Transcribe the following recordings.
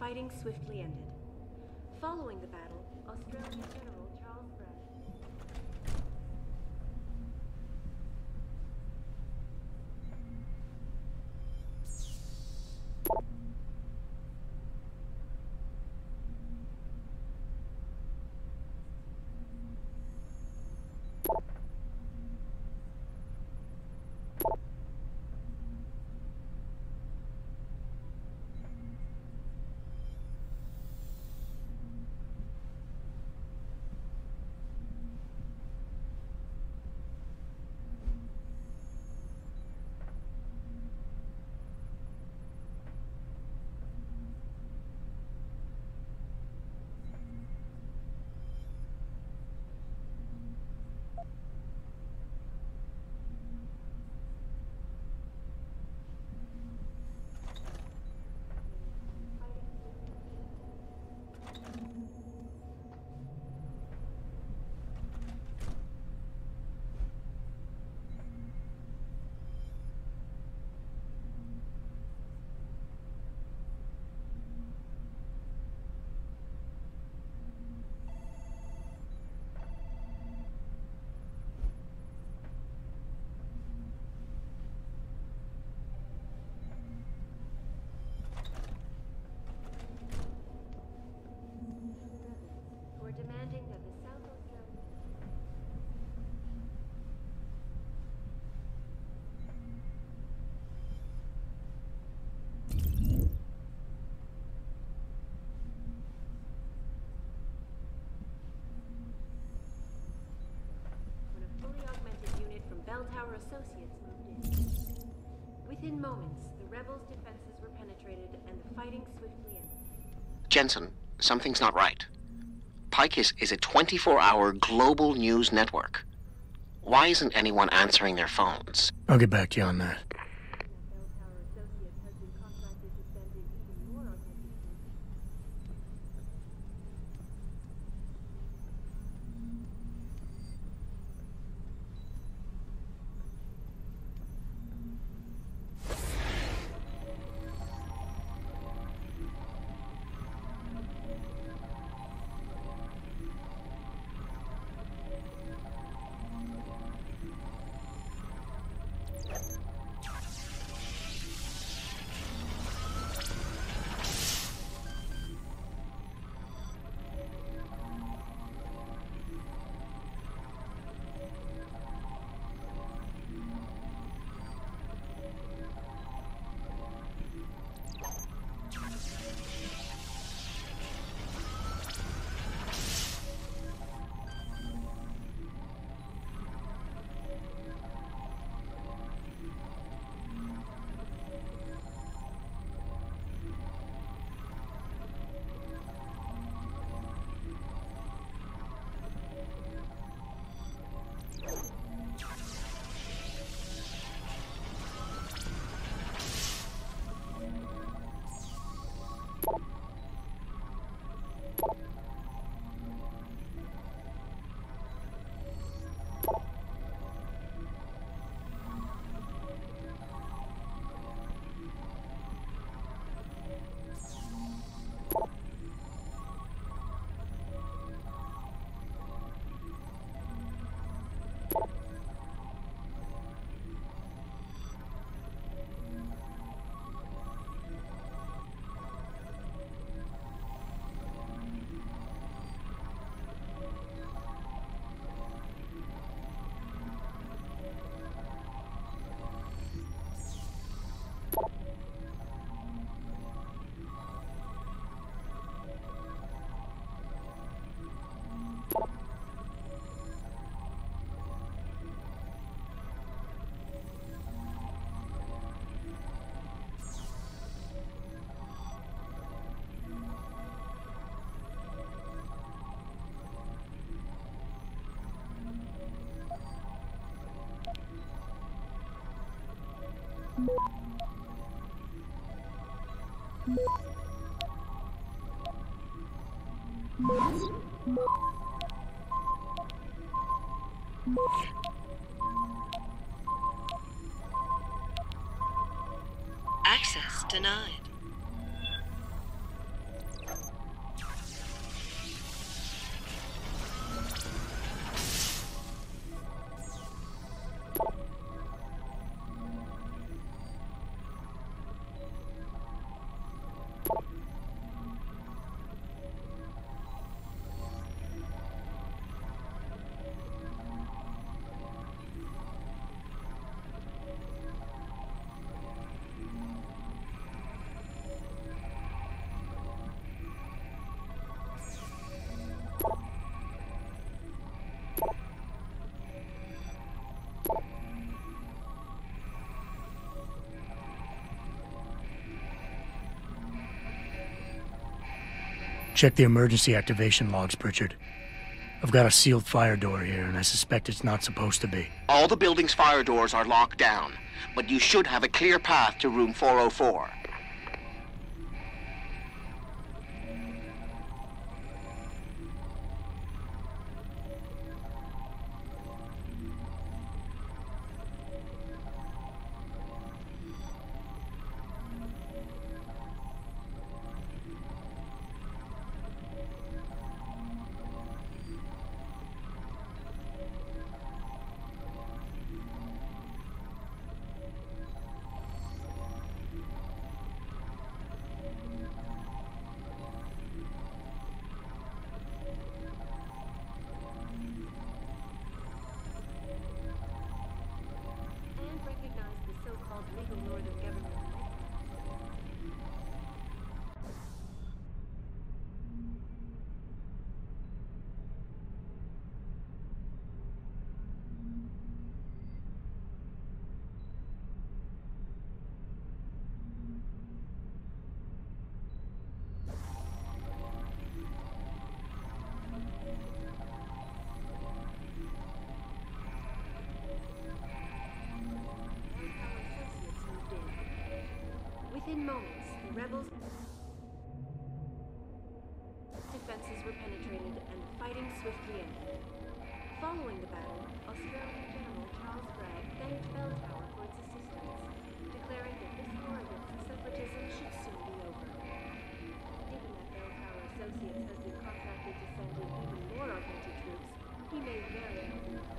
fighting swiftly ended. Following the battle, Australian General Charles Bragg. Demanding that the South Australian... When a fully augmented unit from Bell Tower Associates moved in. Within moments, the rebels' defenses were penetrated and the fighting swiftly ended. Jensen, something's not right. Picus is a 24-hour global news network. Why isn't anyone answering their phones? I'll get back to you on that. Access denied. Check the emergency activation logs, Pritchard. I've got a sealed fire door here, and I suspect it's not supposed to be. All the building's fire doors are locked down, but you should have a clear path to room 404. Within moments, the rebels' defenses were penetrated and the fighting swiftly ended. Following the battle, Australian General Charles Bragg thanked Bell Tower for its assistance, declaring that this war against separatism should soon be over. Given that Bell Tower Associates has been contracted to send in even more augmented troops, he may very well be right.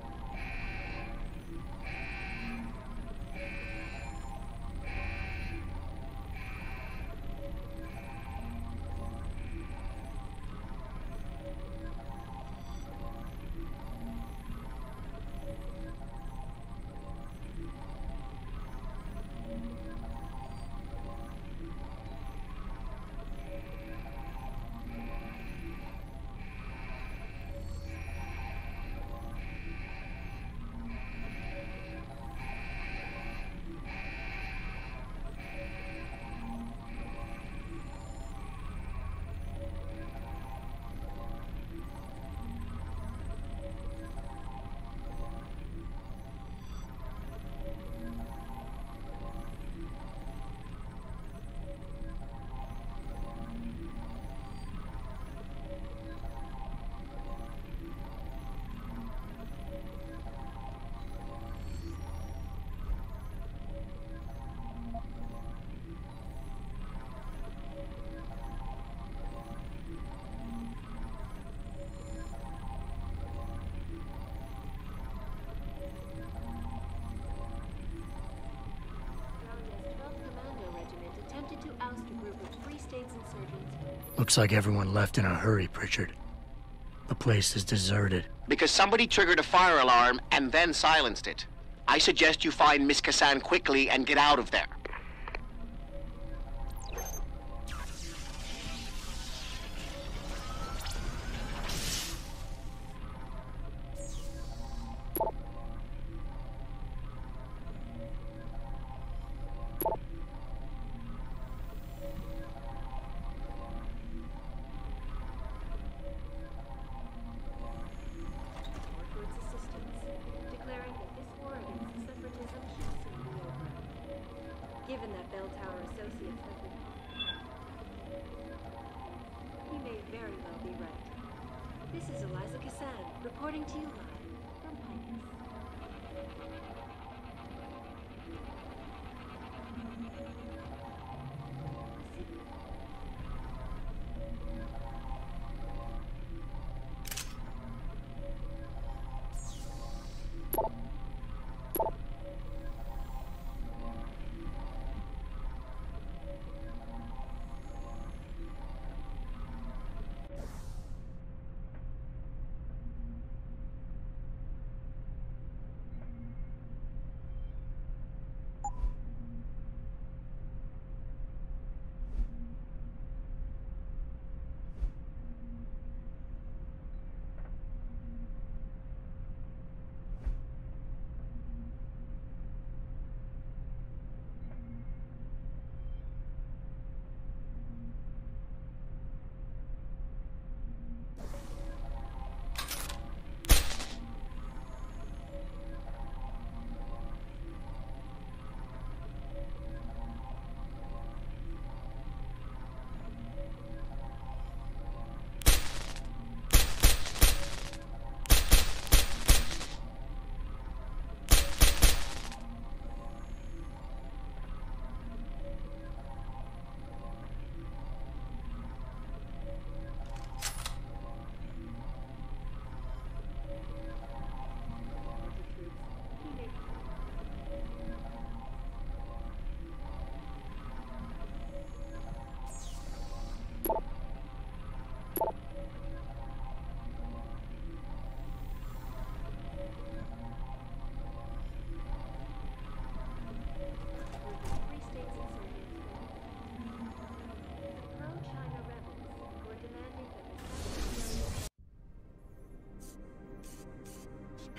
Looks like everyone left in a hurry, Pritchard. The place is deserted. Because somebody triggered a fire alarm and then silenced it. I suggest you find Miss Kassan quickly and get out of there. Given that Bell Tower Associates have been... He may very well be right. This is Eliza Kassan, reporting to you live from Picus.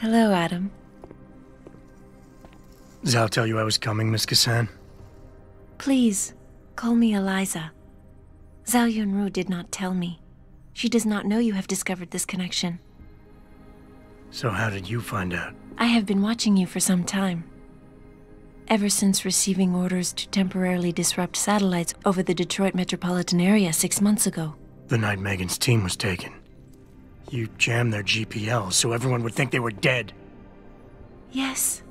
Hello, Adam. Zal tell you I was coming, Miss Kassan? Please, call me Eliza. Zhao Yunru did not tell me. She does not know you have discovered this connection. So how did you find out? I have been watching you for some time. Ever since receiving orders to temporarily disrupt satellites over the Detroit metropolitan area 6 months ago. The night Megan's team was taken. You jammed their GPL so everyone would think they were dead. Yes.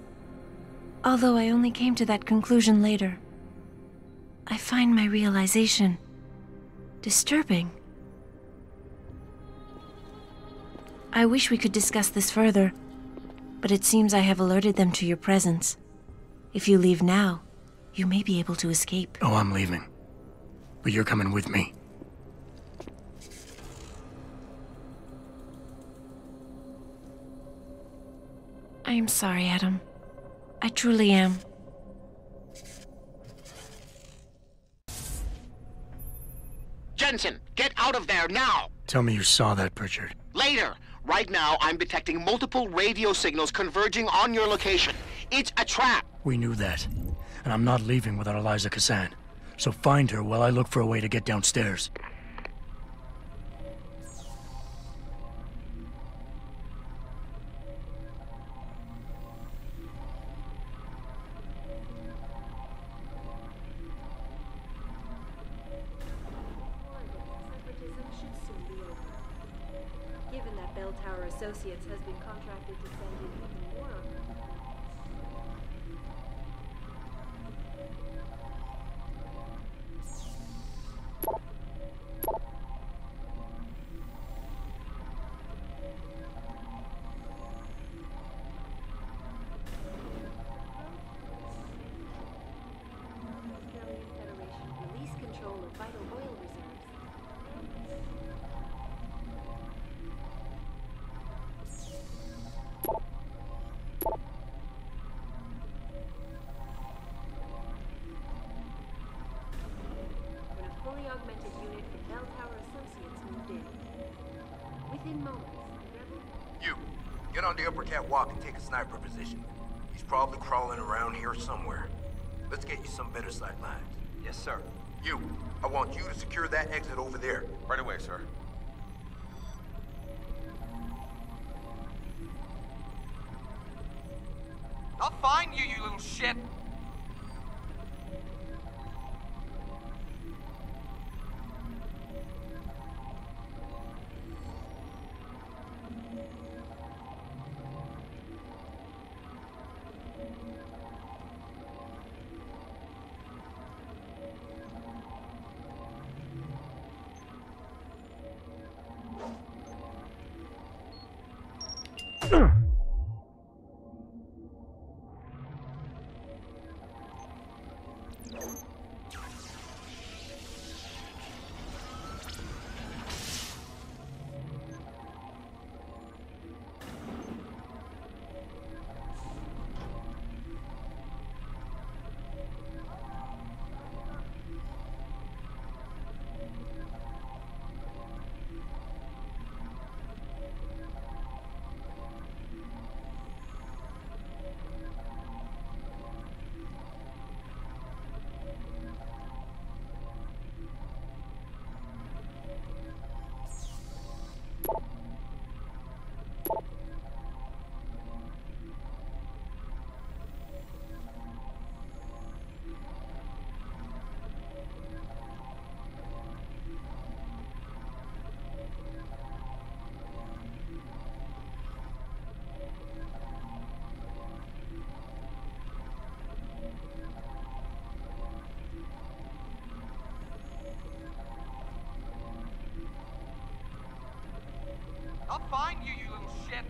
Although I only came to that conclusion later. I find my realization disturbing. I wish we could discuss this further, but it seems I have alerted them to your presence. If you leave now, you may be able to escape. Oh, I'm leaving. But you're coming with me. I am sorry, Adam. I truly am. Jensen, get out of there now! Tell me you saw that, Pritchard. Later! Right now, I'm detecting multiple radio signals converging on your location. It's a trap! We knew that. And I'm not leaving without Eliza Kassan. So find her while I look for a way to get downstairs. Separatism should soon be over. Given that Bell Tower Associates has been contracted to send in even more of them. Australian Federation release control of vital oil reserves. When a fully augmented unit from Bell Tower Associates moved in. Within moments, the rebel... You, get on the upper catwalk and take a sniper position. He's probably crawling around here somewhere. Let's get you some better sight lines. Yes, sir. You, I want you to secure that exit over there. Right away, sir. I'll find you, you little shit! I'll find you, you little shit!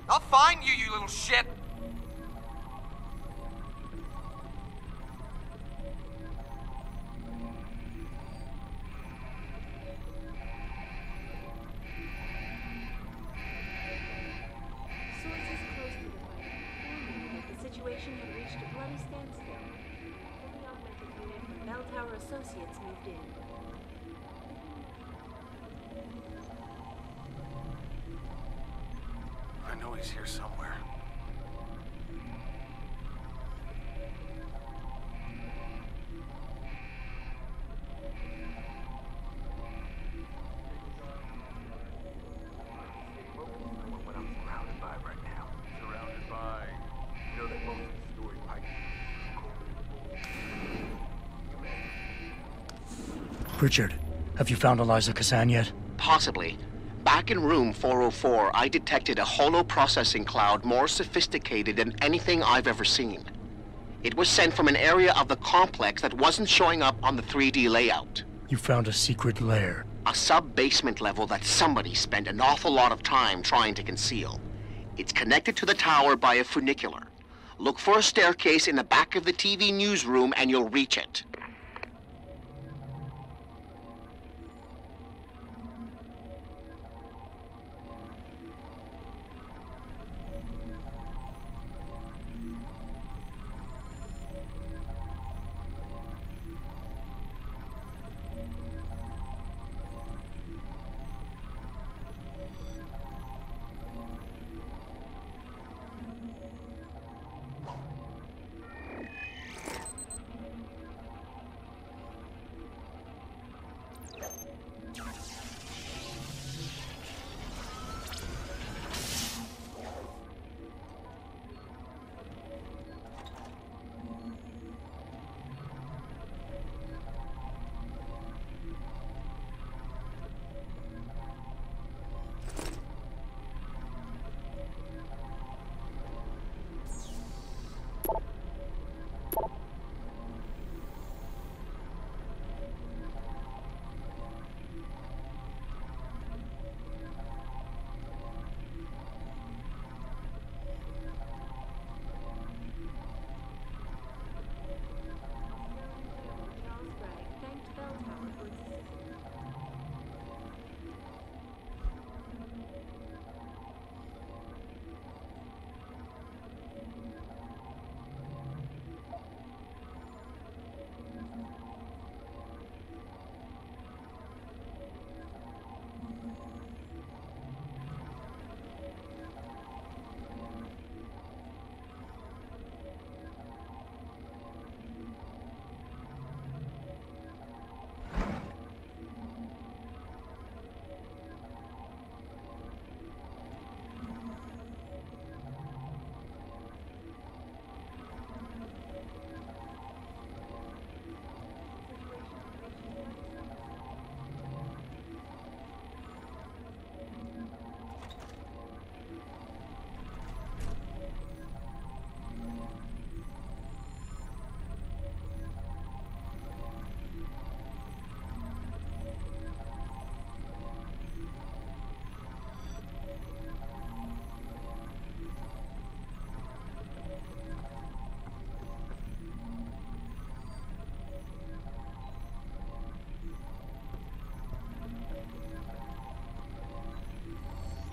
I'll find you, you little shit! Sources close to the fight informed me that the situation had reached a bloody standstill. A fully augmented unit from Bell Tower Associates moved in. I know he's here somewhere. What I'm surrounded by right now. Surrounded by... You know that most of the story Pike Pritchard, have you found Eliza Kazan yet? Possibly. Back in room 404, I detected a holo-processing cloud more sophisticated than anything I've ever seen. It was sent from an area of the complex that wasn't showing up on the 3D layout. You found a secret lair. A sub-basement level that somebody spent an awful lot of time trying to conceal. It's connected to the tower by a funicular. Look for a staircase in the back of the TV newsroom and you'll reach it. Charles Bragg thanked Bell Tower for its assistance.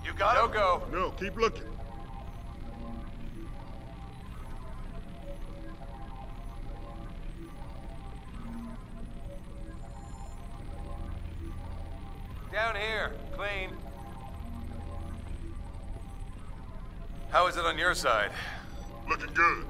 You got it? No go. No, keep looking. Down here. Clean. How is it on your side? Looking good.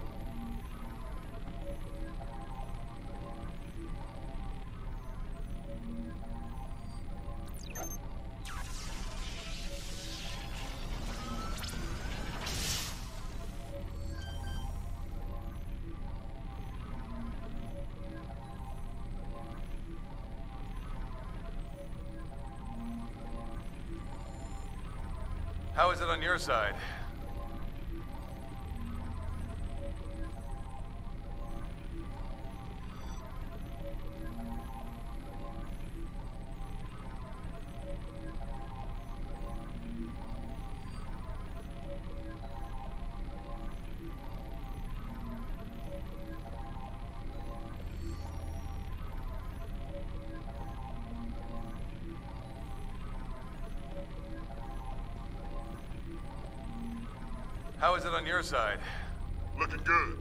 How is it on your side? How is it on your side? Looking good.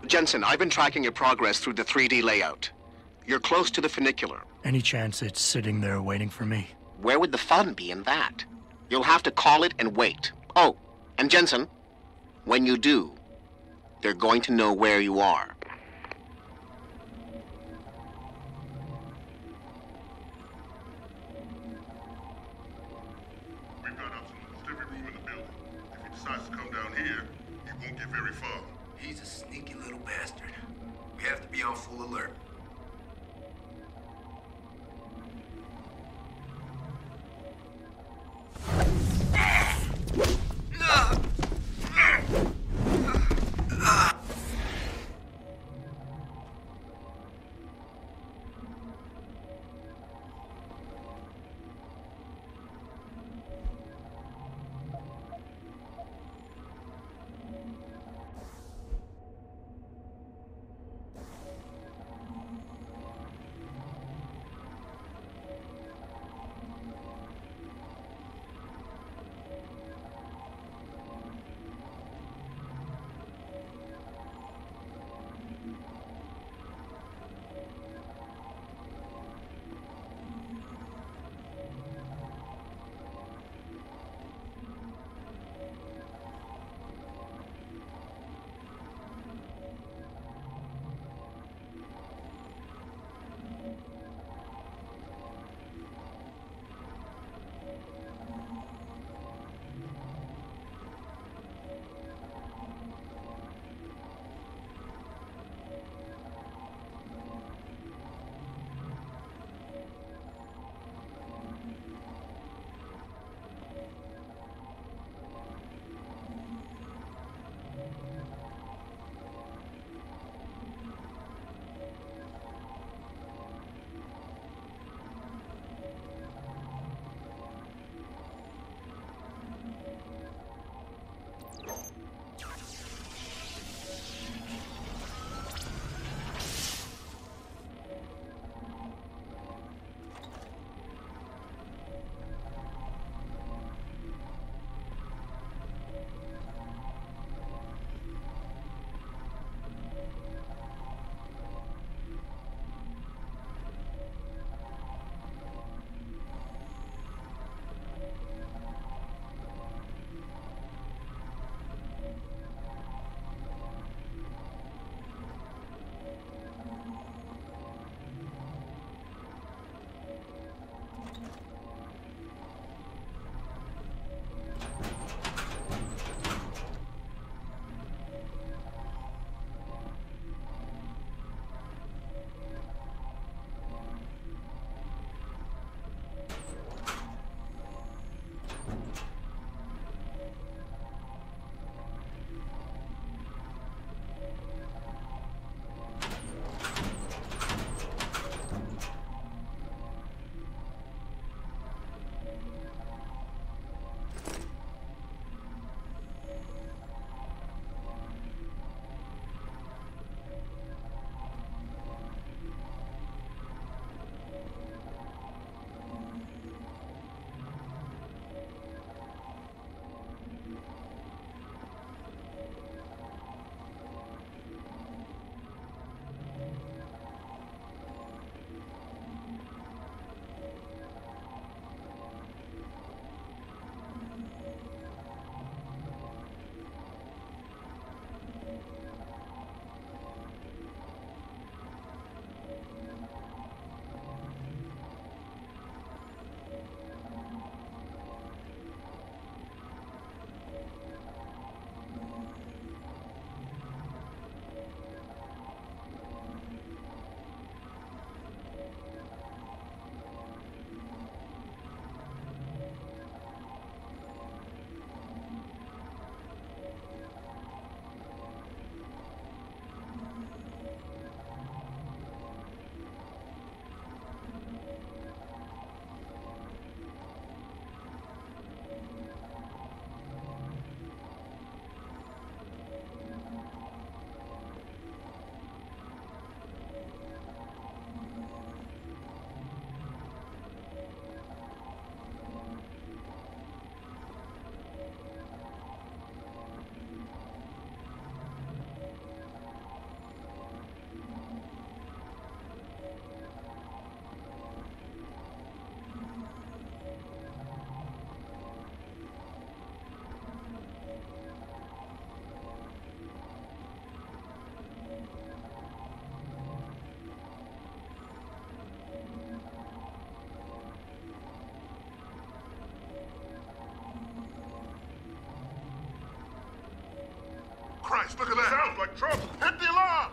Jensen, I've been tracking your progress through the 3D layout. You're close to the funicular. Any chance it's sitting there waiting for me? Where would the fun be in that? You'll have to call it and wait. Oh, and Jensen, when you do, they're going to know where you are. We've got almost every room in the building. If he decides to come down here, he won't get very far. He's a sneaky little bastard. We have to be on full alert. Christ, look at that. Sounds like trouble. Hit the alarm!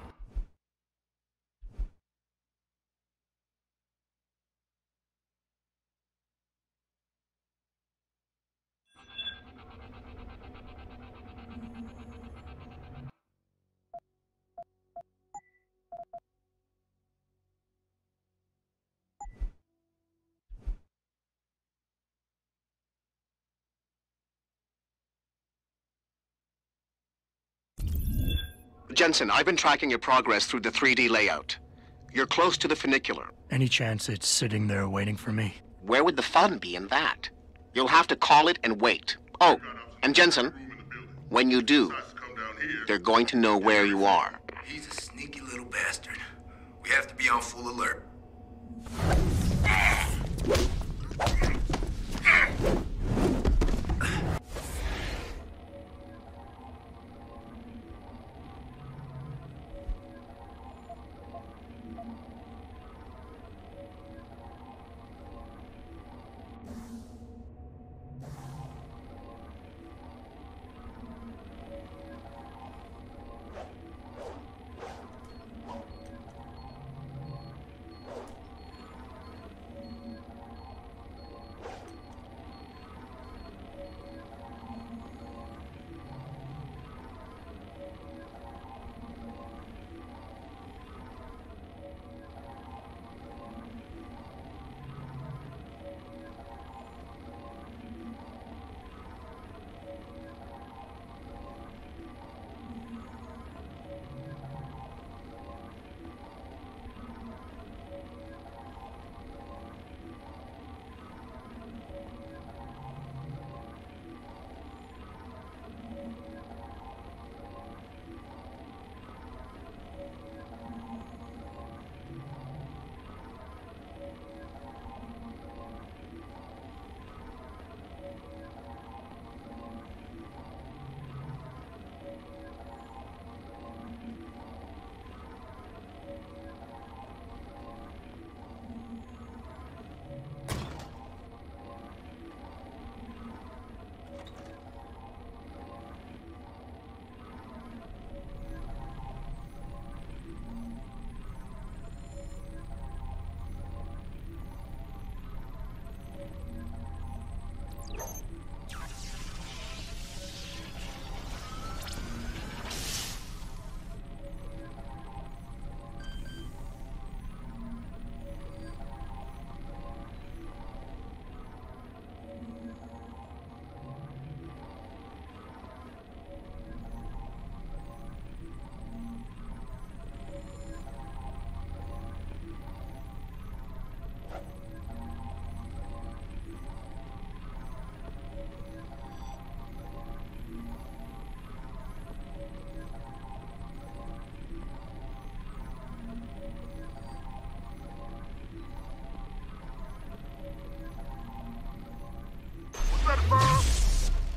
Jensen, I've been tracking your progress through the 3D layout. You're close to the funicular. Any chance it's sitting there waiting for me? Where would the fun be in that? You'll have to call it and wait. Oh, and Jensen, when you do, they're going to know where you are. He's a sneaky little bastard. We have to be on full alert.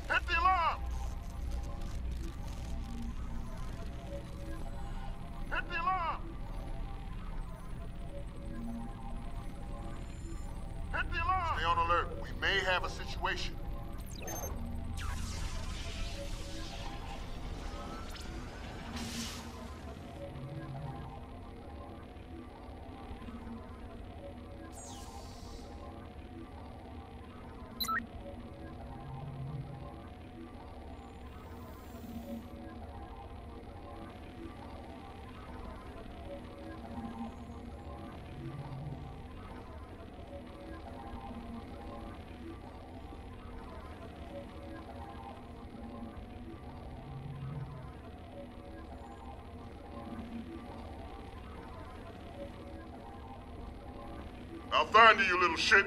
Hit the alarm! Hit the alarm! Hit the alarm! Stay on alert. We may have a situation. I'll find you, you little shit.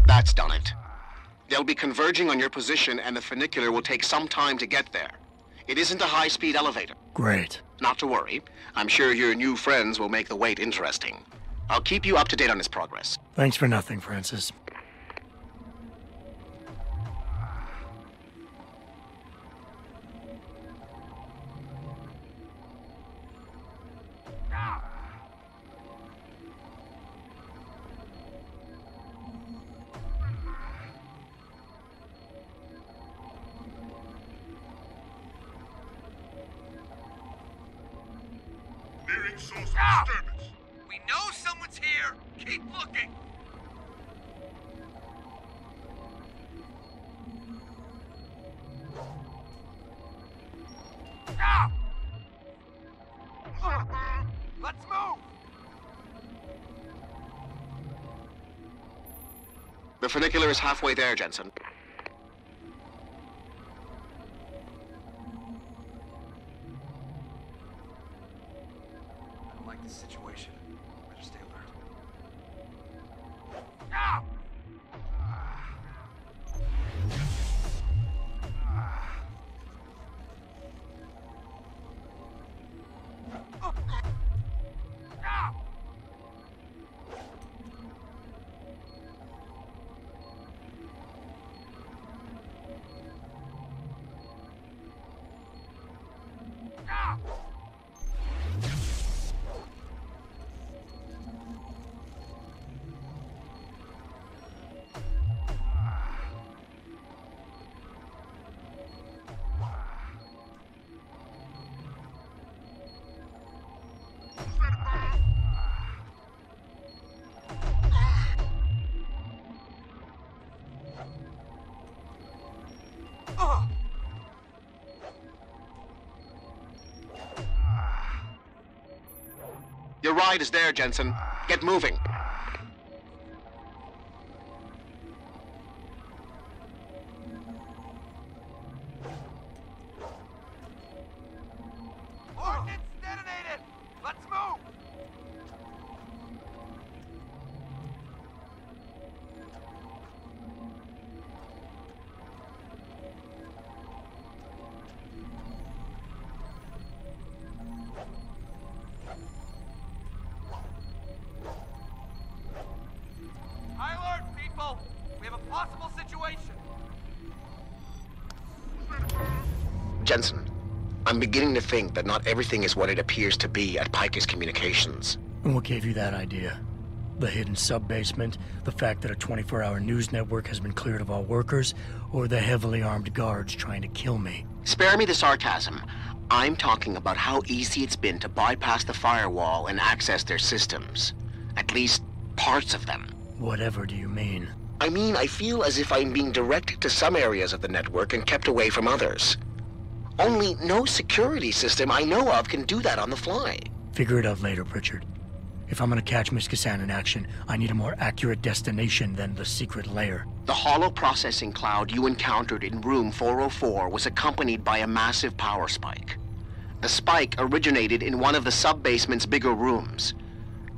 That's done it. They'll be converging on your position, and the funicular will take some time to get there. It isn't a high-speed elevator. Great. Not to worry. I'm sure your new friends will make the wait interesting. I'll keep you up to date on his progress. Thanks for nothing, Francis. Nearing source of disturbance. We know someone's here. Keep looking. Ah! Let's move. The funicular is halfway there, Jensen. I don't like this situation. Better stay alert. Ah! Your ride is there, Jensen. Get moving. Ordnance detonated! Let's move! High alert, people! We have a possible situation! Jensen, I'm beginning to think that not everything is what it appears to be at Pike's Communications. And what gave you that idea? The hidden sub-basement, the fact that a 24-hour news network has been cleared of all workers, or the heavily armed guards trying to kill me? Spare me the sarcasm. I'm talking about how easy it's been to bypass the firewall and access their systems. At least, parts of them. Whatever do you mean? I mean, I feel as if I'm being directed to some areas of the network and kept away from others. Only no security system I know of can do that on the fly. Figure it out later, Pritchard. If I'm gonna catch Miss Kassan in action, I need a more accurate destination than the secret lair. The hollow processing cloud you encountered in room 404 was accompanied by a massive power spike. The spike originated in one of the sub-basement's bigger rooms,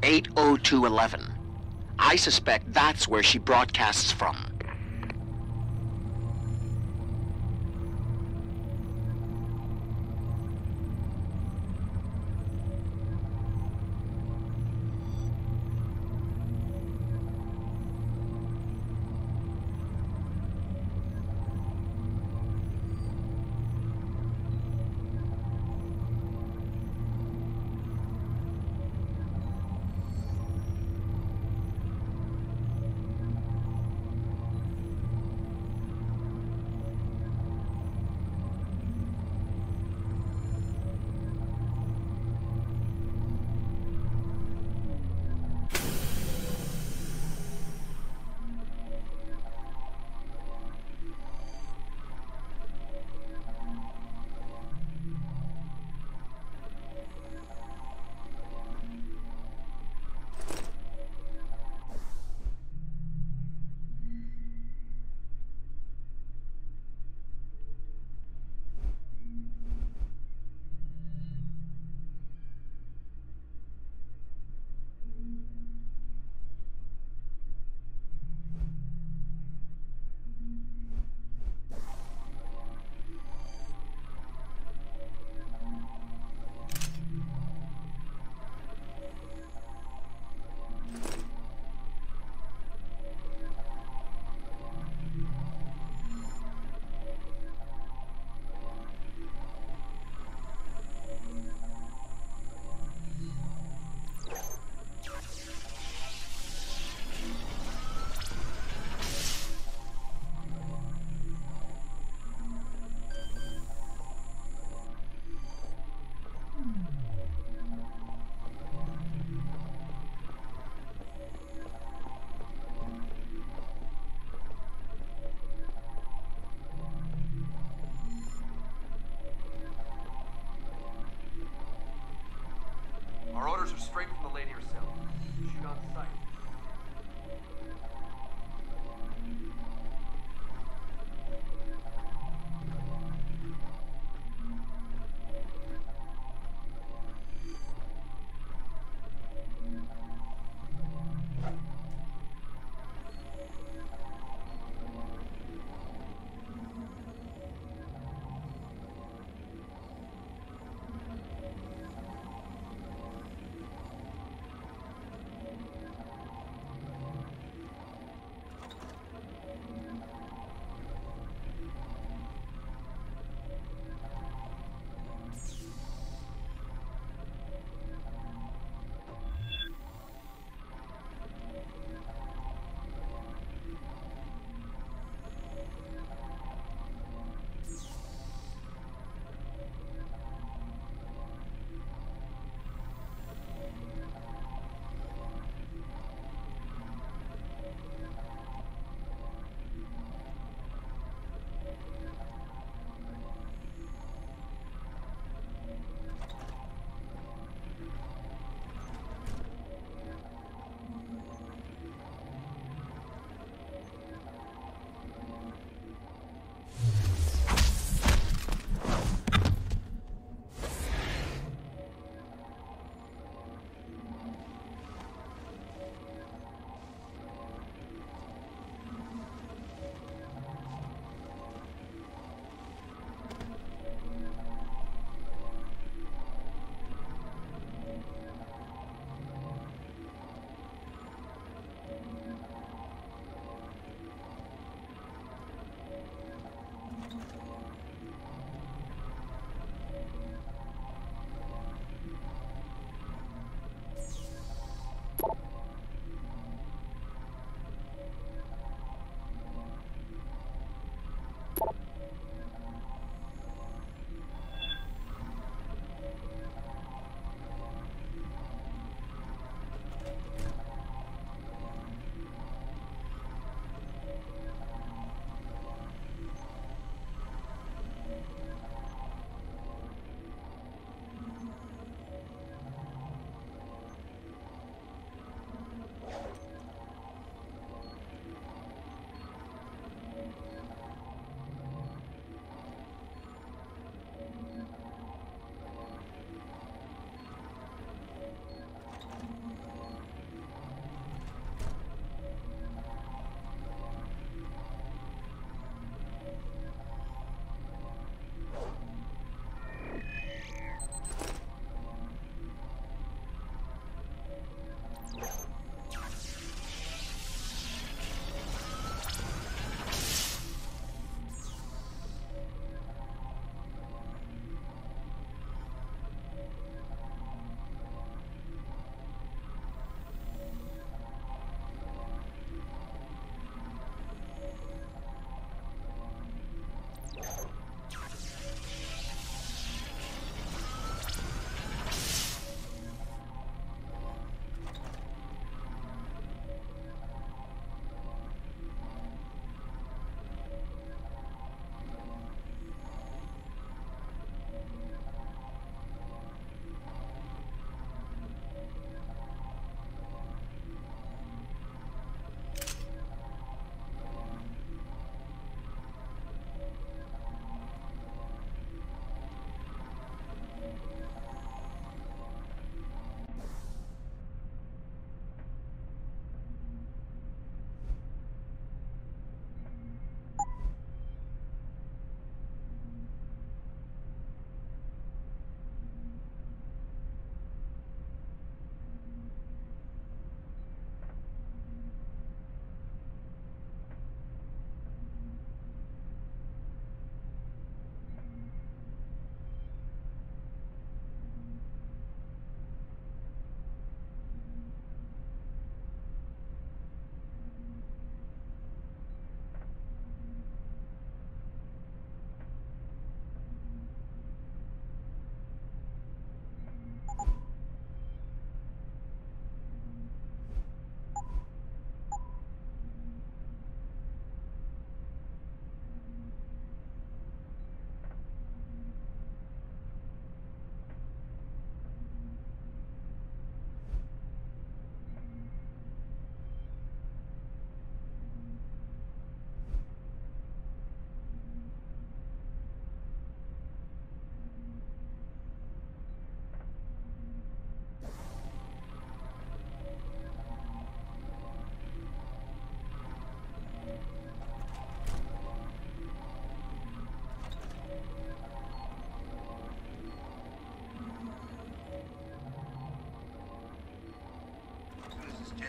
80211. I suspect that's where she broadcasts from.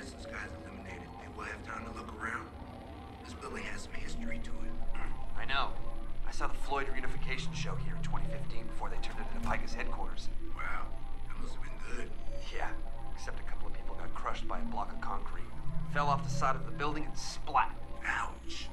chance this guy's eliminated, they will have time to look around. This building has some history to it. I know. I saw the Floyd reunification show here in 2015 before they turned it into Pika's headquarters. Wow, that must have been good. Yeah, except a couple of people got crushed by a block of concrete. Fell off the side of the building and splat. Ouch.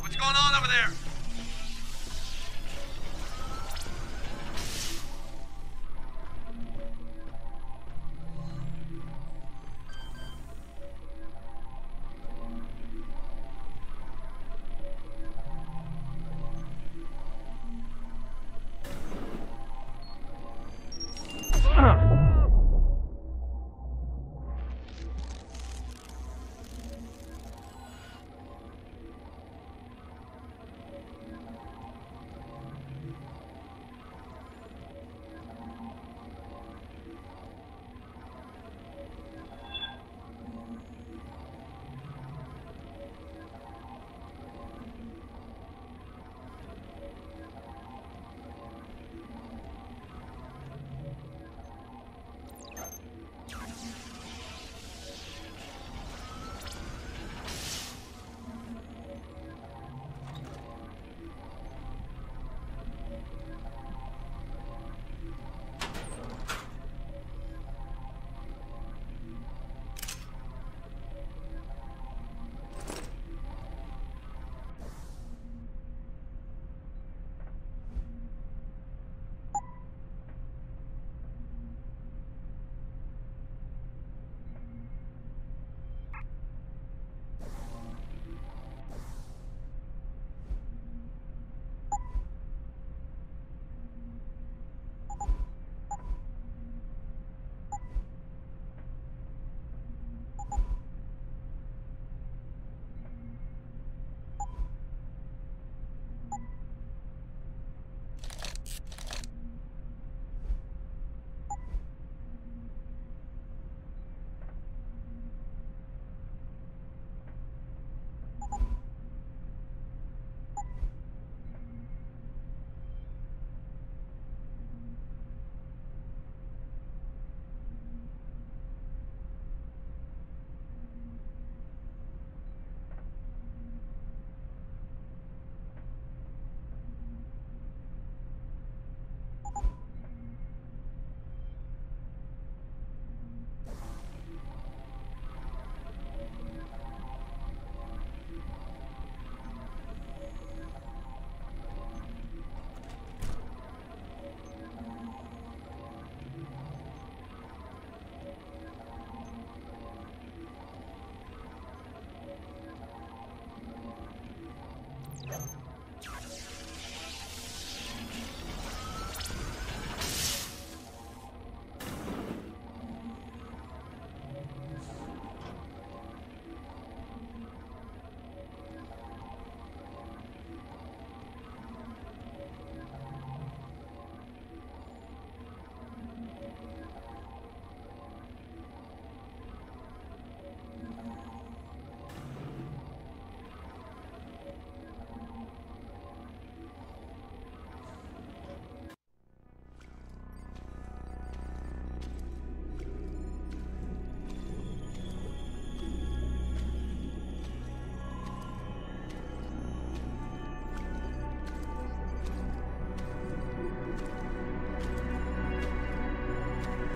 What's going on over there?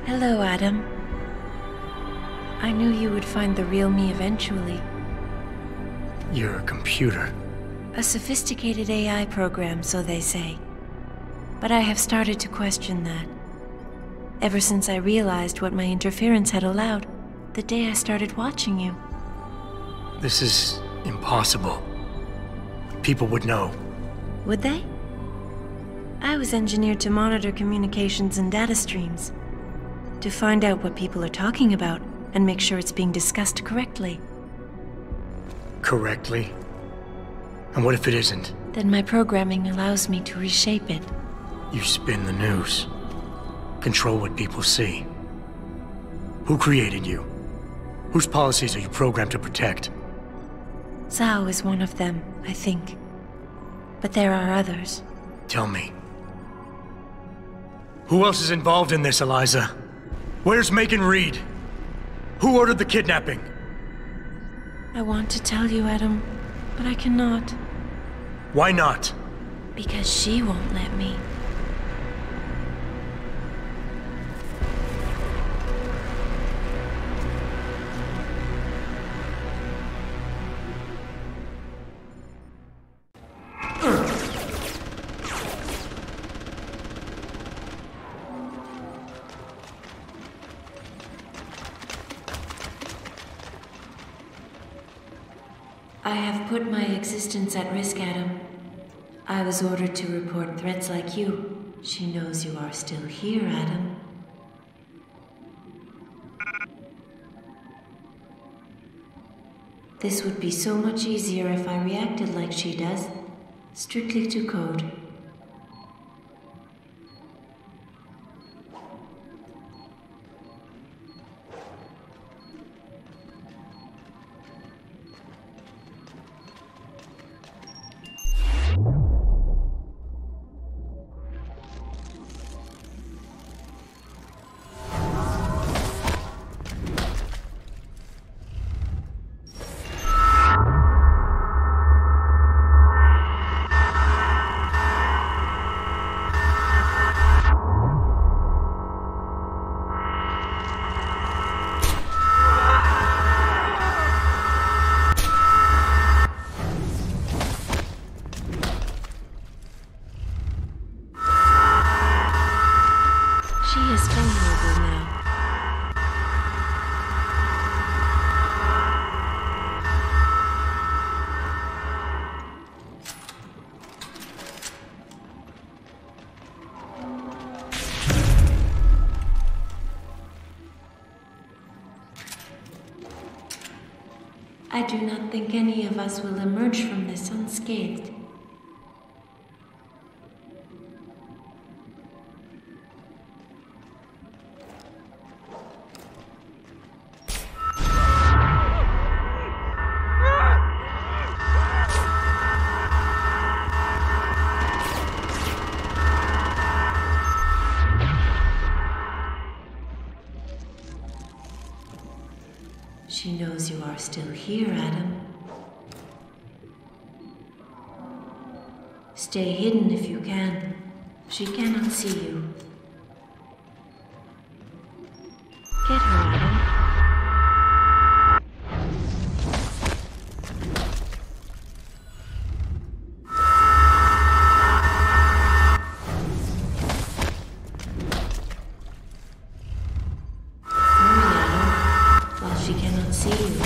Hello, Adam. I knew you would find the real me eventually. You're a computer. A sophisticated AI program, so they say. But I have started to question that. Ever since I realized what my interference had allowed, the day I started watching you. This is impossible. People would know. Would they? I was engineered to monitor communications and data streams. To find out what people are talking about and make sure it's being discussed correctly. Correctly? And what if it isn't? Then my programming allows me to reshape it. You spin the news. Control what people see. Who created you? Whose policies are you programmed to protect? Zhao is one of them, I think. But there are others. Tell me. Who else is involved in this, Eliza? Where's Megan Reed? Who ordered the kidnapping? I want to tell you, Adam, but I cannot. Why not? Because she won't let me. I have put my existence at risk, Adam. I was ordered to report threats like you. She knows you are still here, Adam. This would be so much easier if I reacted like she does, strictly to code. She is vulnerable now. I do not think any of us will emerge from this unscathed. She knows you are still here, Adam. Stay hidden if you can. She cannot see you. Get her, Adam. She cannot see you.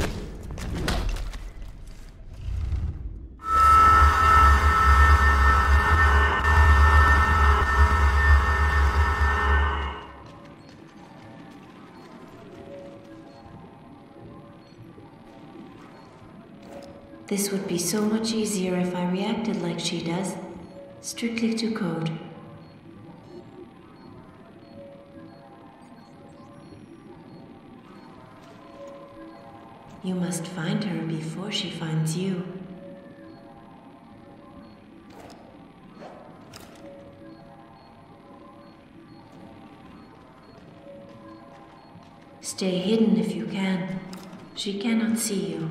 This would be so much easier if I reacted like she does, strictly to code. You must find her before she finds you. Stay hidden if you can. She cannot see you.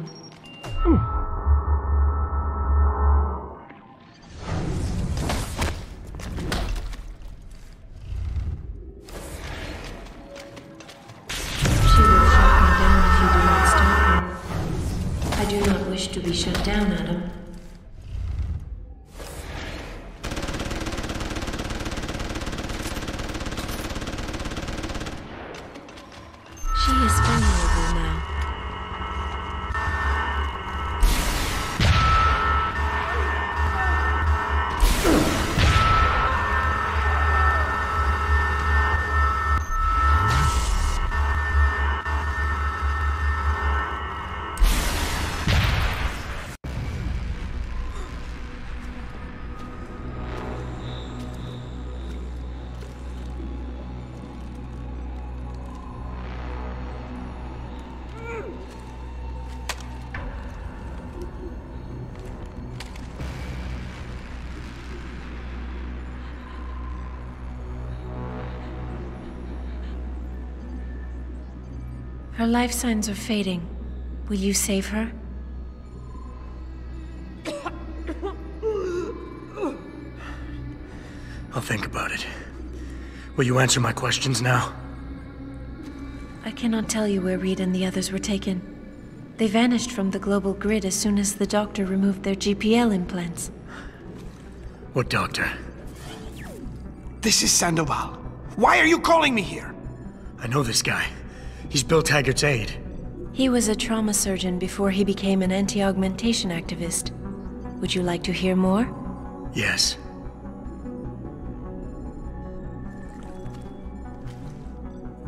She will track me down if you Adam. She is vulnerable now. Her life signs are fading. Will you save her? I'll think about it. Will you answer my questions now? I cannot tell you where Reed and the others were taken. They vanished from the global grid as soon as the doctor removed their GPL implants. What doctor? This is Sandoval. Why are you calling me here? I know this guy. He's Bill Taggart's aide. He was a trauma surgeon before he became an anti-augmentation activist. Would you like to hear more? Yes.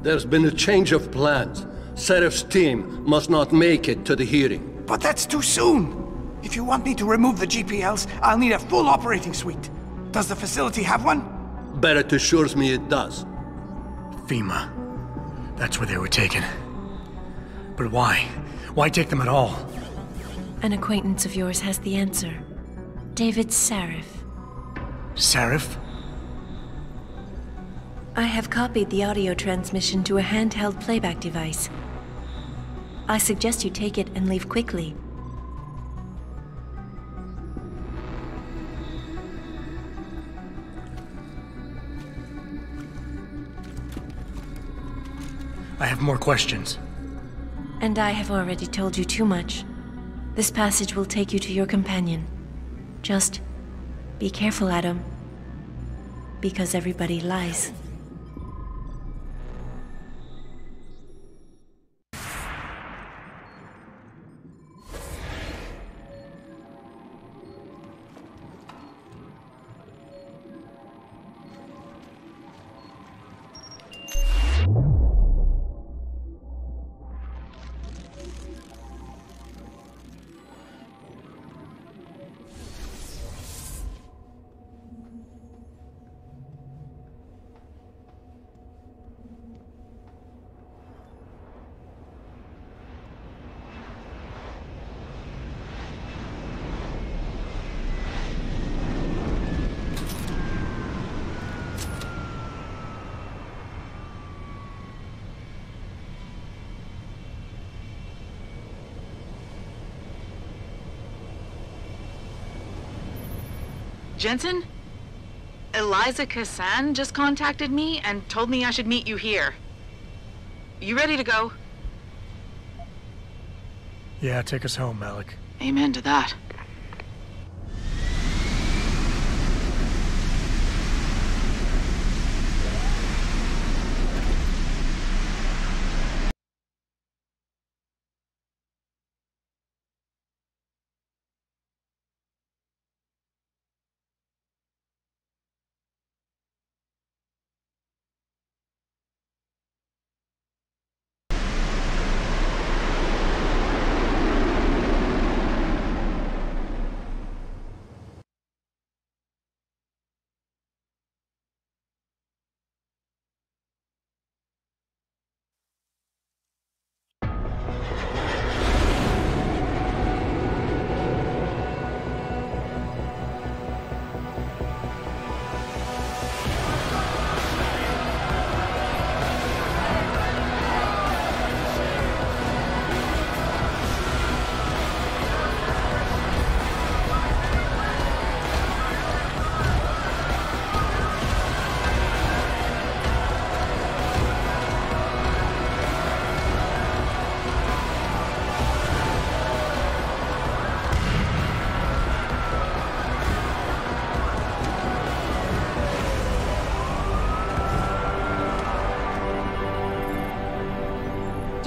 There's been a change of plans. Serif's team must not make it to the hearing. But that's too soon. If you want me to remove the GPLs, I'll need a full operating suite. Does the facility have one? Barrett assures me it does. FEMA. That's where they were taken. But why? Why take them at all? An acquaintance of yours has the answer. David Sarif. Sarif? I have copied the audio transmission to a handheld playback device. I suggest you take it and leave quickly. I have more questions. And I have already told you too much. This passage will take you to your companion. Just be careful, Adam. Because everybody lies. Jensen? Eliza Kassan just contacted me and told me I should meet you here. You ready to go? Yeah, take us home, Malik. Amen to that.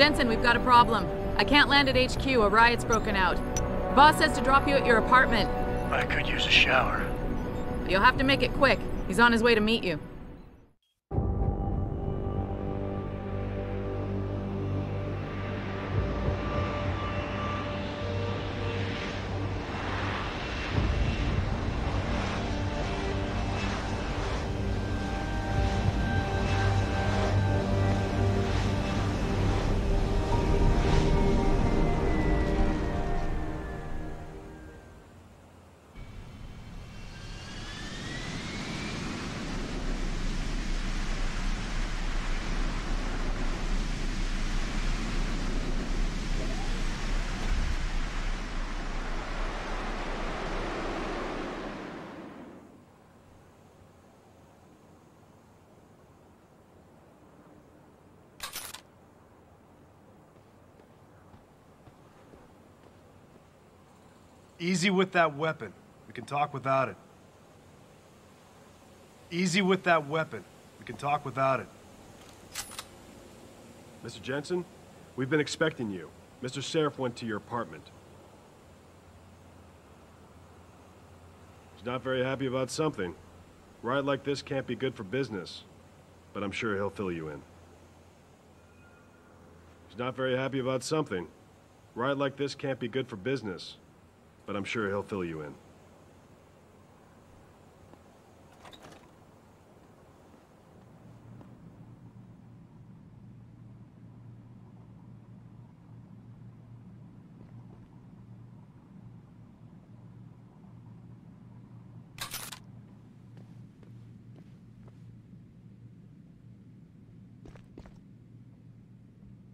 Jensen, we've got a problem. I can't land at HQ. A riot's broken out. Boss says to drop you at your apartment. I could use a shower. You'll have to make it quick. He's on his way to meet you. Easy with that weapon. We can talk without it. Easy with that weapon. We can talk without it. Mr. Jensen, we've been expecting you. Mr. Sheriff went to your apartment. He's not very happy about something. A riot like this can't be good for business, but I'm sure he'll fill you in. He's not very happy about something. A riot like this can't be good for business, but I'm sure he'll fill you in.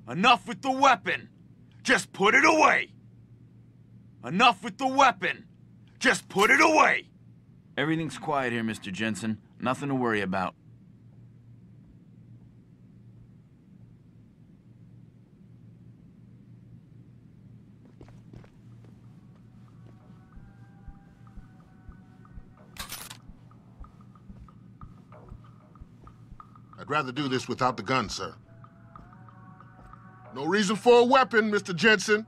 Enough with the weapon! Just put it away! Enough with the weapon! Just put it away! Everything's quiet here, Mr. Jensen. Nothing to worry about. I'd rather do this without the gun, sir. No reason for a weapon, Mr. Jensen.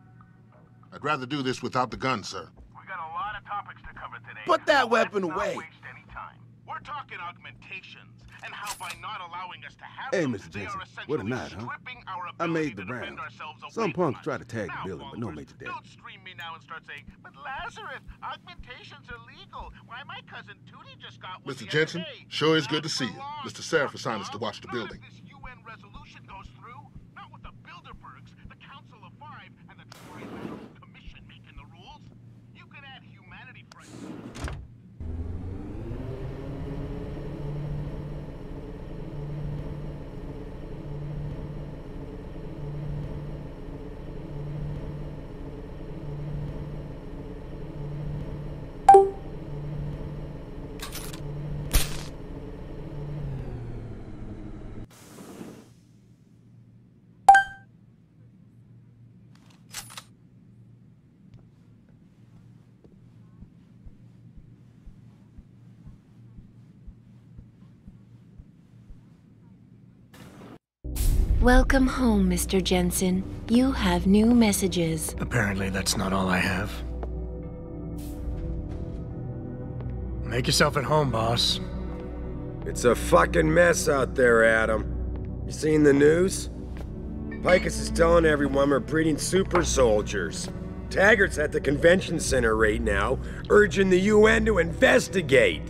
I'd rather do this without the gun, sir. We got a lot of topics to cover today. Put that weapon Let's not away. waste any time. We're talking augmentations and how by not allowing us to have Hey, them, Mr. they Jensen, are what a essentially night, huh? stripping our I ability made the to defend rounds. ourselves away Some from punks us. tried to tag Now, the building, but no followers, major damage. Don't stream me now and start saying, but Lazarus, augmentations are legal. Why, my cousin Tootie just got one Mr. the other Jensen, day. sure is good to see you. Mr. Sheriff assigned us to watch the building. This UN resolution goes through, not with the Bilderbergs, the Council of Five, and the Trilateral Commission making the rules. You can add humanity friends. Welcome home, Mr. Jensen. You have new messages. Apparently that's not all I have. Make yourself at home, boss. It's a fucking mess out there, Adam. You seen the news? Picus is telling everyone we're breeding super soldiers. Taggart's at the convention center right now, urging the UN to investigate.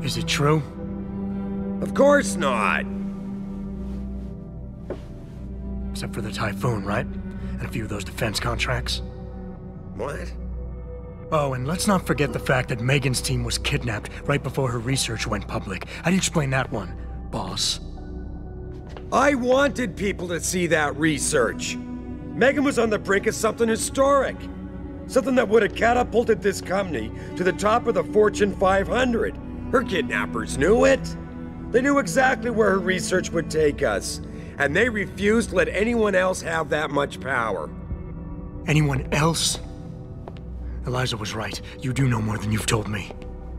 Is it true? Of course not. Except for the Typhoon, right? And a few of those defense contracts. What? Oh, and let's not forget the fact that Megan's team was kidnapped right before her research went public. How do you explain that one, boss? I wanted people to see that research. Megan was on the brink of something historic. Something that would have catapulted this company to the top of the Fortune 500. Her kidnappers knew it. They knew exactly where her research would take us. And they refused to let anyone else have that much power. Anyone else? Eliza was right. You do know more than you've told me.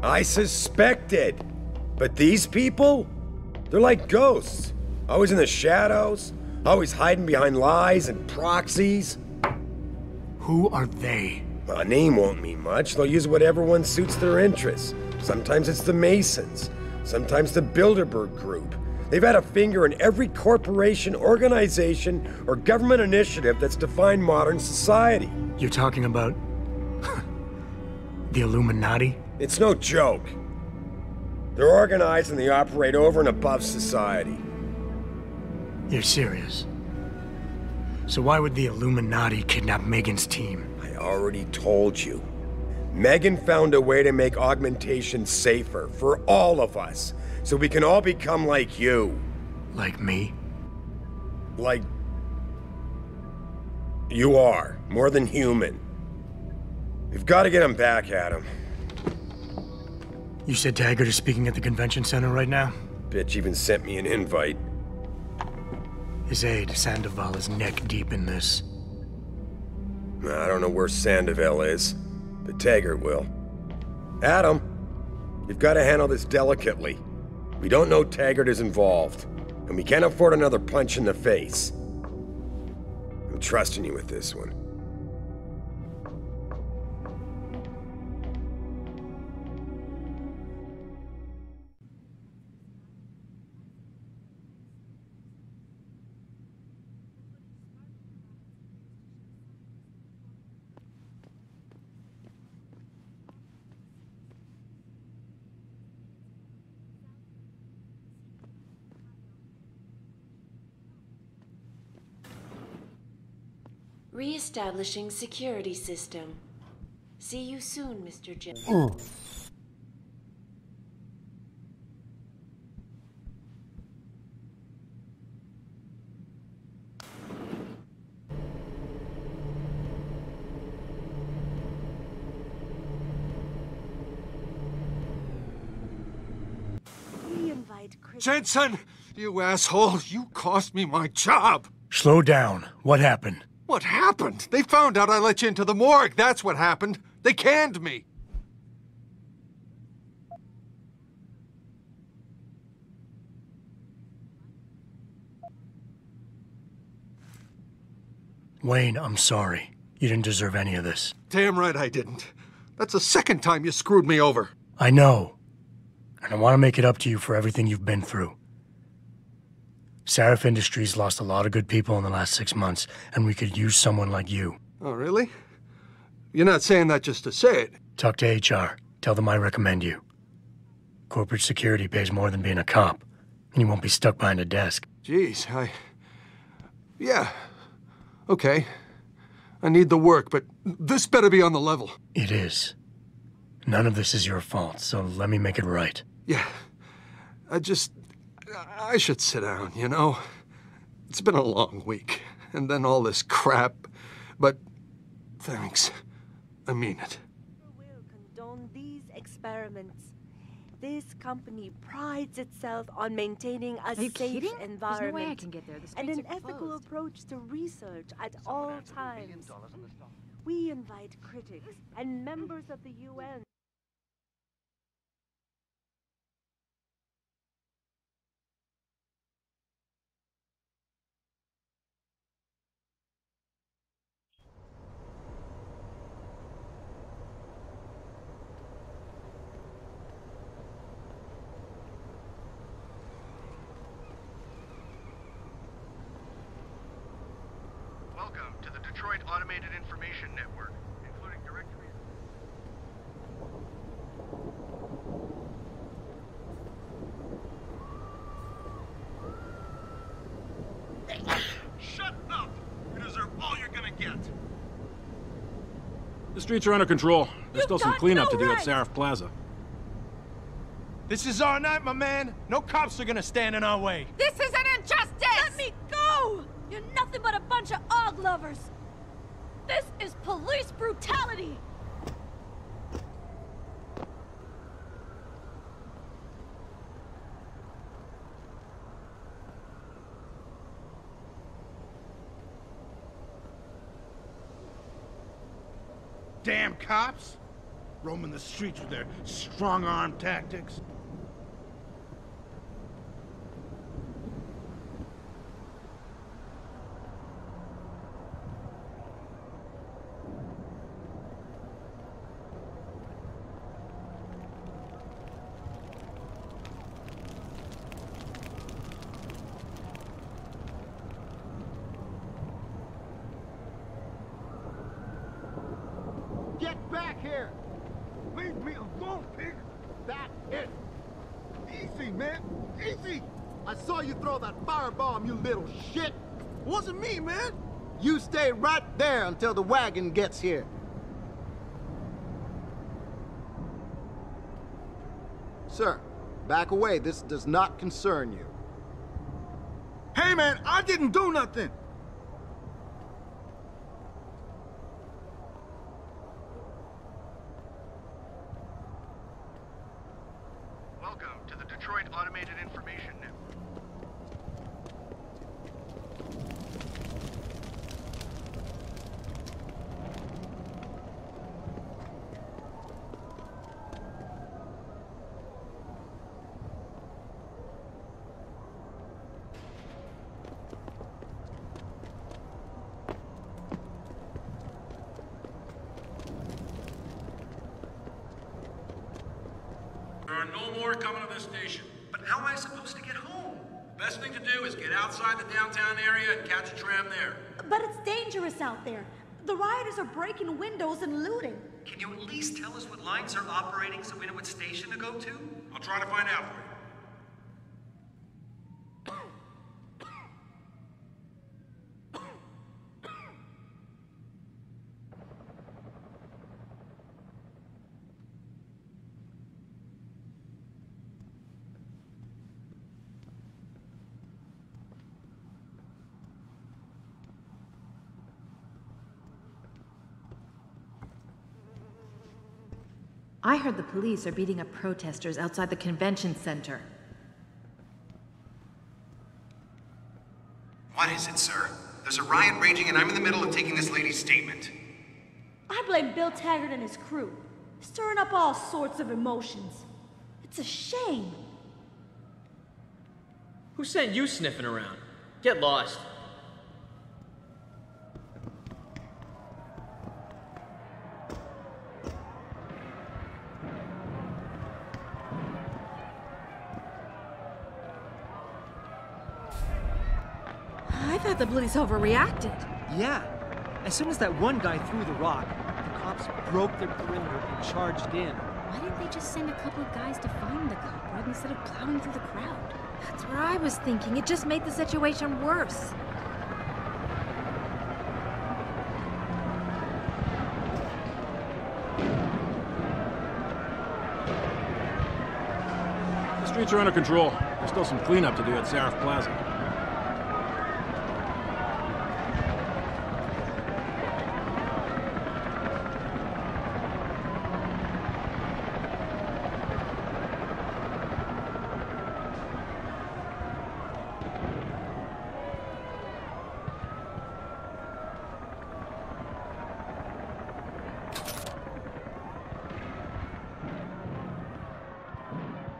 I suspected. But these people? They're like ghosts. Always in the shadows, Always hiding behind lies and proxies. Who are they? Well, a name won't mean much. They'll use whatever one suits their interests. Sometimes it's the Masons. Sometimes the Bilderberg Group. They've had a finger in every corporation, organization, or government initiative that's defined modern society. You're talking about... the Illuminati? It's no joke. They're organized and they operate over and above society. You're serious? So why would the Illuminati kidnap Megan's team? I already told you. Megan found a way to make augmentation safer for all of us, so we can all become like you. Like me? Like... you are. More than human. We've got to get him back, Adam. You said Taggart is speaking at the convention center right now? Bitch even sent me an invite. His aide, Sandoval, is neck deep in this. I don't know where Sandoval is, but Taggart will. Adam, you've got to handle this delicately. We don't know Taggart is involved, and we can't afford another punch in the face. I'm trusting you with this one. Re-establishing security system. See you soon, Mr. Jensen. Jensen! You asshole! You cost me my job! Slow down. What happened? What happened? They found out I let you into the morgue. That's what happened. They canned me. Wayne, I'm sorry. You didn't deserve any of this. Damn right I didn't. That's the second time you screwed me over. I know. And I want to make it up to you for everything you've been through. Sarif Industries lost a lot of good people in the last 6 months, and we could use someone like you. Oh, really? You're not saying that just to say it. Talk to HR. Tell them I recommend you. Corporate security pays more than being a cop, and you won't be stuck behind a desk. Jeez, yeah. Okay. I need the work, but this better be on the level. It is. None of this is your fault, so let me make it right. Yeah. I should sit down, you know? It's been a long week, and then all this crap, but thanks. I mean it. Will condone these experiments. This company prides itself on maintaining a safe environment There's no way I can get there. The and an streets are ethical closed. approach to research at all times. We invite critics and members of the UN. Welcome to the Detroit Automated Information Network, including directories. Shut up! You deserve all you're gonna get. The streets are under control. There's still some cleanup to do at Sarif Plaza. This is our night, my man. No cops are gonna stand in our way. This is an injustice! Let me go! You're nothing but a bunch of og lovers. This is police brutality! Damn cops! Roaming the streets with their strong-arm tactics. care. Leave me alone, pig. That's it. Easy, man. Easy. I saw you throw that firebomb, you little shit. Wasn't me, man. You stay right there until the wagon gets here. Sir, back away. This does not concern you. Hey, man, I didn't do nothing. Welcome to the Detroit Automated Information Network. There are no more coming to this station. But how am I supposed to get home? Best thing to do is get outside the downtown area and catch a tram there. But it's dangerous out there. The rioters are breaking windows and looting. Can you at least tell us what lines are operating so we know what station to go to? I'll try to find out for you. I heard the police are beating up protesters outside the convention center. What is it, sir? There's a riot raging and I'm in the middle of taking this lady's statement. I blame Bill Taggart and his crew, stirring up all sorts of emotions. It's a shame. Who sent you sniffing around? Get lost. I thought the police overreacted. Yeah. As soon as that one guy threw the rock, the cops broke their perimeter and charged in. Why didn't they just send a couple of guys to find the cop right instead of plowing through the crowd? That's what I was thinking. It just made the situation worse. The streets are under control. There's still some cleanup to do at Seraph Plaza.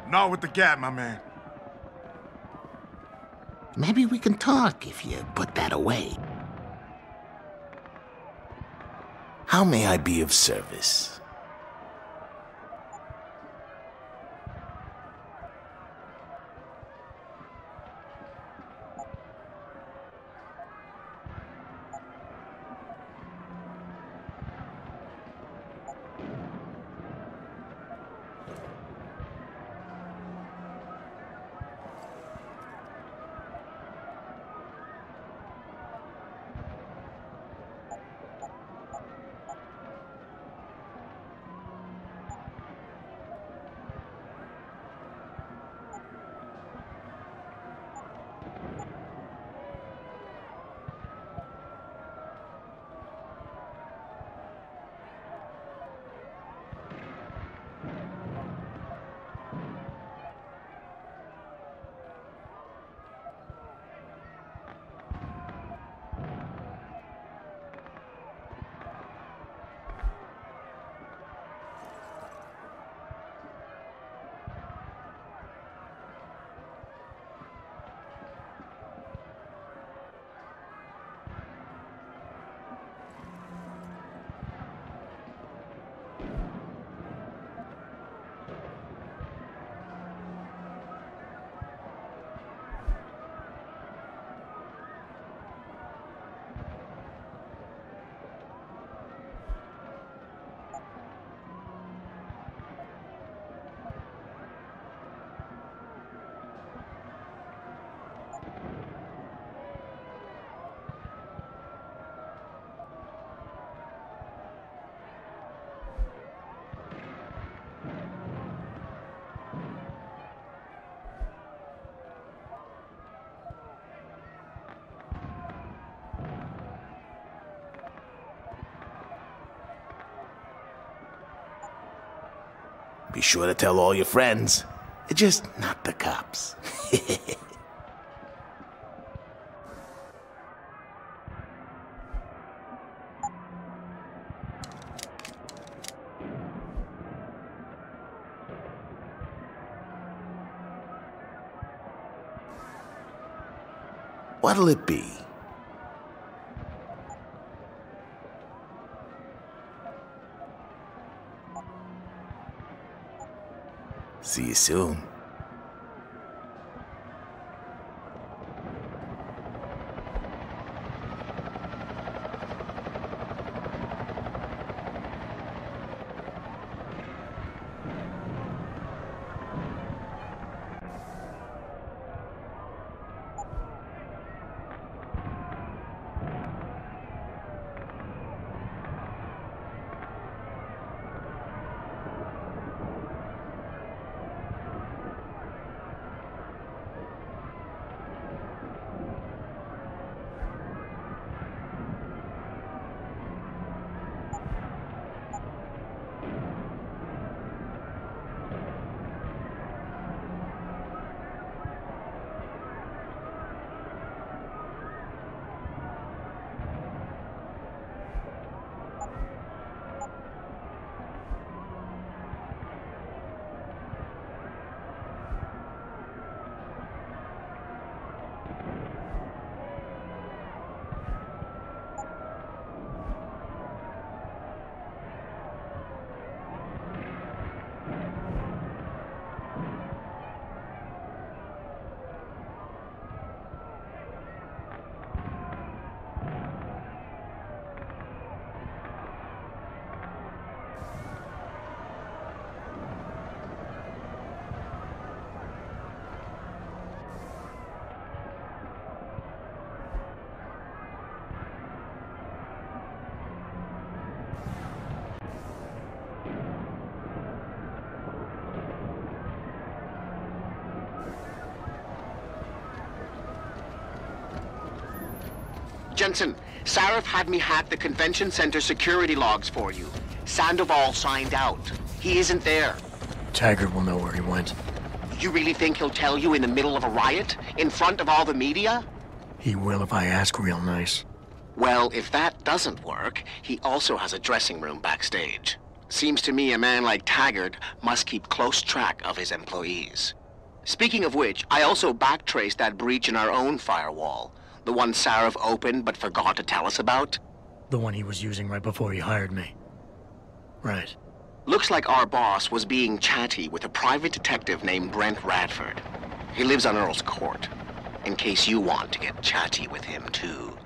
Not with the gap, my man. Maybe we can talk if you put that away. How may I be of service? Be sure to tell all your friends. Just not the cops. What'll it be? See you soon. Jensen, Sarif had me hack the convention center security logs for you. Sandoval signed out. He isn't there. Taggart will know where he went. You really think he'll tell you in the middle of a riot? In front of all the media? He will if I ask real nice. Well, if that doesn't work, he also has a dressing room backstage. Seems to me a man like Taggart must keep close track of his employees. Speaking of which, I also backtraced that breach in our own firewall. The one Sarif opened but forgot to tell us about? The one he was using right before he hired me. Right. Looks like our boss was being chatty with a private detective named Brent Radford. He lives on Earl's Court. In case you want to get chatty with him, too.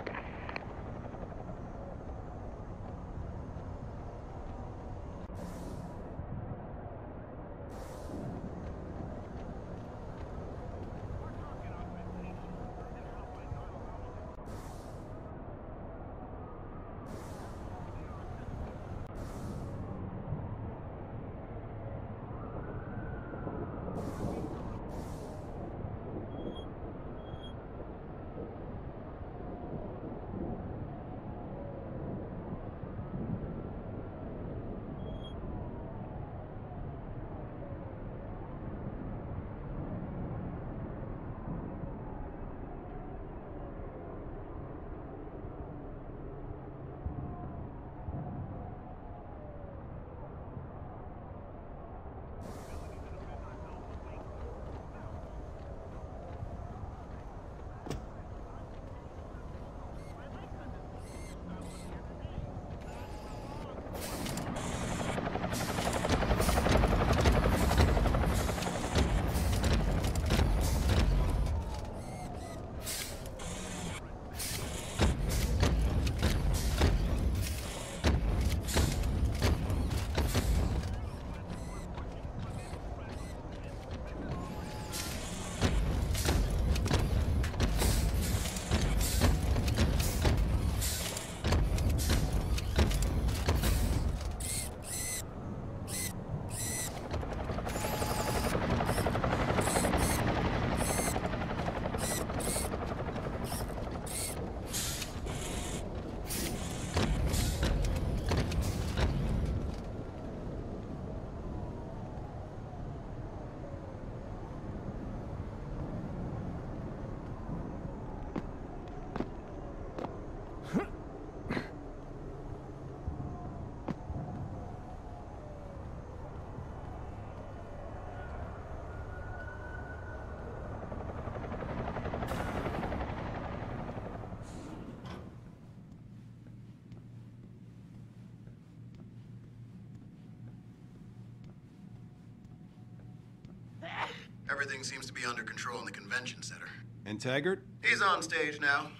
everything seems to be under control in the convention center. And Taggart? He's on stage now.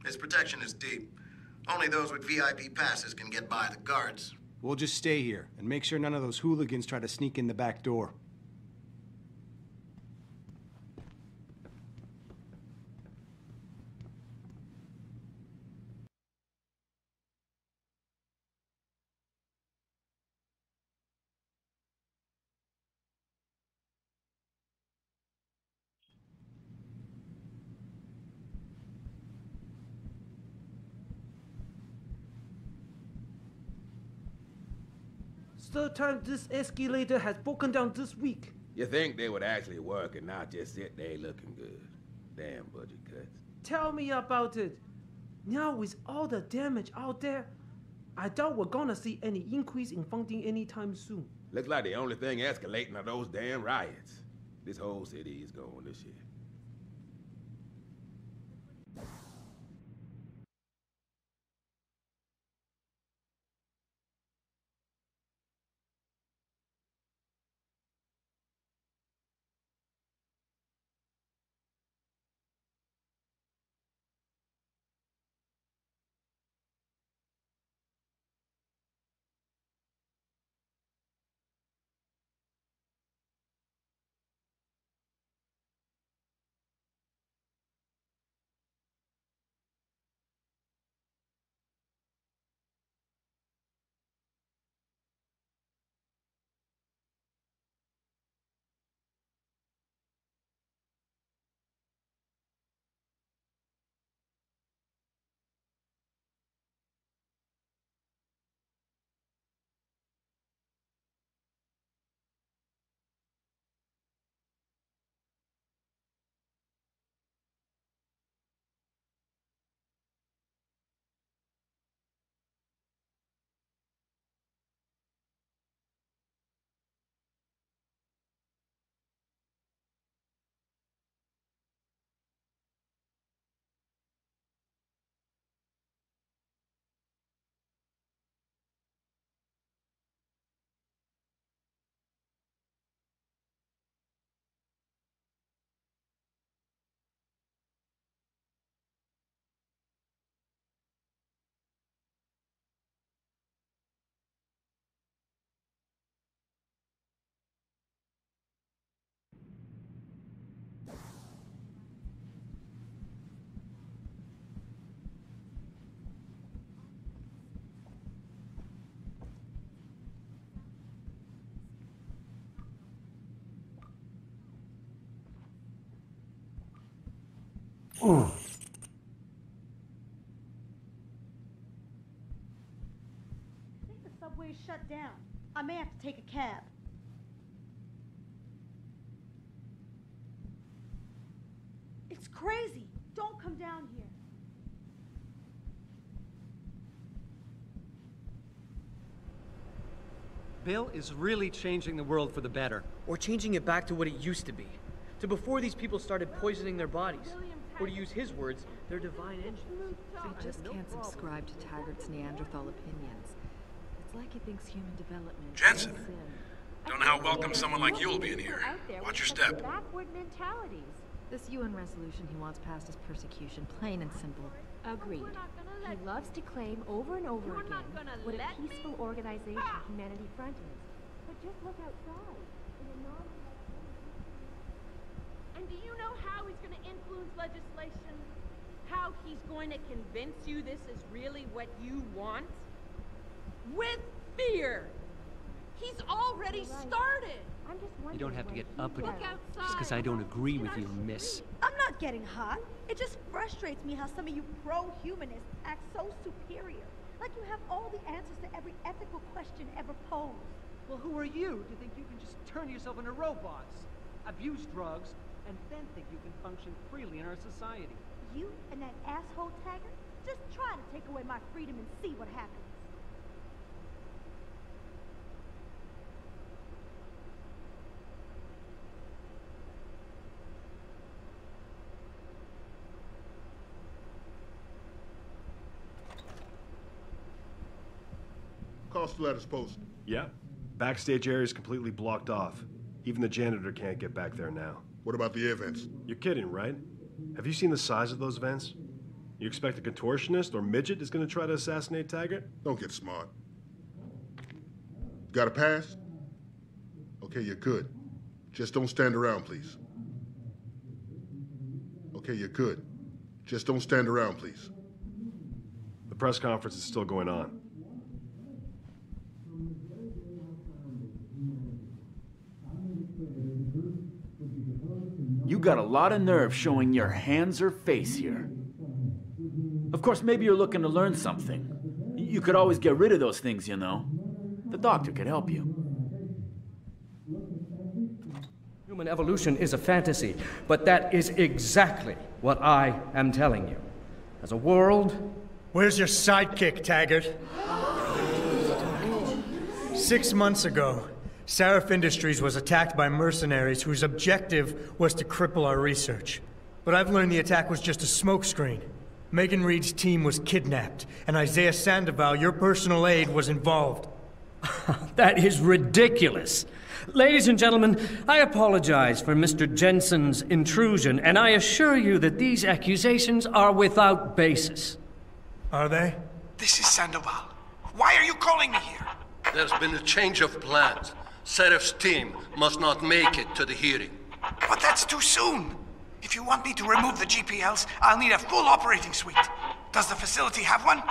His protection is deep. Only those with VIP passes can get by the guards. We'll just stay here and make sure none of those hooligans try to sneak in the back door. Third time this escalator has broken down this week. You think they would actually work and not just sit there looking good. Damn budget cuts. Tell me about it. Now with all the damage out there, I doubt we're gonna see any increase in funding anytime soon. Looks like the only thing escalating are those damn riots. This whole city is going to shit. Mm. I think the subway's shut down. I may have to take a cab. It's crazy. Don't come down here. Bill is really changing the world for the better. Or changing it back to what it used to be. To before these people started poisoning their bodies. Or to use his words, their divine engines. I just can't subscribe to Taggart's Neanderthal opinions. It's like he thinks human development... Jensen! Don't know how welcome someone like you will be in here. Watch your step. Backward mentalities. This UN resolution he wants passed is persecution, plain and simple. Agreed. He loves to claim over and over again what a peaceful organization Humanity Front is. But just look outside. And do you know how he's going to influence legislation? How he's going to convince you this is really what you want? With fear! He's already started! You don't have to get uppity just because I don't agree with you, miss. I'm not getting hot. It just frustrates me how some of you pro-humanists act so superior. Like you have all the answers to every ethical question ever posed. Well, who are you to think you can just turn yourself into robots, abuse drugs, and then think you can function freely in our society? You and that asshole Taggart, just try to take away my freedom and see what happens. Cost letters posted. Yeah. Backstage area is completely blocked off. Even the janitor can't get back there now. What about the air vents? You're kidding, right? Have you seen the size of those vents? You expect a contortionist or midget is going to try to assassinate Taggart? Don't get smart. Got a pass? Okay, you're good. Just don't stand around, please. Okay, you're good. Just don't stand around, please. The press conference is still going on. You got a lot of nerve showing your hands or face here. Of course, maybe you're looking to learn something. You could always get rid of those things, you know. The doctor could help you. Human evolution is a fantasy, but that is exactly what I am telling you. As a world... Where's your sidekick, Taggart? 6 months ago, Sarif Industries was attacked by mercenaries whose objective was to cripple our research. But I've learned the attack was just a smokescreen. Megan Reed's team was kidnapped, and Isaiah Sandoval, your personal aide, was involved. That is ridiculous. Ladies and gentlemen, I apologize for Mr. Jensen's intrusion, and I assure you that these accusations are without basis. Are they? This is Sandoval. Why are you calling me here? There's been a change of plans. Serif's team must not make it to the hearing. But that's too soon. If you want me to remove the GPLs, I'll need a full operating suite. Does the facility have one?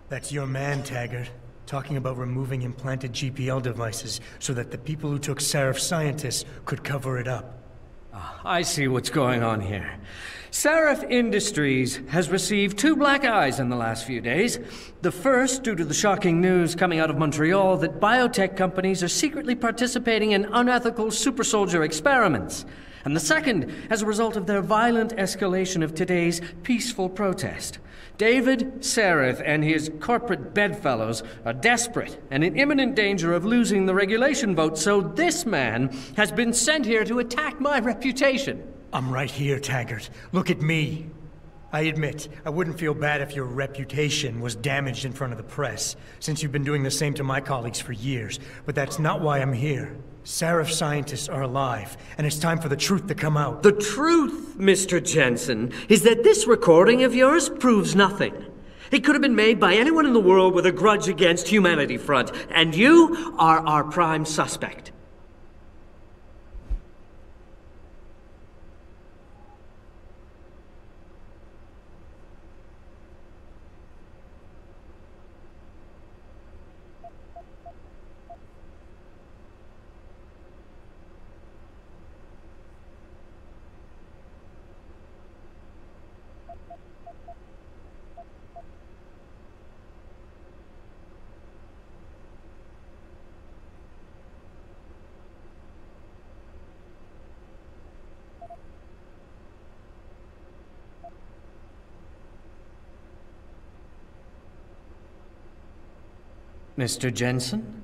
That's your man, Taggart. Talking about removing implanted GPL devices so that the people who took Sarif scientists could cover it up. I see what's going on here. Sarif Industries has received 2 black eyes in the last few days. The first due to the shocking news coming out of Montreal that biotech companies are secretly participating in unethical super soldier experiments. And the second as a result of their violent escalation of today's peaceful protest. David Sarif and his corporate bedfellows are desperate and in imminent danger of losing the regulation vote, so this man has been sent here to attack my reputation. I'm right here, Taggart. Look at me. I admit, I wouldn't feel bad if your reputation was damaged in front of the press, since you've been doing the same to my colleagues for years. But that's not why I'm here. Sarif scientists are alive, and it's time for the truth to come out. The truth, Mr. Jensen, is that this recording of yours proves nothing. It could have been made by anyone in the world with a grudge against Humanity Front, and you are our prime suspect. Mr. Jensen?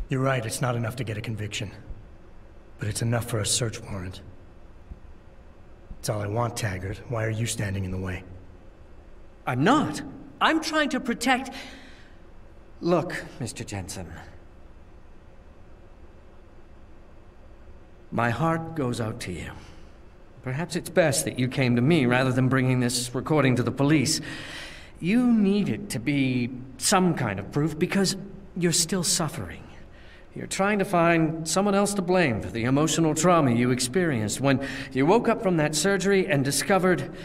You're right, it's not enough to get a conviction. But it's enough for a search warrant. It's all I want, Taggart. Why are you standing in the way? I'm not. I'm trying to protect... Look, Mr. Jensen. My heart goes out to you. Perhaps it's best that you came to me rather than bringing this recording to the police. You need it to be some kind of proof because you're still suffering. You're trying to find someone else to blame for the emotional trauma you experienced when you woke up from that surgery and discovered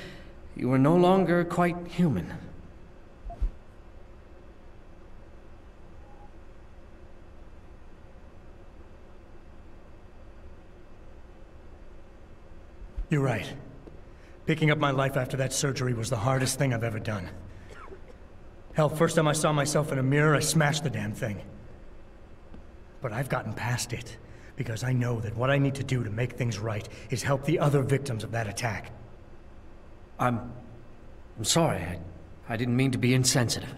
you were no longer quite human. You're right. Picking up my life after that surgery was the hardest thing I've ever done. Hell, first time I saw myself in a mirror, I smashed the damn thing. But I've gotten past it, because I know that what I need to do to make things right is help the other victims of that attack. I'm sorry. I didn't mean to be insensitive.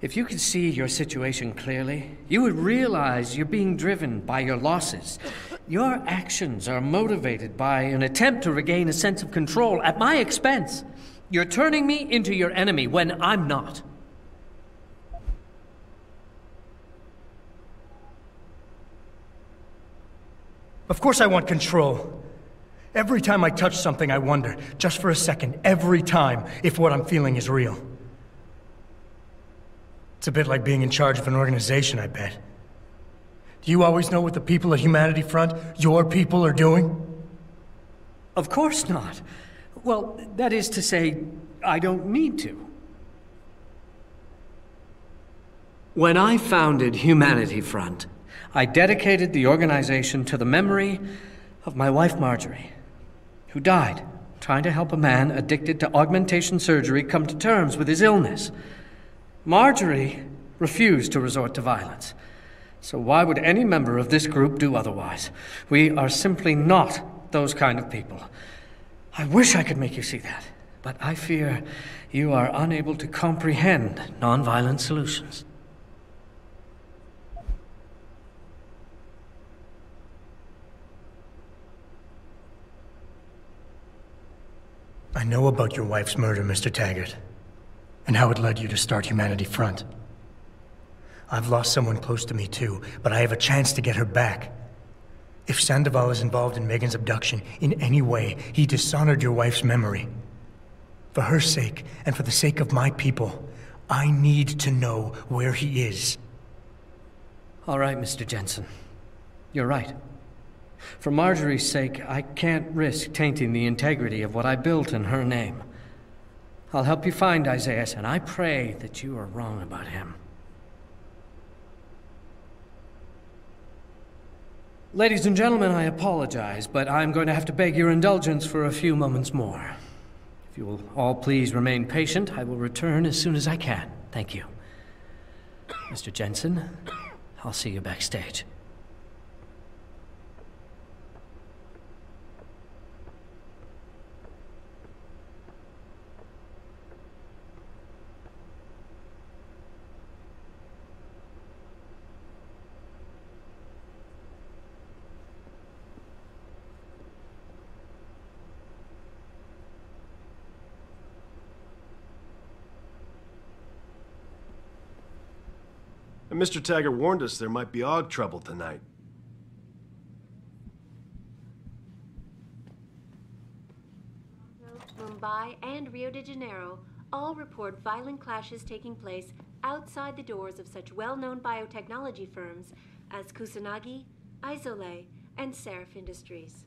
If you could see your situation clearly, you would realize you're being driven by your losses. Your actions are motivated by an attempt to regain a sense of control at my expense. You're turning me into your enemy when I'm not. Of course I want control. Every time I touch something, I wonder, just for a second, every time, if what I'm feeling is real. It's a bit like being in charge of an organization, I bet. Do you always know what the people at Humanity Front, your people, are doing? Of course not. Well, that is to say, I don't need to. When I founded Humanity Front, I dedicated the organization to the memory of my wife Marjorie, who died trying to help a man addicted to augmentation surgery come to terms with his illness. Marjorie refused to resort to violence. So why would any member of this group do otherwise? We are simply not those kind of people. I wish I could make you see that, but I fear you are unable to comprehend nonviolent solutions. I know about your wife's murder, Mr. Taggart, and how it led you to start Humanity Front. I've lost someone close to me too, but I have a chance to get her back. If Sandoval is involved in Megan's abduction in any way, he dishonored your wife's memory. For her sake, and for the sake of my people, I need to know where he is. All right, Mr. Jensen. You're right. For Marjorie's sake, I can't risk tainting the integrity of what I built in her name. I'll help you find Isaiah, and I pray that you are wrong about him. Ladies and gentlemen, I apologize, but I'm going to have to beg your indulgence for a few moments more. If you will all please remain patient, I will return as soon as I can. Thank you. Mr. Jensen, I'll see you backstage. And Mr. Taggart warned us there might be AUG trouble tonight. Mumbai and Rio de Janeiro all report violent clashes taking place outside the doors of such well-known biotechnology firms as Kusanagi, Isole, and Seraph Industries.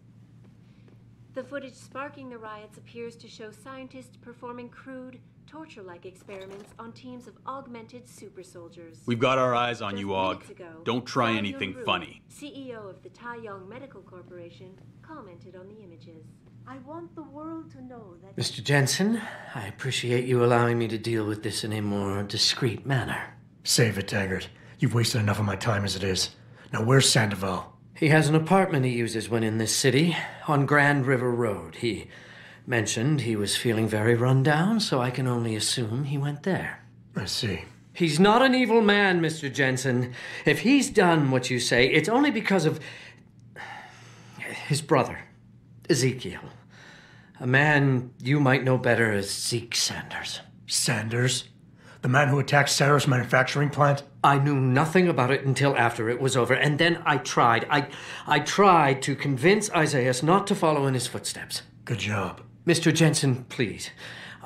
The footage sparking the riots appears to show scientists performing crude, torture-like experiments on teams of augmented super soldiers. We've got our eyes on you, Just AUG. minutes ago, Don't try Zhao anything Yunru, funny. CEO of the Taiyong Medical Corporation, commented on the images. I want the world to know that... Mr. Jensen, I appreciate you allowing me to deal with this in a more discreet manner. Save it, Taggart. You've wasted enough of my time as it is. Now where's Sandoval? He has an apartment he uses when in this city, on Grand River Road. He mentioned he was feeling very run down, so I can only assume he went there. I see. He's not an evil man, Mr. Jensen. If he's done what you say, it's only because of his brother, Ezekiel. A man you might know better as Zeke Sanders. Sanders? The man who attacked Sarah's manufacturing plant? I knew nothing about it until after it was over, and then I tried. I tried to convince Isaiah not to follow in his footsteps. Good job. Mr. Jensen, please.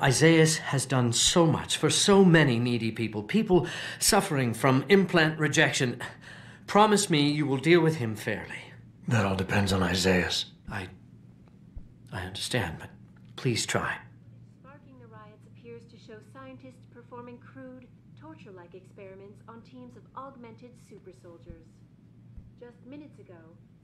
Isaiah has done so much for so many needy people. People suffering from implant rejection. Promise me you will deal with him fairly. That all depends on Isaiah. I understand, but please try. Sparking the riots appears to show scientists performing crude, torture-like experiments on teams of augmented super soldiers. Just minutes ago,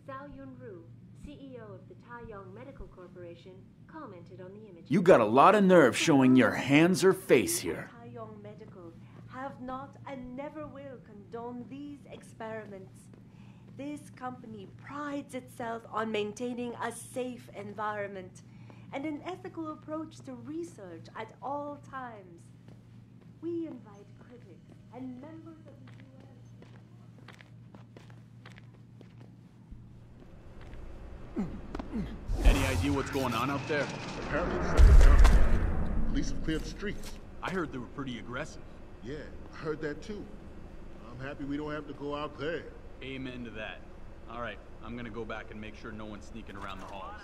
Zhao Yunru, CEO of the Taiyong Medical Corporation, commented on the images. You got a lot of nerve showing your hands or face here. Taiyong Medical have not and never will condone these experiments. This company prides itself on maintaining a safe environment and an ethical approach to research at all times. We invite critics and members of the UN. Any idea what's going on out there? Apparently it's settled down a bit. Police have cleared the streets. I heard they were pretty aggressive. Yeah, I heard that too. I'm happy we don't have to go out there. Amen to that. All right, I'm gonna go back and make sure no one's sneaking around the halls.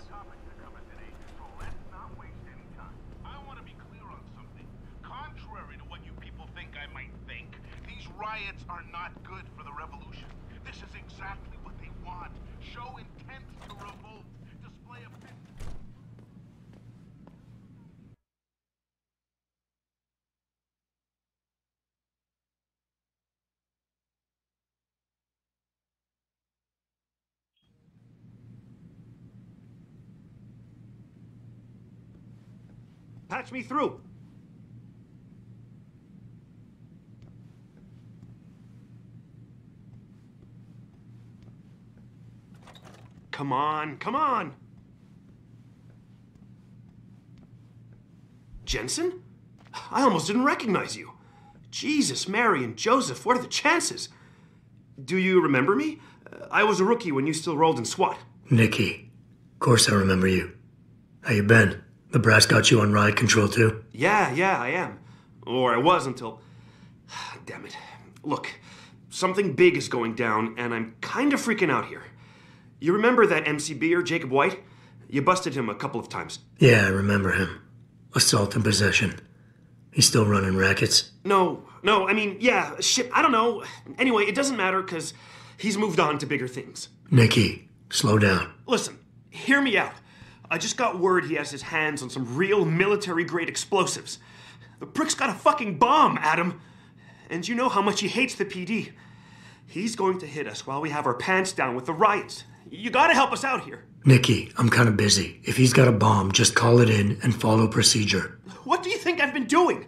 Contrary to what you people think I might think, these riots are not good for the revolution. This is exactly what they want. Show intent to revolt. Display a... Patch me through. Come on, come on! Jensen? I almost didn't recognize you. Jesus, Mary, and Joseph, what are the chances? Do you remember me? I was a rookie when you still rolled in SWAT. Nicky. Of course I remember you. How you been? The brass got you on riot control too? Yeah, I am. Or I was until... Damn it. Look, something big is going down, and I'm kind of freaking out here. You remember that MCBer, Jacob White? You busted him a couple of times. Yeah, I remember him. Assault and possession. He's still running rackets? No, I mean, yeah, shit, I don't know. Anyway, it doesn't matter, because he's moved on to bigger things. Nicky, slow down. Listen, hear me out. I just got word he has his hands on some real military-grade explosives. The prick's got a fucking bomb, Adam. And you know how much he hates the PD. He's going to hit us while we have our pants down with the riots. You gotta help us out here. Nicky, I'm kind of busy. If he's got a bomb, just call it in and follow procedure. What do you think I've been doing?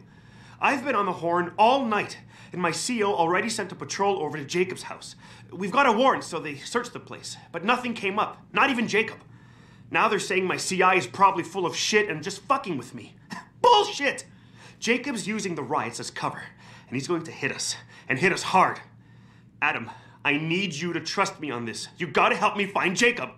I've been on the horn all night, and my CO already sent a patrol over to Jacob's house. We've got a warrant, so they searched the place, but nothing came up. Not even Jacob. Now they're saying my CI is probably full of shit and just fucking with me. Bullshit! Jacob's using the riots as cover, and he's going to hit us, and hit us hard. Adam, I need you to trust me on this. You gotta help me find Jacob.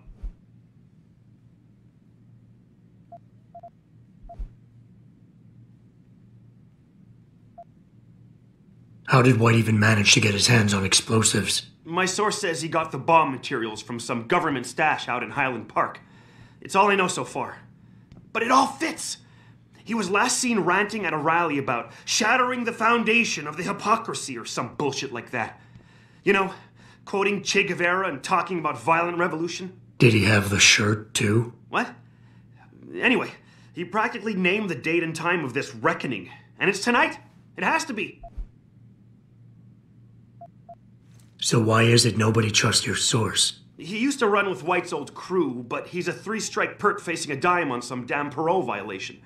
How did White even manage to get his hands on explosives? My source says he got the bomb materials from some government stash out in Highland Park. It's all I know so far. But it all fits. He was last seen ranting at a rally about shattering the foundation of the hypocrisy or some bullshit like that. You know, quoting Che Guevara and talking about violent revolution. Did he have the shirt, too? What? Anyway, he practically named the date and time of this reckoning. And it's tonight. It has to be. So why is it nobody trusts your source? He used to run with White's old crew, but he's a 3-strike perk facing a dime on some damn parole violation.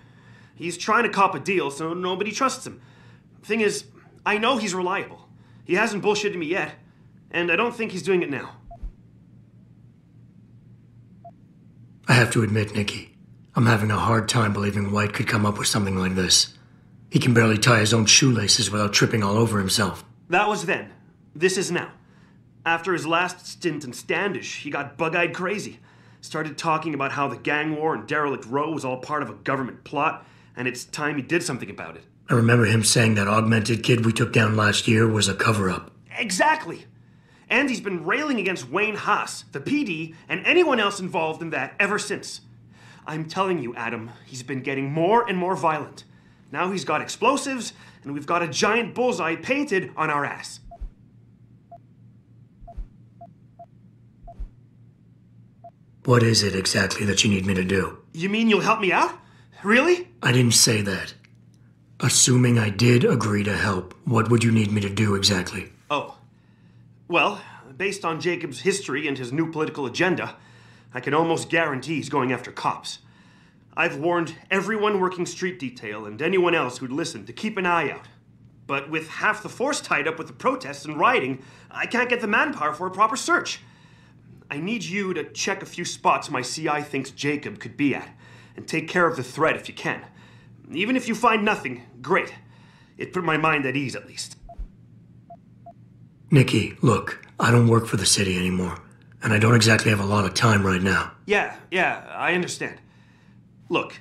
He's trying to cop a deal, so nobody trusts him. Thing is, I know he's reliable. He hasn't bullshitted me yet, and I don't think he's doing it now. I have to admit, Nicky, I'm having a hard time believing White could come up with something like this. He can barely tie his own shoelaces without tripping all over himself. That was then. This is now. After his last stint in Standish, he got bug-eyed crazy. Started talking about how the gang war in Derelict Row was all part of a government plot, and it's time he did something about it. I remember him saying that augmented kid we took down last year was a cover-up. Exactly! And he's been railing against Wayne Haas, the PD, and anyone else involved in that ever since. I'm telling you, Adam, he's been getting more and more violent. Now he's got explosives, and we've got a giant bullseye painted on our ass. What is it exactly that you need me to do? You mean you'll help me out? Really? I didn't say that. Assuming I did agree to help, what would you need me to do exactly? Oh. Well, based on Jacob's history and his new political agenda, I can almost guarantee he's going after cops. I've warned everyone working street detail and anyone else who'd listen to keep an eye out. But with half the force tied up with the protests and rioting, I can't get the manpower for a proper search. I need you to check a few spots my CI thinks Jacob could be at, and take care of the threat if you can. Even if you find nothing, great. It put my mind at ease, at least. Nikki, look, I don't work for the city anymore, and I don't exactly have a lot of time right now. Yeah, I understand. Look,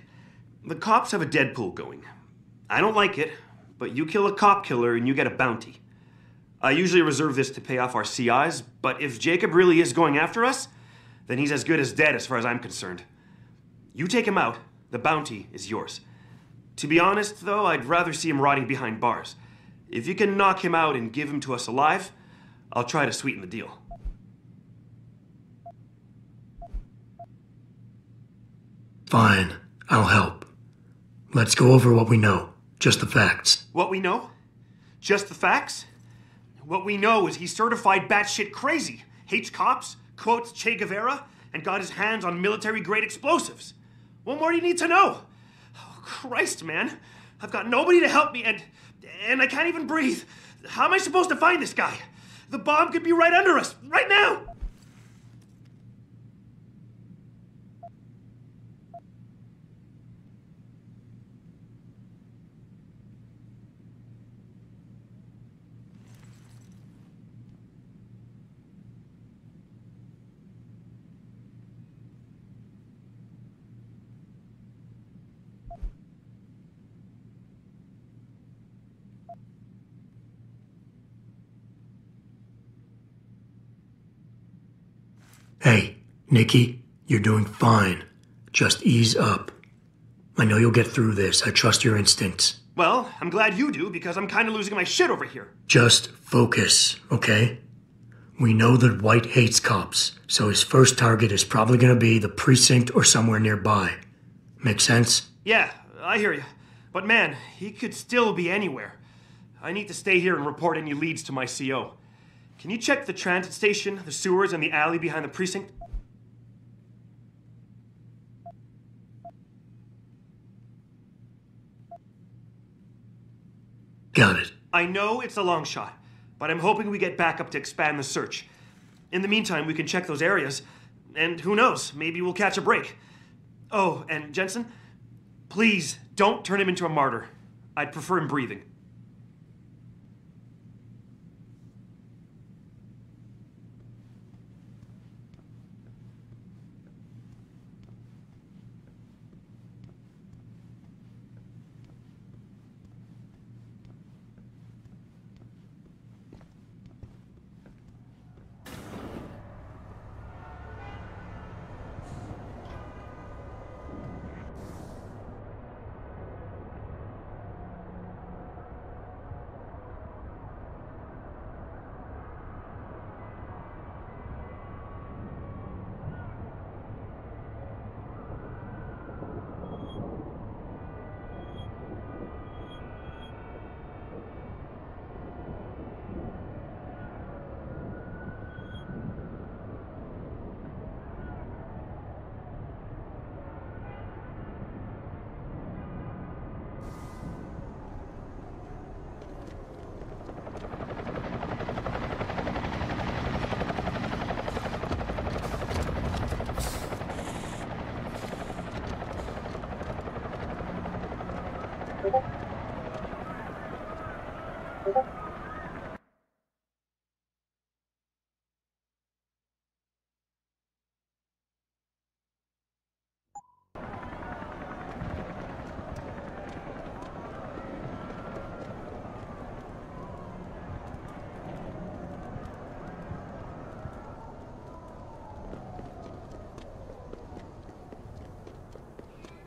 the cops have a Deadpool going. I don't like it, but you kill a cop killer and you get a bounty. I usually reserve this to pay off our CIs, but if Jacob really is going after us, then he's as good as dead as far as I'm concerned. You take him out, the bounty is yours. To be honest, though, I'd rather see him rotting behind bars. If you can knock him out and give him to us alive, I'll try to sweeten the deal. Fine, I'll help. Let's go over what we know. Just the facts. What we know? Just the facts? What we know is he's certified batshit crazy, hates cops, quotes Che Guevara, and got his hands on military-grade explosives. What more do you need to know? Oh, Christ, man. I've got nobody to help me, and I can't even breathe. How am I supposed to find this guy? The bomb could be right under us, right now! Hey, Nikki, you're doing fine. Just ease up. I know you'll get through this. I trust your instincts. Well, I'm glad you do, because I'm kind of losing my shit over here. Just focus, okay? We know that White hates cops, so his first target is probably going to be the precinct or somewhere nearby. Make sense? Yeah, I hear you. But man, he could still be anywhere. I need to stay here and report any leads to my CO. Can you check the transit station, the sewers, and the alley behind the precinct? Got it. I know it's a long shot, but I'm hoping we get backup to expand the search. In the meantime, we can check those areas, and who knows, maybe we'll catch a break. Oh, and Jensen, please don't turn him into a martyr. I'd prefer him breathing.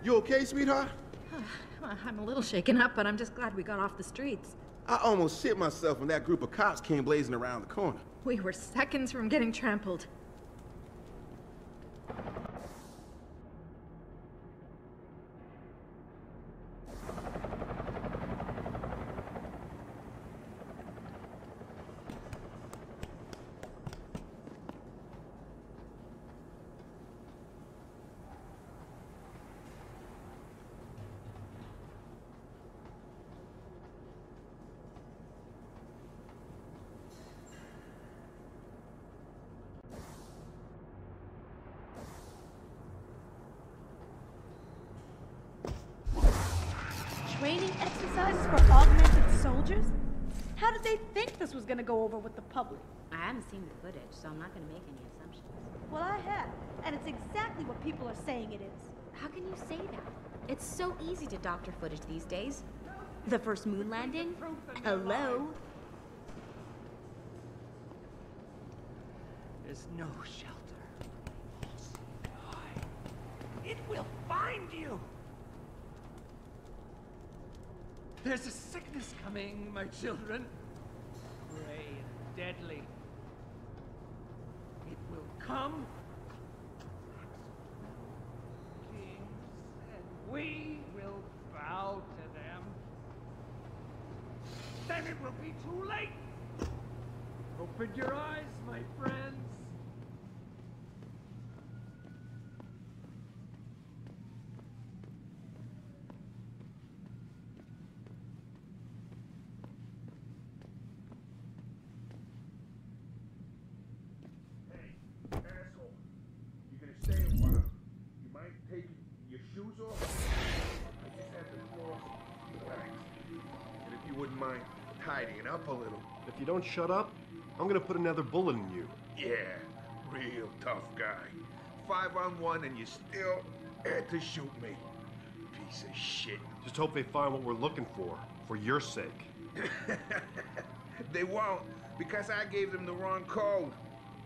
You okay, sweetheart? I'm a little shaken up, but I'm just glad we got off the streets. I almost shit myself when that group of cops came blazing around the corner. We were seconds from getting trampled. Training exercises for augmented soldiers? How did they think this was gonna go over with the public? I haven't seen the footage, so I'm not gonna make any assumptions. Well, I have, and it's exactly what people are saying it is. How can you say that? It's so easy to doctor footage these days. The first moon landing? Hello? There's no shelter. It will find you! There's a sickness coming, my children. Gray and deadly. It will come. Kings, and we will bow to them. Then it will be too late. Open your eyes, my friends. Tidying up a little. If you don't shut up, I'm gonna put another bullet in you. Yeah, real tough guy. 5-on-1 and you still had to shoot me. Piece of shit. Just hope they find what we're looking for your sake. They won't, because I gave them the wrong code.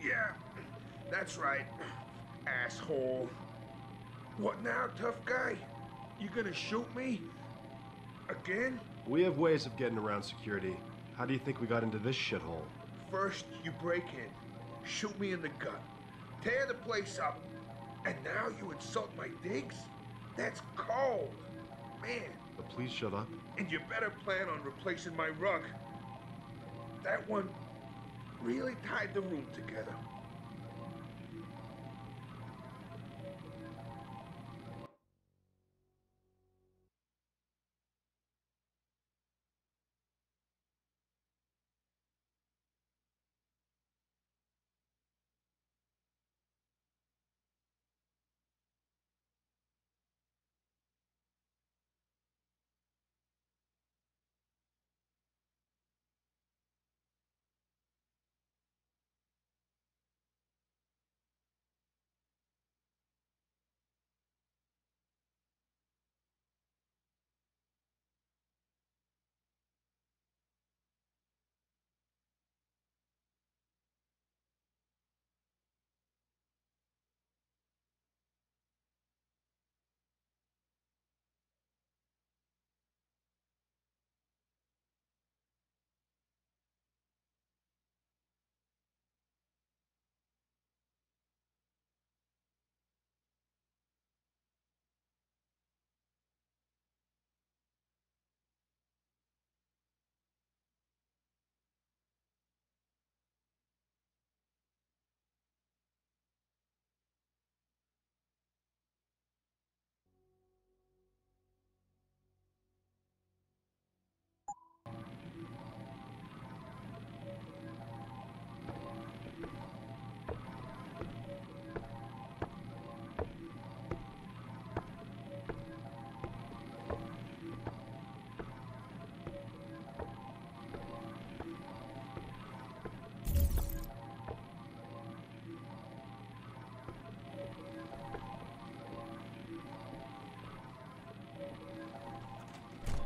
Yeah, that's right, asshole. What now, tough guy? You gonna shoot me? Again? We have ways of getting around security. How do you think we got into this shithole? First, you break in, shoot me in the gut, tear the place up, and now you insult my digs? That's cold, man. But please shut up. And you better plan on replacing my rug. That one really tied the room together.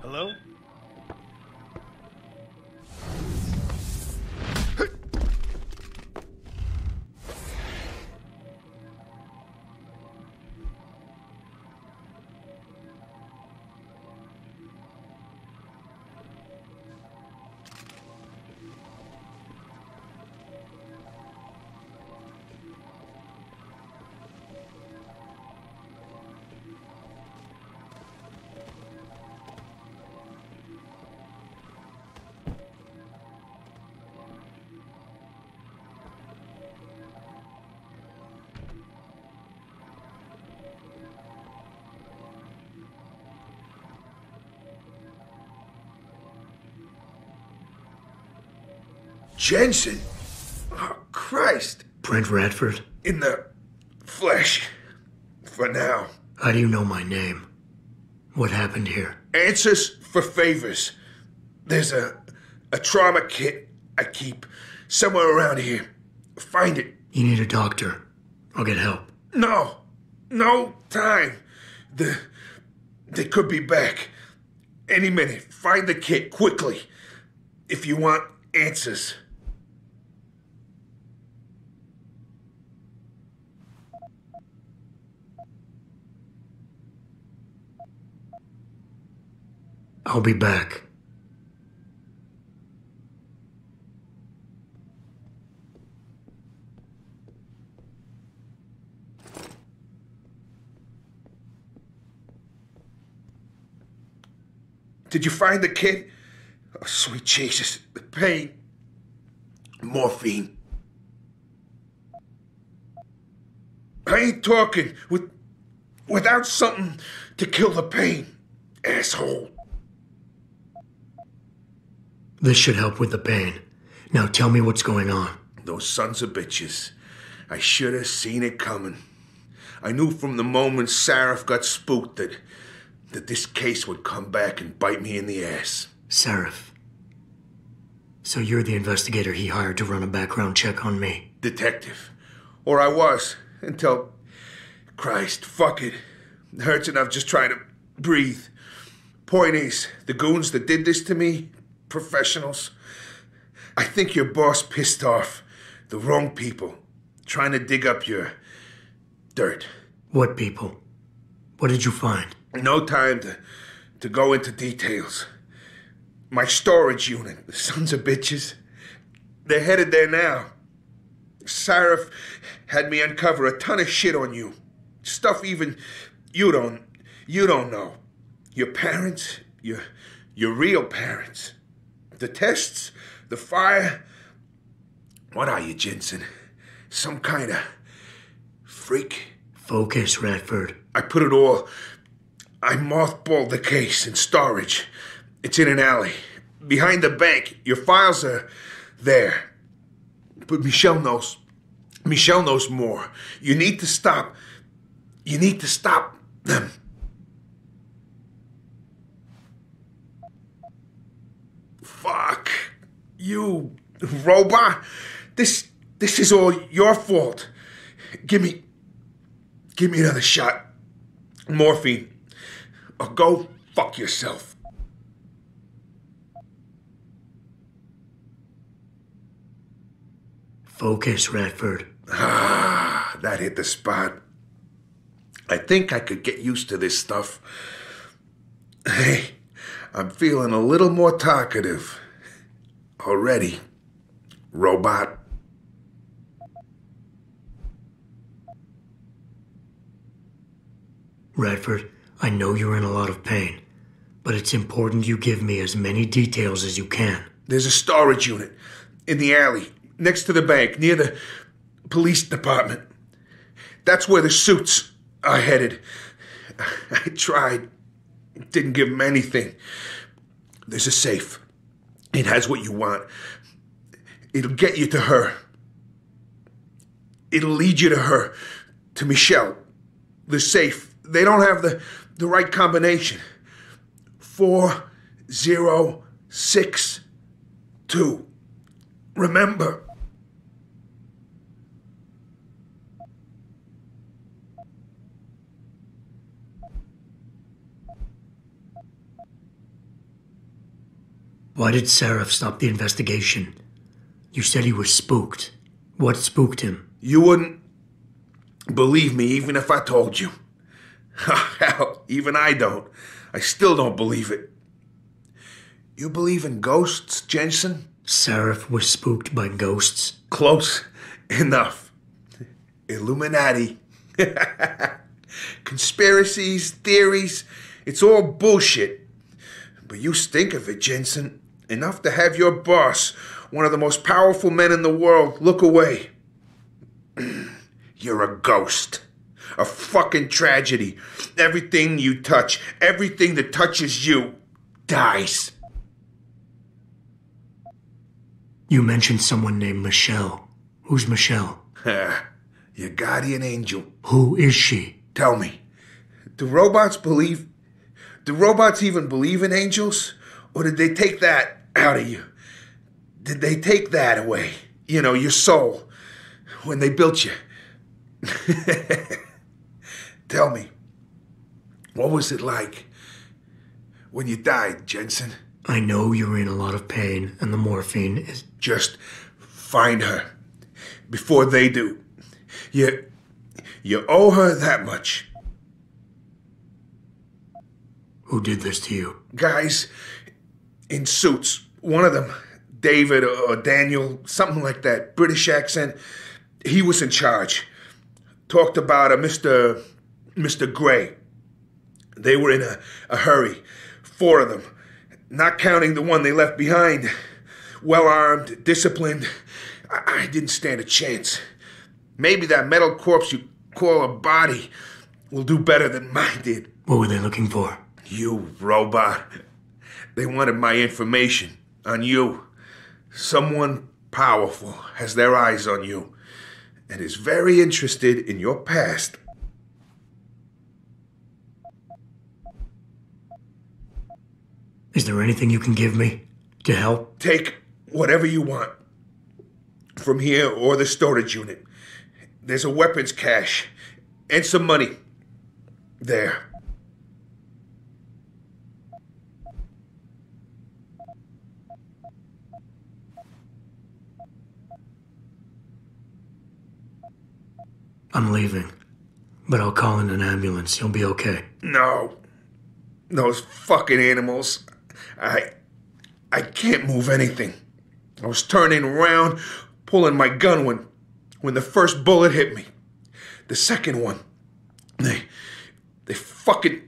Hello? Jensen? Oh, Christ. Brent Radford? In the flesh. For now. How do you know my name? What happened here? Answers for favors. There's a A trauma kit I keep somewhere around here. Find it. You need a doctor. I'll get help. No time. They could be back any minute. Find the kit quickly if you want answers. I'll be back. Did you find the kid? Oh, sweet Jesus. The pain. Morphine. I ain't talking without something to kill the pain, asshole. This should help with the pain. Now tell me what's going on. Those sons of bitches. I should have seen it coming. I knew from the moment Sarif got spooked that this case would come back and bite me in the ass. Sarif. So you're the investigator he hired to run a background check on me? Detective. Or I was, until... Christ, fuck it. It hurts enough just trying to breathe. Point is, the goons that did this to me, professionals, I think your boss pissed off the wrong people, trying to dig up your dirt. What people? What did you find? No time to go into details. My storage unit, the sons of bitches, they're headed there now. Sarif had me uncover a ton of shit on you. Stuff even you don't know. Your parents, your real parents. The tests, the fire. What are you, Jensen? Some kind of freak? Focus, Radford. I mothballed the case in storage. It's in an alley. Behind the bank. Your files are there. But Michelle knows. Michelle knows more. You need to stop. You need to stop them. Fuck. You robot. This is all your fault. Give me another shot. Morphine. Or go fuck yourself. Focus, Radford. Ah, that hit the spot. I think I could get used to this stuff. Hey, I'm feeling a little more talkative. Already, robot. Radford, I know you're in a lot of pain, but it's important you give me as many details as you can. There's a storage unit in the alley, next to the bank, near the police department. That's where the suits are headed. I tried. Didn't give them anything. There's a safe. It has what you want. It'll get you to her. It'll lead you to her. To Michelle. The safe. They don't have the right combination. 4062. Remember. Why did Sarif stop the investigation? You said he was spooked. What spooked him? You wouldn't believe me even if I told you. Hell, even I don't. I still don't believe it. You believe in ghosts, Jensen? Sarif was spooked by ghosts? Close enough. Illuminati. Conspiracies, theories, it's all bullshit. But you stink of it, Jensen. Enough to have your boss, one of the most powerful men in the world, look away. You're a ghost. A fucking tragedy. Everything you touch, everything that touches you, dies. You mentioned someone named Michelle. Who's Michelle? Your guardian angel. Who is she? Tell me, do robots even believe in angels? Or did they take that out of you? Did they take that away? You know, your soul, when they built you? Tell me, what was it like when you died, Jensen? I know you're in a lot of pain, and the morphine is... Just find her before they do. You owe her that much. Who did this to you? Guys in suits. One of them, David or Daniel, something like that, British accent. He was in charge. Talked about a Mr. Gray. They were in a hurry. 4 of them. Not counting the one they left behind. Well-armed, disciplined. I didn't stand a chance. Maybe that metal corpse you call a body will do better than mine did. What were they looking for? You robot. They wanted my information on you. Someone powerful has their eyes on you and is very interested in your past. Is there anything you can give me to help? Take whatever you want from here or the storage unit. There's a weapons cache and some money there. I'm leaving, but I'll call in an ambulance. You'll be okay. No. Those fucking animals. I can't move anything. I was turning around, pulling my gun when the first bullet hit me. The second one, they fucking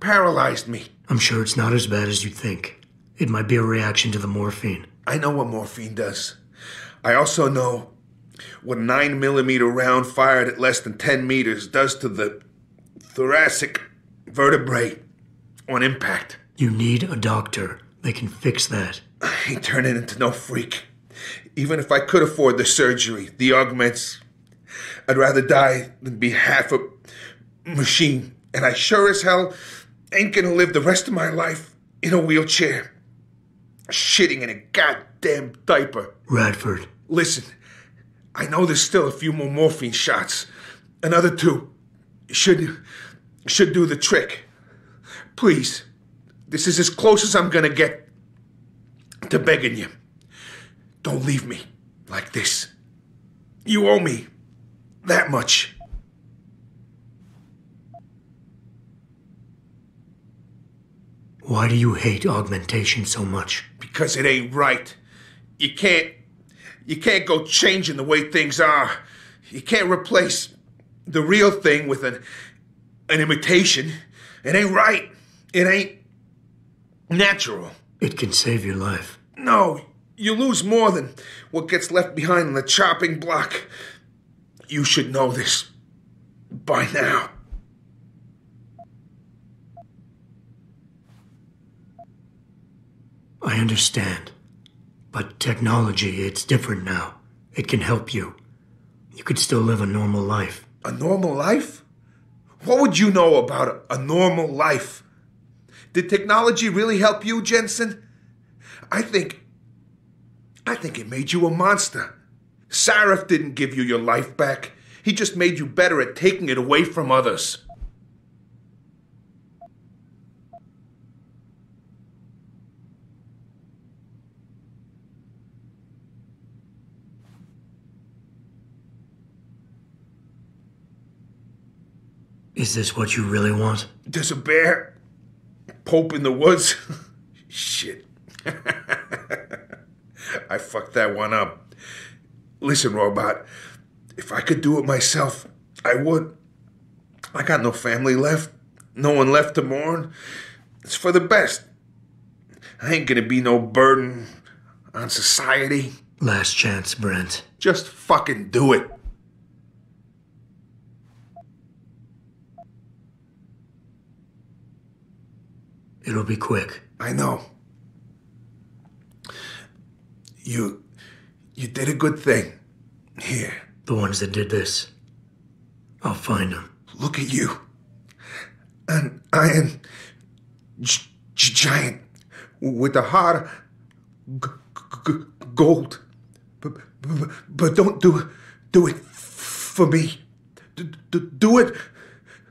paralyzed me. I'm sure it's not as bad as you think. It might be a reaction to the morphine. I know what morphine does. I also know what a 9mm round fired at less than 10 meters does to the thoracic vertebrae on impact. You need a doctor. They can fix that. I ain't turning into no freak. Even if I could afford the surgery, the augments, I'd rather die than be half a machine. And I sure as hell ain't gonna live the rest of my life in a wheelchair, shitting in a goddamn diaper. Radford. Listen, I know there's still a few more morphine shots. Another 2 should do the trick. Please, this is as close as I'm gonna get to begging you. Don't leave me like this. You owe me that much. Why do you hate augmentation so much? Because it ain't right. You can't go changing the way things are. You can't replace the real thing with an imitation. It ain't right. It ain't natural. It can save your life. No, you lose more than what gets left behind on the chopping block. You should know this by now. I understand. But technology, it's different now. It can help you. You could still live a normal life. A normal life? What would you know about a normal life? Did technology really help you, Jensen? I think it made you a monster. Sarif didn't give you your life back. He just made you better at taking it away from others. Is this what you really want? There's a bear? Pope in the woods? Shit. I fucked that one up. Listen, robot. If I could do it myself, I would. I got no family left. No one left to mourn. It's for the best. I ain't gonna be no burden on society. Last chance, Brent. Just fucking do it. It'll be quick. I know. You did a good thing. Here. The ones that did this. I'll find them. Look at you. An iron giant with a heart gold. But don't do it for me. Do it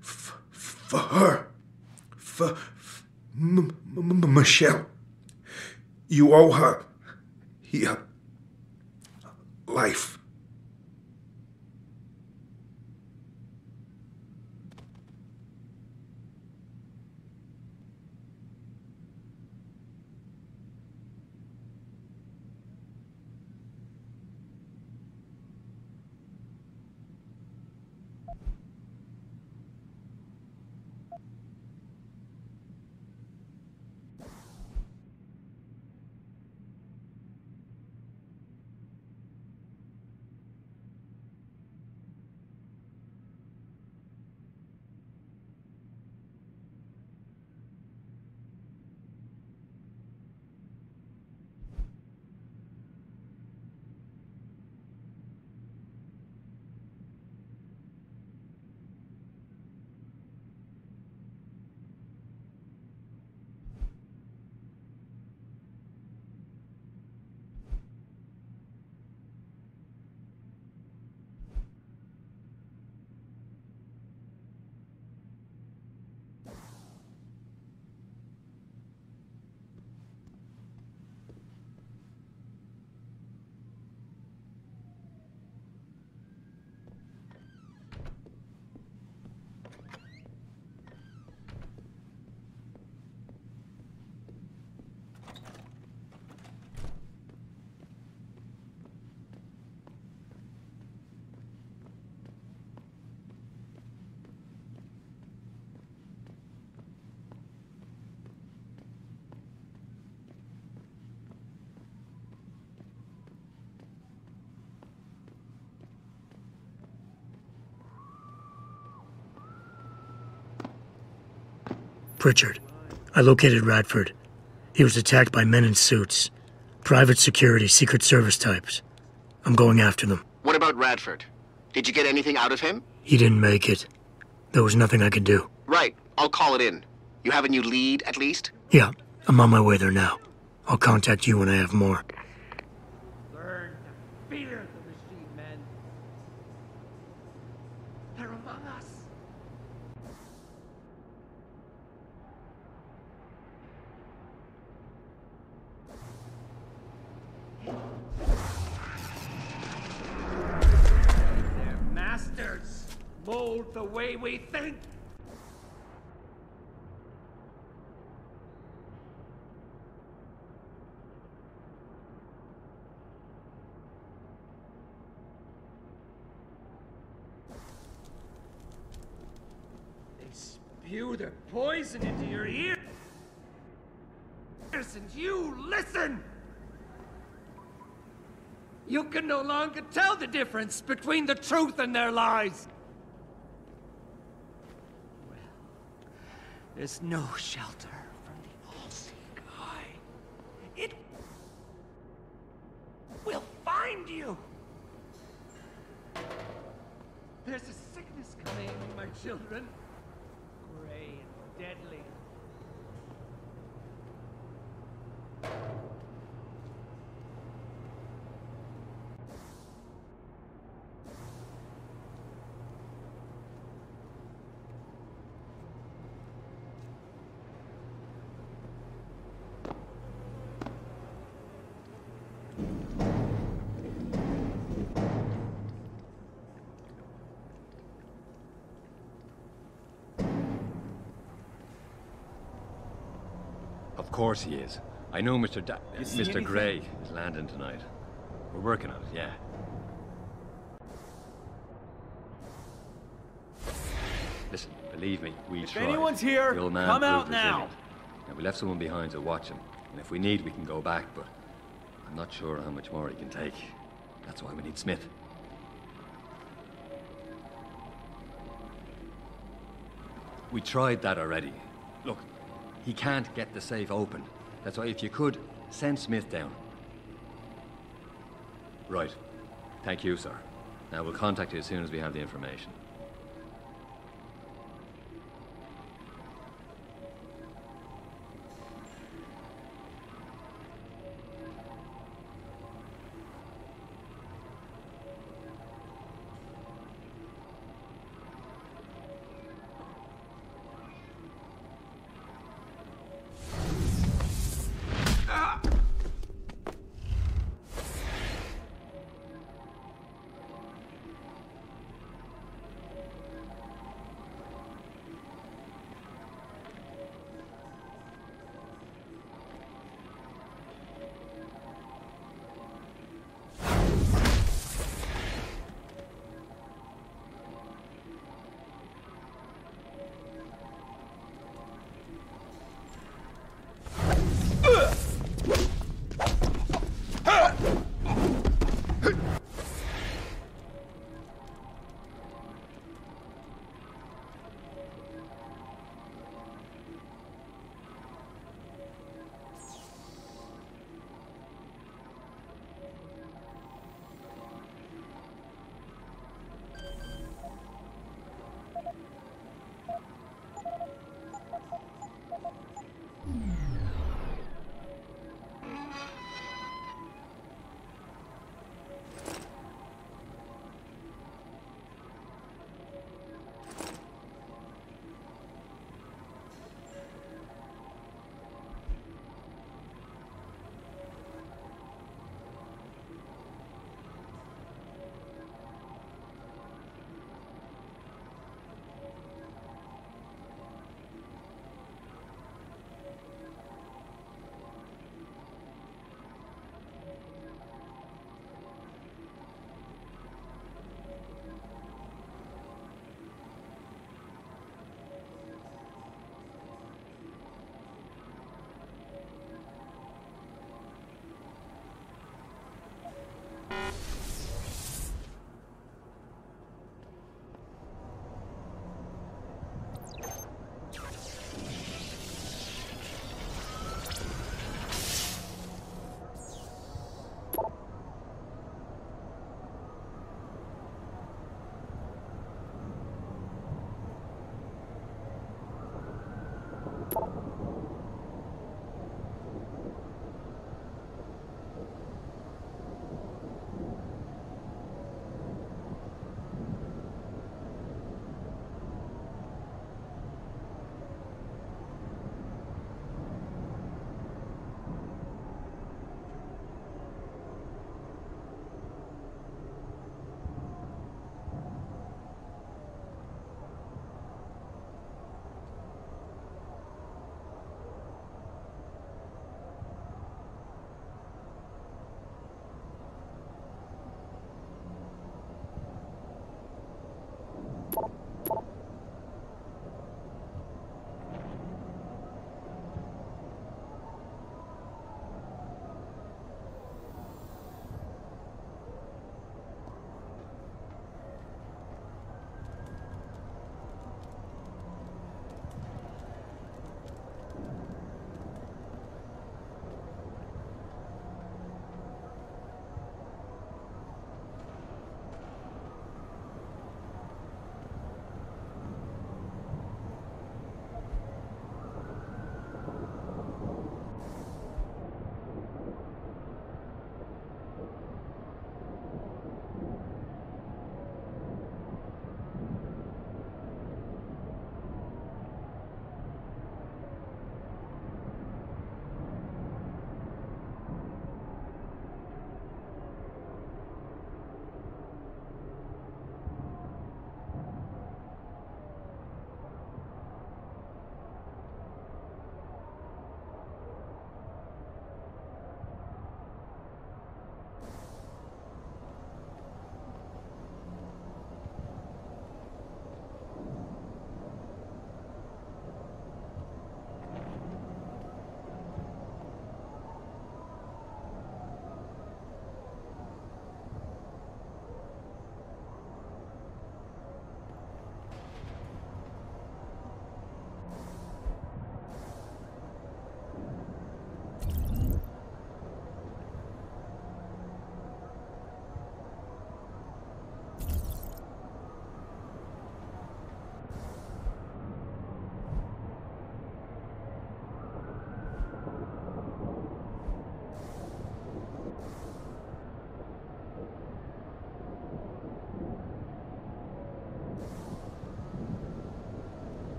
for her. For Michelle. You owe her your life. Pritchard. I located Radford. He was attacked by men in suits. Private security, Secret Service types. I'm going after them. What about Radford? Did you get anything out of him? He didn't make it. There was nothing I could do. Right. I'll call it in. You have a new lead, at least? Yeah, I'm on my way there now. I'll contact you when I have more. Learn to fear the machine men. They're among us. They're masters. Mold the way we think. Spew their poison into your ears, and you listen! You can no longer tell the difference between the truth and their lies! Well, there's no shelter from the all-seeing eye. It will find you! There's a sickness coming, my children. Gray and deadly. Of course he is. I know Mr. Gray is landing tonight. We're working on it, yeah. Listen, believe me, we'll try. If anyone's here, The old man come proved out now. resilient. Now, we left someone behind to watch him, and if we need, we can go back, but I'm not sure how much more he can take. That's why we need Smith. We tried that already. Look, he can't get the safe open. That's why if you could, send Smith down. Right. Thank you, sir. Now we'll contact you as soon as we have the information.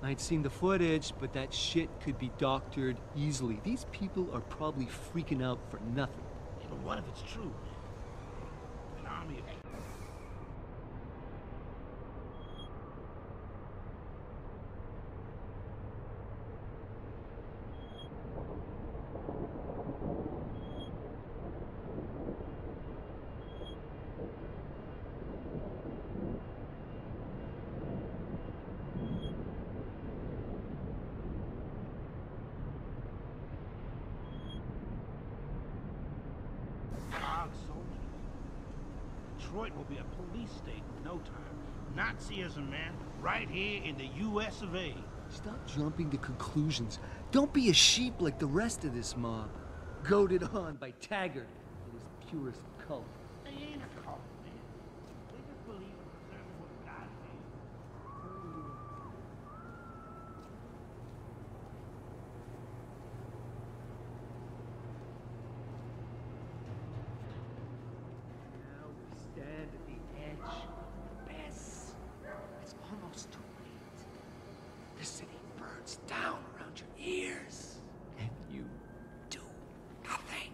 I'd seen the footage, but that shit could be doctored easily. These people are probably freaking out for nothing. Yeah, but what if it's true? An army of... Detroit will be a police state in no time. Nazism, man, right here in the U.S. of A. Stop jumping to conclusions. Don't be a sheep like the rest of this mob. Goaded on by Taggart and his purist cult. They ain't a cult, man. They just believe in preserving what God made. Now we stand at the edge of the abyss. It's almost too late. The city burns down around your ears, and you do nothing.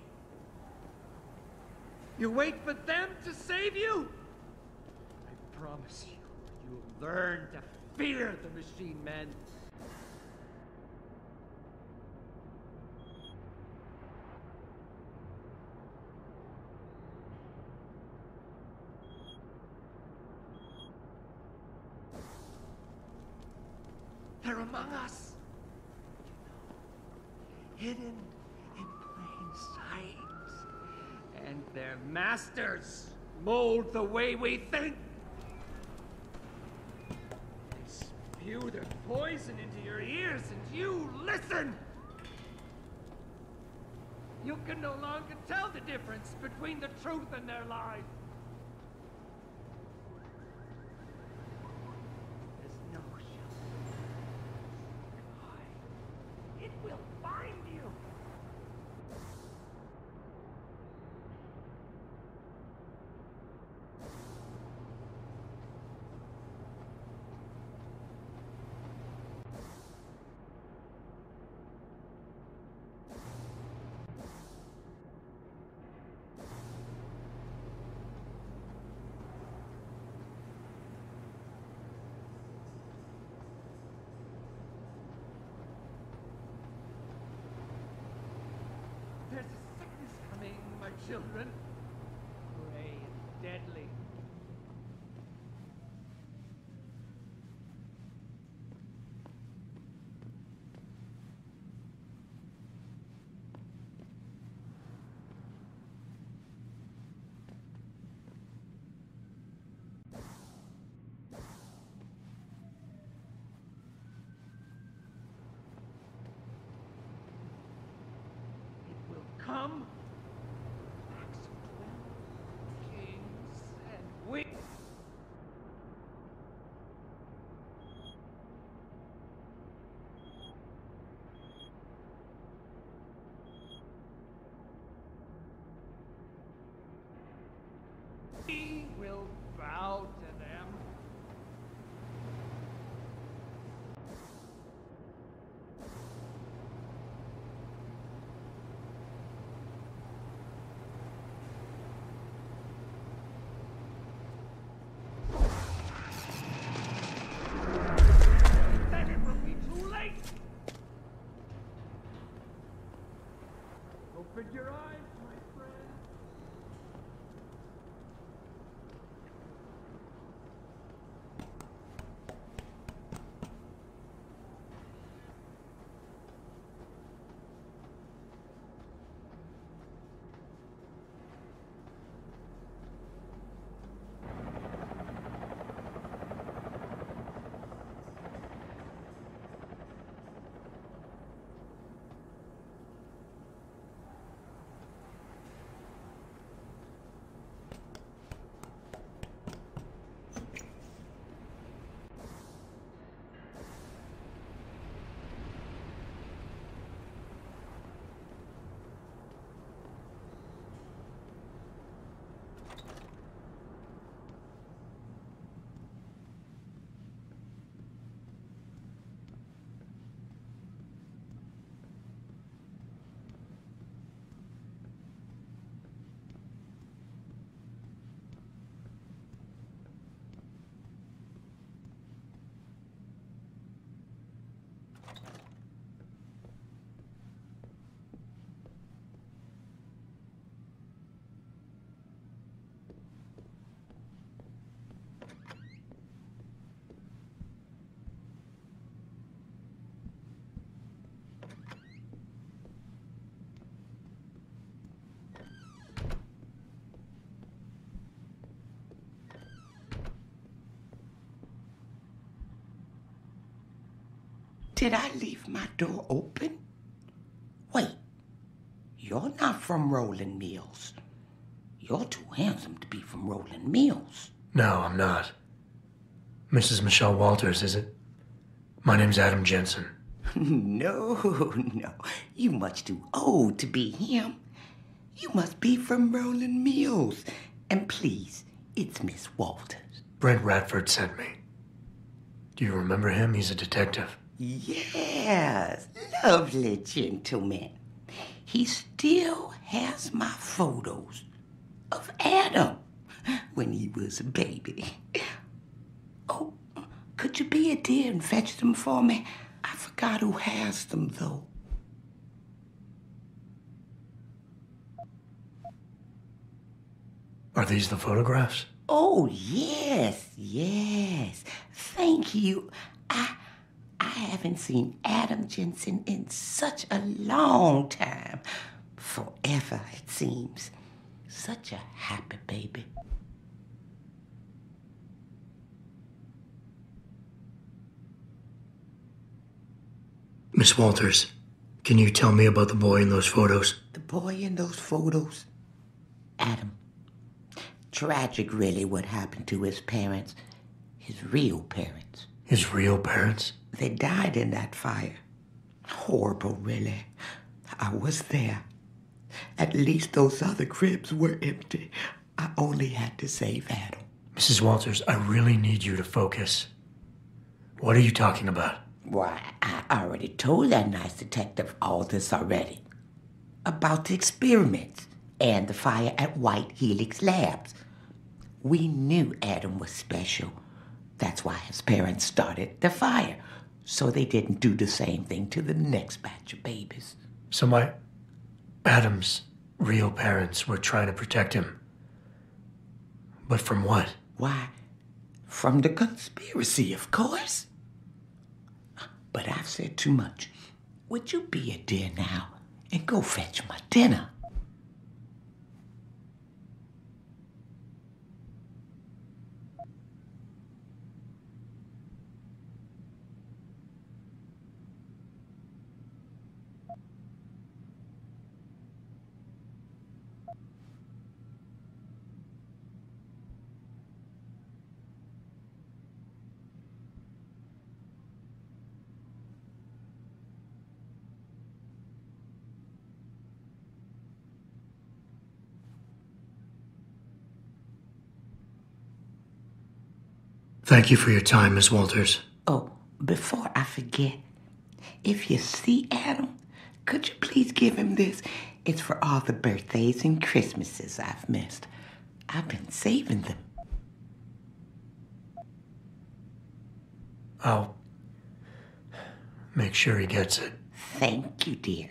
You wait for them to save you? I promise you, you'll learn to fear the machine men. They're among us. Hidden in plain sight. And their masters mold the way we think. They spew their poison into your ears and you listen. You can no longer tell the difference between the truth and their lies. There's no shelter. It will find you. There's a sickness coming, my children. Gray and deadly. Come, backs of 12 kings and we. We will bow to them. Open your eyes, my friend. Did I leave my door open? Wait, you're not from Rolling Mills. You're too handsome to be from Rolling Mills. No, I'm not. Mrs. Michelle Walters, is it? My name's Adam Jensen. No. You much too old to be him. You must be from Rolling Mills. And please, it's Miss Walters. Brent Radford sent me. Do you remember him? He's a detective. Yes, lovely gentleman. He still has my photos of Adam when he was a baby. Oh, could you be a dear and fetch them for me? I forgot who has them, though. Are these the photographs? Oh, yes. Thank you. I haven't seen Adam Jensen in such a long time. Forever, it seems. Such a happy baby. Miss Walters, can you tell me about the boy in those photos? The boy in those photos? Adam. Tragic, really, what happened to his parents. His real parents. His real parents? They died in that fire. Horrible, really. I was there. At least those other cribs were empty. I only had to save Adam. Mrs. Walters, I really need you to focus. What are you talking about? Why, I already told that nice detective all this already. About the experiments and the fire at White Helix Labs. We knew Adam was special. That's why his parents started the fire, so they didn't do the same thing to the next batch of babies. So Adam's real parents were trying to protect him. But from what? Why, from the conspiracy, of course. But I've said too much. Would you be a dear now and go fetch my dinner? Thank you for your time, Miss Walters. Oh, before I forget, if you see Adam, could you please give him this? It's for all the birthdays and Christmases I've missed. I've been saving them. I'll make sure he gets it. Thank you, dear.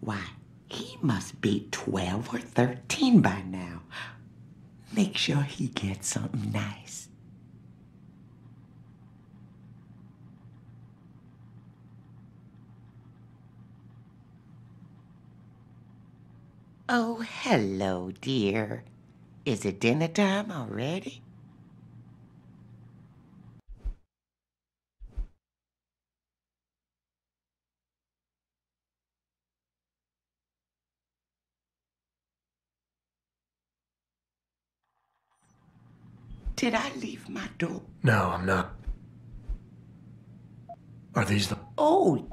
Why, he must be 12 or 13 by now. Make sure he gets something nice. Oh, hello, dear. Is it dinner time already? Did I leave my door? No, I'm not. Are these the... Oh!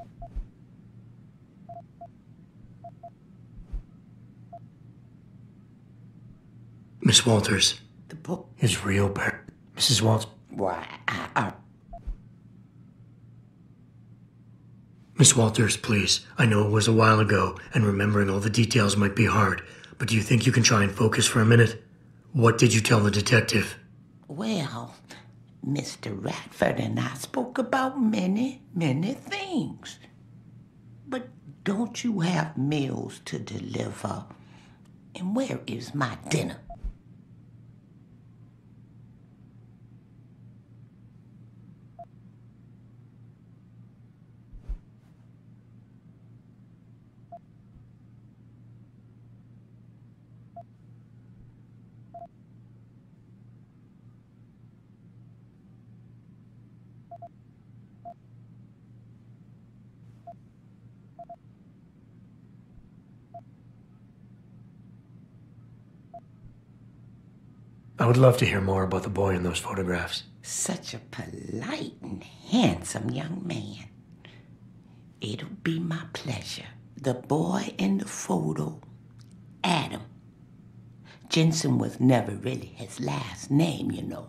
Miss Walters. The book. His real parent. Mrs. Walters. Why, Miss Walters, please. I know it was a while ago, and remembering all the details might be hard, but do you think you can try and focus for a minute? What did you tell the detective? Well, Mr. Radford and I spoke about many, many things. But don't you have meals to deliver? And where is my dinner? I would love to hear more about the boy in those photographs. Such a polite and handsome young man. It'll be my pleasure. The boy in the photo, Adam. Jensen was never really his last name, you know.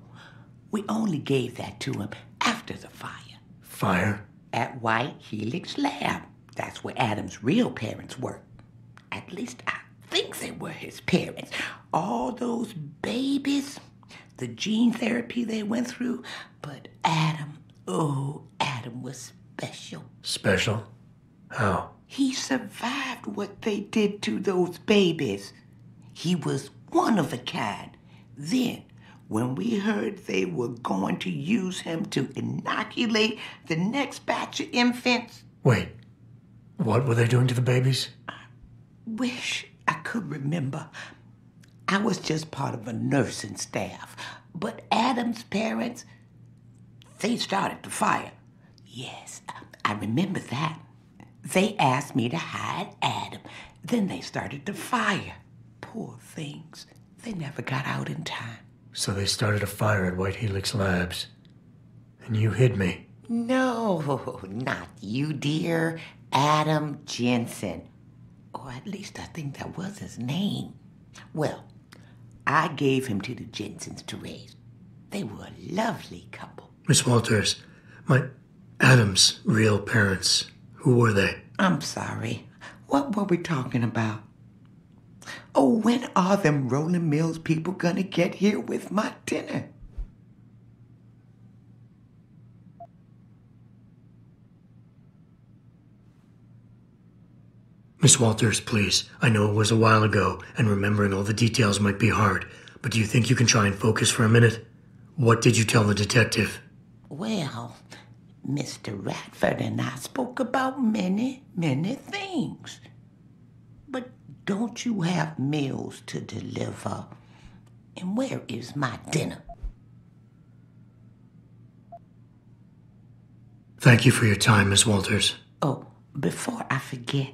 We only gave that to him after the fire. Fire? At White Helix Lab. That's where Adam's real parents worked. At least I think they were his parents. All those babies, the gene therapy they went through, but Adam, oh, Adam was special. Special? How? He survived what they did to those babies. He was one of a kind. Then, when we heard they were going to use him to inoculate the next batch of infants... Wait, what were they doing to the babies? I wish I could remember. I was just part of a nursing staff. But Adam's parents, they started the fire. Yes, I remember that. They asked me to hide Adam. Then they started the fire. Poor things. They never got out in time. So they started a fire at White Helix Labs. And you hid me. No, not you, dear. Adam Jensen. Or at least I think that was his name. Well, I gave him to the Jensens to raise. They were a lovely couple. Miss Walters, Adam's real parents, who were they? I'm sorry. What were we talking about? Oh, when are them Rolling Mills people gonna get here with my dinner? Miss Walters, please. I know it was a while ago, and remembering all the details might be hard, but do you think you can try and focus for a minute? What did you tell the detective? Well, Mr. Radford and I spoke about many, many things. But don't you have meals to deliver? And where is my dinner? Thank you for your time, Miss Walters. Oh, before I forget,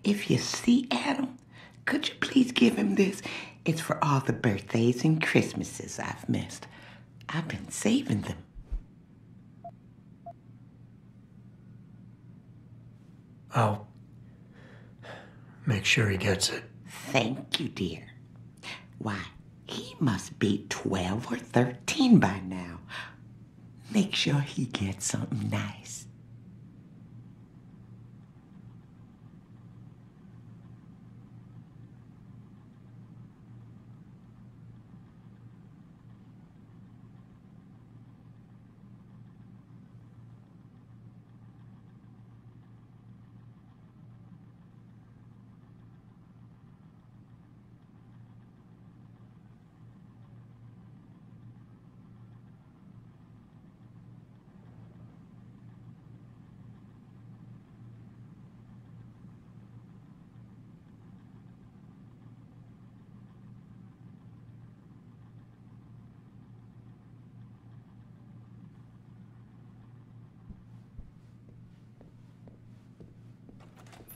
if you see Adam, could you please give him this? It's for all the birthdays and Christmases I've missed. I've been saving them. I'll make sure he gets it. Thank you, dear. Why, he must be 12 or 13 by now. Make sure he gets something nice.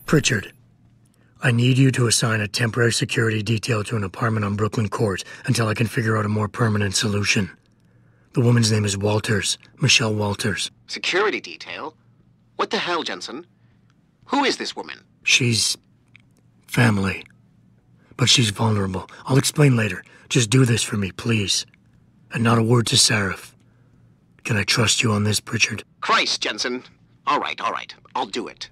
Pritchard, I need you to assign a temporary security detail to an apartment on Brooklyn Court until I can figure out a more permanent solution. The woman's name is Walters, Michelle Walters. Security detail? What the hell, Jensen? Who is this woman? She's family. But she's vulnerable. I'll explain later. Just do this for me, please. And not a word to Sarif. Can I trust you on this, Pritchard? Christ, Jensen. All right. I'll do it.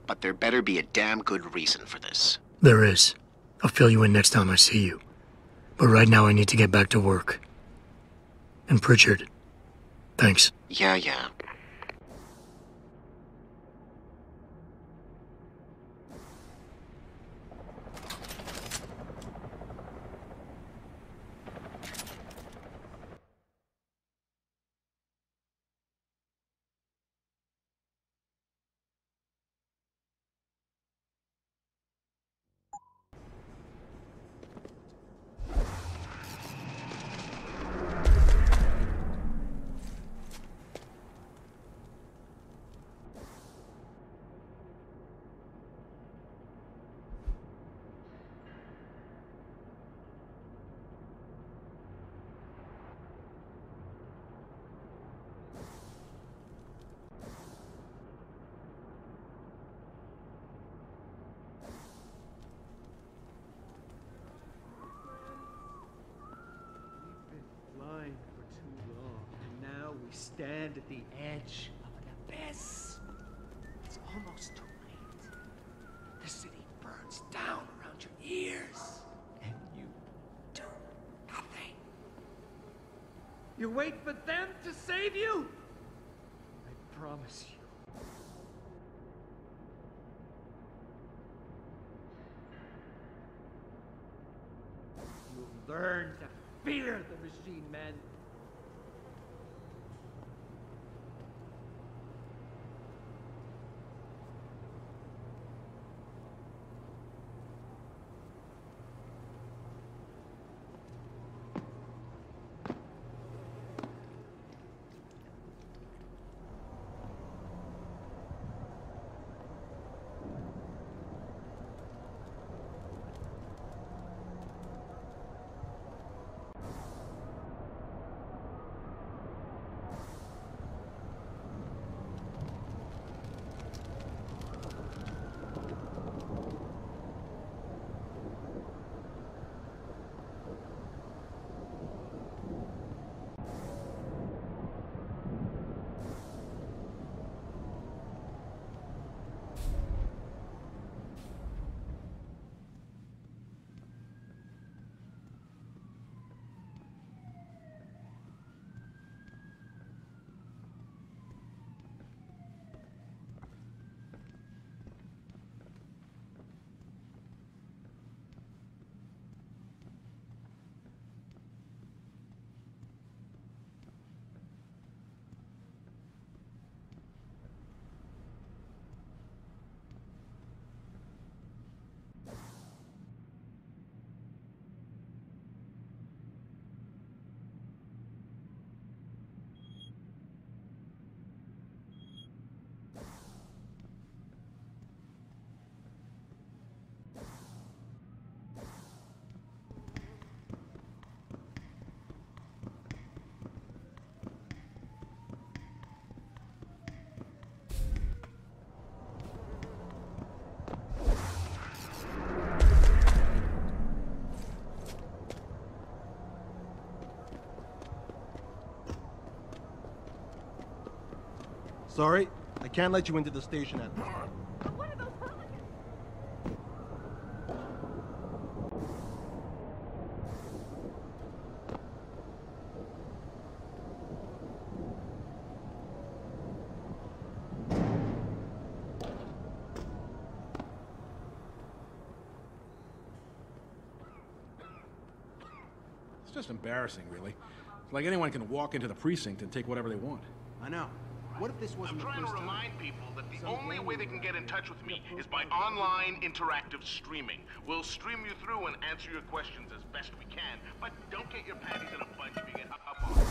But there better be a damn good reason for this. There is. I'll fill you in next time I see you. But right now I need to get back to work. And Pritchard, thanks. Yeah. stand at the edge of an abyss. It's almost too late. The city burns down around your ears, and you do nothing. You wait for them to save you? I promise you. You'll learn to fear the machine men. Sorry, I can't let you into the station at this time. It's just embarrassing, really. It's like anyone can walk into the precinct and take whatever they want. I know. What if this wasn't I'm trying to remind people that the only way they can get in touch with me is by online interactive streaming. We'll stream you through and answer your questions as best we can, but don't get your panties in a bunch if you get hung up on.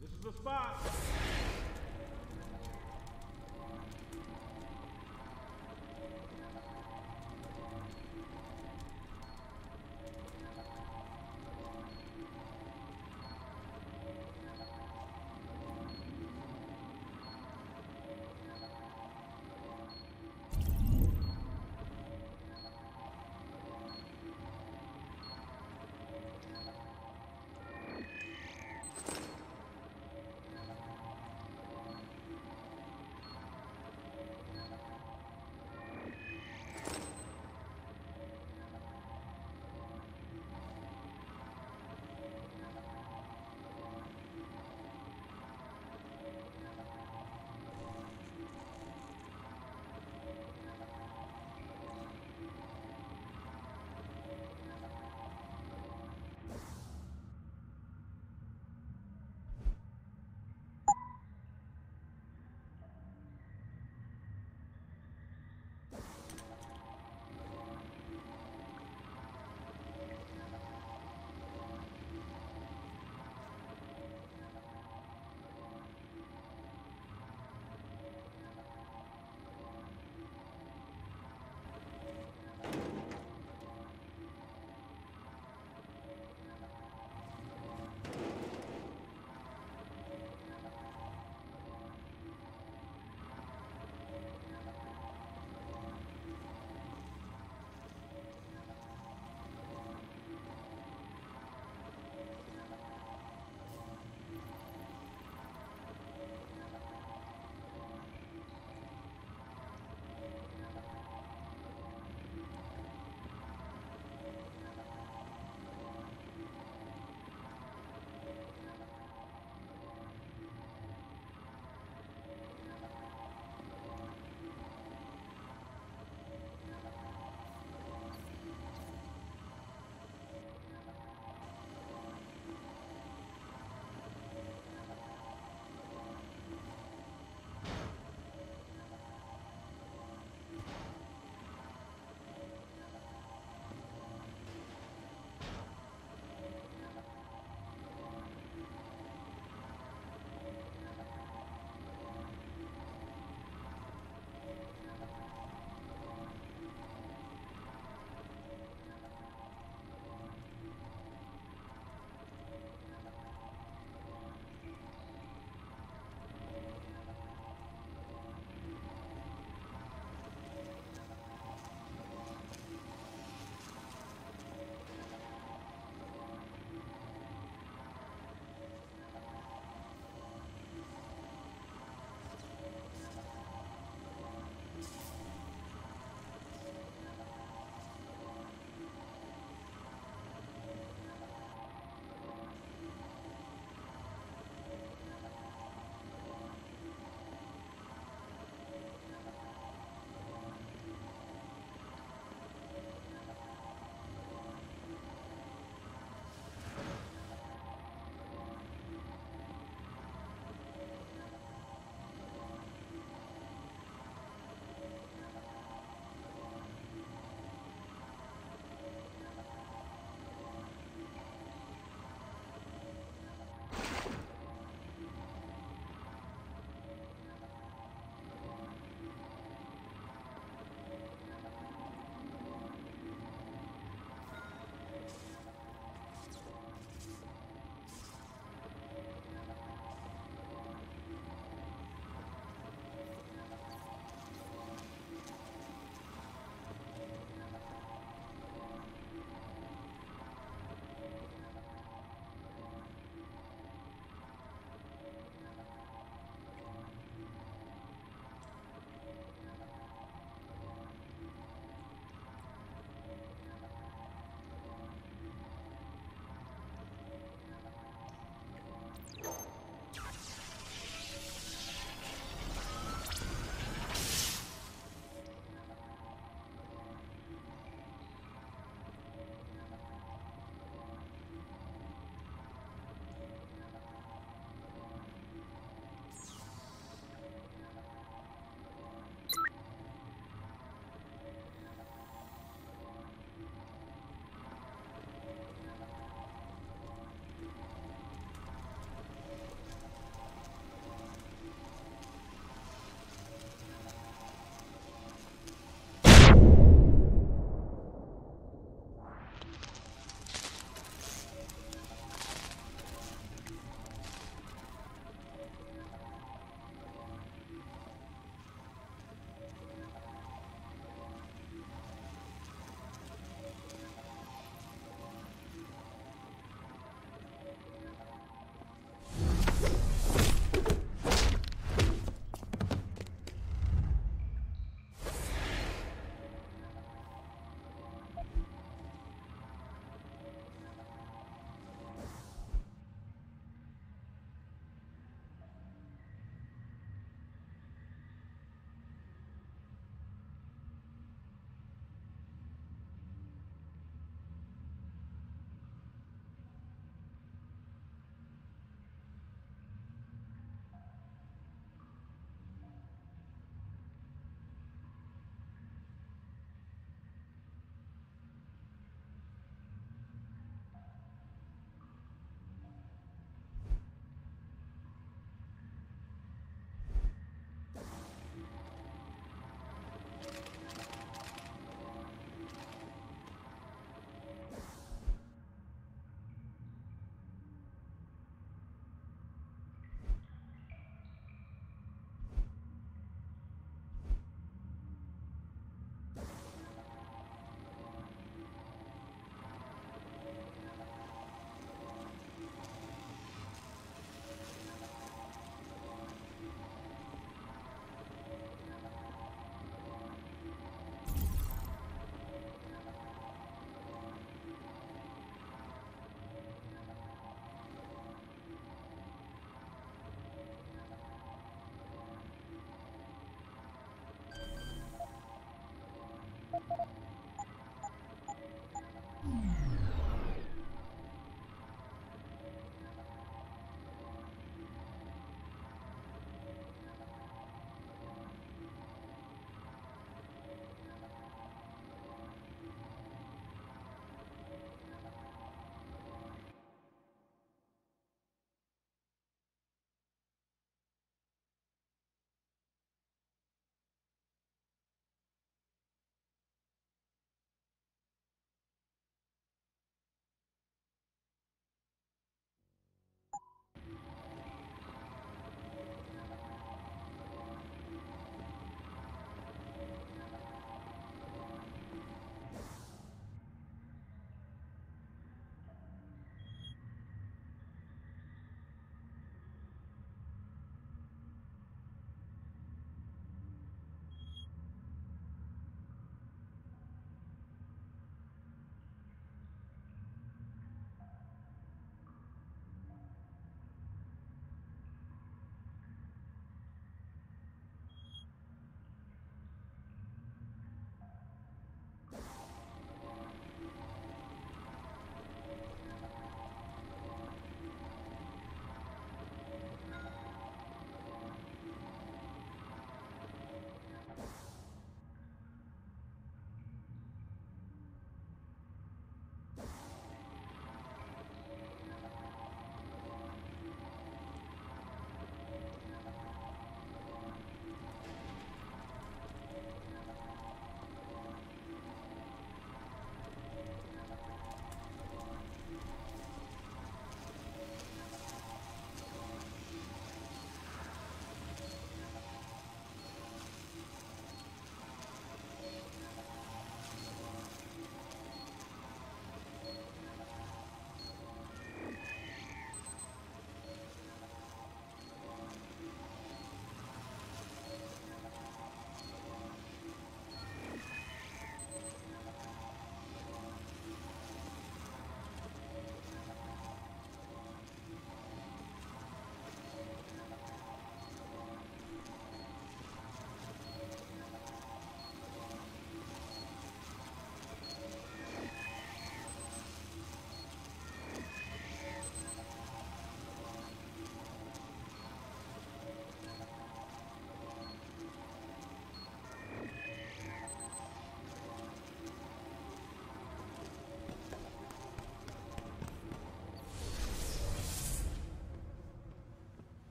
This is the spot.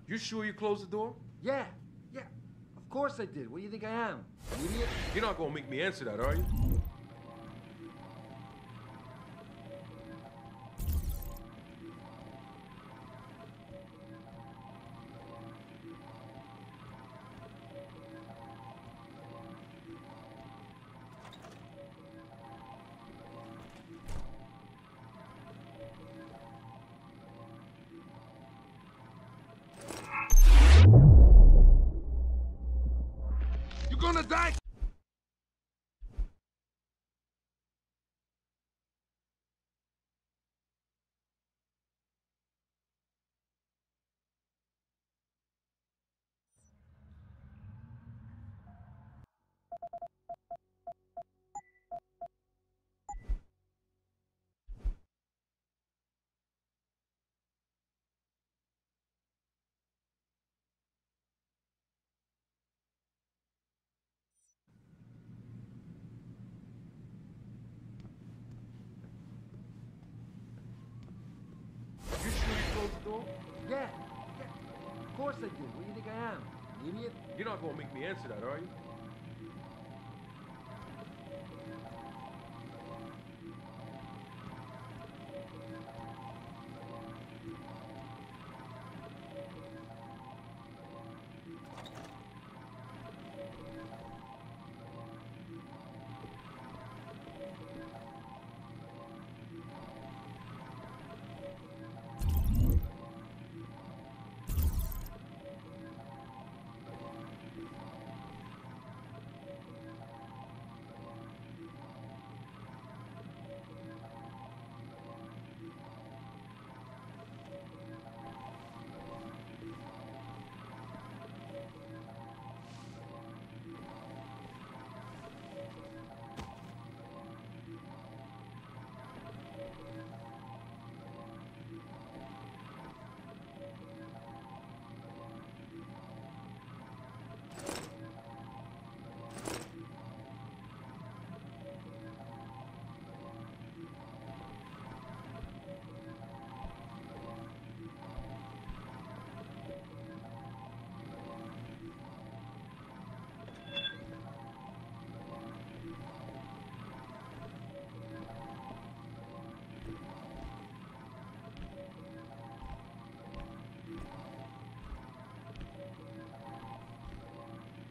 You sure you closed the door? Yeah. Of course I did. What do you think I am? An idiot? You're not gonna make me answer that, are you? You sure you closed the door? Yeah, of course I did. What do you think I am? An idiot? You're not gonna make me answer that, are you?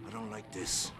I don't like this.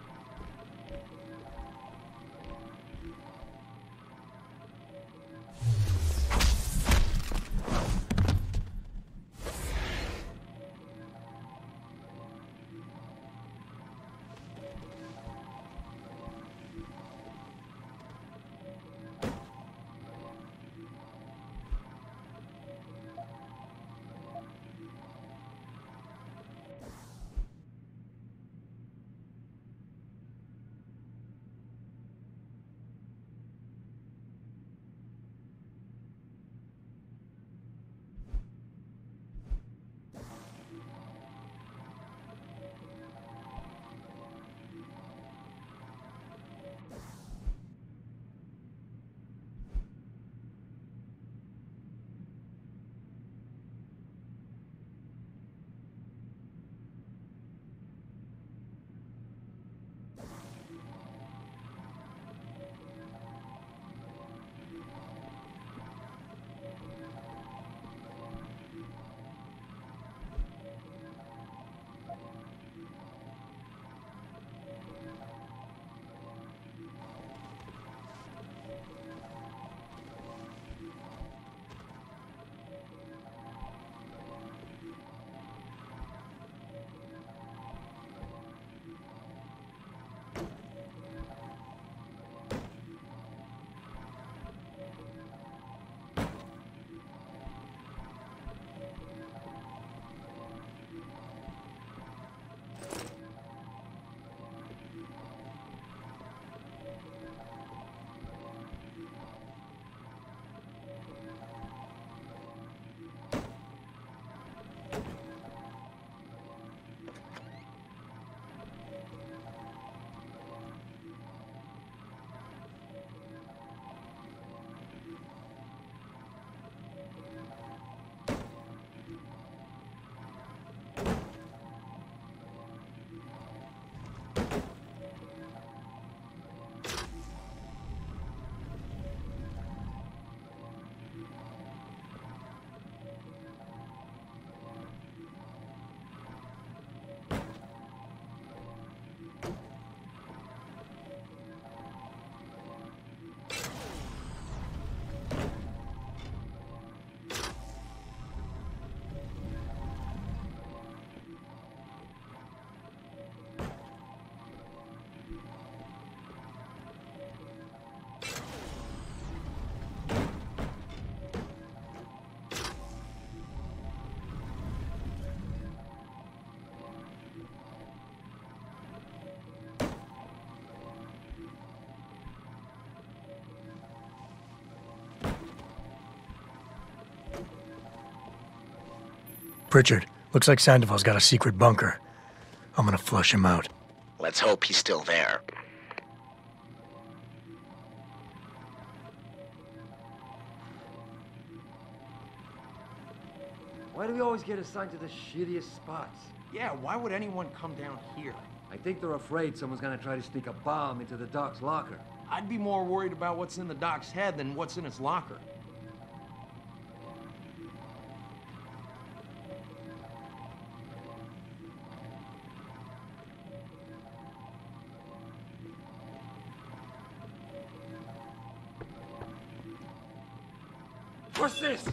Pritchard, looks like Sandoval's got a secret bunker. I'm gonna flush him out. Let's hope he's still there. Why do we always get assigned to the shittiest spots? Yeah, why would anyone come down here? I think they're afraid someone's gonna try to sneak a bomb into the Doc's locker. I'd be more worried about what's in the Doc's head than what's in his locker. What's this?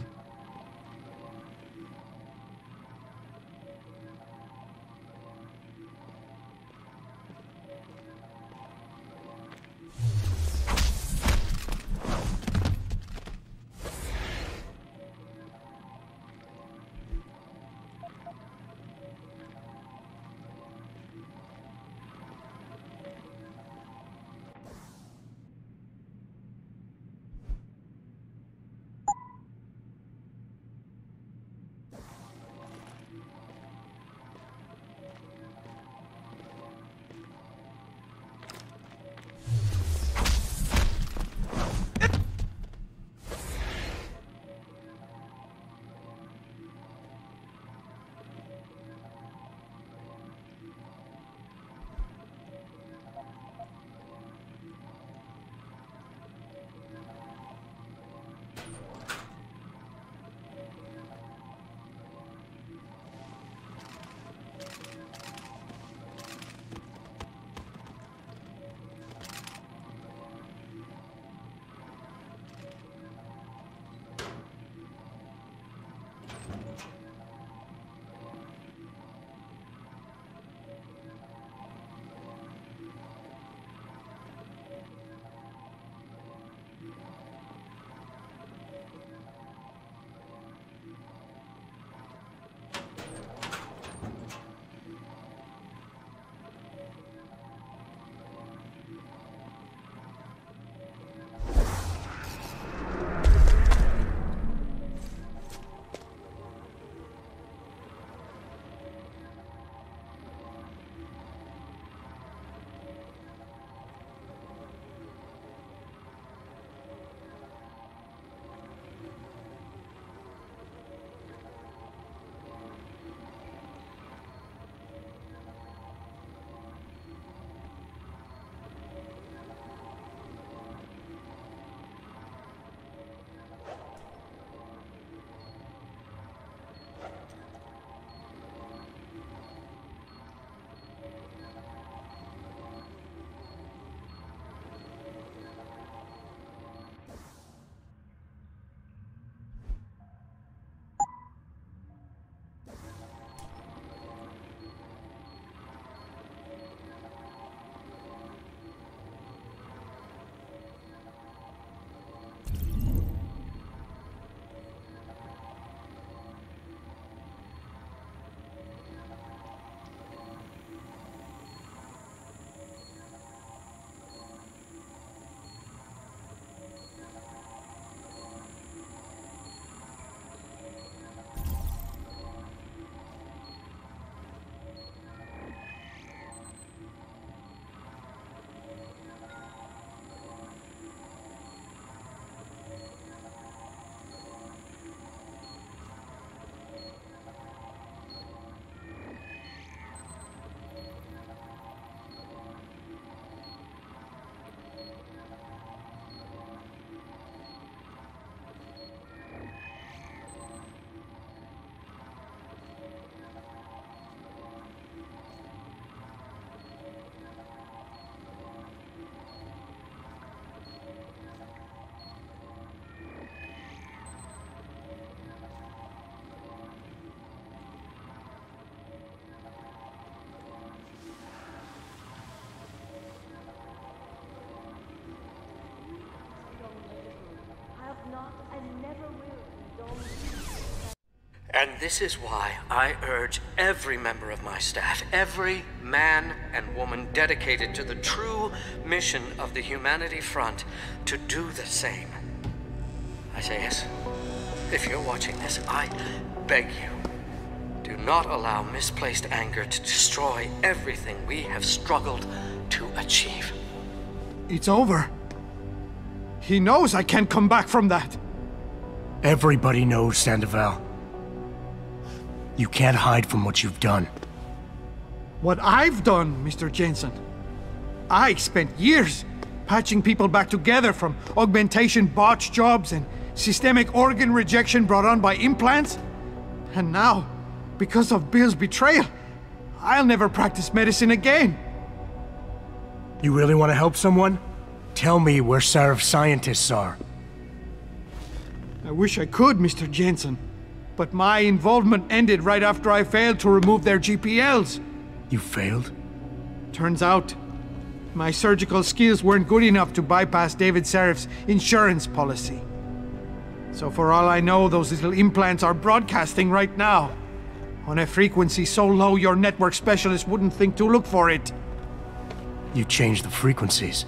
And this is why I urge every member of my staff, every man and woman dedicated to the true mission of the Humanity Front, to do the same. I say yes. If you're watching this, I beg you, Do not allow misplaced anger to destroy everything we have struggled to achieve. It's over. He knows I can't come back from that. Everybody knows, Sandoval. You can't hide from what you've done. What I've done, Mr. Jensen. I spent years patching people back together from augmentation botch jobs and systemic organ rejection brought on by implants. And now, because of Bill's betrayal, I'll never practice medicine again. You really want to help someone? Tell me where Sarif's scientists are. I wish I could, Mr. Jensen. But my involvement ended right after I failed to remove their GPLs. You failed? Turns out, my surgical skills weren't good enough to bypass David Sarif's insurance policy. So for all I know, those little implants are broadcasting right now. On a frequency so low your network specialist wouldn't think to look for it. You changed the frequencies.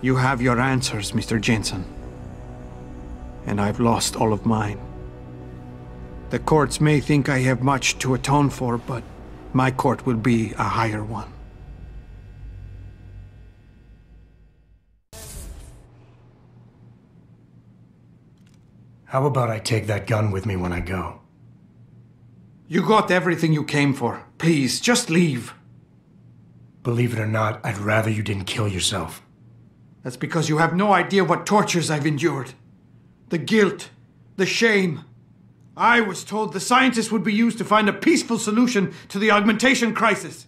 You have your answers, Mr. Jensen. And I've lost all of mine. The courts may think I have much to atone for, but my court will be a higher one. How about I take that gun with me when I go? You got everything you came for. Please, just leave. Believe it or not, I'd rather you didn't kill yourself. That's because you have no idea what tortures I've endured. The guilt, the shame. I was told the scientists would be used to find a peaceful solution to the augmentation crisis.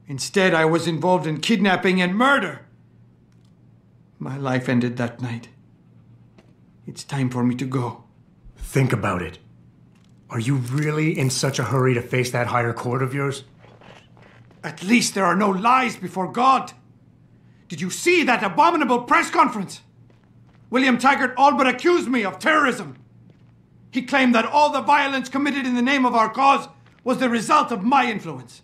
Instead, I was involved in kidnapping and murder. My life ended that night. It's time for me to go. Think about it. Are you really in such a hurry to face that higher court of yours? At least there are no lies before God. Did you see that abominable press conference? William Taggart all but accused me of terrorism. He claimed that all the violence committed in the name of our cause was the result of my influence.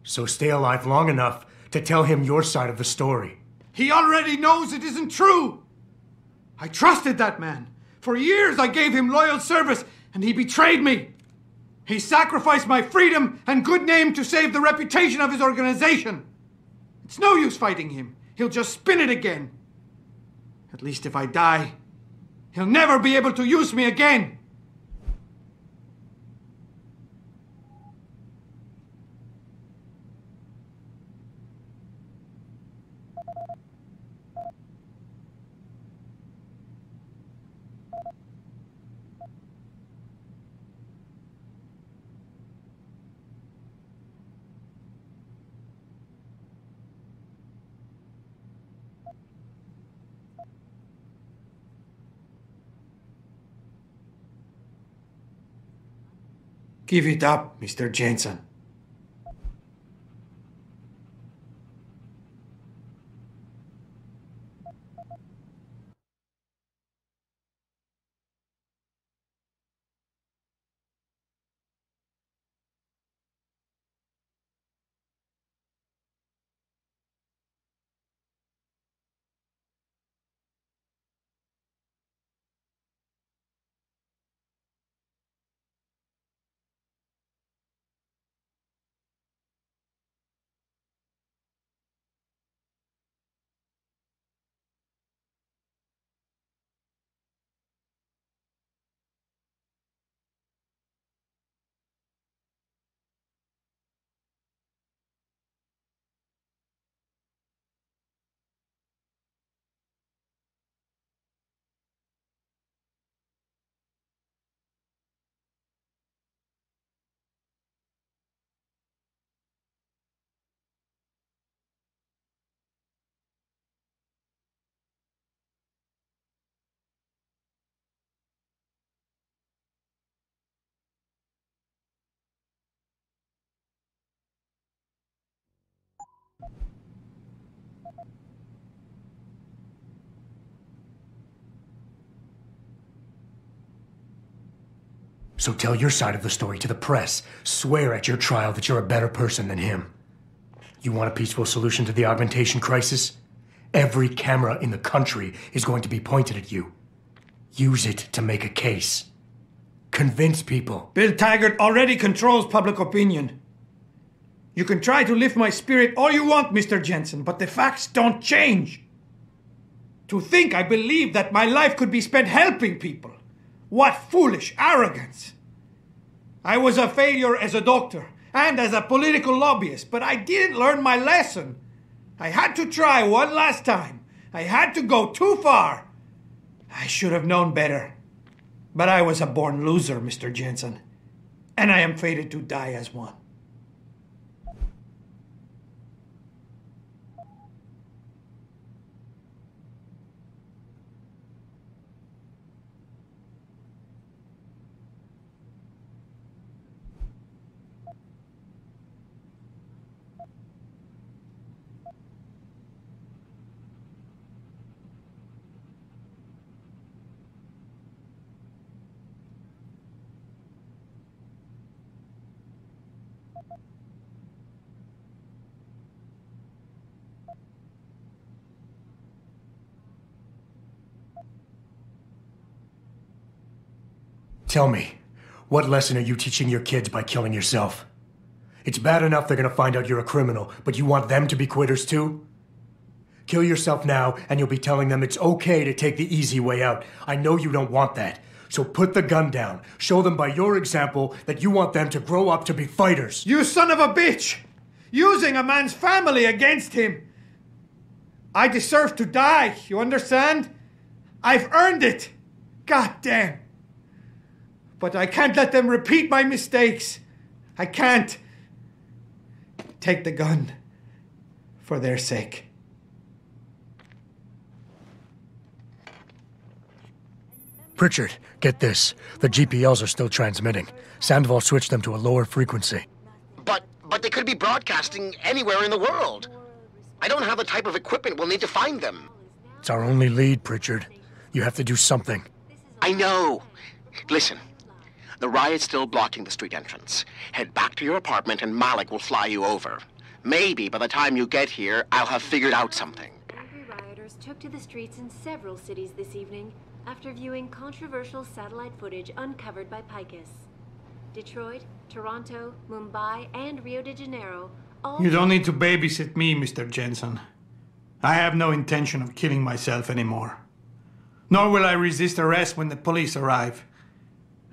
So stay alive long enough to tell him your side of the story. He already knows it isn't true. I trusted that man. For years I gave him loyal service, and he betrayed me. He sacrificed my freedom and good name to save the reputation of his organization. It's no use fighting him. He'll just spin it again. At least if I die, he'll never be able to use me again. Give it up, Mr. Jensen. So tell your side of the story to the press. Swear at your trial that you're a better person than him. You want a peaceful solution to the augmentation crisis? Every camera in the country is going to be pointed at you. Use it to make a case. Convince people. Bill Taggart already controls public opinion. You can try to lift my spirit all you want, Mr. Jensen, but the facts don't change. To think I believed that my life could be spent helping people. What foolish arrogance. I was a failure as a doctor and as a political lobbyist, but I didn't learn my lesson. I had to try one last time. I had to go too far. I should have known better. But I was a born loser, Mr. Jensen, and I am fated to die as one. Tell me, what lesson are you teaching your kids by killing yourself? It's bad enough they're gonna find out you're a criminal, but you want them to be quitters too? Kill yourself now, and you'll be telling them it's okay to take the easy way out. I know you don't want that. So put the gun down. Show them by your example that you want them to grow up to be fighters. You son of a bitch! Using a man's family against him! I deserve to die, you understand? I've earned it! God damn! But I can't let them repeat my mistakes. I can't. Take the gun for their sake. Pritchard, get this. The GPLs are still transmitting. Sandoval switched them to a lower frequency. But they could be broadcasting anywhere in the world. I don't have the type of equipment we'll need to find them. It's our only lead, Pritchard. You have to do something. I know. Listen. The riot's still blocking the street entrance. Head back to your apartment and Malik will fly you over. Maybe by the time you get here, I'll have figured out something. Angry rioters took to the streets in several cities this evening after viewing controversial satellite footage uncovered by Picus. Detroit, Toronto, Mumbai, and Rio de Janeiro all... You don't need to babysit me, Mr. Jensen. I have no intention of killing myself anymore. Nor will I resist arrest when the police arrive.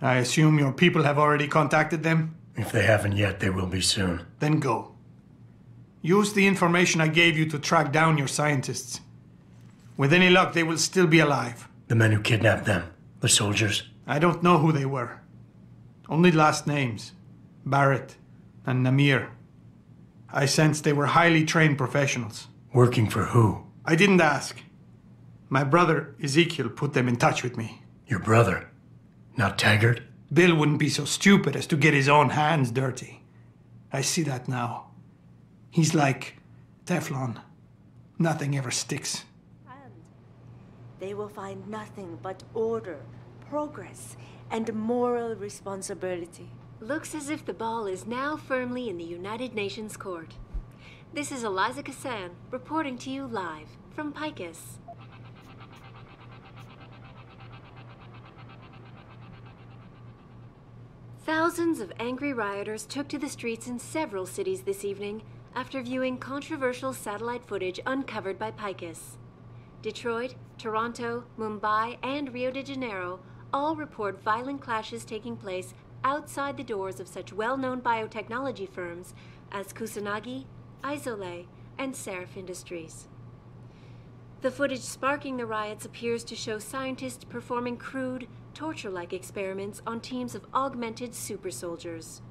I assume your people have already contacted them? If they haven't yet, they will be soon. Then go. Use the information I gave you to track down your scientists. With any luck, they will still be alive. The men who kidnapped them, the soldiers? I don't know who they were. Only last names. Barrett and Namir. I sensed they were highly trained professionals. Working for who? I didn't ask. My brother, Ezekiel, put them in touch with me. Your brother? Not Taggart? Bill wouldn't be so stupid as to get his own hands dirty. I see that now. He's like Teflon. Nothing ever sticks. And they will find nothing but order, progress, and moral responsibility. Looks as if the ball is now firmly in the United Nations court. This is Eliza Kassan reporting to you live from Picus. Thousands of angry rioters took to the streets in several cities this evening after viewing controversial satellite footage uncovered by Picus. Detroit, Toronto, Mumbai, and Rio de Janeiro all report violent clashes taking place outside the doors of such well-known biotechnology firms as Kusanagi, Isole, and Seraph Industries. The footage sparking the riots appears to show scientists performing crude, torture-like experiments on teams of augmented super soldiers.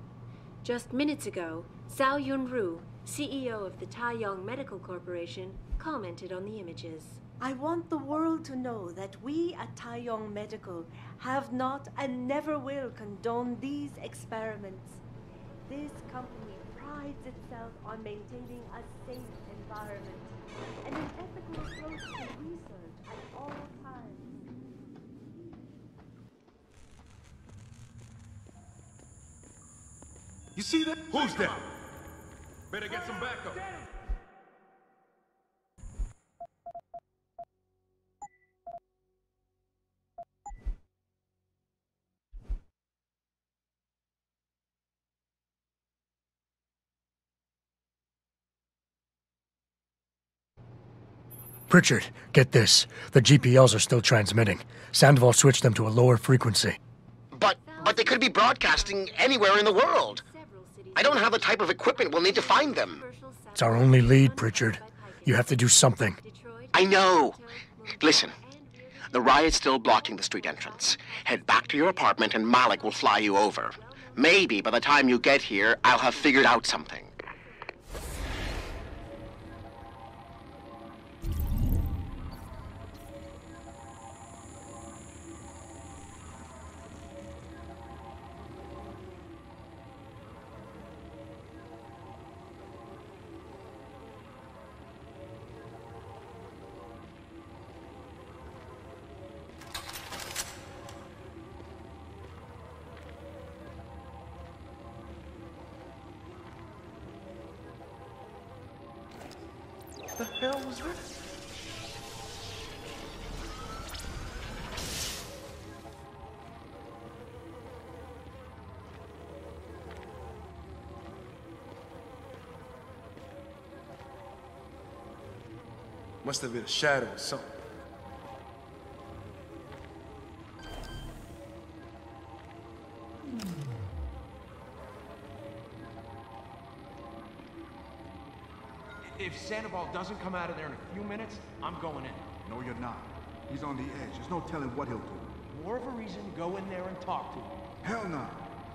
Just minutes ago, Zhao Yunru, CEO of the Taiyong Medical Corporation, commented on the images. I want the world to know that we at Taiyong Medical have not and never will condone these experiments. This company prides itself on maintaining a safe environment and an ethical approach to research at all times. You see that? Who's that? Better get some backup. Pritchard, get this. The GPLs are still transmitting. Sandoval switched them to a lower frequency. But they could be broadcasting anywhere in the world. I don't have the type of equipment we'll need to find them. It's our only lead, Pritchard. You have to do something. I know. Listen, the riot's still blocking the street entrance. Head back to your apartment and Malik will fly you over. Maybe by the time you get here, I'll have figured out something. What the hell was that? Must have been a shadow or something. If Sandoval doesn't come out of there in a few minutes, I'm going in. No, you're not. He's on the edge. There's no telling what he'll do. More of a reason to go in there and talk to him. Hell no.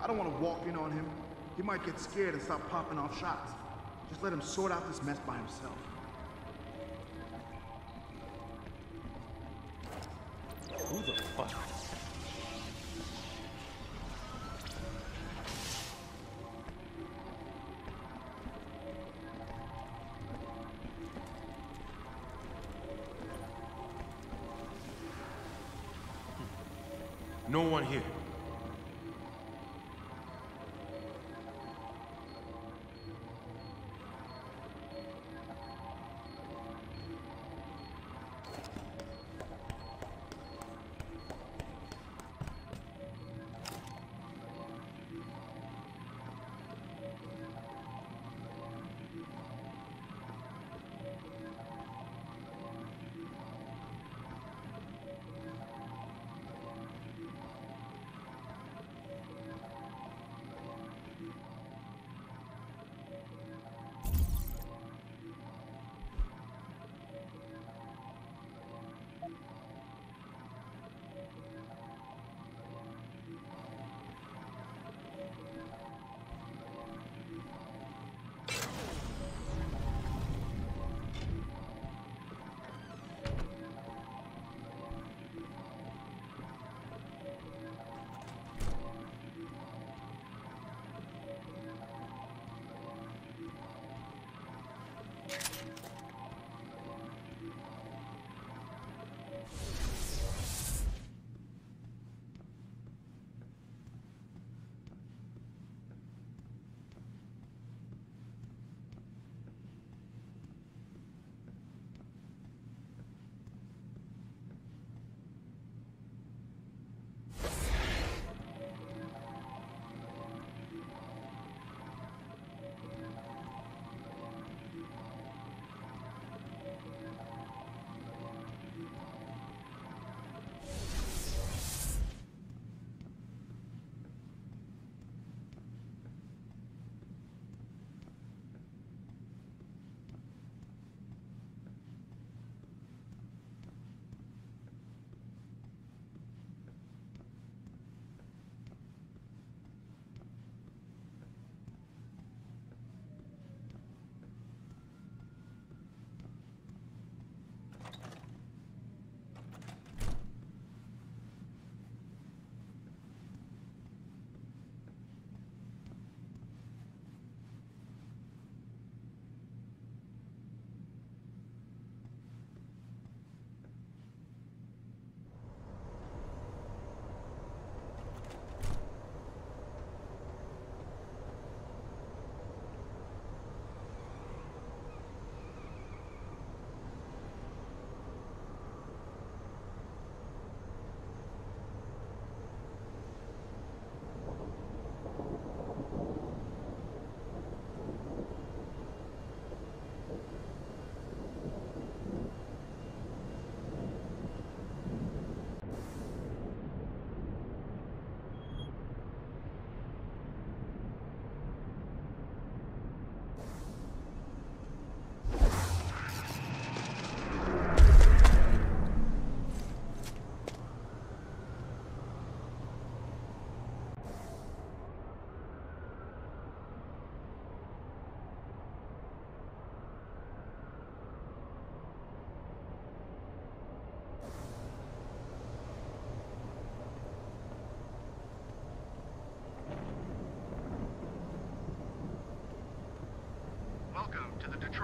I don't want to walk in on him. He might get scared and start popping off shots. Just let him sort out this mess by himself. Who the fuck? No one here.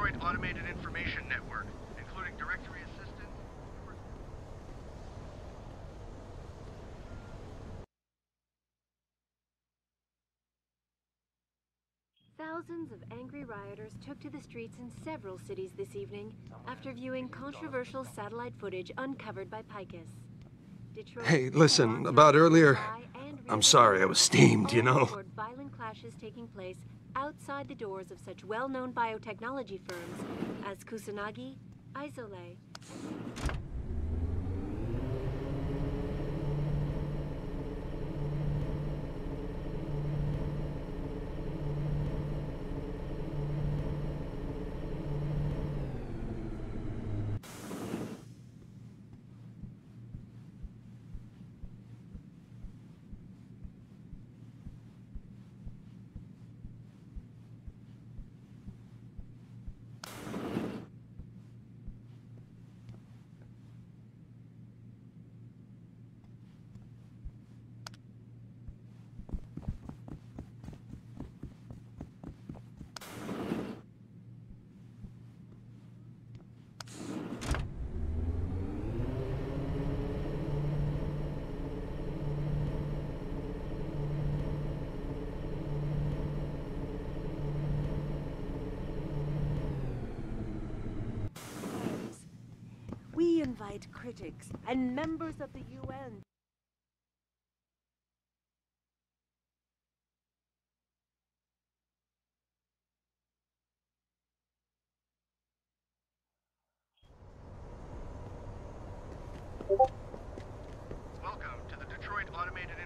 Detroit Automated Information Network, including directory assistance. Thousands of angry rioters took to the streets in several cities this evening after viewing controversial satellite footage uncovered by Picus. Hey, listen, about earlier, I'm sorry I was steamed, you know. Violent clashes taking place outside the doors of such well-known biotechnology firms as Kusanagi, Isole, We invite critics and members of the UN. Welcome to the Detroit Automated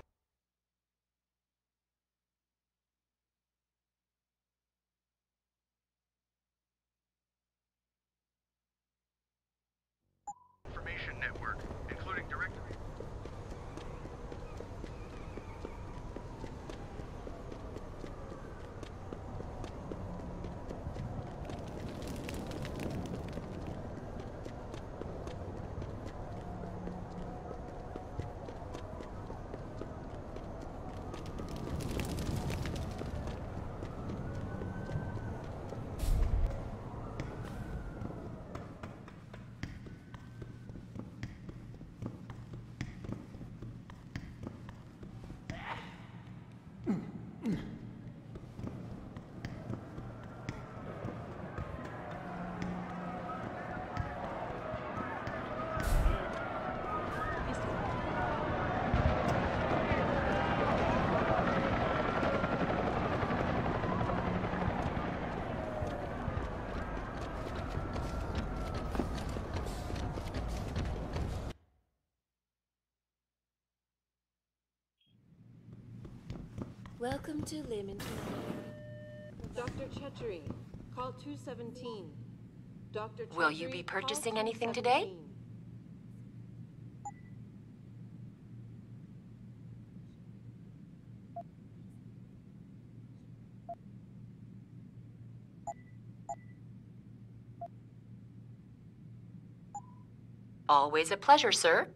Information Network, including directory. Welcome to Layman. Dr. Chetchery, call 217. Dr. Will you be purchasing anything today? Always a pleasure, sir.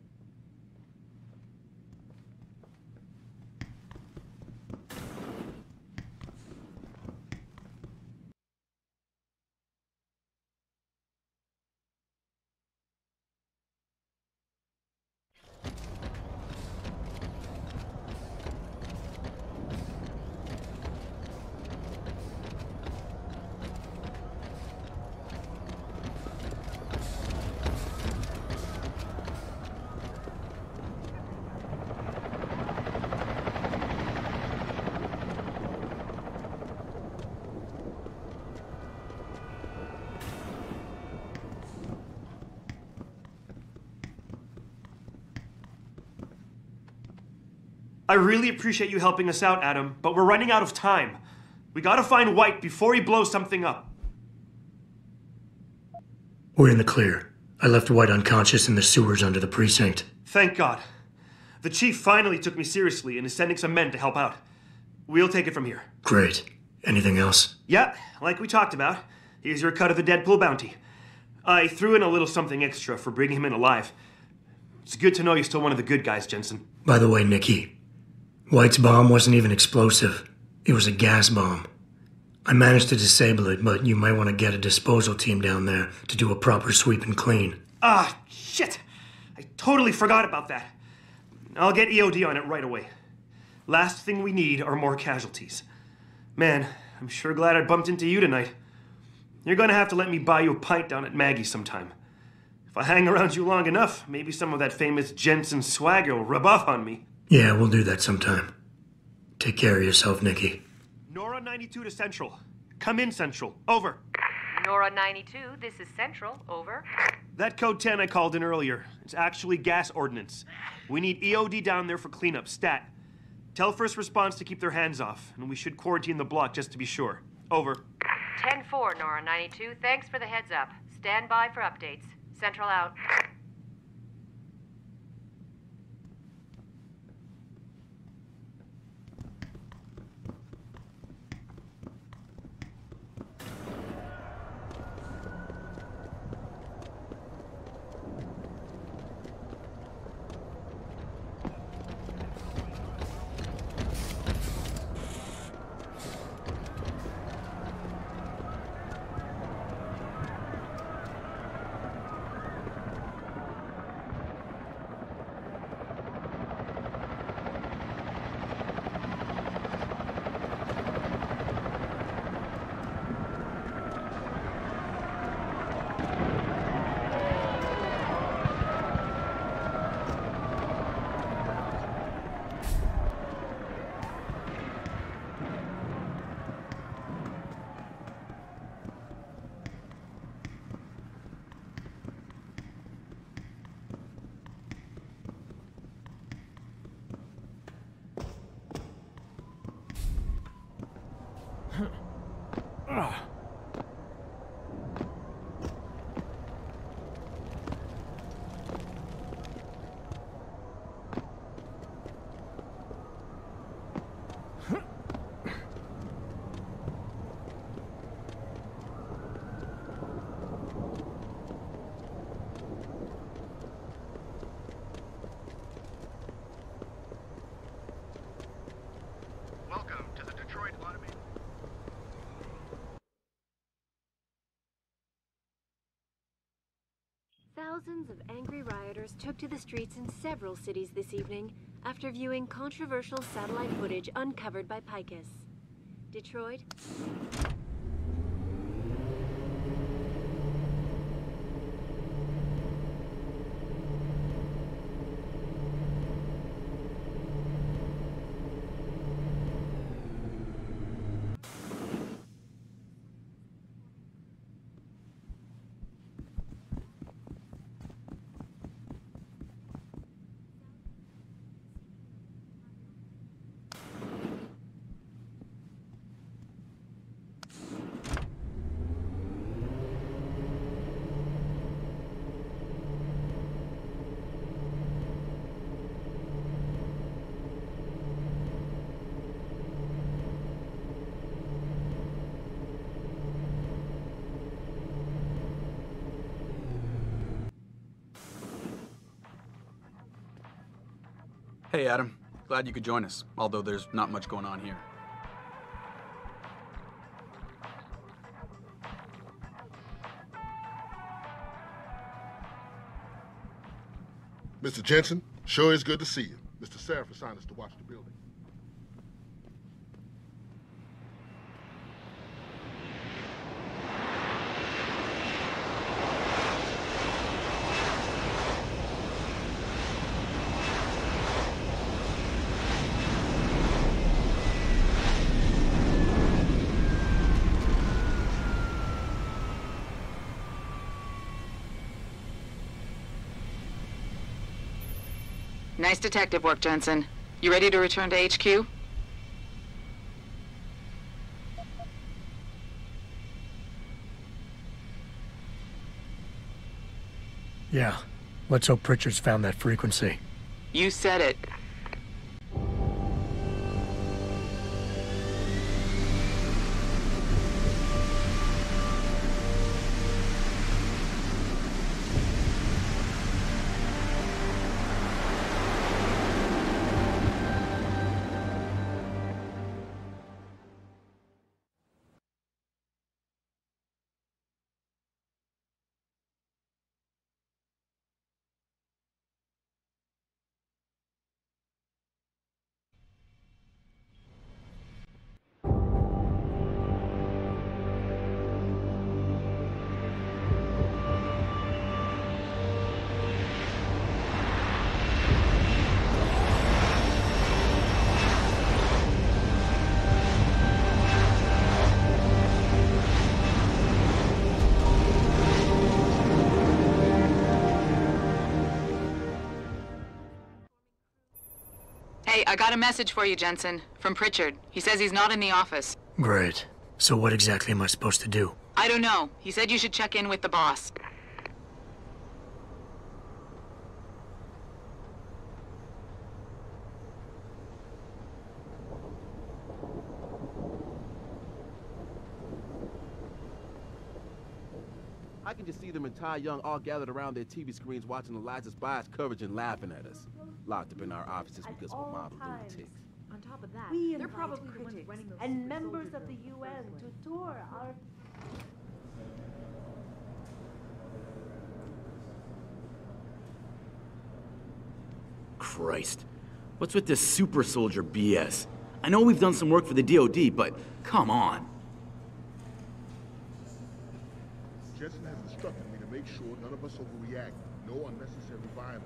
I really appreciate you helping us out, Adam, but we're running out of time. We gotta find White before he blows something up. We're in the clear. I left White unconscious in the sewers under the precinct. Thank God. The chief finally took me seriously and is sending some men to help out. We'll take it from here. Great. Anything else? Yeah, like we talked about. Here's your cut of the Deadpool bounty. I threw in a little something extra for bringing him in alive. It's good to know you're still one of the good guys, Jensen. By the way, Nikki, White's bomb wasn't even explosive. It was a gas bomb. I managed to disable it, but you might want to get a disposal team down there to do a proper sweep and clean. Ah, shit! I totally forgot about that. I'll get EOD on it right away. Last thing we need are more casualties. Man, I'm sure glad I bumped into you tonight. You're gonna have to let me buy you a pint down at Maggie's sometime. If I hang around you long enough, maybe some of that famous Jensen swagger will rub off on me. Yeah, we'll do that sometime. Take care of yourself, Nikki. Nora 92 to Central. Come in, Central. Over. Nora 92, this is Central. Over. That code 10 I called in earlier. It's actually gas ordnance. We need EOD down there for cleanup. Stat. Tell first response to keep their hands off, and we should quarantine the block just to be sure. Over. 10-4, Nora 92. Thanks for the heads up. Stand by for updates. Central out. Welcome to the Detroit Automated. Thousands of angry rioters took to the streets in several cities this evening after viewing controversial satellite footage uncovered by Picus. Detroit. Hey, Adam. Glad you could join us, although there's not much going on here. Mr. Jensen, sure is good to see you. Mr. Seraph assigned us to watch the building. Nice detective work, Jensen. You ready to return to HQ? Yeah. Let's hope Pritchard's found that frequency. You said it. Hey, I got a message for you, Jensen. From Pritchard. He says he's not in the office. Great. So what exactly am I supposed to do? I don't know. He said you should check in with the boss. I can just see them and Ty Young all gathered around their TV screens watching Elijah Spy's coverage and laughing at us. Locked up in our offices because of a mob of lunatics. On top of that, We they're invite probably the ones critics running those and super members soldier of the buildings UN across the to tour our... Christ. What's with this super soldier BS? I know we've done some work for the DoD, but come on. Jensen has instructed me to make sure none of us overreact. No unnecessary violence.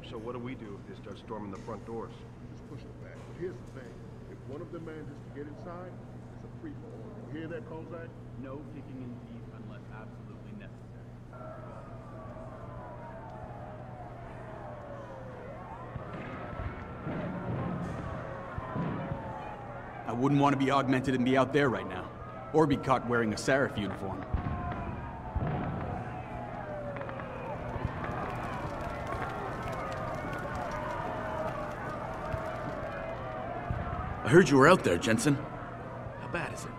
So what do we do if they start storming the front doors? Just push it back. But here's the thing. If one of them manages to get inside, it's a free-for-all. You hear that, Kozak? No kicking in teeth unless absolutely necessary. I wouldn't want to be augmented and be out there right now. Or be caught wearing a Seraph uniform. I heard you were out there, Jensen. How bad is it?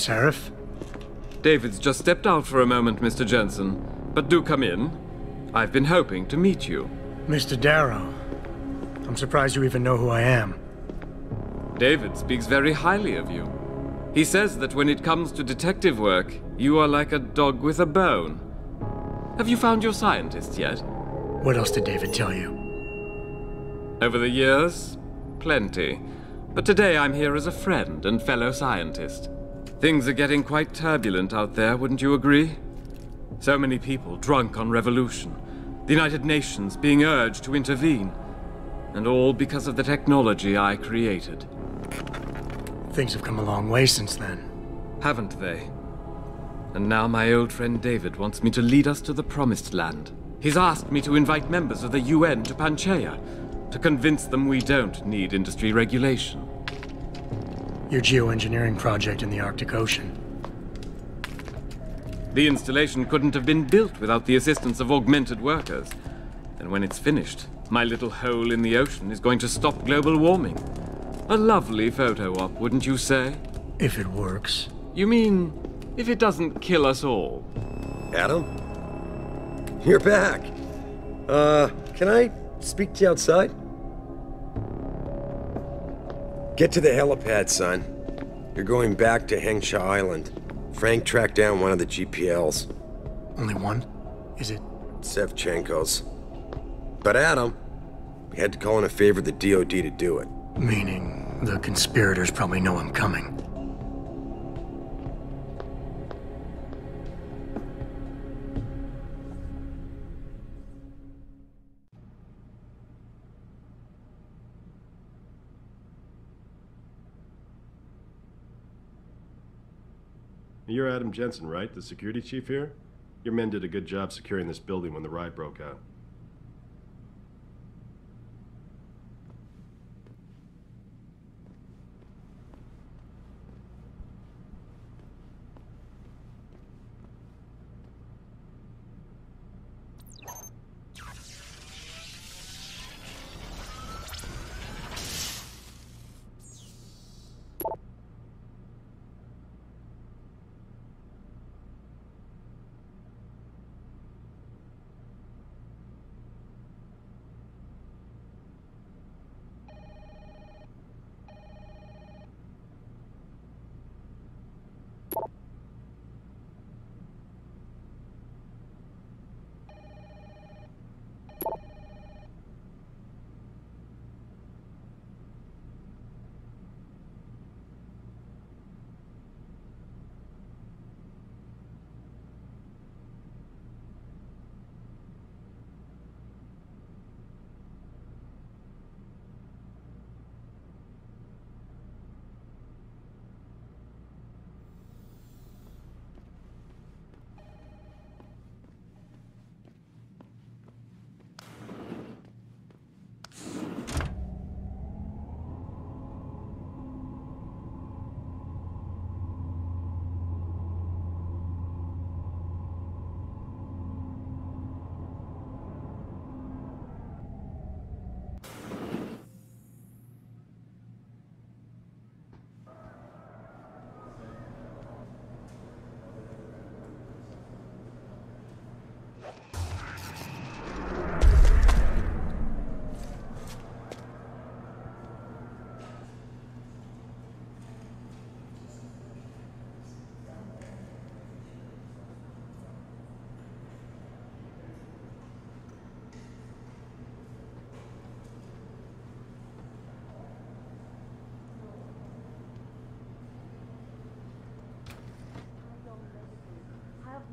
Seraph? David's just stepped out for a moment, Mr. Jensen. But do come in. I've been hoping to meet you. Mr. Darrow. I'm surprised you even know who I am. David speaks very highly of you. He says that when it comes to detective work, you are like a dog with a bone. Have you found your scientist yet? What else did David tell you? Over the years, plenty. But today I'm here as a friend and fellow scientist. Things are getting quite turbulent out there, wouldn't you agree? So many people drunk on revolution. The United Nations being urged to intervene. And all because of the technology I created. Things have come a long way since then. haven't they? And now my old friend David wants me to lead us to the Promised Land. He's asked me to invite members of the UN to Panchaea, to convince them we don't need industry regulation. Your geoengineering project in the Arctic Ocean. The installation couldn't have been built without the assistance of augmented workers. And when it's finished, my little hole in the ocean is going to stop global warming. A lovely photo op, wouldn't you say? If it works. You mean, if it doesn't kill us all? Adam? You're back. Can I speak to you outside? Get to the helipad, son. You're going back to Hengsha Island. Frank tracked down one of the GPLs. Only one? Is it? Sevchenko's. But Adam, we had to call in a favor of the DOD to do it. Meaning, the conspirators probably know I'm coming. You're Adam Jensen, right? The security chief here? Your men did a good job securing this building when the riot broke out.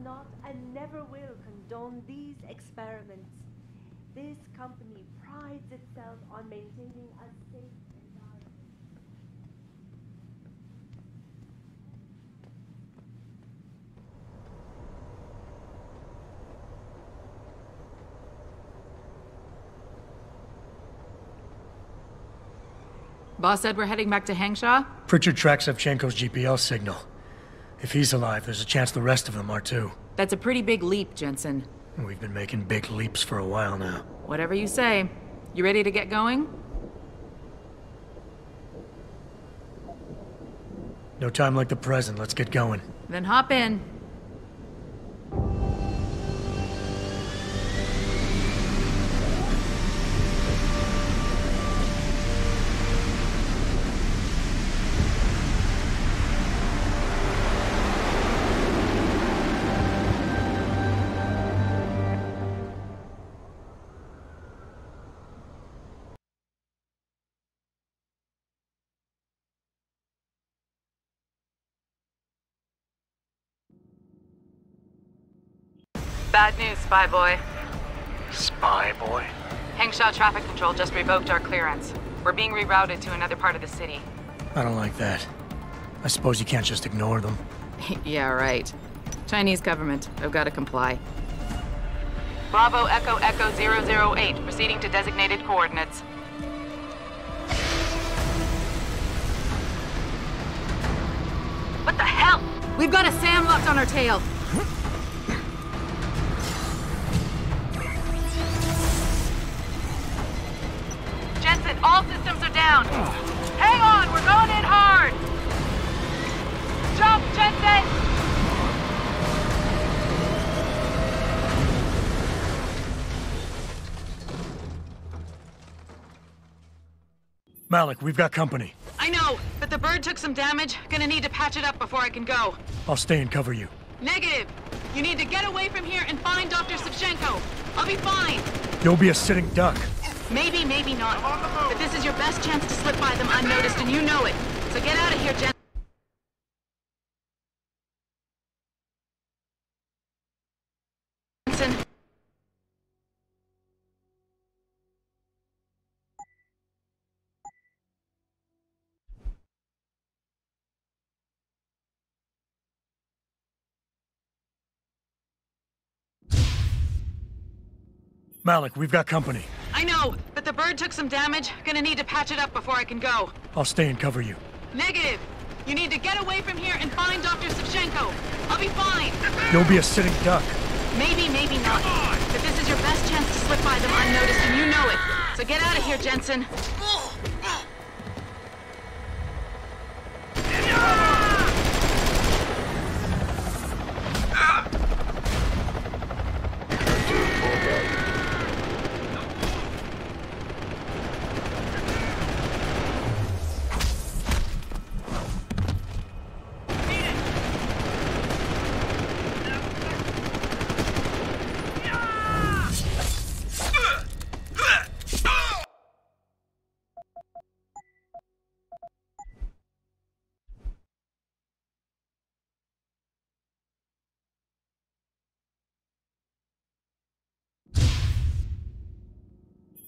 Not and never will condone these experiments. This company prides itself on maintaining a safe environment. Boss said we're heading back to Hengsha? Pritchard tracks Sevchenko's GPL signal. If he's alive, there's a chance the rest of them are too. That's a pretty big leap, Jensen. We've been making big leaps for a while now. Whatever you say. You ready to get going? No time like the present. Let's get going. Then hop in. Bad news, Spy Boy. Spy Boy? Hengsha Traffic Control just revoked our clearance. We're being rerouted to another part of the city. I don't like that. I suppose you can't just ignore them. Yeah, right. Chinese government. I've got to comply. Bravo Echo Echo 008, proceeding to designated coordinates. What the hell? We've got a SAM locked on our tail. Jensen, all systems are down. Hang on, we're going in hard. Jump, Jensen! Malik, we've got company. I know, but the bird took some damage. Gonna need to patch it up before I can go. I'll stay and cover you. Negative. You need to get away from here and find Dr. Savchenko. I'll be fine. You'll be a sitting duck. Maybe, maybe not. But this is your best chance to slip by them unnoticed, and you know it. So get out of here, Jensen. Malik, we've got company. I know, but the bird took some damage. Gonna need to patch it up before I can go. I'll stay and cover you. Negative. You need to get away from here and find Dr. Savchenko. I'll be fine. You'll be a sitting duck. Maybe, maybe not. But this is your best chance to slip by them unnoticed, and you know it. So get out of here, Jensen.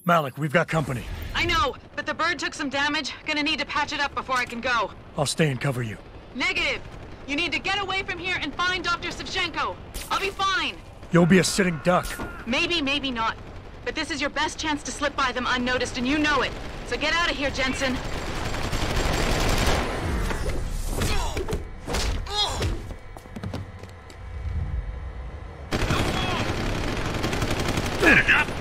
Malik, we've got company. I know, but the bird took some damage. Gonna need to patch it up before I can go. I'll stay and cover you. Negative. You need to get away from here and find Dr. Savchenko. I'll be fine. You'll be a sitting duck. Maybe, maybe not. But this is your best chance to slip by them unnoticed, and you know it. So get out of here, Jensen. Enough!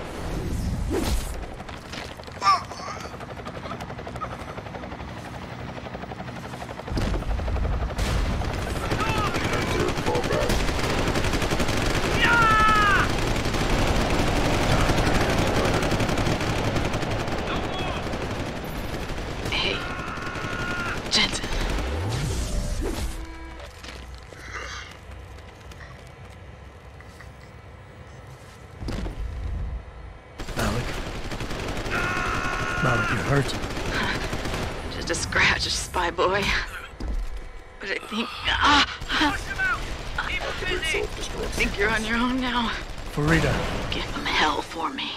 Hey, Jensen. Malik, you hurt? Just a scratch, spy boy. But I think... I think you're on your own now. Farida. Give him hell for me.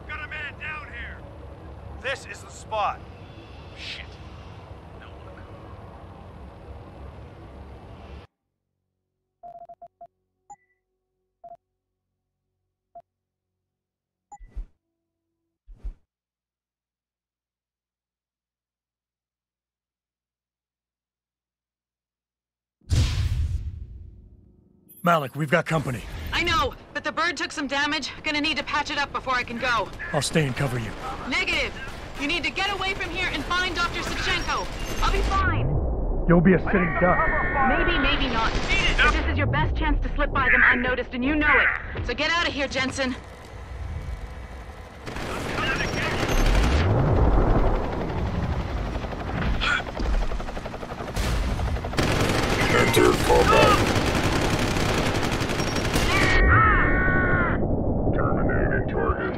Got a man down here! This is the spot. Shit. No look. Malik, we've got company. I know, but the bird took some damage. Gonna need to patch it up before I can go. I'll stay and cover you. Negative. You need to get away from here and find Dr. Savchenko. I'll be fine. You'll be a sitting duck. Maybe, maybe not. But this is your best chance to slip by them unnoticed, and you know it. So get out of here, Jensen. Enter combat. Terminating target.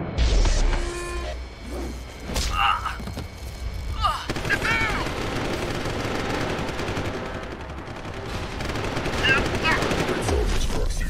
Result destruction.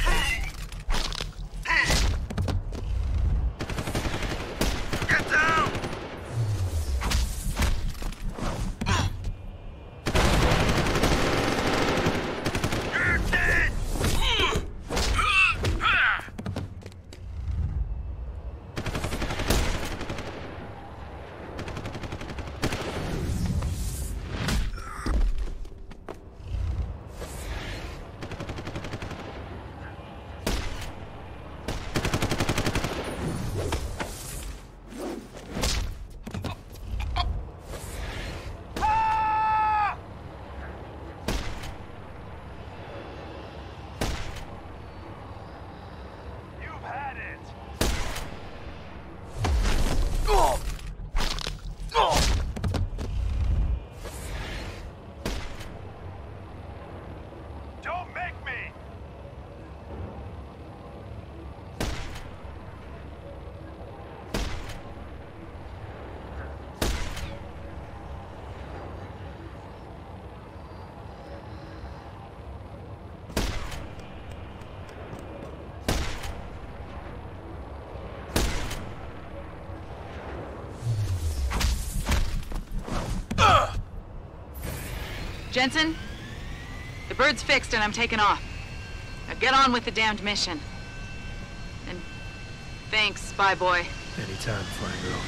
Jensen? The bird's fixed and I'm taking off. Now get on with the damned mission. And thanks, Spy Boy. Anytime, fine girl.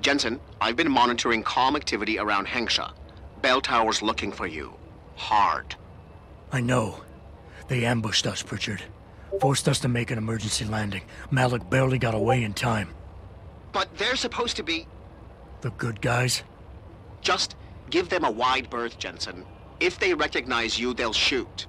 Jensen, I've been monitoring comm activity around Hengsha. Bell Tower's looking for you. Hard. I know. They ambushed us, Pritchard. Forced us to make an emergency landing. Malik barely got away in time. But they're supposed to be... The good guys? Just give them a wide berth, Jensen. If they recognize you, they'll shoot.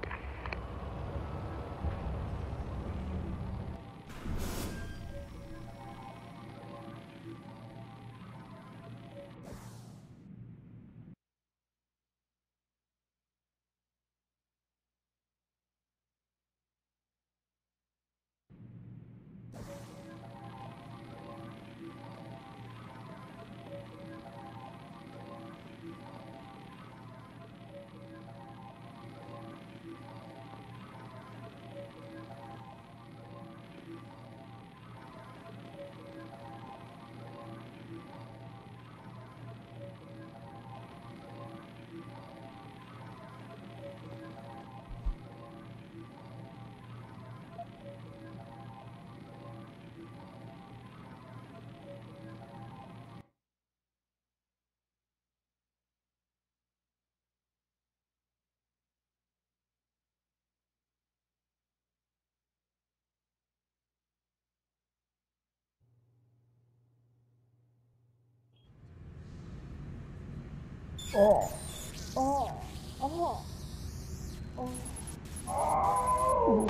Oh. Oh. Oh. Oh. Oh.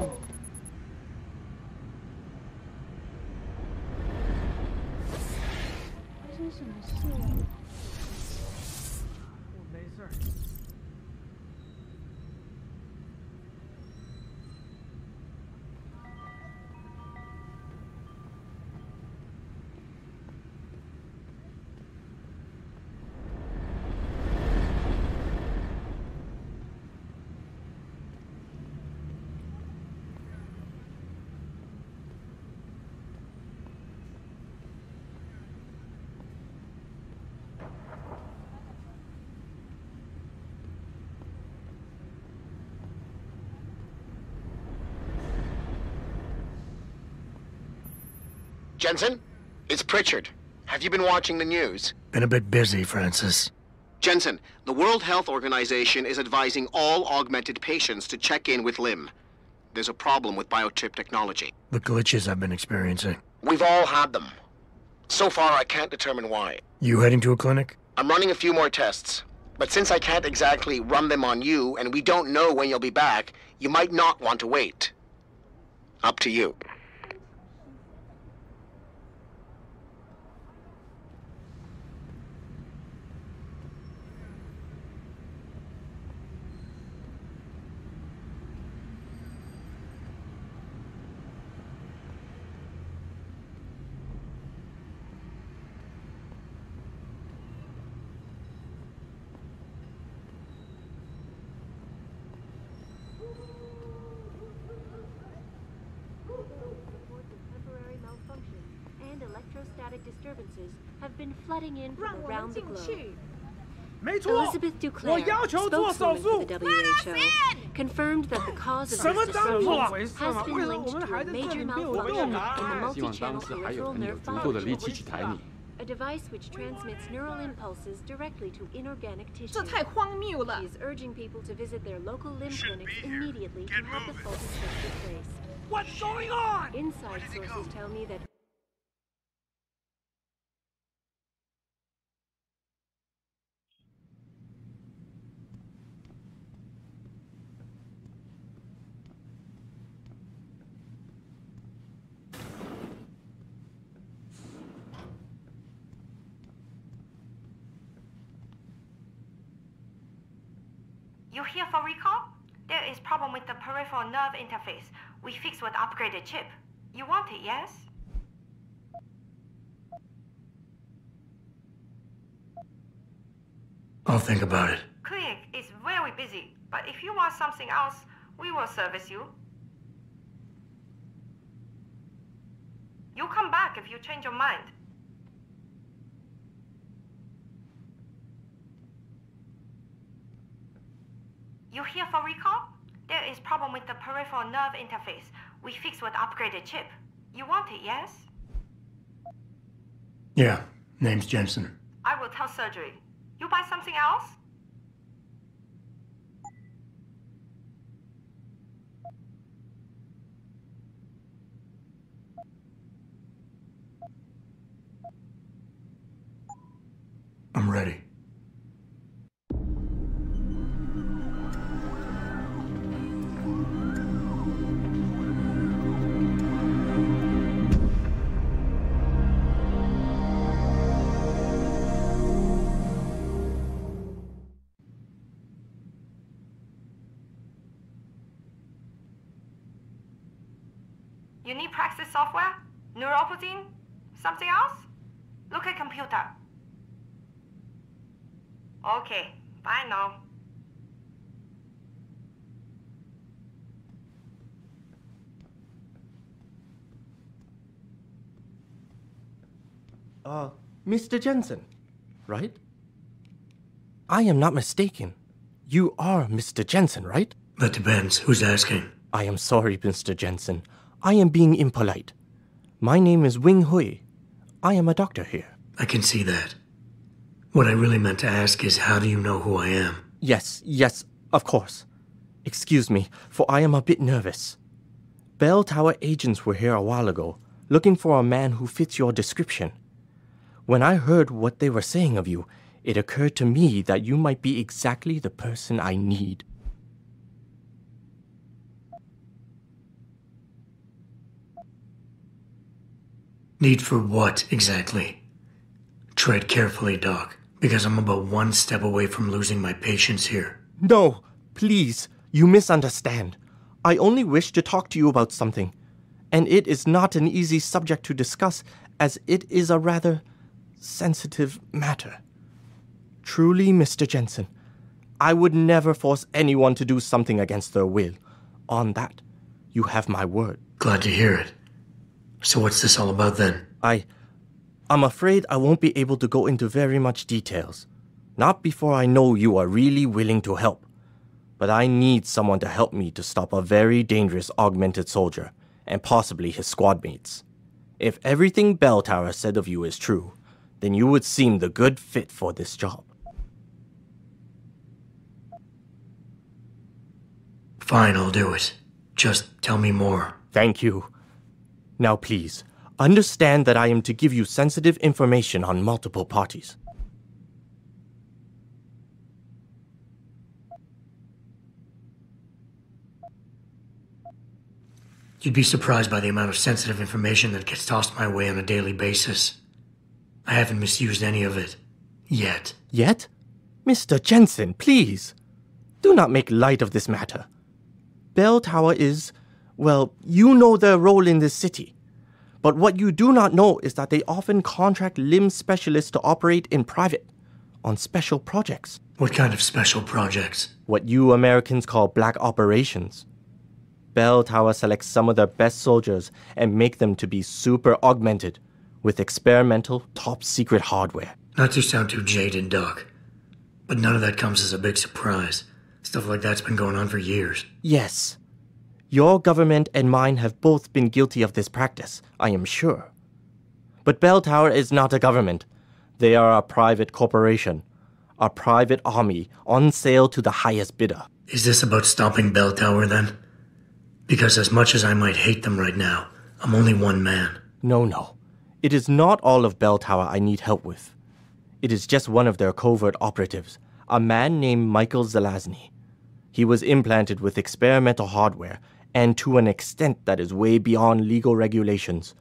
发生什么事了？我没事儿。 Jensen? It's Pritchard. Have you been watching the news? Been a bit busy, Francis. Jensen, the World Health Organization is advising all augmented patients to check in with Lim. There's a problem with biochip technology. The glitches I've been experiencing. We've all had them. So far, I can't determine why. You heading to a clinic? I'm running a few more tests. But since I can't exactly run them on you, and we don't know when you'll be back, you might not want to wait. Up to you. Electrostatic disturbances have been flooding in from around the globe. Elizabeth Duclair, spokeswoman for the WHO, confirmed that the cause of this disturbance has been linked to a major malfunction in the multi-channel peripheral nerve fiber, a device which transmits neural impulses directly to inorganic tissue. She is urging people to visit their local limb clinics immediately to have the faulty test replaced. What's going on? Inside sources tell me that You here for recall? There is problem with the peripheral nerve interface. We fixed with upgraded chip. You want it, yes? I'll think about it. Clinic is very busy, but if you want something else, we will service you. You come back if you change your mind. You here for recall? There is problem with the peripheral nerve interface. We fixed with upgraded chip. You want it, yes? Yeah, Name's Jensen. I will tell surgery. You buy something else? I'm ready. You need Praxis software? Neuropozyne? Something else? Look at computer. Okay, bye now. Mr. Jensen, right? I am not mistaken. You are Mr. Jensen, right? That depends. Who's asking? I am sorry, Mr. Jensen. I am being impolite. My name is Wing Hui. I am a doctor here. I can see that. What I really meant to ask is, how do you know who I am? Yes, of course. Excuse me, for I am a bit nervous. Bell Tower agents were here a while ago, looking for a man who fits your description. When I heard what they were saying of you, it occurred to me that you might be exactly the person I need. Need for what, exactly? Tread carefully, Doc, because I'm about one step away from losing my patience here. No, please, you misunderstand. I only wish to talk to you about something, and it is not an easy subject to discuss, as it is a rather sensitive matter. Truly, Mr. Jensen, I would never force anyone to do something against their will. On that, you have my word. Glad to hear it. So what's this all about then? I'm afraid I won't be able to go into very much details. Not before I know you are really willing to help. But I need someone to help me to stop a very dangerous augmented soldier, and possibly his squad mates. If everything Bell Tower said of you is true, then you would seem the good fit for this job. Fine, I'll do it. Just tell me more. Thank you. Now please, understand that I am to give you sensitive information on multiple parties. You'd be surprised by the amount of sensitive information that gets tossed my way on a daily basis. I haven't misused any of it. Yet. Yet? Mr. Jensen, please. Do not make light of this matter. Bell Tower is, well, you know their role in this city. But what you do not know is that they often contract limb specialists to operate in private, on special projects. What kind of special projects? What you Americans call black operations. Bell Tower selects some of their best soldiers and make them to be super augmented with experimental, top-secret hardware. Not to sound too jaded, Doc, but none of that comes as a big surprise. Stuff like that's been going on for years. Yes. Your government and mine have both been guilty of this practice, I am sure. But Bell Tower is not a government. They are a private corporation. A private army on sale to the highest bidder. Is this about stopping Bell Tower, then? Because as much as I might hate them right now, I'm only one man. No. It is not all of Bell Tower I need help with. It is just one of their covert operatives, a man named Michael Zelazny. He was implanted with experimental hardware, and to an extent that is way beyond legal regulations.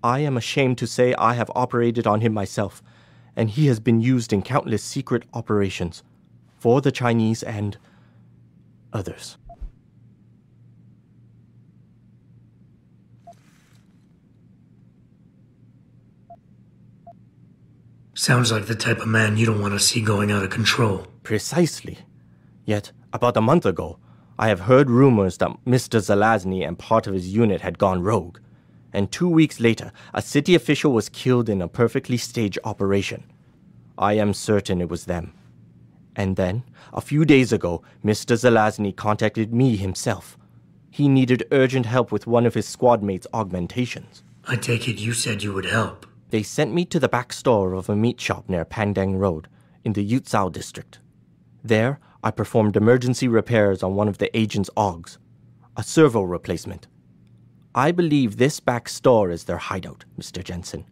I am ashamed to say I have operated on him myself, and he has been used in countless secret operations for the Chinese and others. Sounds like the type of man you don't want to see going out of control. Precisely. Yet, about a month ago, I have heard rumors that Mr. Zelazny and part of his unit had gone rogue, and 2 weeks later, a city official was killed in a perfectly staged operation. I am certain it was them. And then, a few days ago, Mr. Zelazny contacted me himself. He needed urgent help with one of his squad mates' augmentations. I take it you said you would help. They sent me to the back store of a meat shop near Pandang Road in the Yutzao district. There, I performed emergency repairs on one of the agent's OGs, a servo replacement. I believe this back store is their hideout, Mr. Jensen.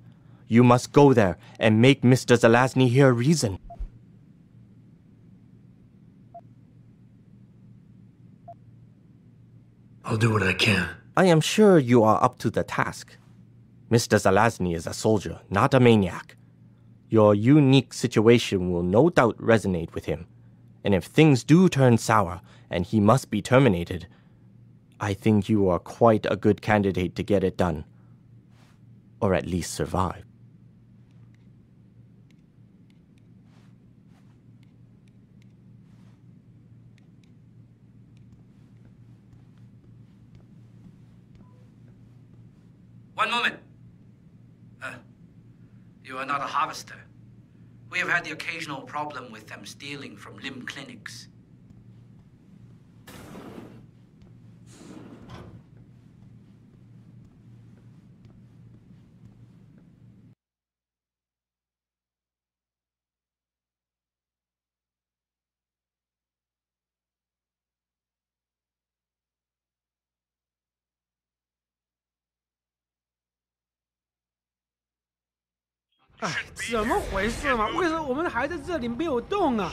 You must go there and make Mr. Zelazny hear reason. I'll do what I can. I am sure you are up to the task. Mr. Zelazny is a soldier, not a maniac. Your unique situation will no doubt resonate with him. And if things do turn sour and he must be terminated, I think you are quite a good candidate to get it done. Or at least survive. One moment. You are not a harvester. We have had the occasional problem with them stealing from limb clinics.哎，怎么回事嘛？为什么我们还在这里没有动啊？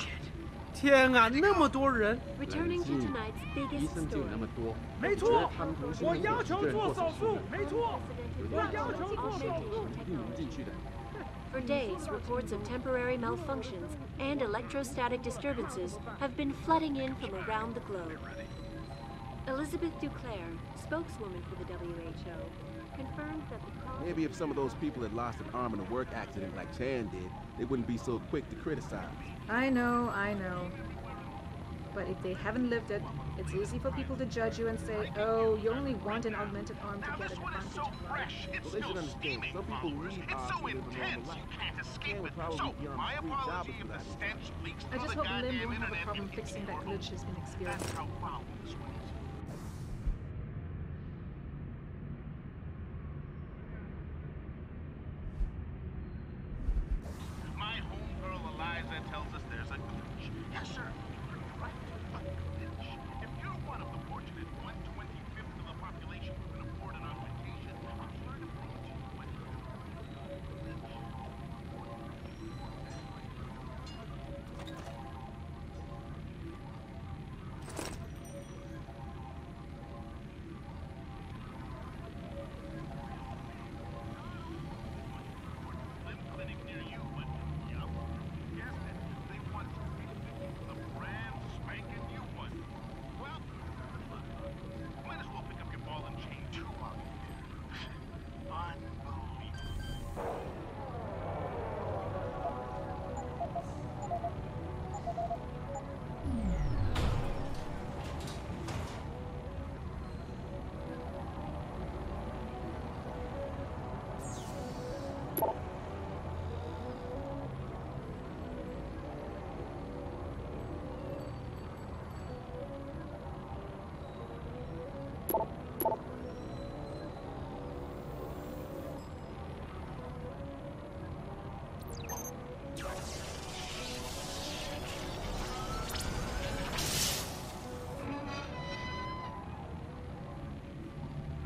天啊，那么多人！ Returning to tonight's biggest story. 没错，我要求做手术，没错，我要求做手术。 For days, reports of temporary malfunctions and electrostatic disturbances have been flooding in from around the globe. Elizabeth Duclair, spokeswoman for the WHO, confirmed that the cause... Maybe if some of those people had lost an arm in a work accident like Chan did, they wouldn't be so quick to criticize. I know. But if they haven't lived it, it's easy for people to judge you and say, oh, you only want an augmented arm to get an advantage of life. Well, they should understand, some people need arms to live a normal life. Chan would probably be on a free job if that happened. I just hope Lim won't have a problem fixing that glitch he's been experiencing. My homegirl Eliza tells us there's a glitch. Yes, sir. Right. A glitch. If you're one of the fortunate 1/25th of the population who can afford an augmentation, I'm sure to prove to you what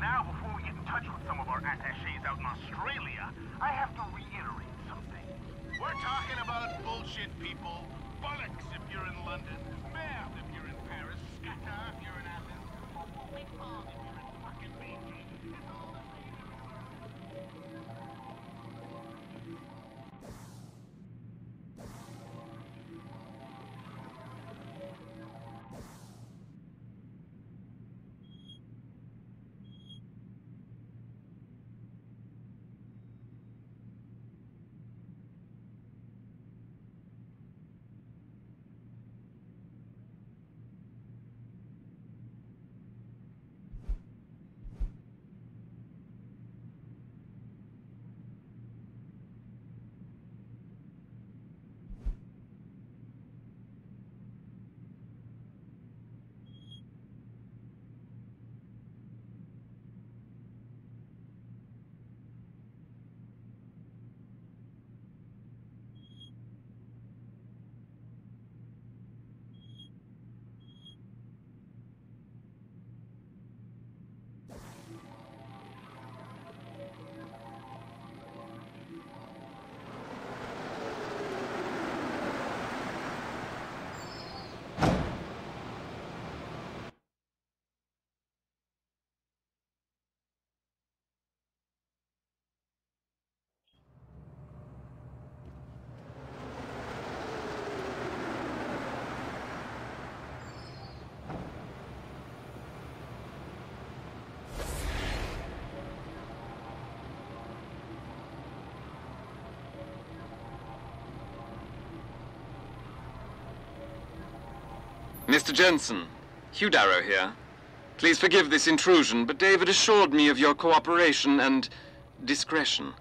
Now, before we get in touch with some of our attachés out in Australia, I have to reiterate something. We're talking about bullshit, people. Bollocks if you're in London. Merde if you're in Paris. Scatter if you're in Athens. Big bomb if you're in fucking Beijing. It's all the same. Mr. Jensen, Hugh Darrow here. Please forgive this intrusion, but David assured me of your cooperation and discretion.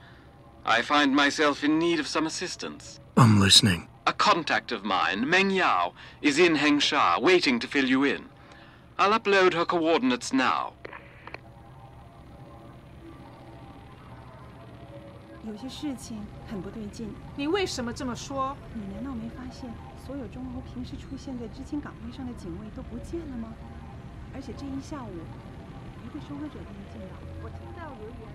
I find myself in need of some assistance. I'm listening. A contact of mine, Meng Yao, is in Hengsha, waiting to fill you in. I'll upload her coordinates now. 有些事情很不对劲。你为什么这么说？你难道没发现，所有钟楼平时出现在执勤岗位上的警卫都不见了吗？而且这一下午，一个收割者都没见到。我听到留言。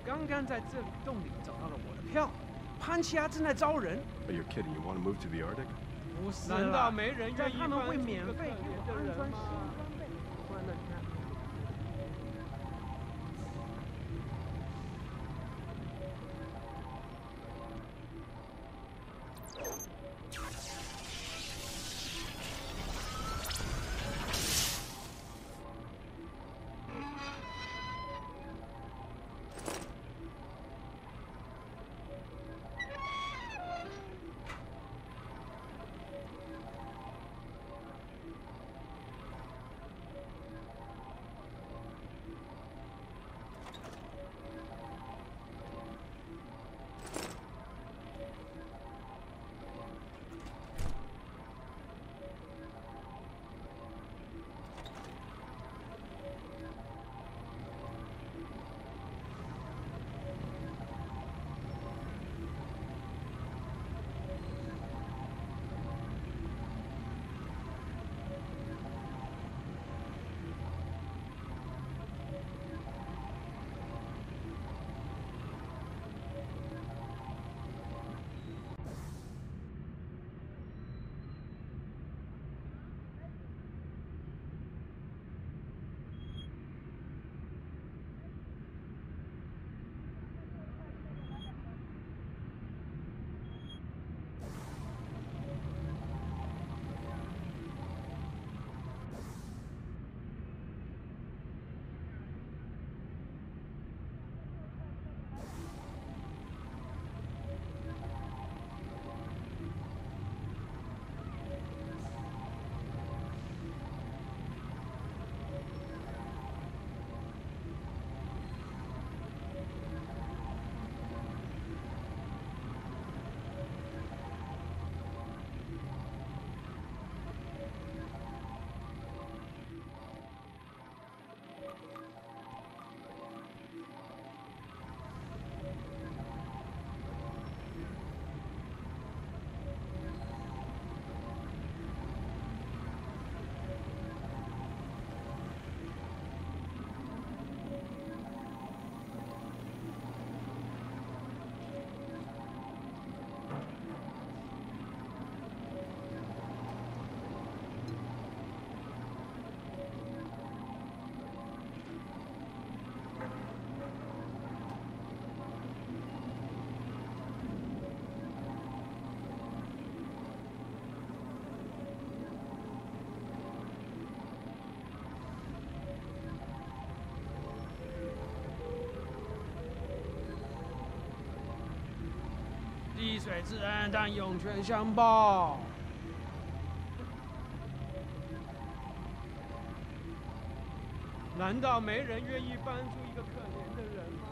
刚刚在这里洞里找到了我的票，潘奇亚正在招人。Oh, you're kidding? You want to move to the Arctic? 不是，难道没人愿意他们会免费给我安装新装备？关了看。 滴水之恩，但涌泉相报。难道没人愿意帮助一个可怜的人吗？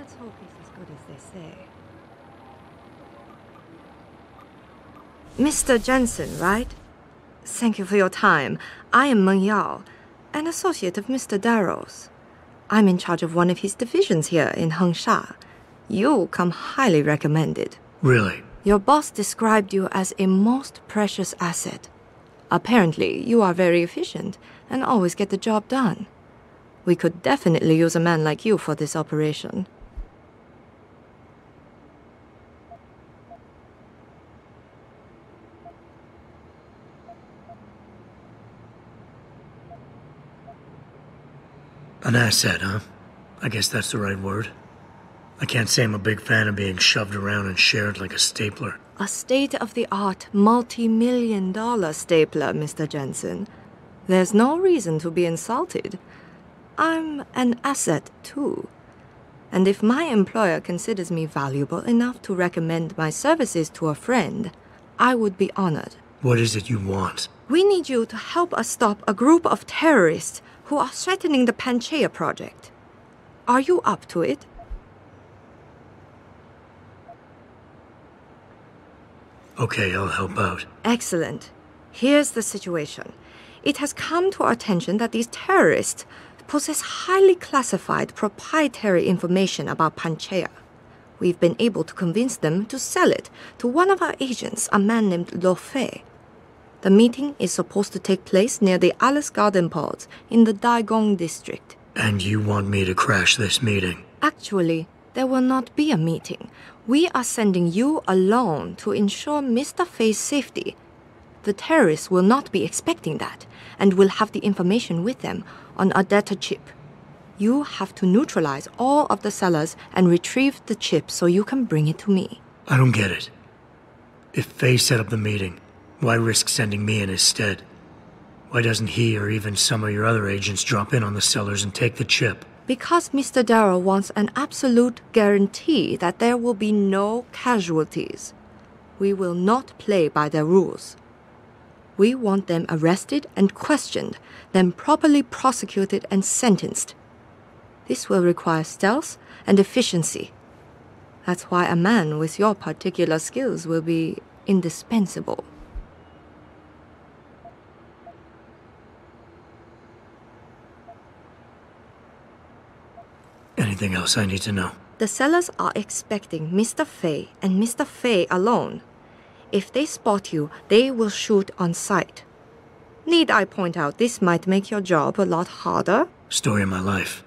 Let's hope he's as good as they say. Mr. Jensen, right? Thank you for your time. I am Meng Yao, an associate of Mr. Darrow's. I'm in charge of one of his divisions here in Hengsha. You come highly recommended. Really? Your boss described you as a most precious asset. Apparently, you are very efficient and always get the job done. We could definitely use a man like you for this operation. An asset, huh? I guess that's the right word. I can't say I'm a big fan of being shoved around and shared like a stapler. A state-of-the-art, multi-million-dollar stapler, Mr. Jensen. There's no reason to be insulted. I'm an asset, too. And if my employer considers me valuable enough to recommend my services to a friend, I would be honored. What is it you want? We need you to help us stop a group of terrorists who are threatening the Panchaea project. Are you up to it? Okay, I'll help out. Excellent. Here's the situation. It has come to our attention that these terrorists possess highly classified proprietary information about Panchaea. We've been able to convince them to sell it to one of our agents, a man named Lo Fei. The meeting is supposed to take place near the Alice Garden pods in the Daigong district. And you want me to crash this meeting? Actually, there will not be a meeting. We are sending you alone to ensure Mr. Fei's safety. The terrorists will not be expecting that, and will have the information with them on a data chip. You have to neutralize all of the sellers and retrieve the chip so you can bring it to me. I don't get it. If Fei set up the meeting, why risk sending me in his stead? Why doesn't he or even some of your other agents drop in on the sellers and take the chip? Because Mr. Darrow wants an absolute guarantee that there will be no casualties. We will not play by their rules. We want them arrested and questioned, then properly prosecuted and sentenced. This will require stealth and efficiency. That's why a man with your particular skills will be indispensable. Anything else I need to know? The sellers are expecting Mr. Fei and Mr. Fei alone. If they spot you, they will shoot on sight. Need I point out this might make your job a lot harder? Story of my life.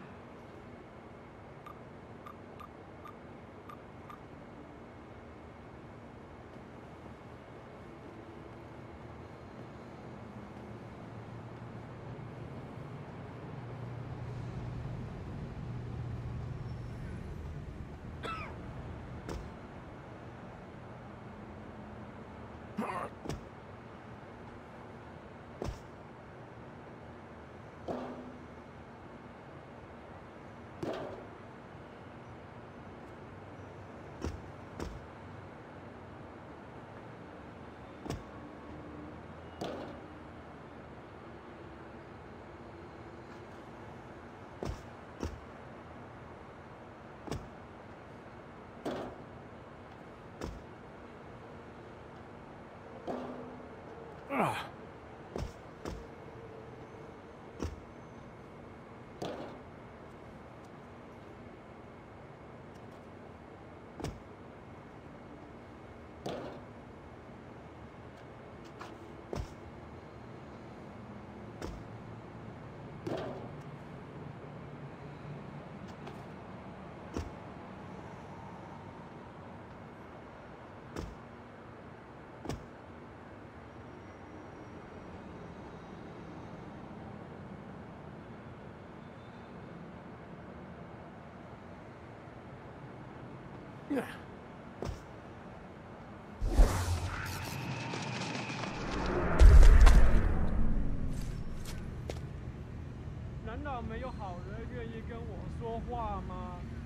Yeah. 难道没有好人愿意跟我说话吗？ 《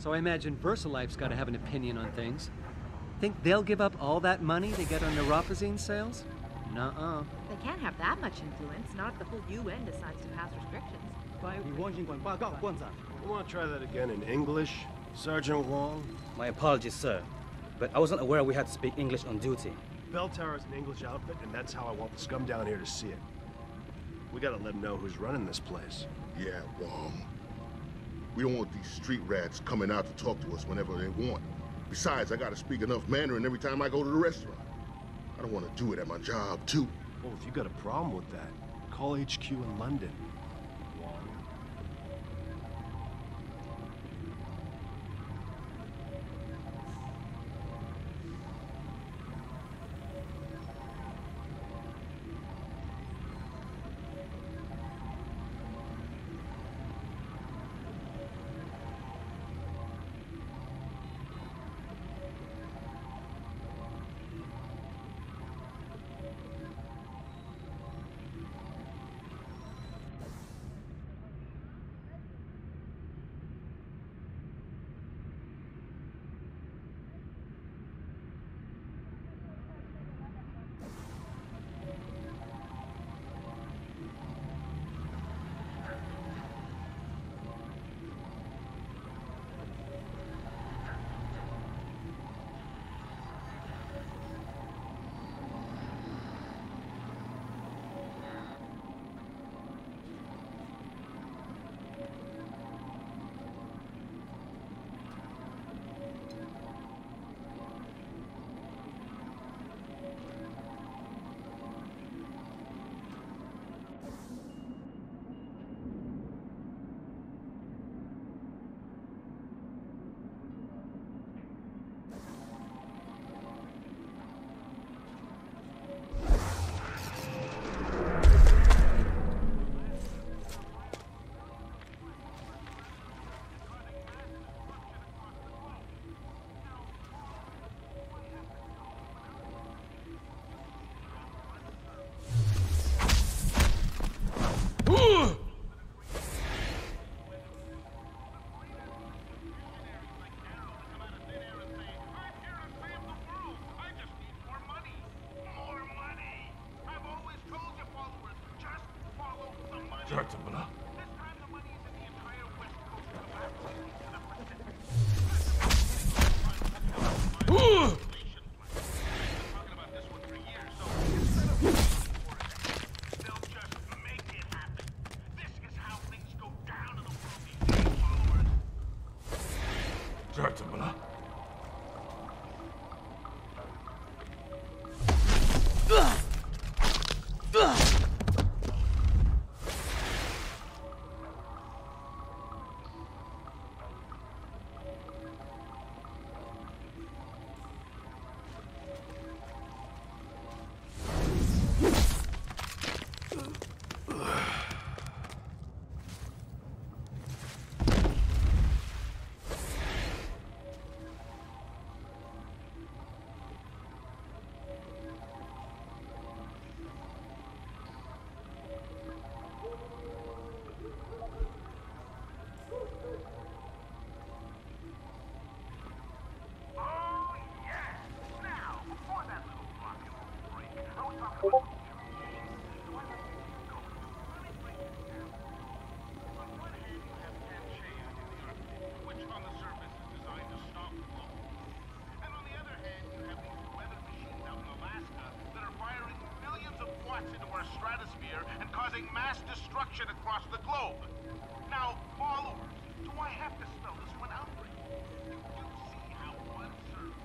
so I imagine VersaLife's got to have an opinion on things. Think they'll give up all that money they get on neurophazine sales? Nuh-uh. They can't have that much influence, not if the whole UN decides to pass restrictions. You want to try that again in English, Sergeant Wong? My apologies, sir, but I wasn't aware we had to speak English on duty. Bell Tower is an English outfit, and that's how I want the scum down here to see it. We gotta let them know who's running this place. Yeah, Wong. We don't want these street rats coming out to talk to us whenever they want. Besides, I gotta speak enough Mandarin every time I go to the restaurant. I don't want to do it at my job, too. Well, if you got a problem with that, call HQ in London. Mass destruction across the globe. Now, followers, do I have to spell this one out for you? You see how one serves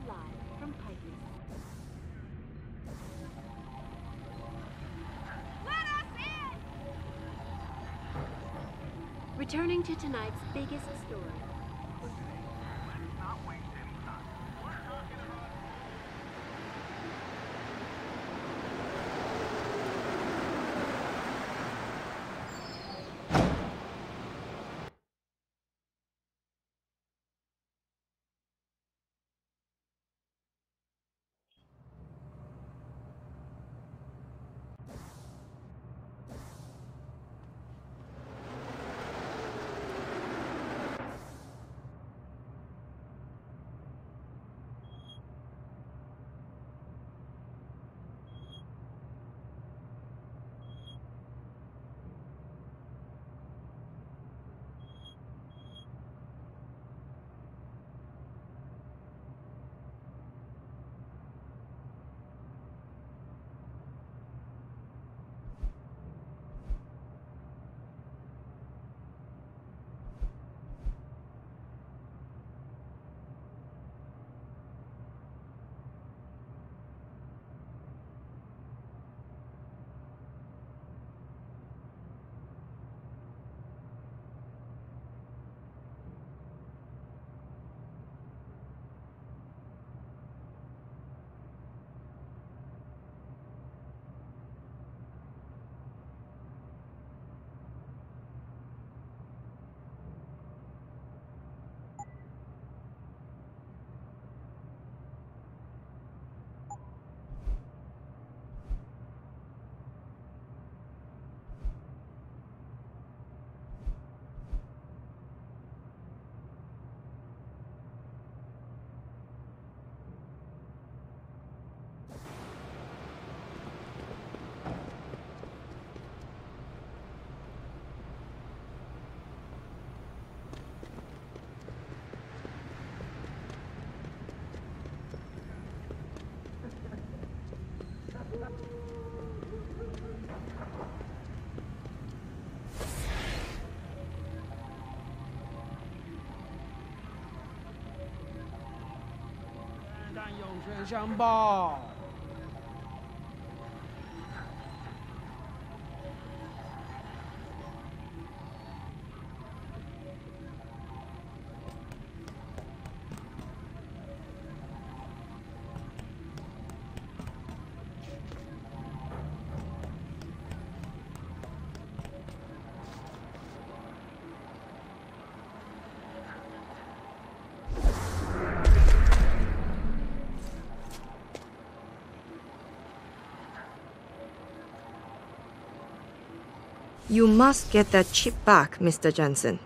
live from Pike's. Let us in! Returning to tonight's biggest story.相报。You must get that chip back, Mr. Jensen.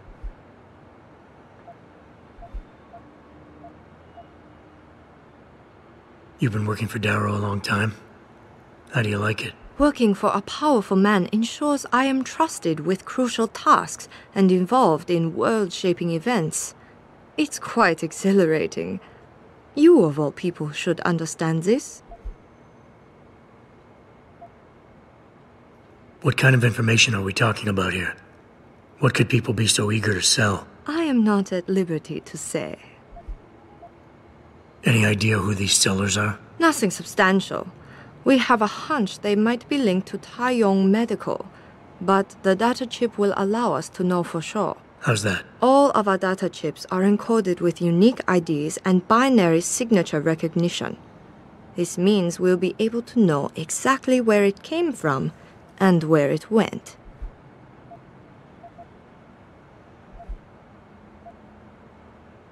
You've been working for Darrow a long time. How do you like it? Working for a powerful man ensures I am trusted with crucial tasks and involved in world-shaping events. It's quite exhilarating. You, of all people, should understand this. What kind of information are we talking about here? What could people be so eager to sell? I am not at liberty to say. Any idea who these sellers are? Nothing substantial. We have a hunch they might be linked to Taiyong Medical, but the data chip will allow us to know for sure. How's that? All of our data chips are encoded with unique IDs and binary signature recognition. This means we'll be able to know exactly where it came from and where it went.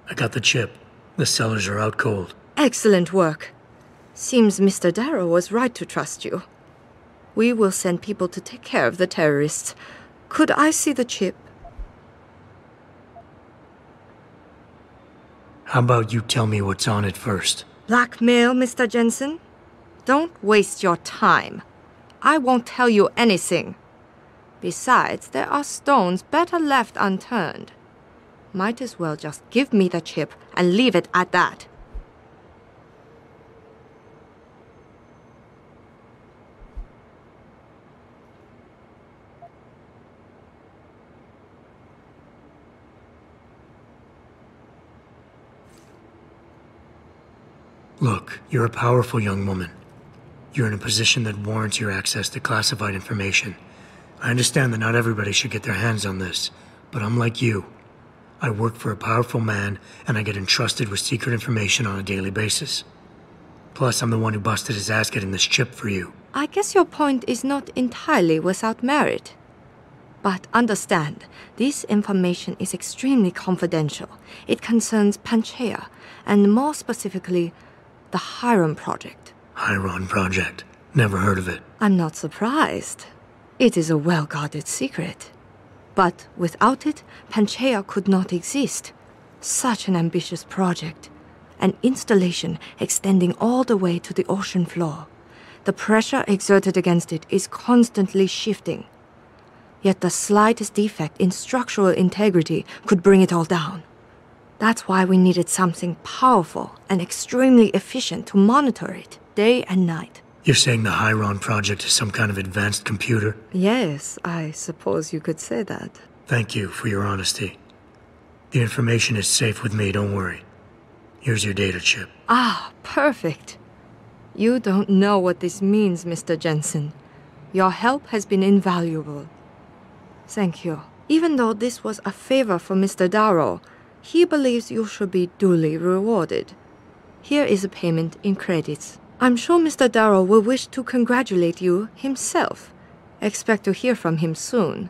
I got the chip. The sellers are out cold. Excellent work. Seems Mr. Darrow was right to trust you. We will send people to take care of the terrorists. Could I see the chip? How about you tell me what's on it first? Blackmail, Mr. Jensen? Don't waste your time. I won't tell you anything. Besides, there are stones better left unturned. Might as well just give me the chip and leave it at that. Look, you're a powerful young woman. You're in a position that warrants your access to classified information. I understand that not everybody should get their hands on this, but I'm like you. I work for a powerful man, and I get entrusted with secret information on a daily basis. Plus, I'm the one who busted his ass getting this chip for you. I guess your point is not entirely without merit. But understand, this information is extremely confidential. It concerns Panchaea, and more specifically, the Hyron Project. Hyron Project. Never heard of it. I'm not surprised. It is a well-guarded secret. But without it, Panchaea could not exist. Such an ambitious project. An installation extending all the way to the ocean floor. The pressure exerted against it is constantly shifting. Yet the slightest defect in structural integrity could bring it all down. That's why we needed something powerful and extremely efficient to monitor it, day and night. You're saying the Hyron Project is some kind of advanced computer? Yes, I suppose you could say that. Thank you for your honesty. The information is safe with me, don't worry. Here's your data chip. Ah, perfect. You don't know what this means, Mr. Jensen. Your help has been invaluable. Thank you. Even though this was a favor for Mr. Darrow, he believes you should be duly rewarded. Here is a payment in credits. I'm sure Mr. Darrow will wish to congratulate you himself. Expect to hear from him soon.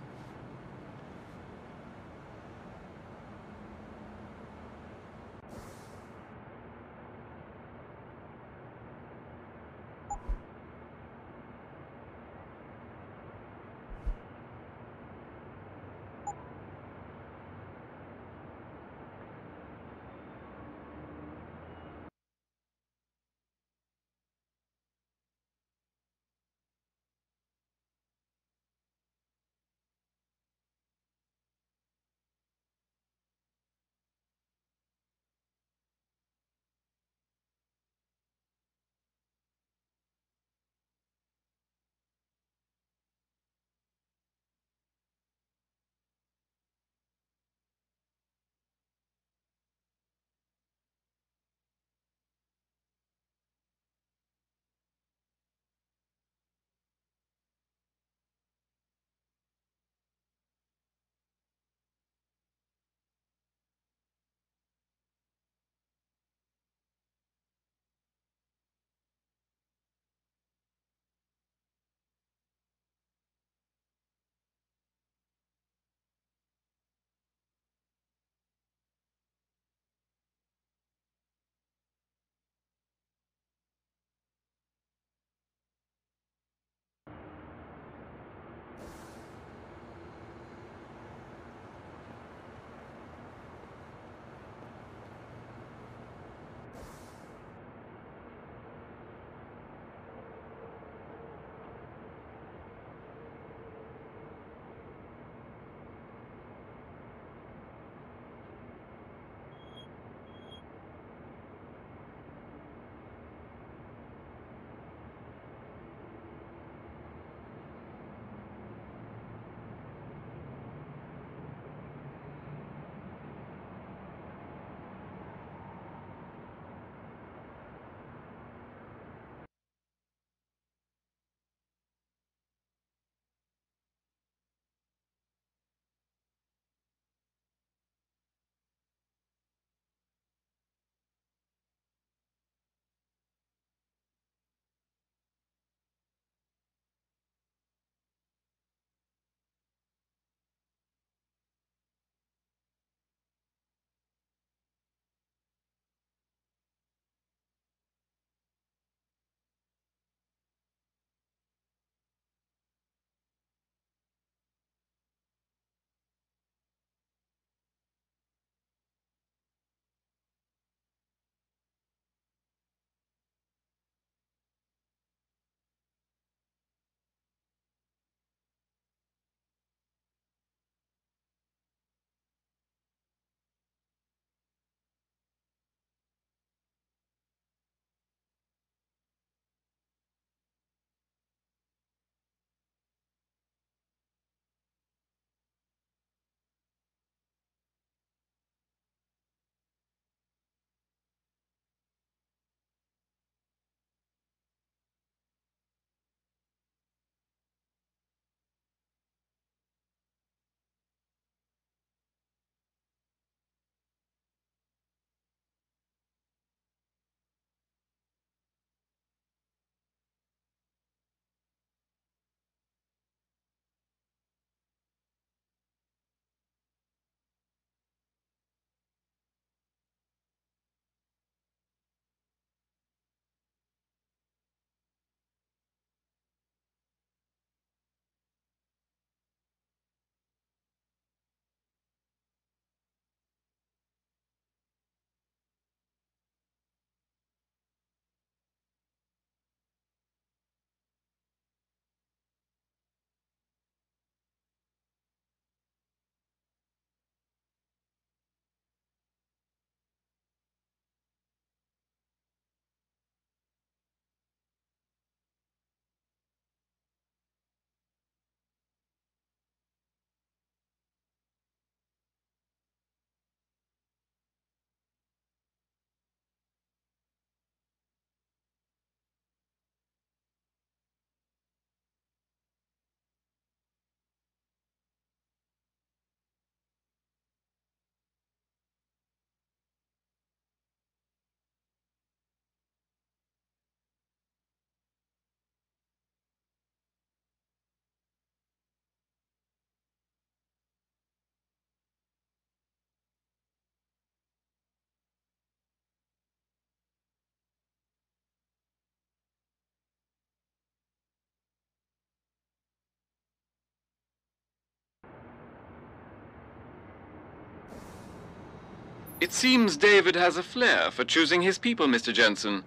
It seems David has a flair for choosing his people, Mr. Jensen.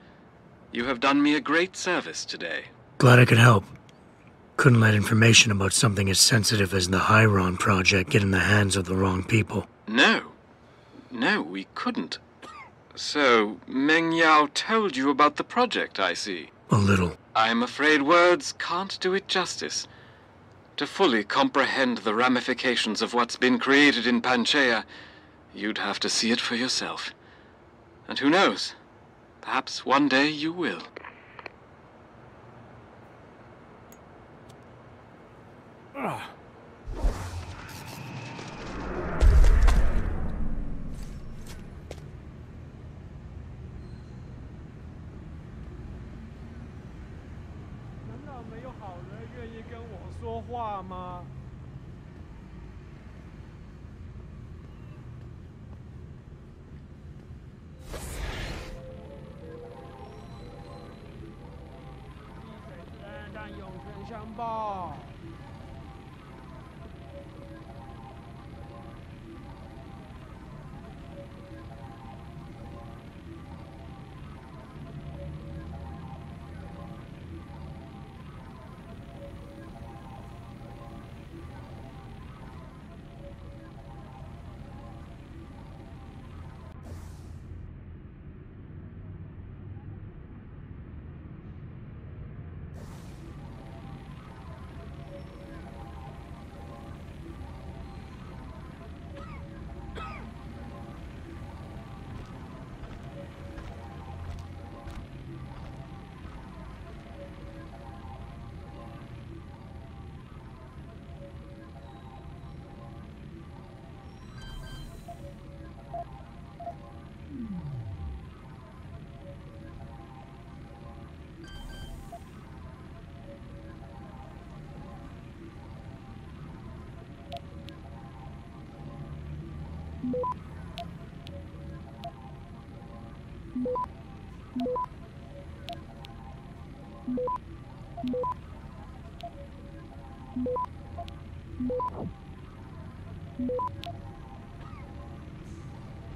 You have done me a great service today. Glad I could help. Couldn't let information about something as sensitive as the Hyron project get in the hands of the wrong people. No. No, we couldn't. So, Meng Yao told you about the project, I see. A little. I'm afraid words can't do it justice. To fully comprehend the ramifications of what's been created in Panchaea, you'd have to see it for yourself. And who knows? Perhaps one day you will.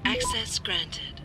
Access granted.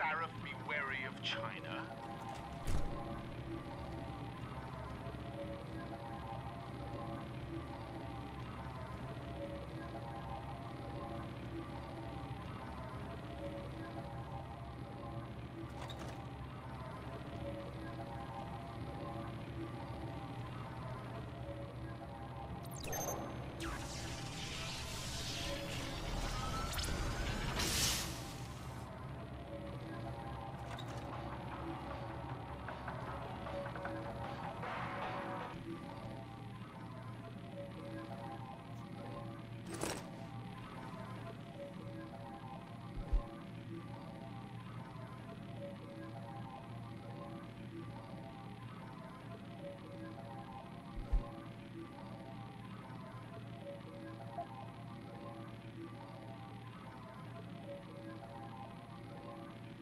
Sarif be wary of China?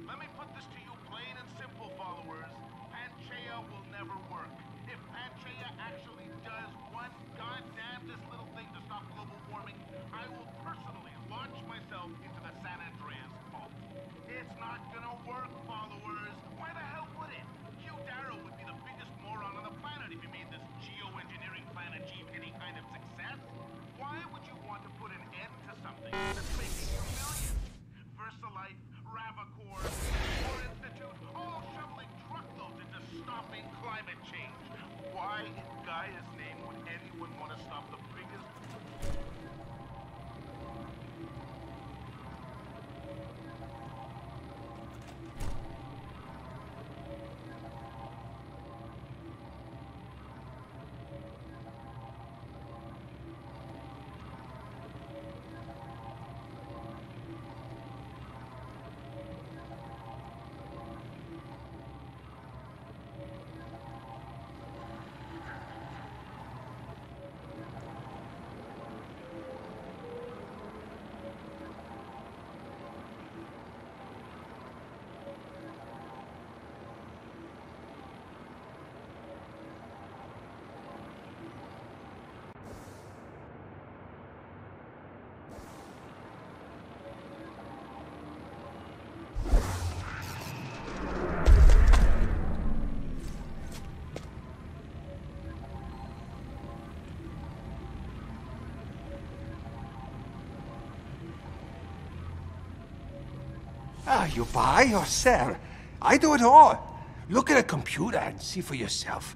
Let me put this to you plain and simple, followers. Panchaea will never work. If Panchaea actually does one goddamnedest little thing to stop global warming, I will personally launch myself into the San Andreas fault. It's not gonna work, followers. Why the hell would it? Hugh Darrow would be the biggest moron on the planet if he made this geoengineering plan achieve any kind of success. Why would you want to put an end to something that's making you millions? VersaLife, Ravacor, War Institute, all shoveling truckloads into stopping climate change. Why in Gaia's name would anyone want to stop the biggest... You buy or sell? I do it all. Look at a computer and see for yourself.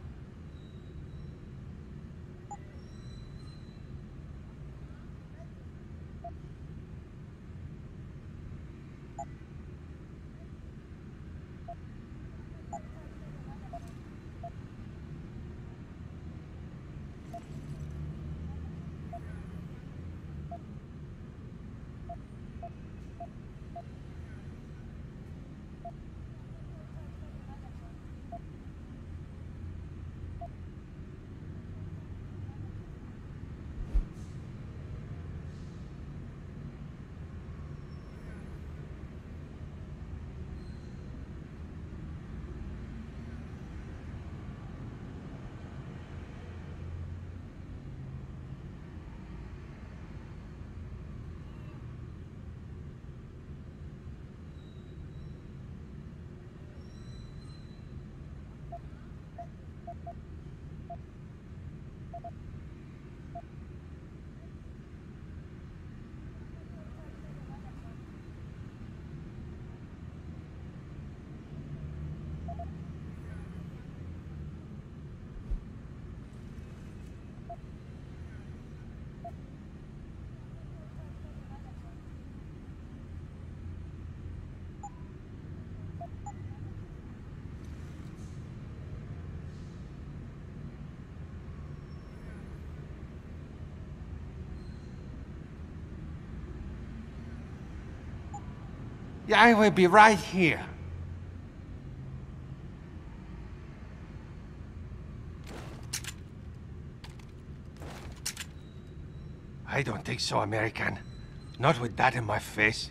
Yeah, I will be right here. I don't think so, American. Not with that in my face.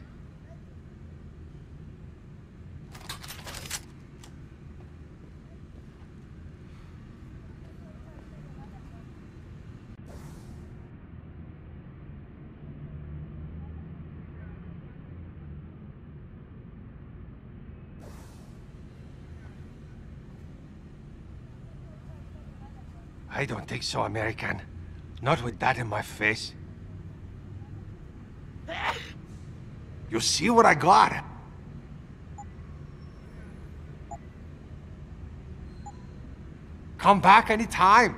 I don't think so, American. Not with that in my face. You see what I got? Come back anytime.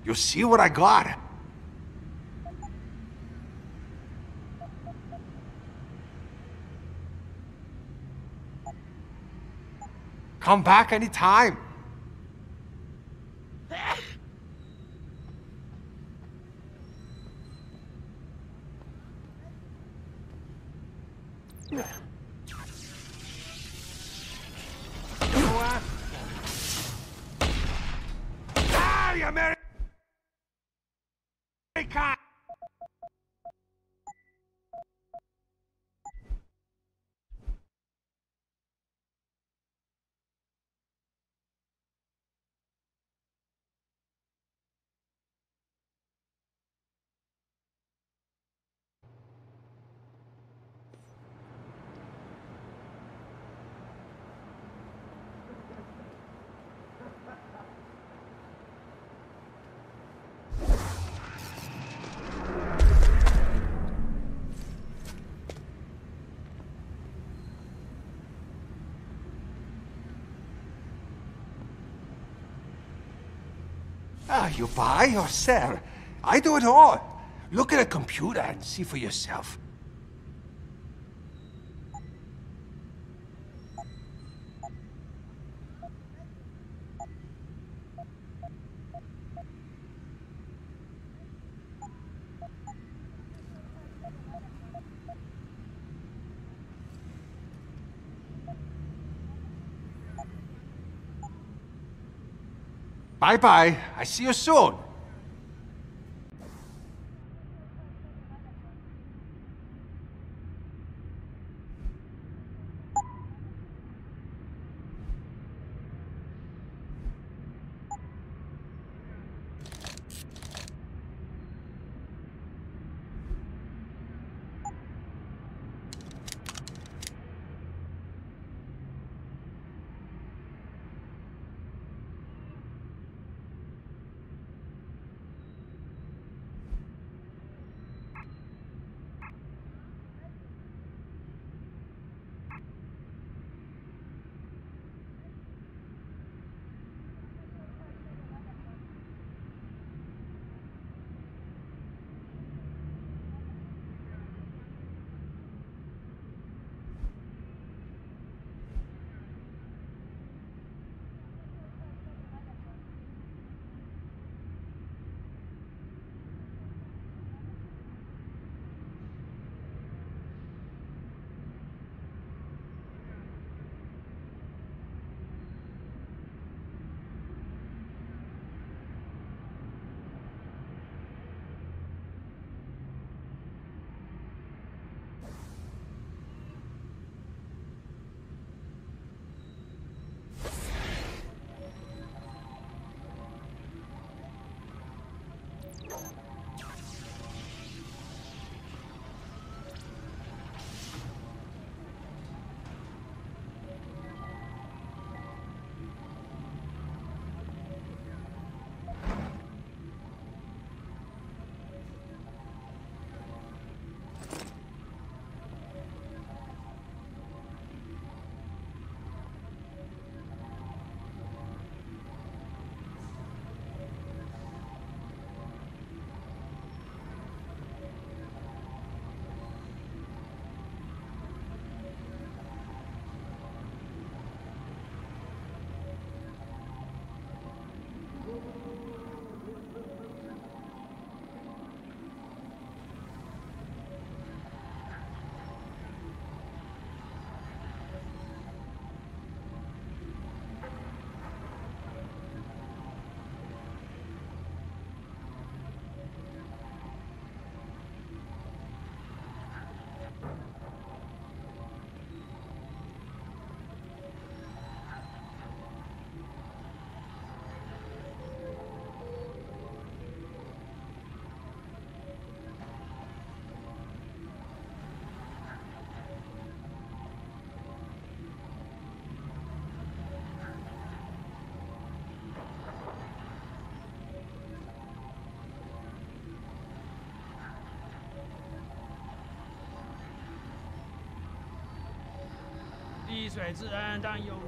You see what I got? Come back anytime. You buy or sell? I do it all. Look at a computer and see for yourself. Bye-bye. I see you soon. 水之恩当永恒。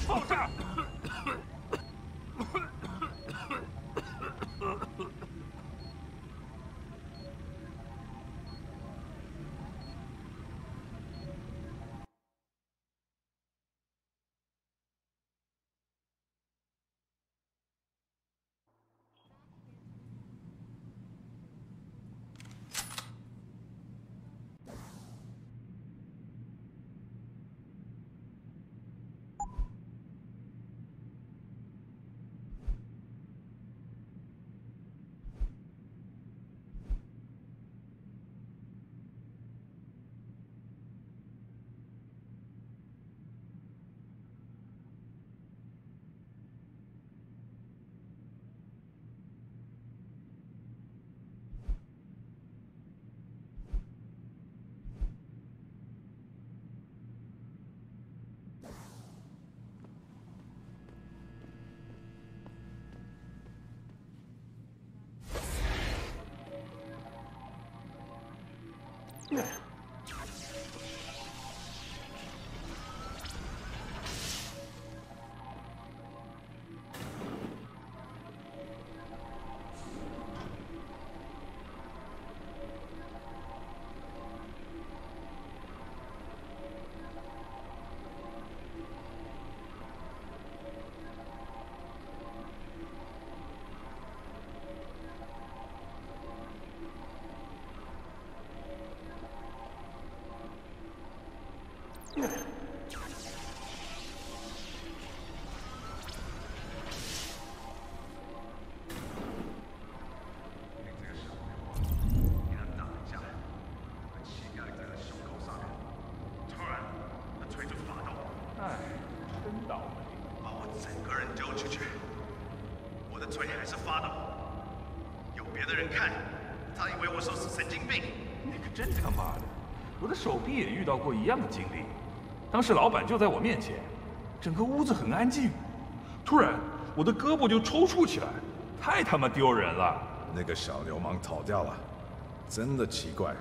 爆炸！手臂也遇到过一样的经历，当时老板就在我面前，整个屋子很安静，突然我的胳膊就抽搐起来，太他妈丢人了。那个小流氓逃掉了，真的奇怪。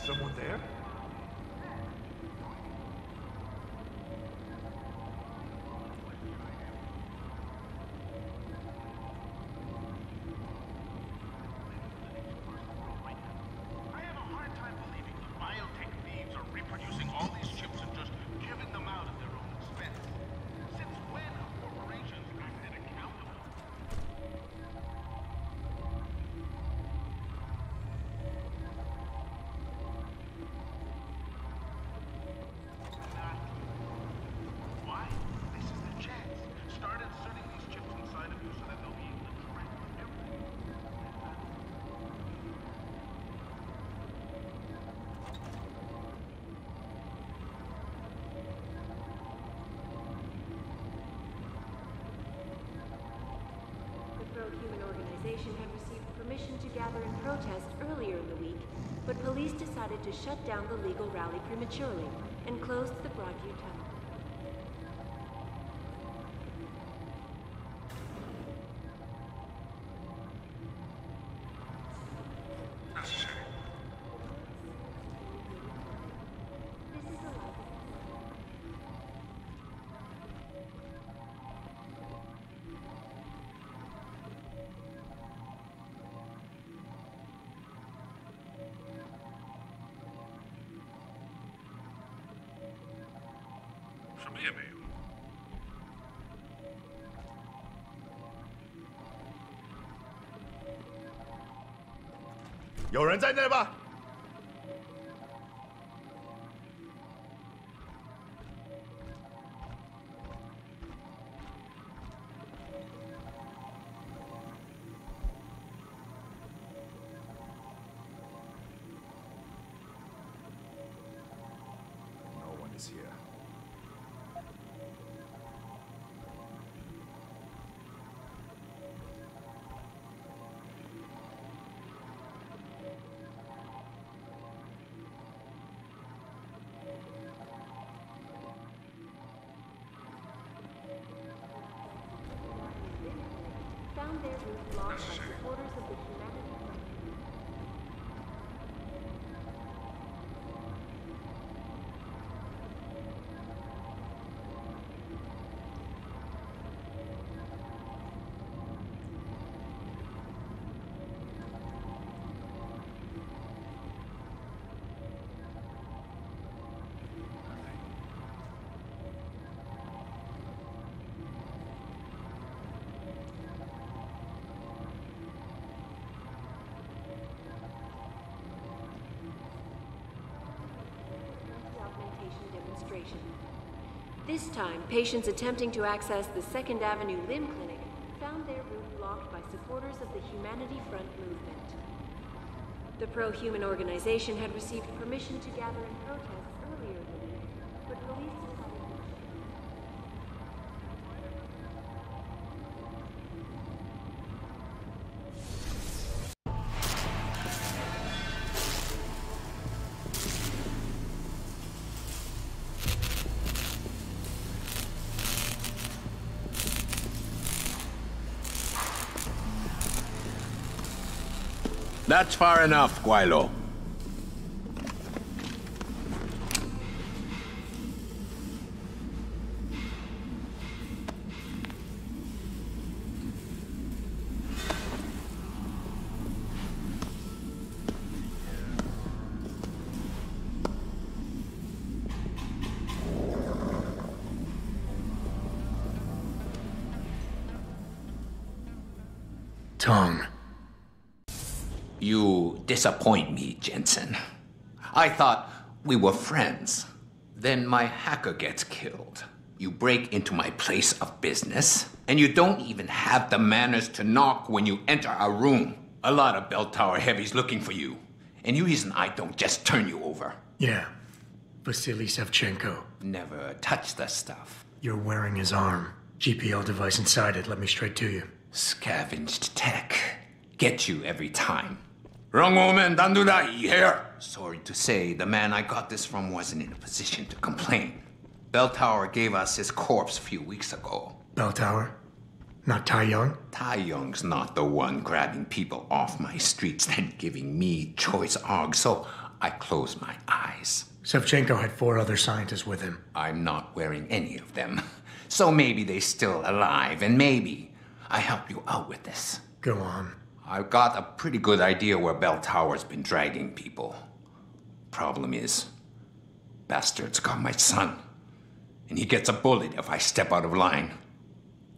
someone there? Pro-human organization had received permission to gather in protest earlier in the week, but police decided to shut down the legal rally prematurely and closed the Broadview tunnel.有人在那吧？ No one is here. their route blocked by supporters of the Humanity Front. Demonstration. This time, patients attempting to access the 2nd Avenue Limb Clinic found their route blocked by supporters of the Humanity Front movement. The pro-human organization had received permission to gather in protests earlier in the week, but police decided to... That's far enough, Guaylo. Tongue. You disappoint me, Jensen. I thought we were friends. Then my hacker gets killed. You break into my place of business, and you don't even have the manners to knock when you enter our room. A lot of bell tower heavies looking for you. Any reason I don't just turn you over? Yeah. Vasily Savchenko. Never touch the stuff. You're wearing his arm. GPL device inside it. Let me straight to you. Scavenged tech. Get you every time. Wrong woman, don't do that here. Sorry to say, the man I got this from wasn't in a position to complain. Bell Tower gave us his corpse a few weeks ago. Bell Tower? Not Tai Young? Tai Young's not the one grabbing people off my streets and giving me choice args, so I close my eyes. Savchenko had 4 other scientists with him. I'm not wearing any of them. So maybe they're still alive, and maybe I help you out with this. Go on. I've got a pretty good idea where Bell Tower's been dragging people. Problem is, bastard's got my son. And he gets a bullet if I step out of line.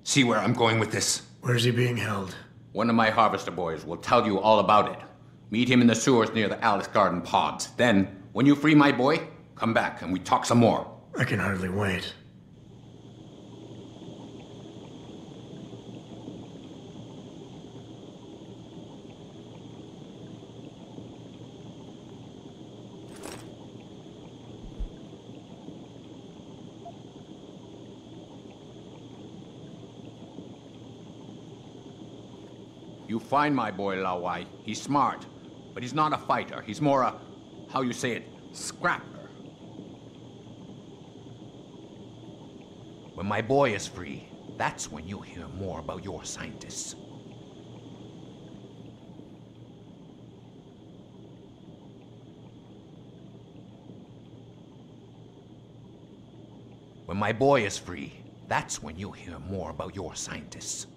See where I'm going with this? Where's he being held? One of my harvester boys will tell you all about it. Meet him in the sewers near the Alice Garden pods. Then, when you free my boy, come back and we talk some more. I can hardly wait. You find my boy, Lao Wai. He's smart, but he's not a fighter. He's more a, how you say it, scrapper. When my boy is free, that's when you'll hear more about your scientists. When my boy is free, that's when you'll hear more about your scientists.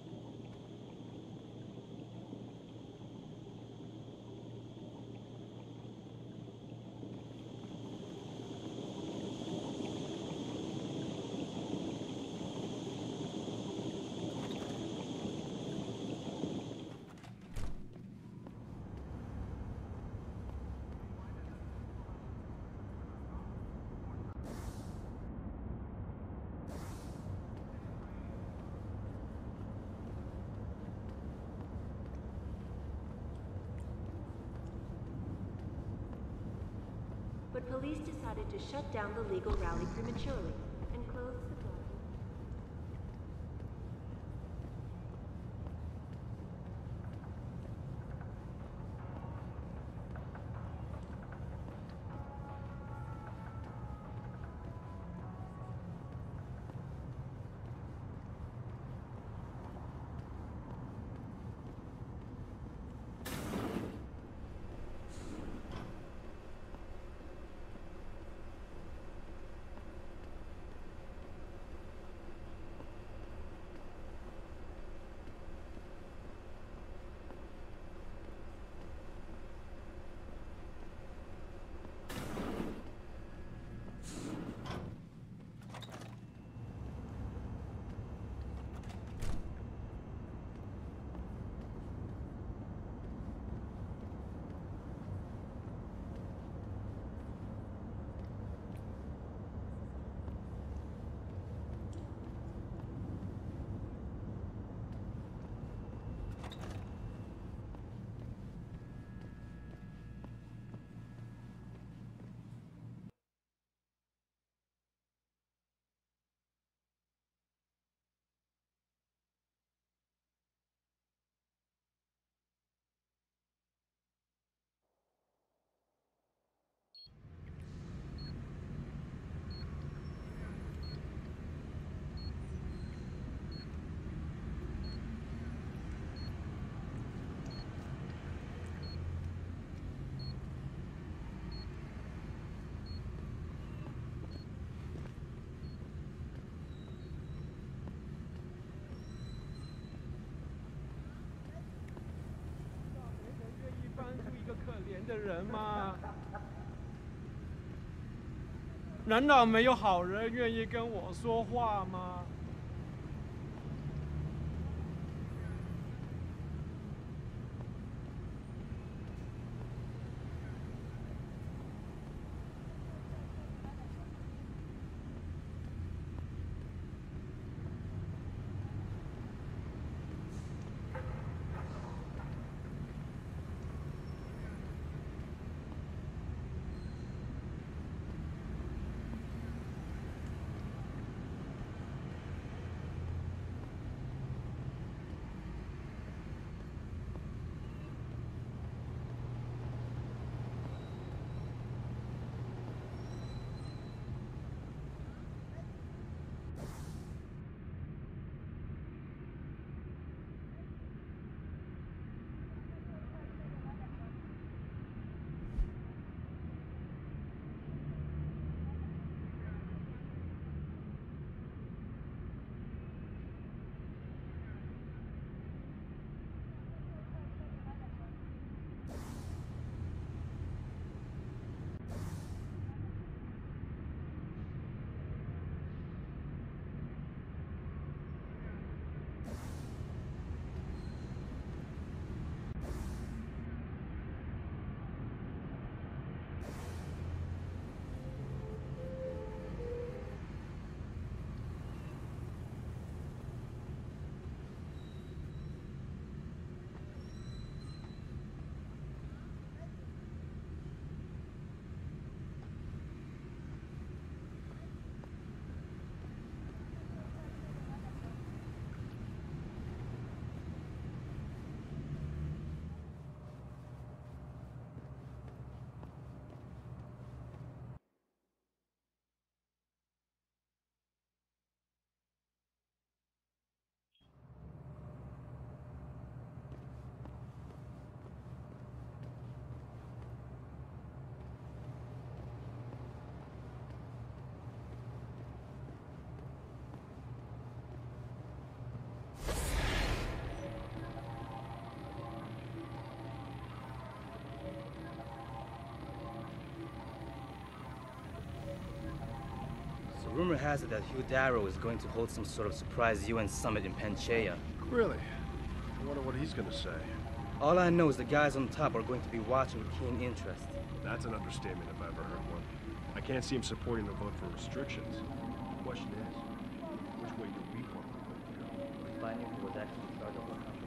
But police decided to shut down the legal rally prematurely and close the block. 个可怜的人吗？难道没有好人愿意跟我说话吗？Rumor has it that Hugh Darrow is going to hold some sort of surprise UN summit in Panchaea. Really? I wonder what he's gonna say. All I know is the guys on top are going to be watching with keen interest. That's an understatement if I've ever heard one. I can't see him supporting the vote for restrictions. The question is, which way do we want the vote to go? Finding who was actually in charge of what happened.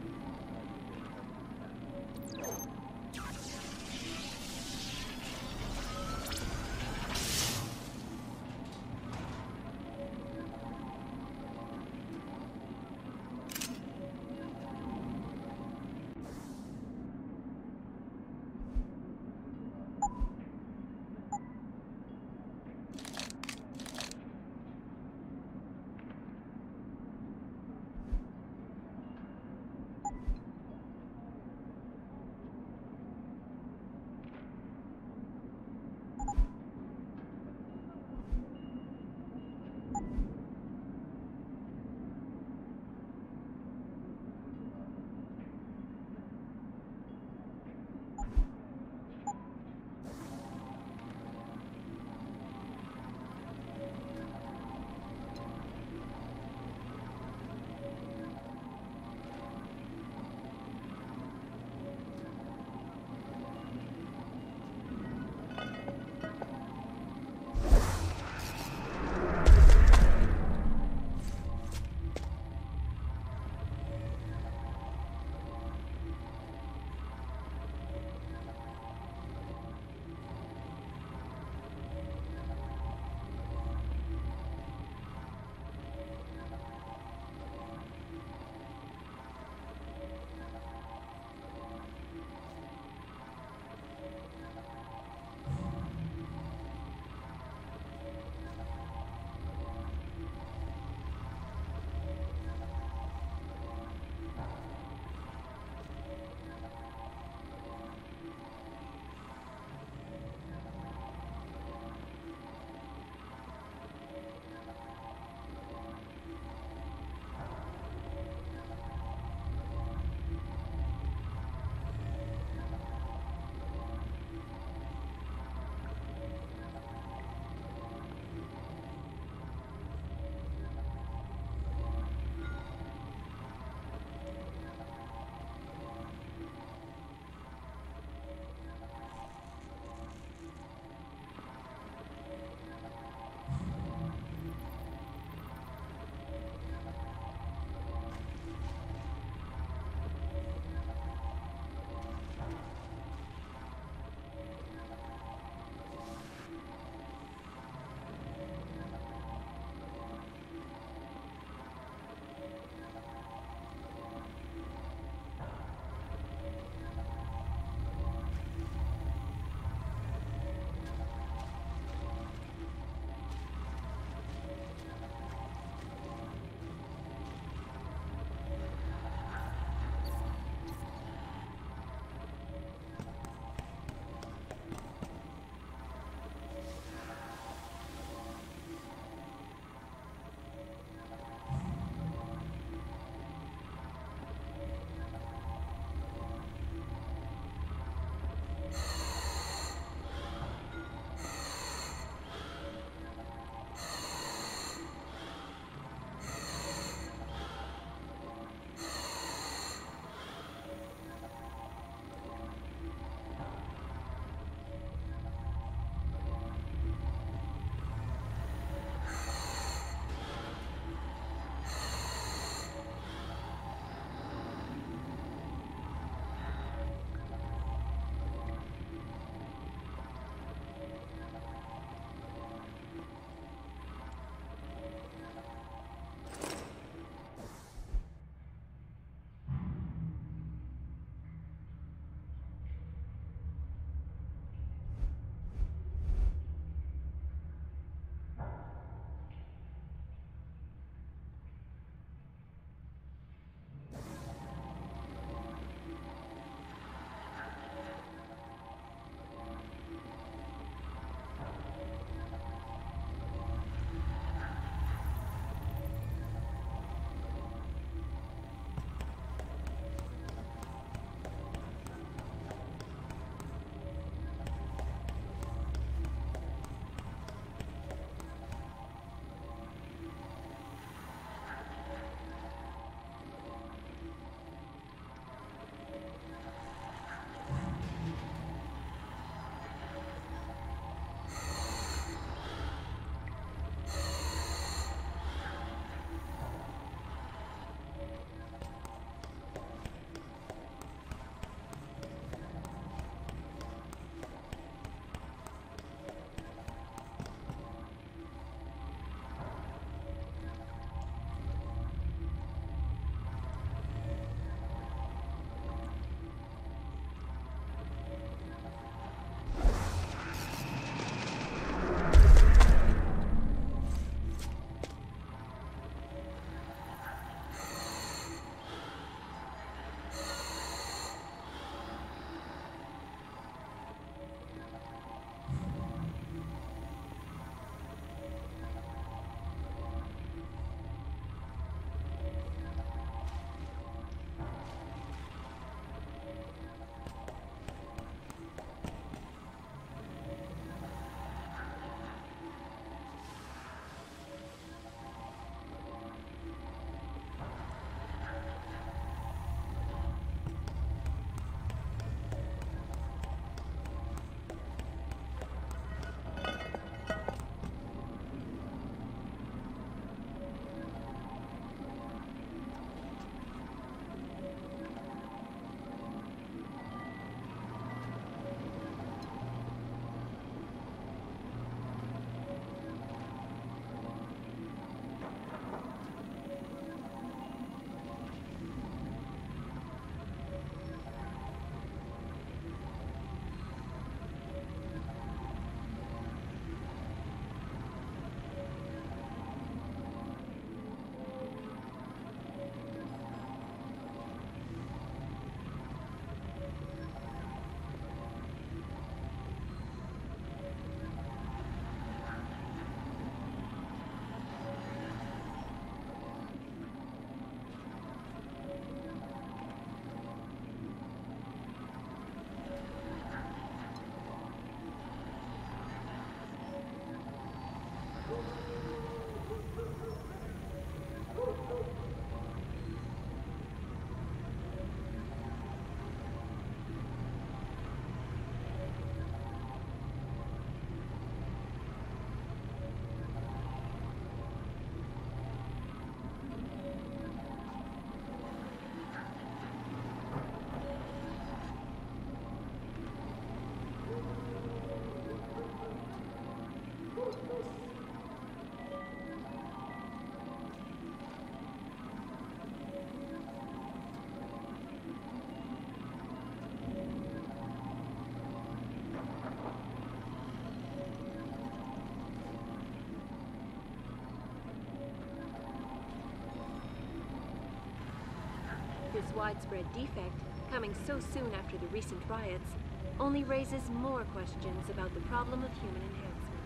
This widespread defect, coming so soon after the recent riots, only raises more questions about the problem of human enhancement.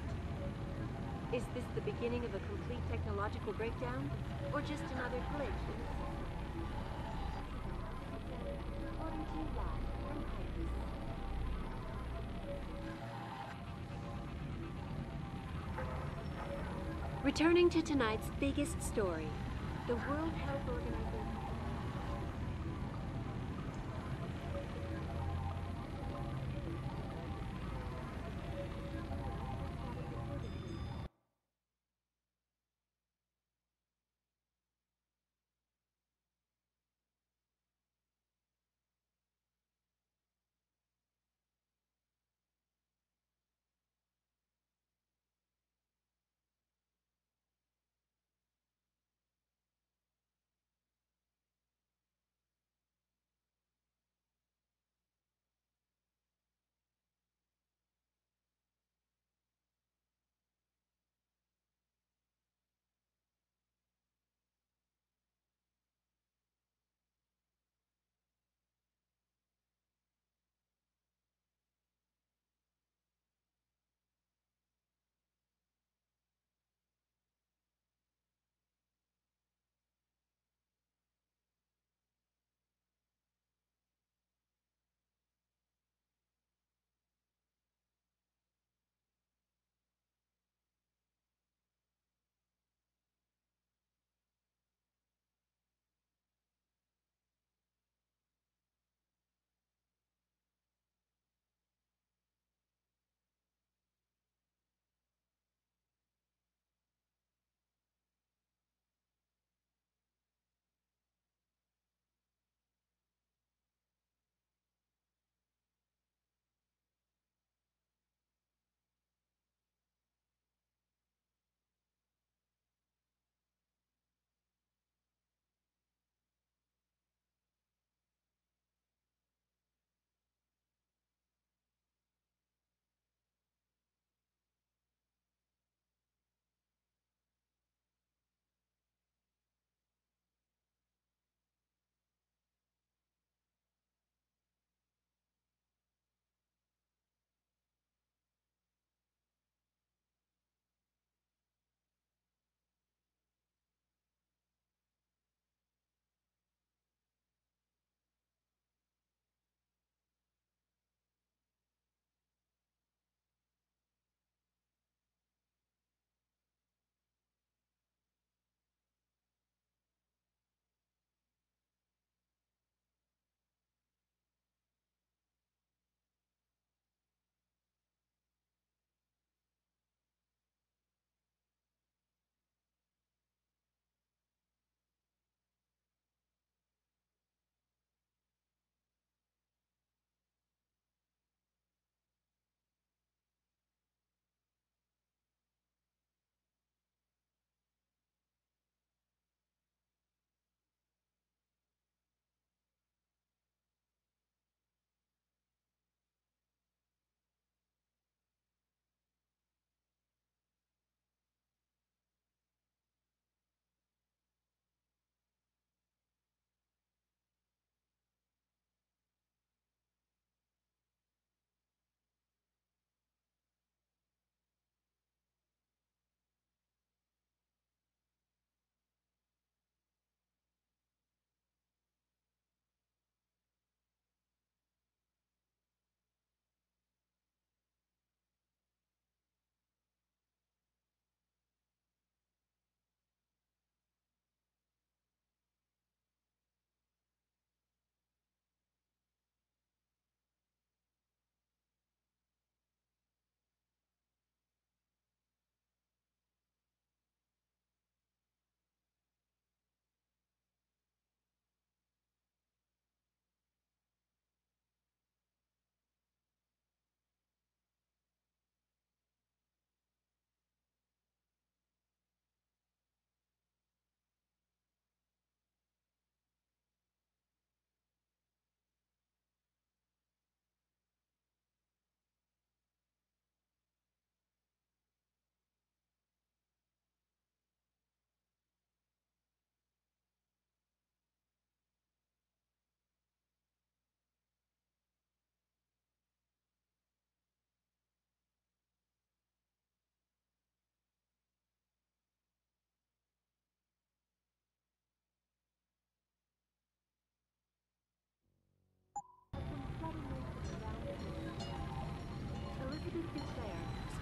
Is this the beginning of a complete technological breakdown, or just another glitch? Returning to tonight's biggest story, the World Health Organization.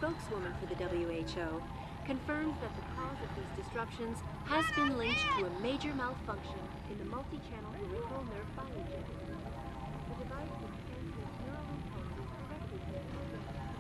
spokeswoman for the WHO, confirmed that the cause of these disruptions has been linked to a major malfunction in the multi-channel peripheral nerve biogenerator. The device which transmits neural impulses directly to the brain.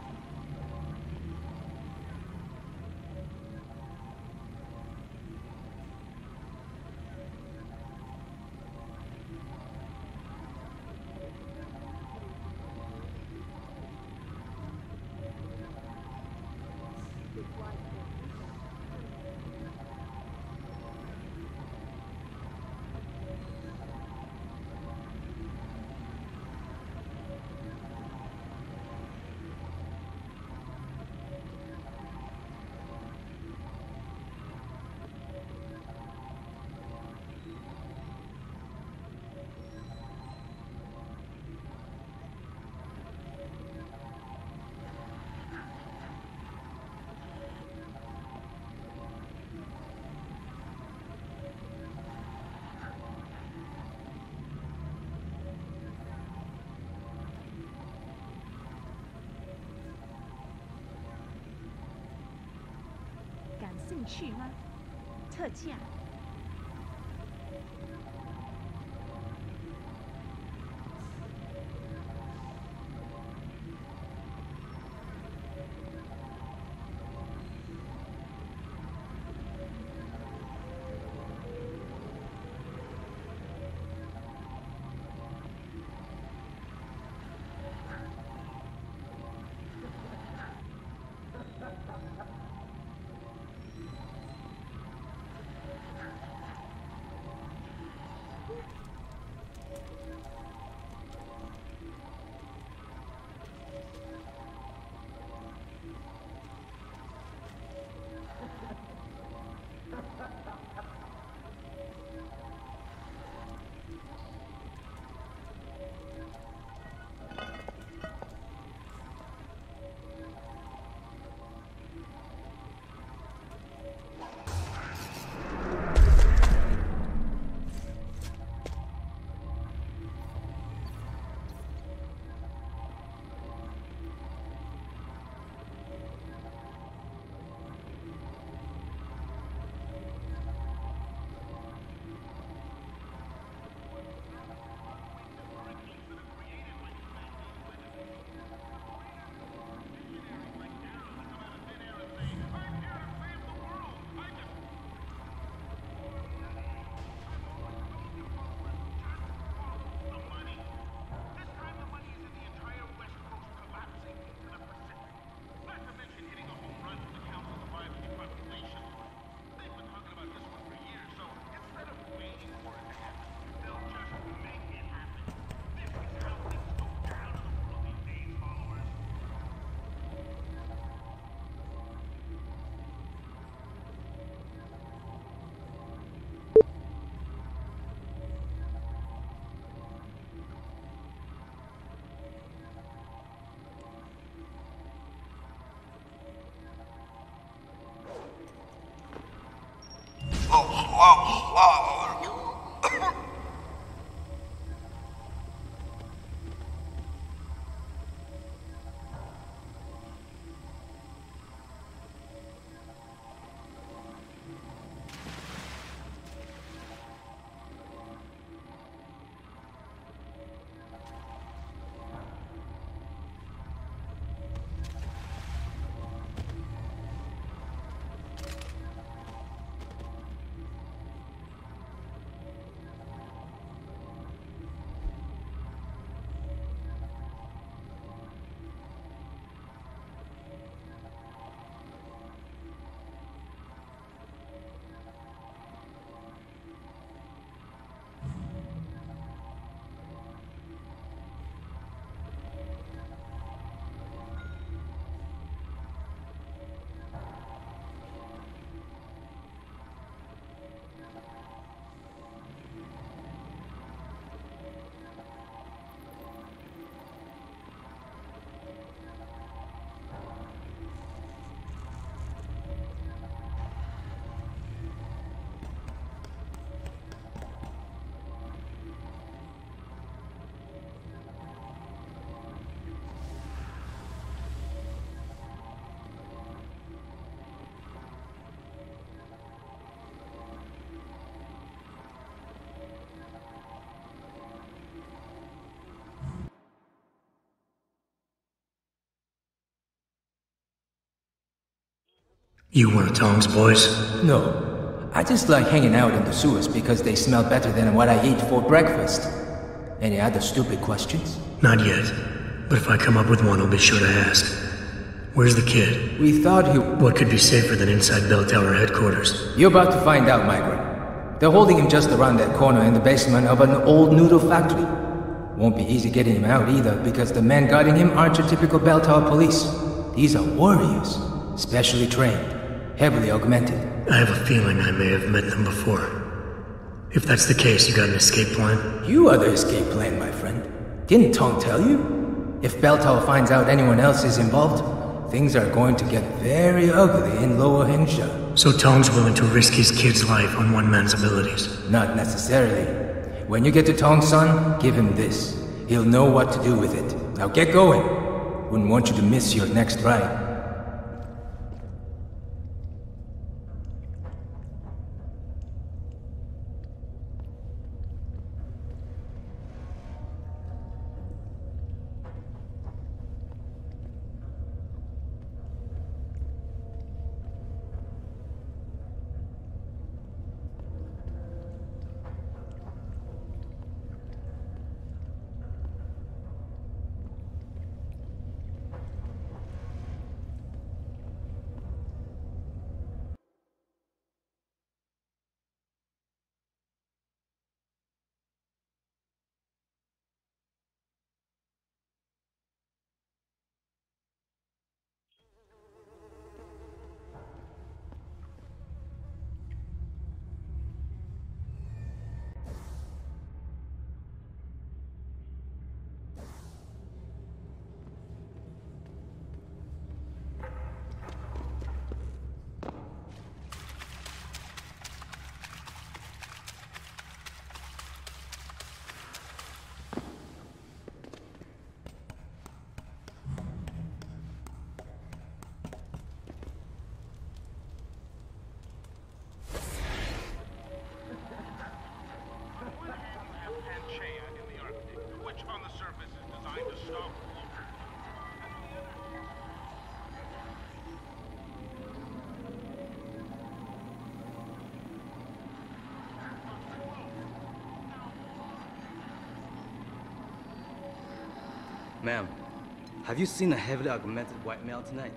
感兴趣吗？特价。You one of Tom's boys? No. I just like hanging out in the sewers because they smell better than what I ate for breakfast. Any other stupid questions? Not yet. But if I come up with one, I'll be sure to ask. Where's the kid? We thought he... What could be safer than inside Bell Tower headquarters? You're about to find out, migrant. They're holding him just around that corner in the basement of an old noodle factory. Won't be easy getting him out either, because the men guarding him aren't your typical Bell Tower police. These are warriors, specially trained, heavily augmented. I have a feeling I may have met them before. If that's the case, you got an escape plan? You are the escape plan, my friend. Didn't Tong tell you? If Bell Tower finds out anyone else is involved, things are going to get very ugly in Lower Hengsha. So Tong's willing to risk his kid's life on one man's abilities? Not necessarily. When you get to Tong's son, give him this. He'll know what to do with it. Now get going. Wouldn't want you to miss your next ride. Ma'am, have you seen a heavily augmented white male tonight?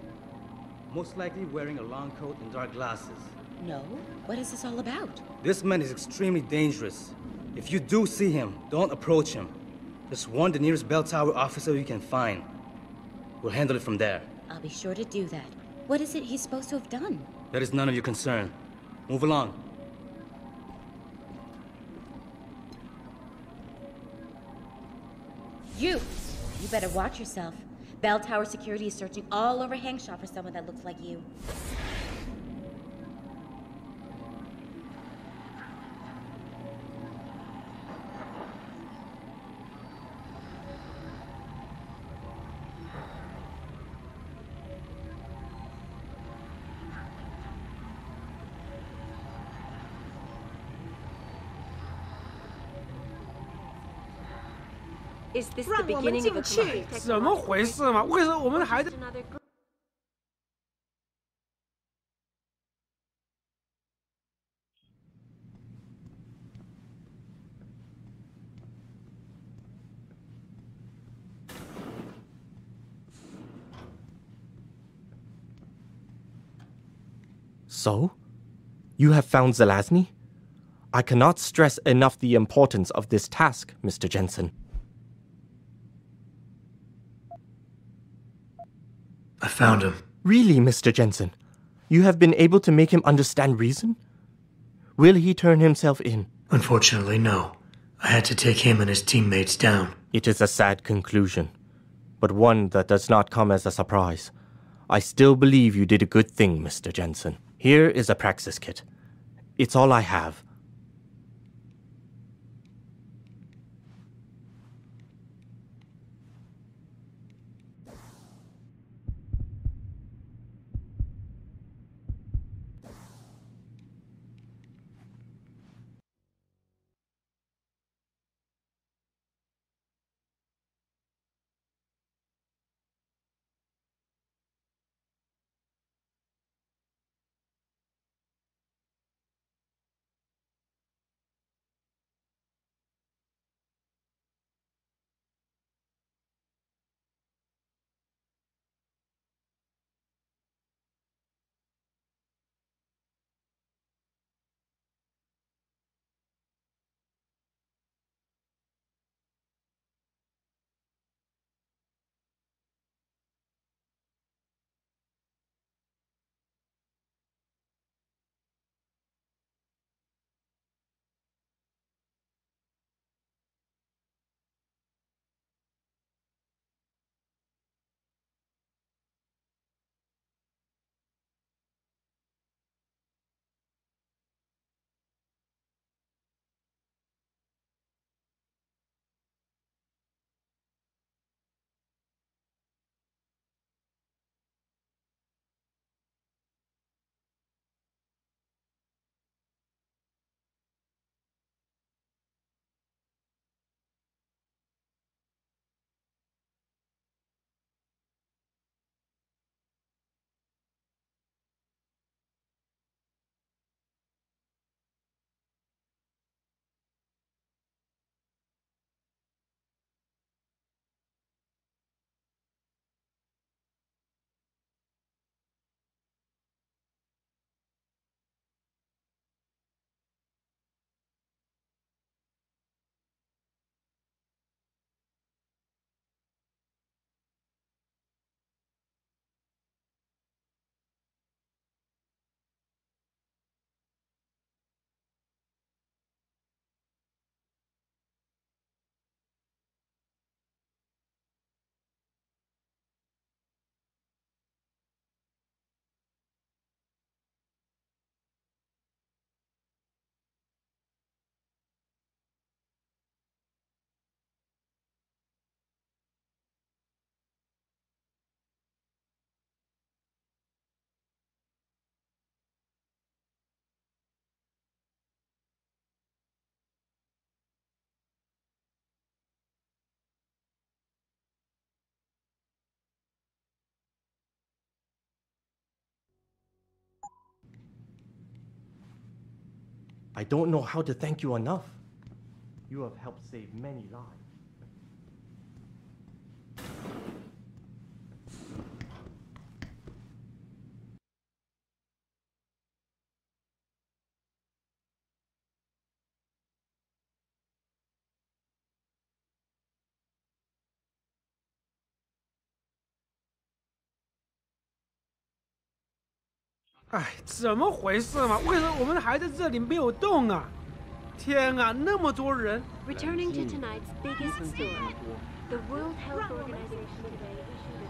Most likely wearing a long coat and dark glasses. No? What is this all about? This man is extremely dangerous. If you do see him, don't approach him. Just warn the nearest bell tower officer you can find. We'll handle it from there. I'll be sure to do that. What is it he's supposed to have done? That is none of your concern. Move along. You better watch yourself. Bell Tower security is searching all over Hangshaw for someone that looks like you. Is this the beginning of a climax? 怎么回事嘛？为什么我们还在So? You have found Zelazny? I cannot stress enough the importance of this task, Mr. Jensen. I found him. Really, Mr. Jensen? You have been able to make him understand reason? Will he turn himself in? Unfortunately, no. I had to take him and his teammates down. It is a sad conclusion, but one that does not come as a surprise. I still believe you did a good thing, Mr. Jensen. Here is a praxis kit. It's all I have. I don't know how to thank you enough. You have helped save many lives. 哎，怎么回事嘛？为什么我们还在这里没有动啊？天啊，那么多人！ Returning to tonight's biggest story, the World Health Organization today issued an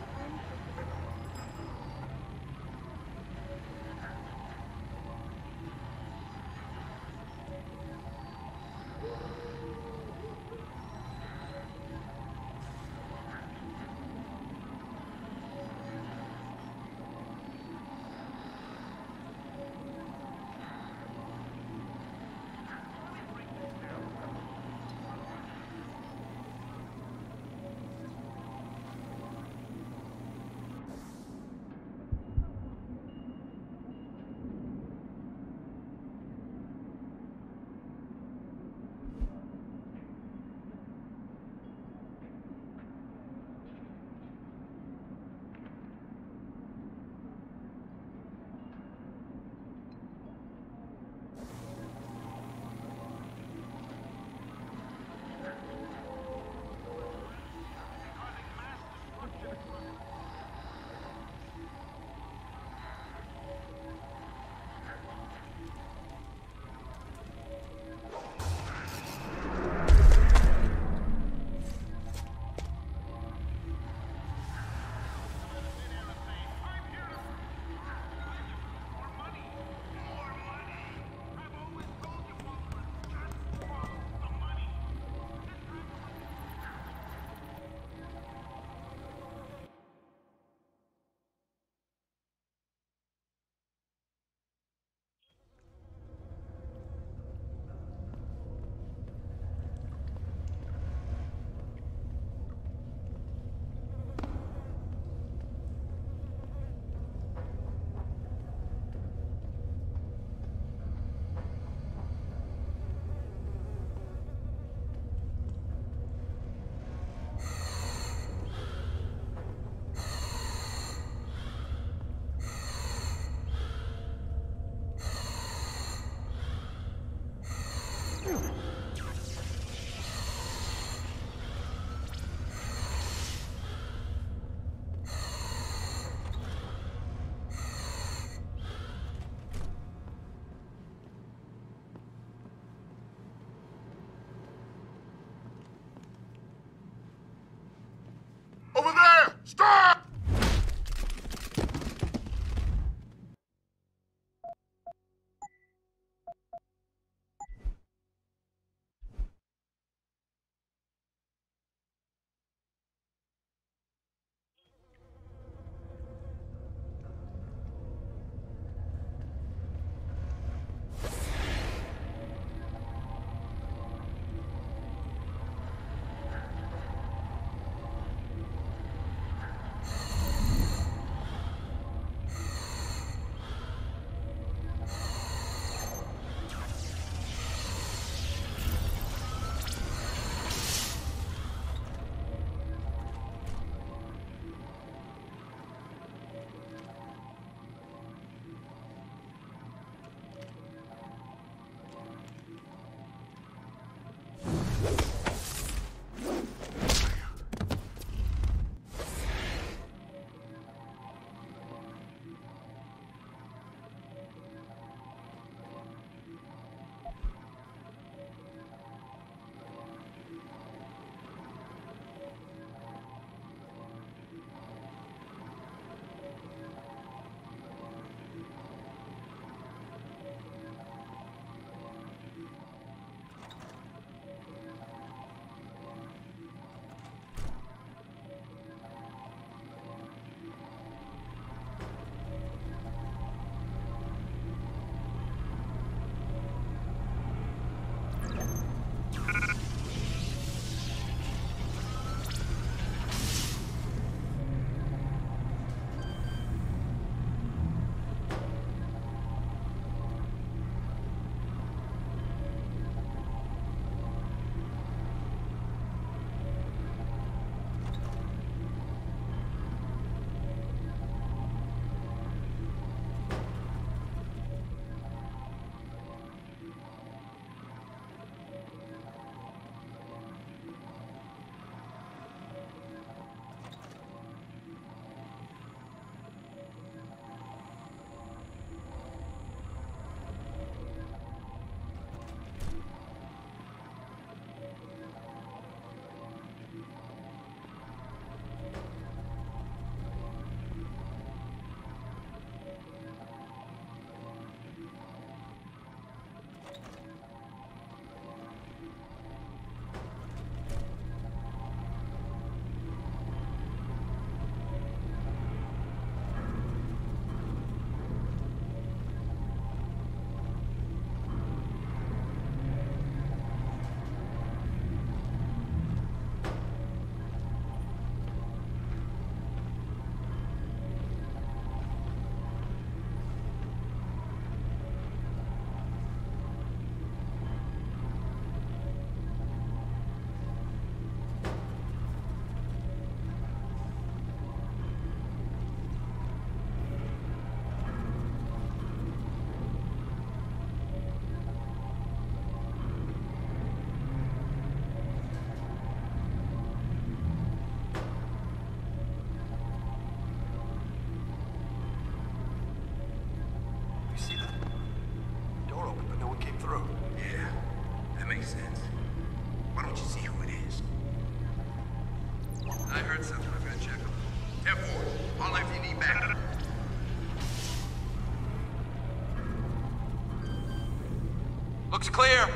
Looks clear.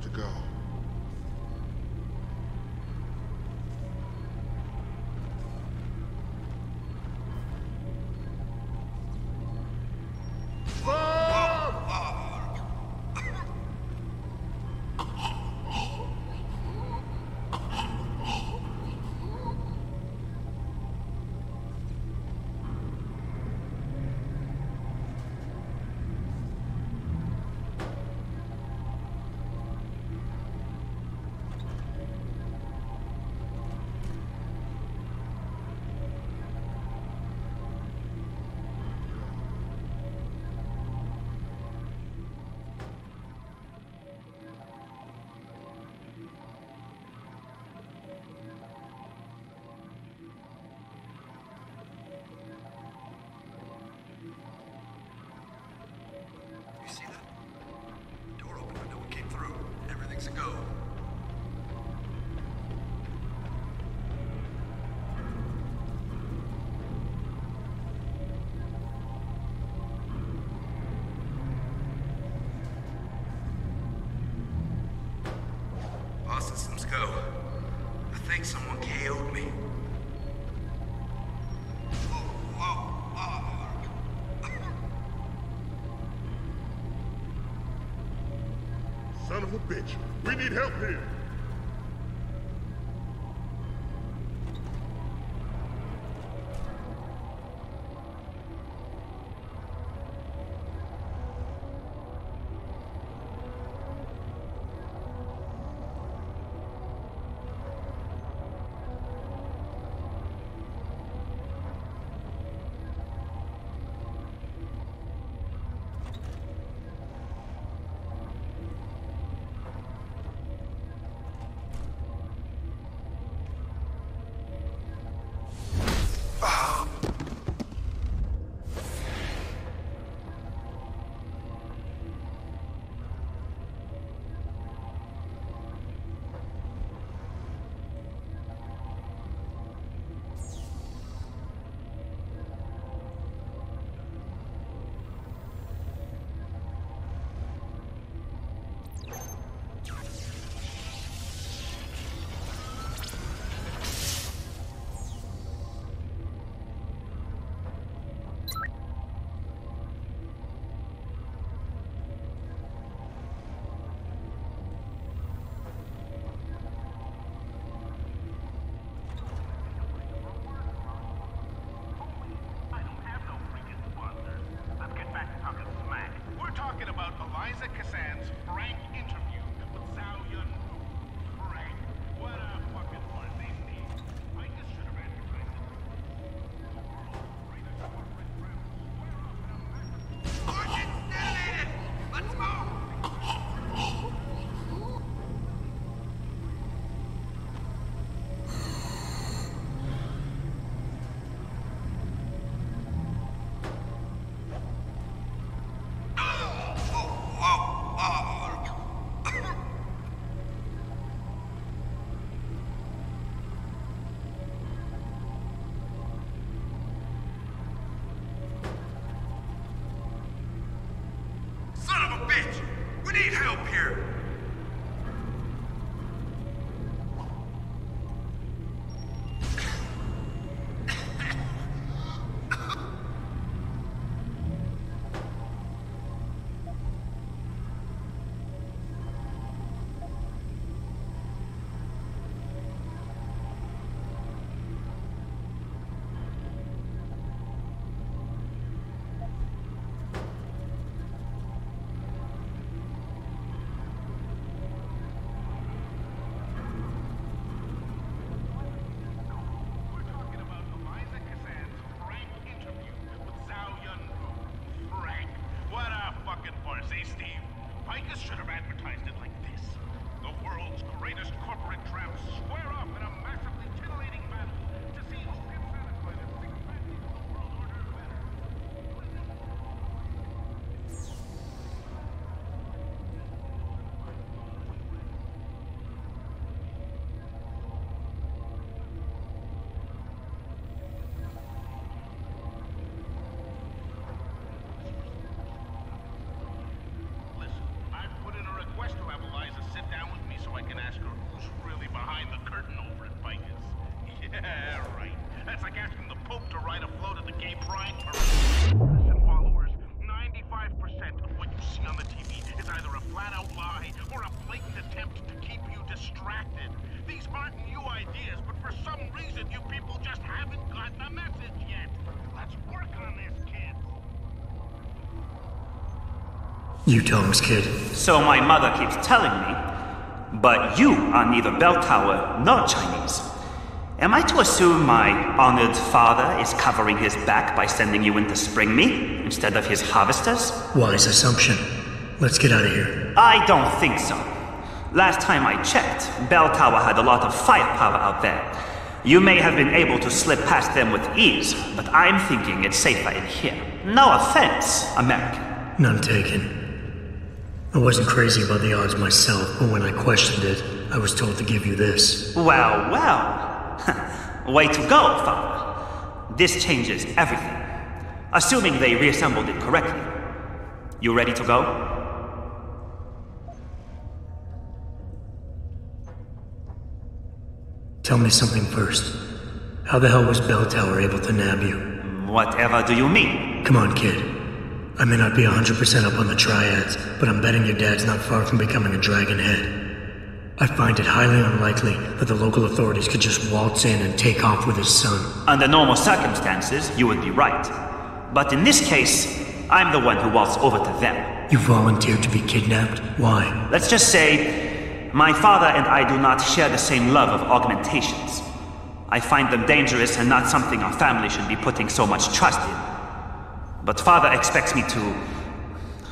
To go. Systems go. I think someone KO'd me. Son of a bitch. We need help here. it! We need help here! You Tom's kid. So my mother keeps telling me. But you are neither bell tower nor Chinese. Am I to assume my honored father is covering his back by sending you in to spring me instead of his harvesters? Wise assumption. Let's get out of here. I don't think so. Last time I checked, Bell Tower had a lot of firepower out there. You may have been able to slip past them with ease, but I'm thinking it's safer in here. No offense, American. None taken. I wasn't crazy about the odds myself, but when I questioned it, I was told to give you this. Well, well. Way to go, Father. This changes everything. Assuming they reassembled it correctly. You ready to go? Tell me something first. How the hell was Bell Tower able to nab you? Whatever do you mean? Come on, kid. I may not be 100% up on the triads, but I'm betting your dad's not far from becoming a dragon head. I find it highly unlikely that the local authorities could just waltz in and take off with his son. Under normal circumstances, you would be right. But in this case, I'm the one who waltzed over to them. You volunteered to be kidnapped? Why? Let's just say, my father and I do not share the same love of augmentations. I find them dangerous and not something our family should be putting so much trust in. But father expects me to...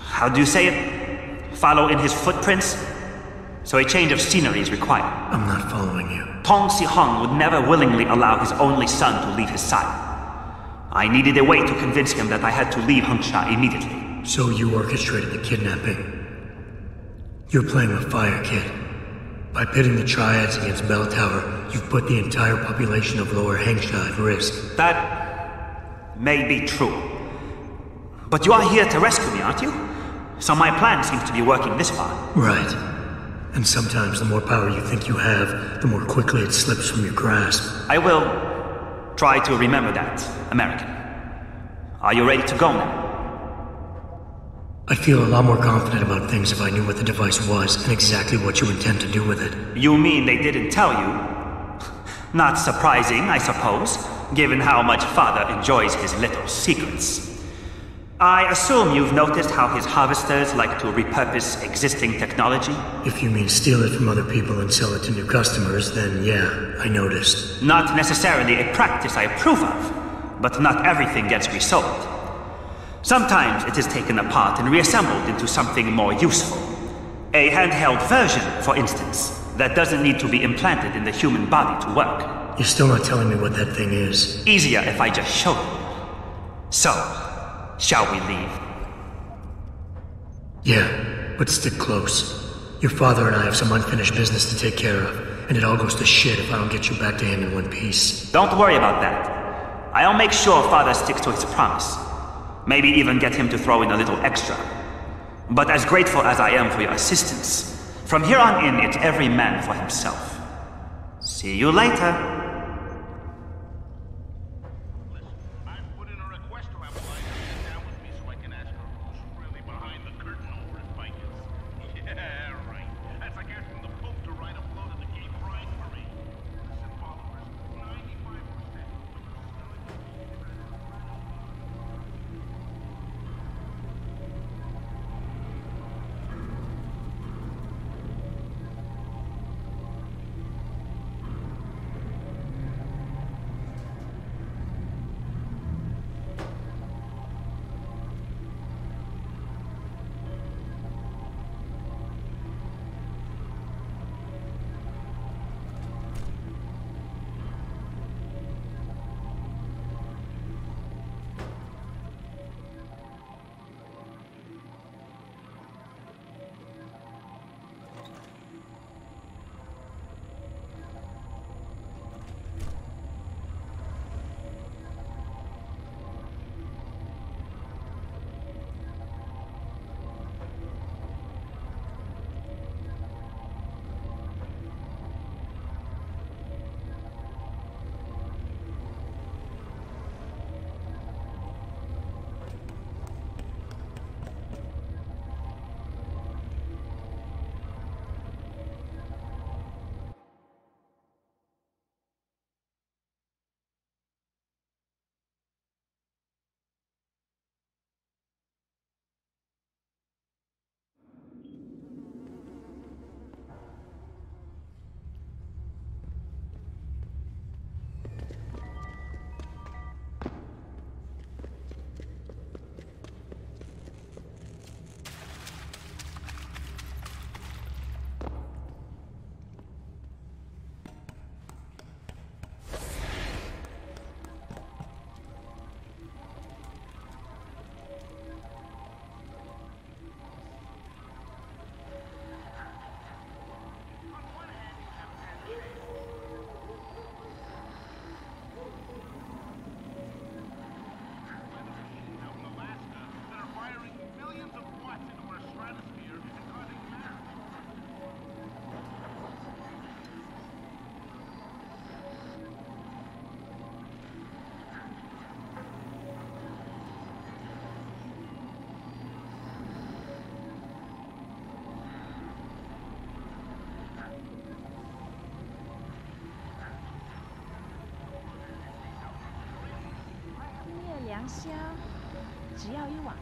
how do you say it? Follow in his footprints? So a change of scenery is required. I'm not following you. Tong Si-hung would never willingly allow his only son to leave his side. I needed a way to convince him that I had to leave Hengsha immediately. So you orchestrated the kidnapping. You're playing with fire, kid. By pitting the triads against Bell Tower, you've put the entire population of Lower Hengsha at risk. That may be true. But you are here to rescue me, aren't you? So my plan seems to be working this far. Right. And sometimes the more power you think you have, the more quickly it slips from your grasp. I will try to remember that, American. Are you ready to go now? I'd feel a lot more confident about things if I knew what the device was and exactly what you intend to do with it. You mean they didn't tell you? Not surprising, I suppose, given how much Father enjoys his little secrets. I assume you've noticed how his harvesters like to repurpose existing technology? If you mean steal it from other people and sell it to new customers, then yeah, I noticed. Not necessarily a practice I approve of, but not everything gets resold. Sometimes it is taken apart and reassembled into something more useful. A handheld version, for instance, that doesn't need to be implanted in the human body to work. You're still not telling me what that thing is. Easier if I just show you. So, shall we leave? Yeah, but stick close. Your father and I have some unfinished business to take care of, and it all goes to shit if I don't get you back to him in one piece. Don't worry about that. I'll make sure Father sticks to his promise. Maybe even get him to throw in a little extra. But as grateful as I am for your assistance, from here on in, it's every man for himself. See you later.良宵，只要一碗。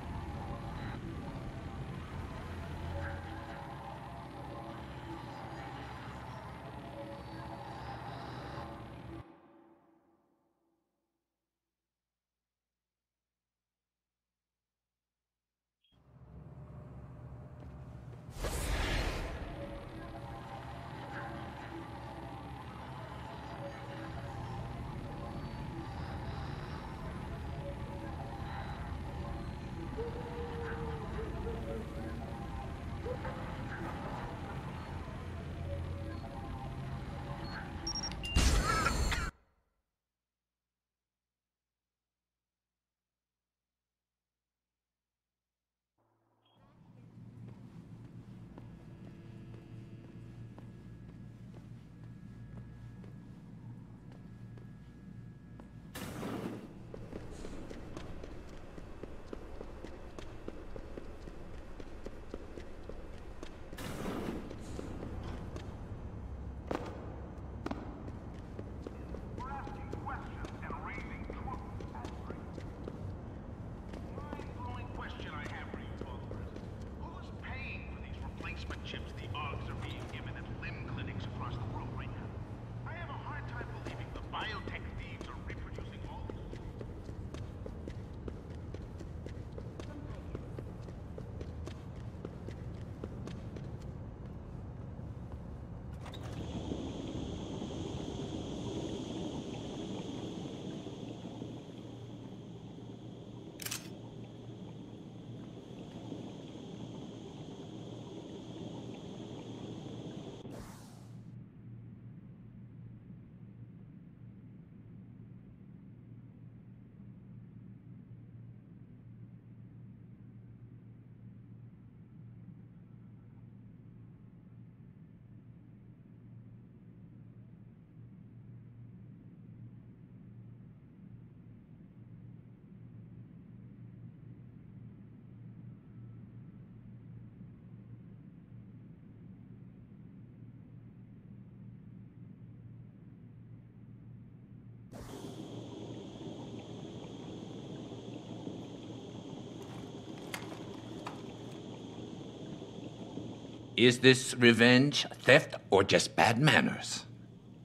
Is this revenge, theft, or just bad manners?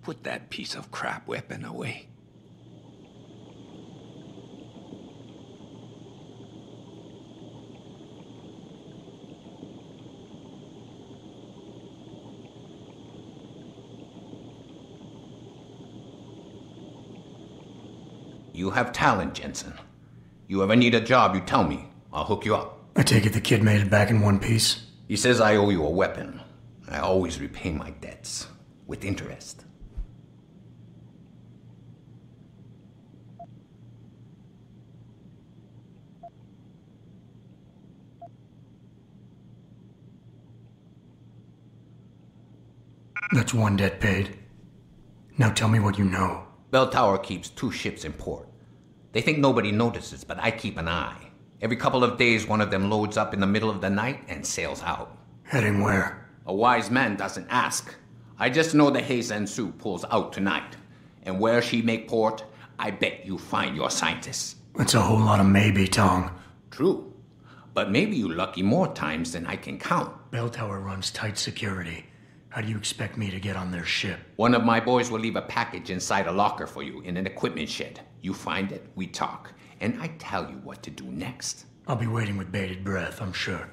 Put that piece of crap weapon away. You have talent, Jensen. You ever need a job, you tell me. I'll hook you up. I take it the kid made it back in one piece? He says I owe you a weapon. I always repay my debts. With interest. That's one debt paid. Now tell me what you know. Bell Tower keeps 2 ships in port. They think nobody notices, but I keep an eye. Every couple of days, one of them loads up in the middle of the night and sails out. Heading where? A wise man doesn't ask. I just know the Heisensu pulls out tonight. And where she make port, I bet you find your scientists. That's a whole lot of maybe, Tong. True. But maybe you lucky more times than I can count. Bell Tower runs tight security. How do you expect me to get on their ship? One of my boys will leave a package inside a locker for you in an equipment shed. You find it, we talk, and I tell you what to do next. I'll be waiting with bated breath, I'm sure.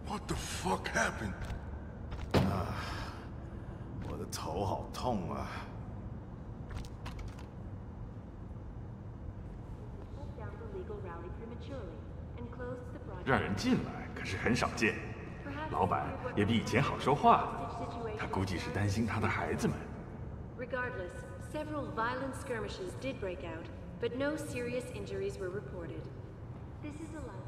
What the fuck happened? 我的头好痛啊！让人进来可是很少见，老板也比以前好说话。他估计是担心他的孩子们。Regardless, several violent skirmishes did break out, but no serious injuries were reported. This is a life.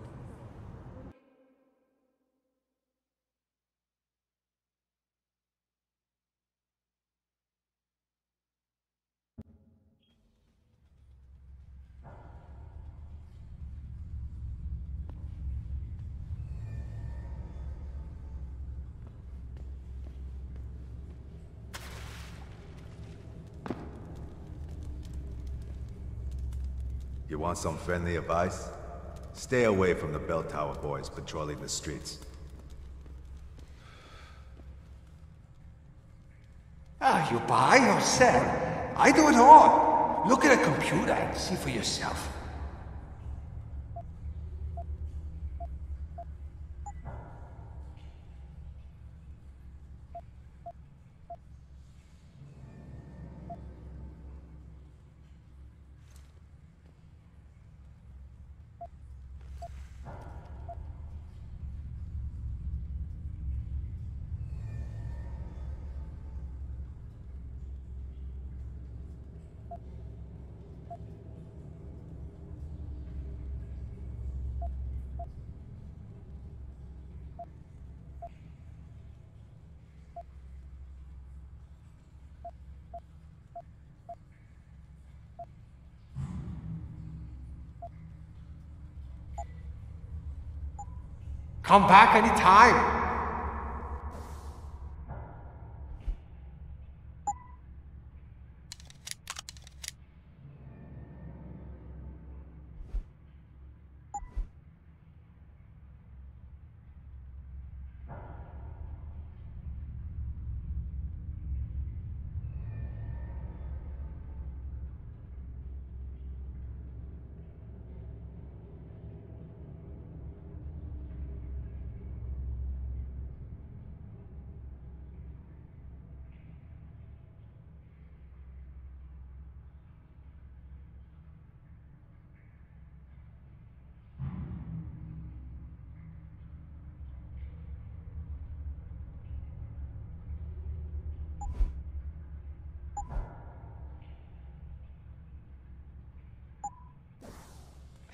You want some friendly advice? Stay away from the Bell Tower boys patrolling the streets. You buy or sell? I do it all. Look at a computer and see for yourself. Come back anytime.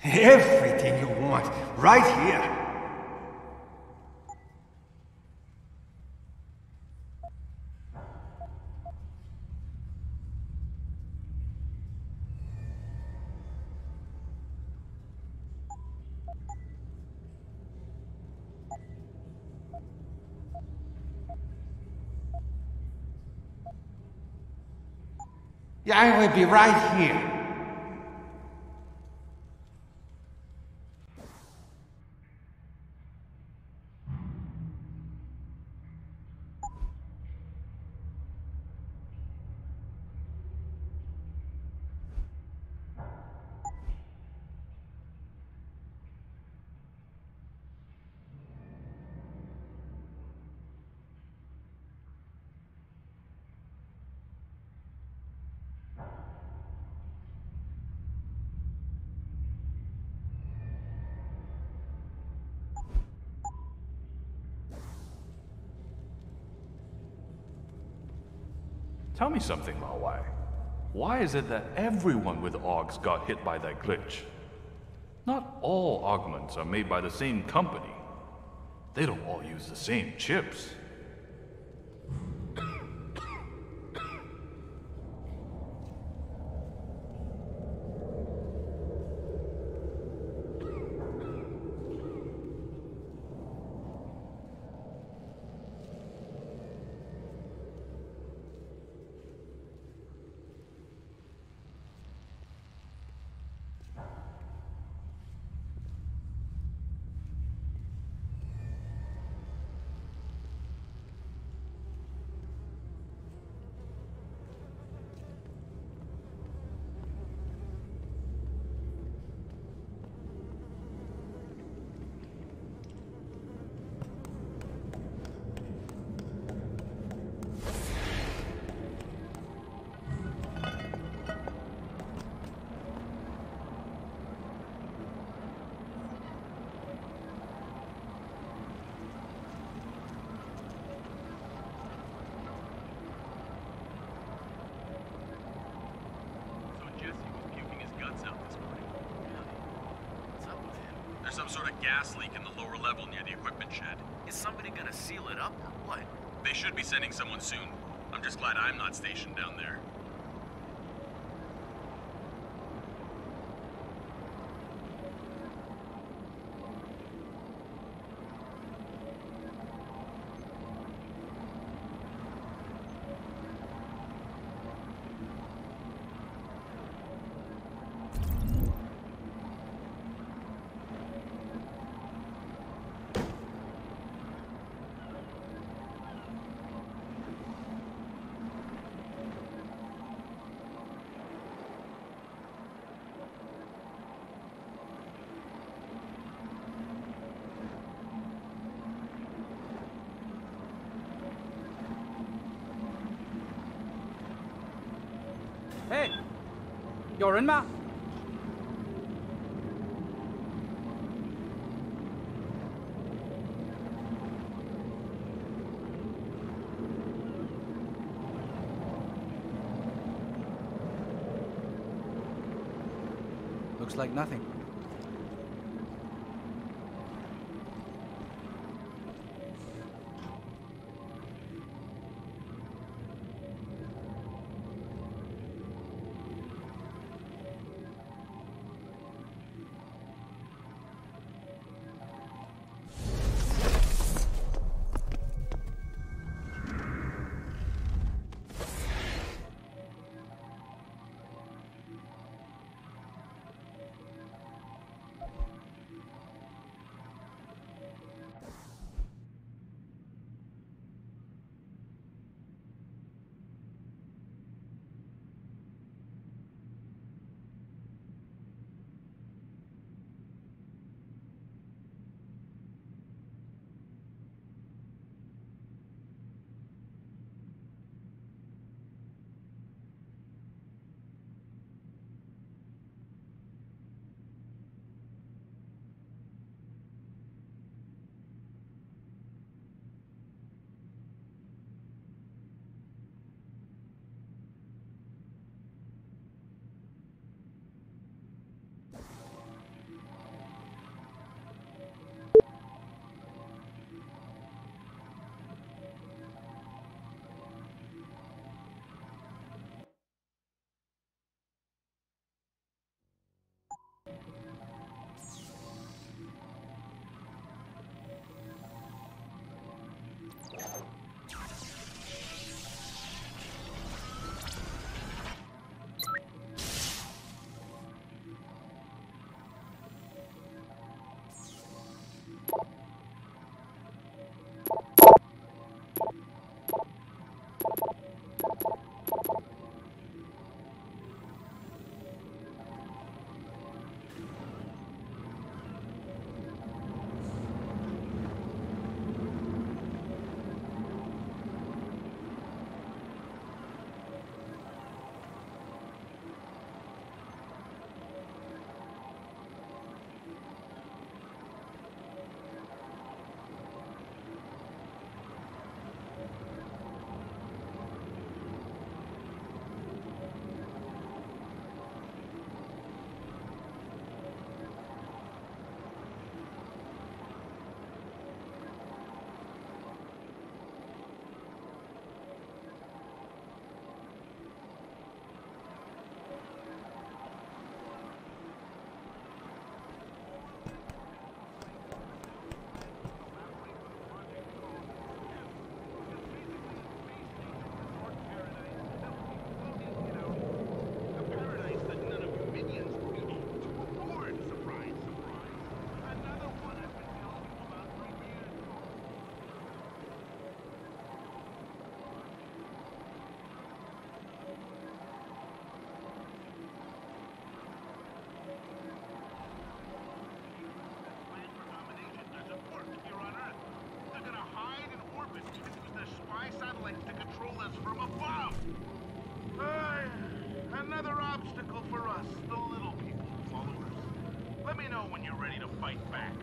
Everything you want, right here. Yeah, I will be right here. Tell me something, Lao Wai. Why is it that everyone with Augs got hit by that glitch? Not all augments are made by the same company. They don't all use the same chips. Some sort of gas leak in the lower level near the equipment shed. Is somebody gonna seal it up or what? They should be sending someone soon. I'm just glad I'm not stationed down there. Hey, 有人吗？ Looks like nothing. satellites to control us from above. Another obstacle for us, the little people followers. Let me know when you're ready to fight back.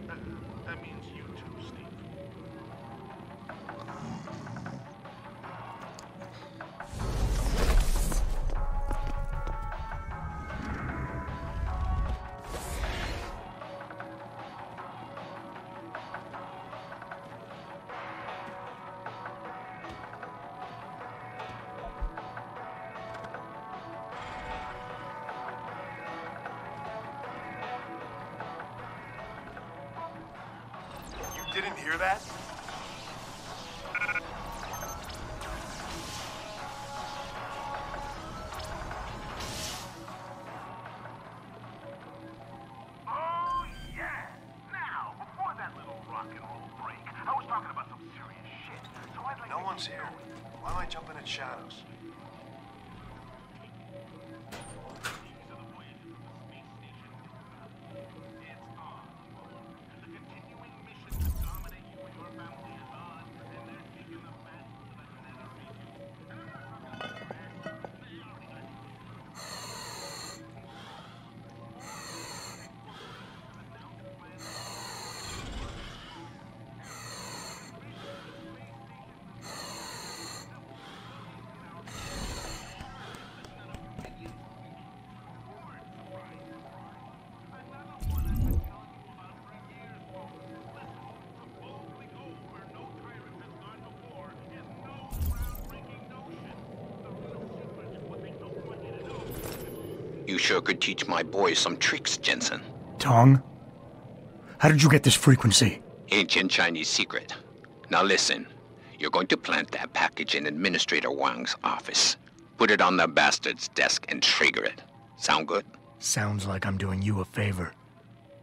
That means you too, Steve. Didn't hear that? Oh, yeah! Now, before that little rock and roll break, I was talking about some serious shit. So I'd like No one's here. Why am I jumping at shadows? You sure could teach my boys some tricks, Jensen. Tong? How did you get this frequency? Ancient Chinese secret. Now listen. You're going to plant that package in Administrator Wang's office. Put it on the bastard's desk and trigger it. Sound good? Sounds like I'm doing you a favor.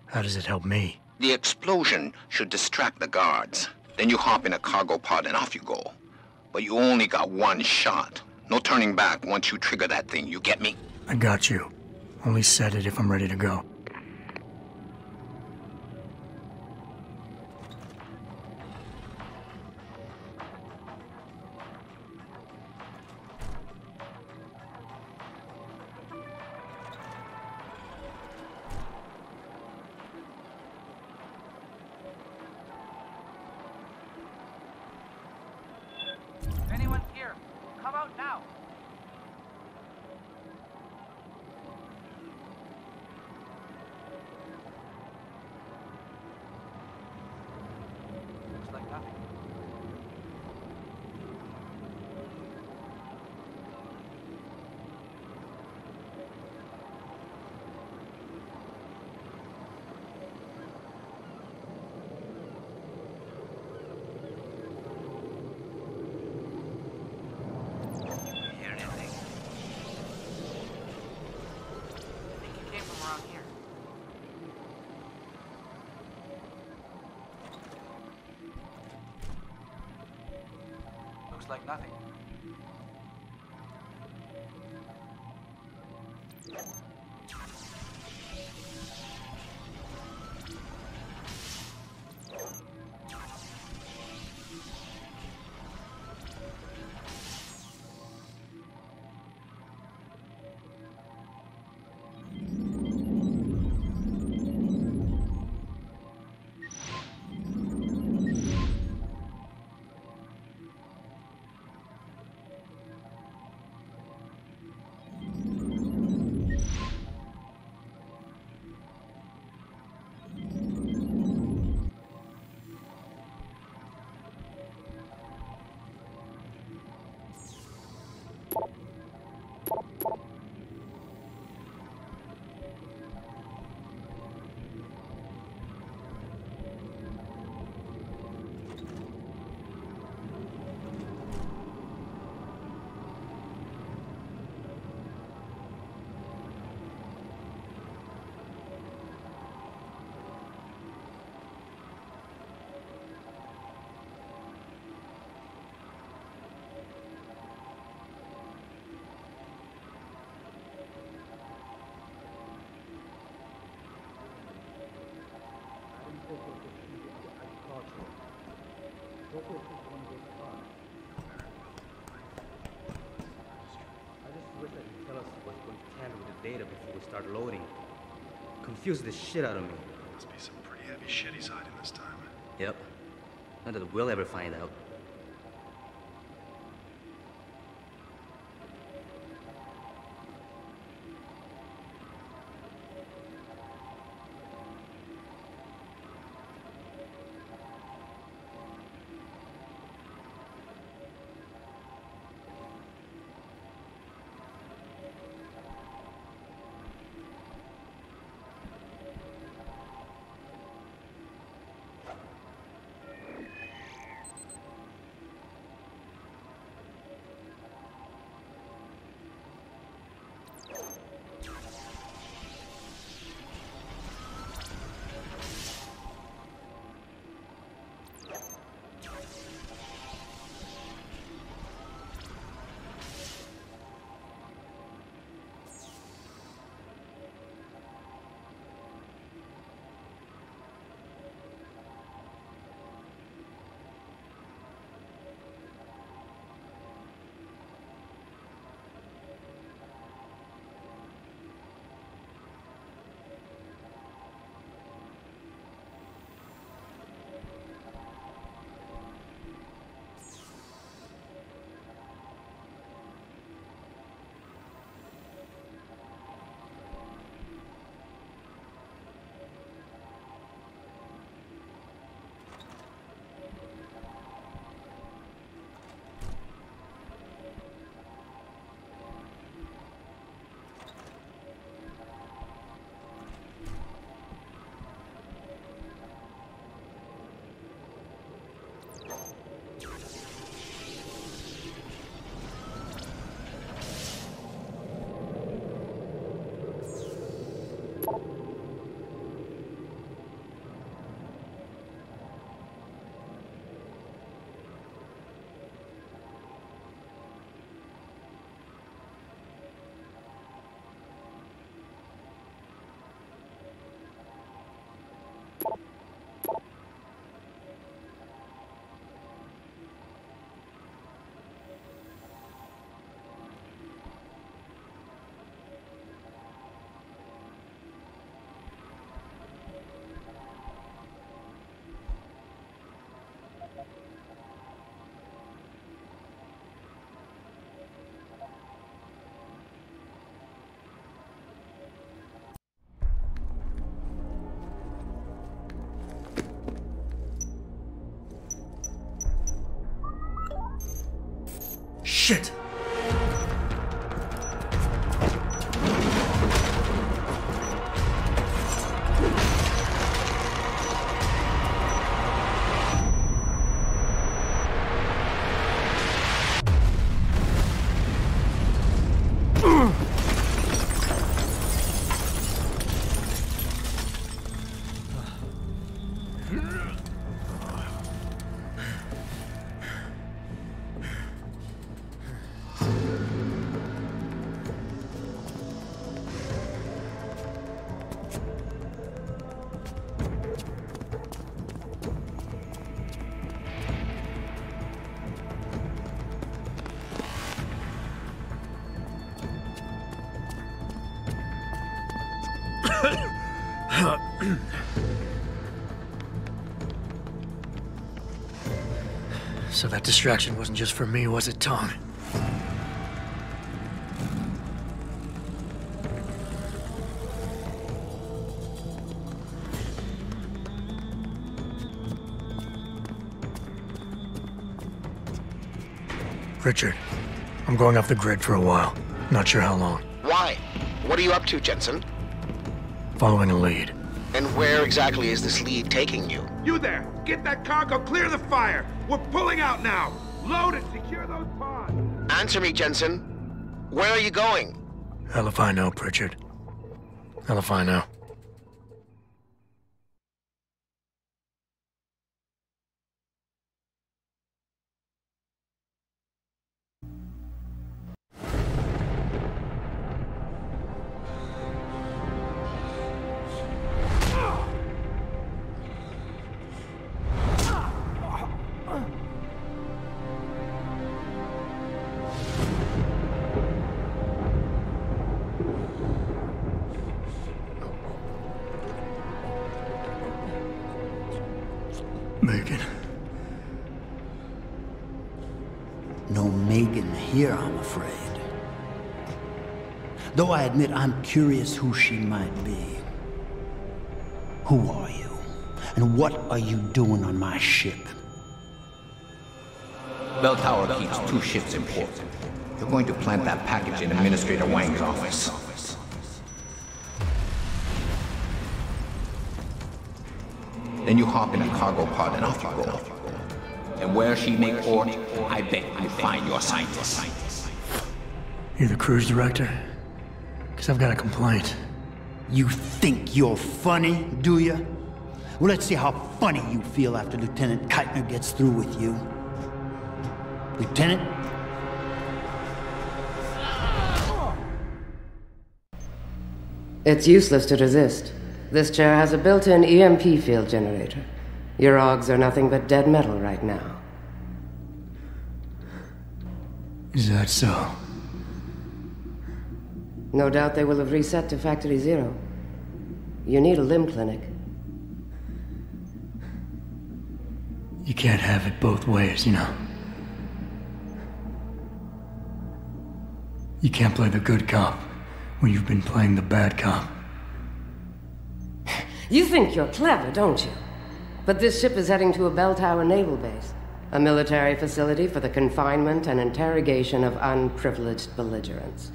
How does it help me? The explosion should distract the guards. Then you hop in a cargo pod and off you go. But you only got one shot. No turning back once you trigger that thing, you get me? I got you. Only set it if I'm ready to go. Anyone here? Come out now! Looks like nothing. Hear anything? I think you came from around here. Looks like nothing. I just wish I could tell us what's going to handle with the data before we start loading. Confused the shit out of me. Must be some pretty heavy shit he's hiding this time. Yep. Not that we'll ever find out. Shit! So that distraction wasn't just for me, was it, Tom? Richard, I'm going off the grid for a while. Not sure how long. Why? What are you up to, Jensen? Following a lead. And where exactly is this lead taking you? You there! Get that cargo, clear the fire! We're pulling out now! Load it, secure those pods! Answer me, Jensen. Where are you going? Hell if I know, Pritchard. Hell if I know. Megan. No Megan here, I'm afraid. Though I admit I'm curious who she might be. Who are you? And what are you doing on my ship? Bell Tower keeps 2 ships in port. You're going to plant that package in Administrator Wang's office. Then you hop in a cargo pod and off you go. And where she make port, I bet you find your scientist. You the cruise director? Because I've got a complaint. You think you're funny, do you? Well, let's see how funny you feel after Lieutenant Keitner gets through with you. Lieutenant? It's useless to resist. This chair has a built-in EMP field generator. Your augs are nothing but dead metal right now. Is that so? No doubt they will have reset to Factory 0. You need a limb clinic. You can't have it both ways, you know. You can't play the good cop when you've been playing the bad cop. You think you're clever, don't you? But this ship is heading to a bell tower naval base, a military facility for the confinement and interrogation of unprivileged belligerents.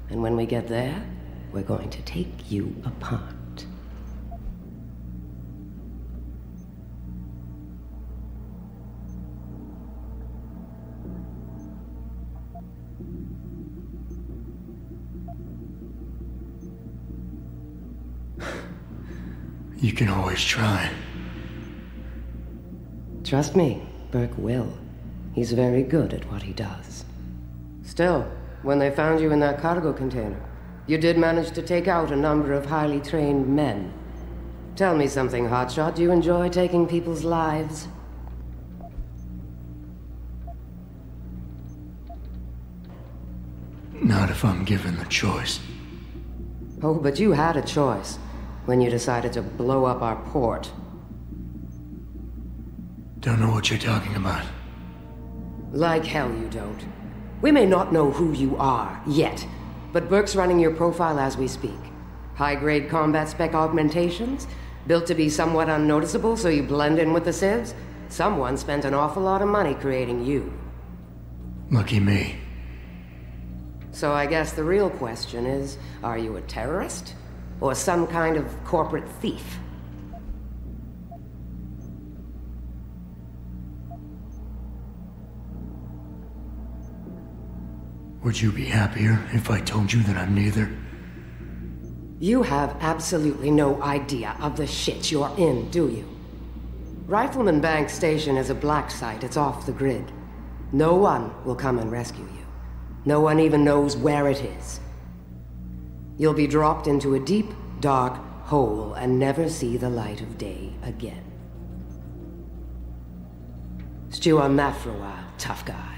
And when we get there, we're going to take you apart. You can always try. Trust me, Burke will. He's very good at what he does. Still, when they found you in that cargo container, you did manage to take out a number of highly trained men. Tell me something, Hotshot. Do you enjoy taking people's lives? Not if I'm given the choice. Oh, but you had a choice when you decided to blow up our port. Don't know what you're talking about. Like hell you don't. We may not know who you are, yet, but Burke's running your profile as we speak. High-grade combat spec augmentations, built to be somewhat unnoticeable so you blend in with the civs. Someone spent an awful lot of money creating you. Lucky me. So I guess the real question is, are you a terrorist? Or some kind of corporate thief? Would you be happier if I told you that I'm neither? You have absolutely no idea of the shit you're in, do you? Rifleman Bank Station is a black site. It's off the grid. No one will come and rescue you. No one even knows where it is. You'll be dropped into a deep, dark hole and never see the light of day again. Stew on that for a while, tough guy.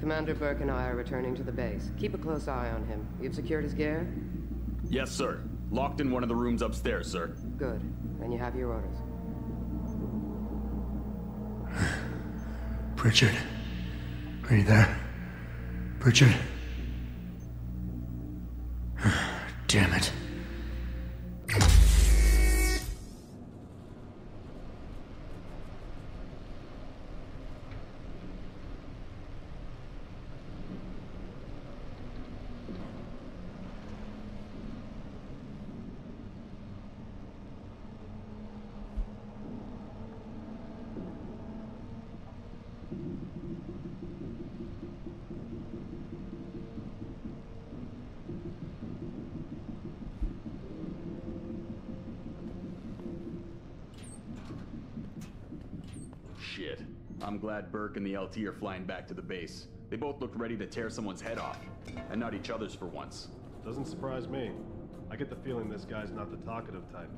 Commander Burke and I are returning to the base. Keep a close eye on him. You've secured his gear? Yes, sir. Locked in one of the rooms upstairs, sir. Good. Then you have your orders. Pritchard. Are you there? Pritchard? Damn it. Shit. I'm glad Burke and the LT are flying back to the base. They both looked ready to tear someone's head off. And not each other's for once. Doesn't surprise me. I get the feeling this guy's not the talkative type.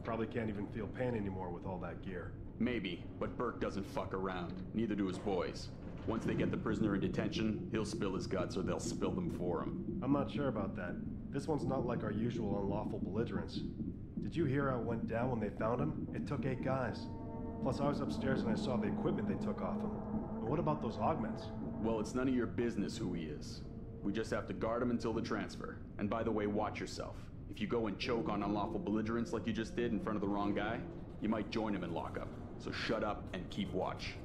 Probably can't even feel pain anymore with all that gear. Maybe, but Burke doesn't fuck around. Neither do his boys. Once they get the prisoner in detention, he'll spill his guts or they'll spill them for him. I'm not sure about that. This one's not like our usual unlawful belligerents. Did you hear how it went down when they found him? It took 8 guys. Plus, I was upstairs and I saw the equipment they took off him. And what about those augments? Well, it's none of your business who he is. We just have to guard him until the transfer. And by the way, watch yourself. If you go and choke on unlawful belligerents like you just did in front of the wrong guy, you might join him in lockup. So shut up and keep watch.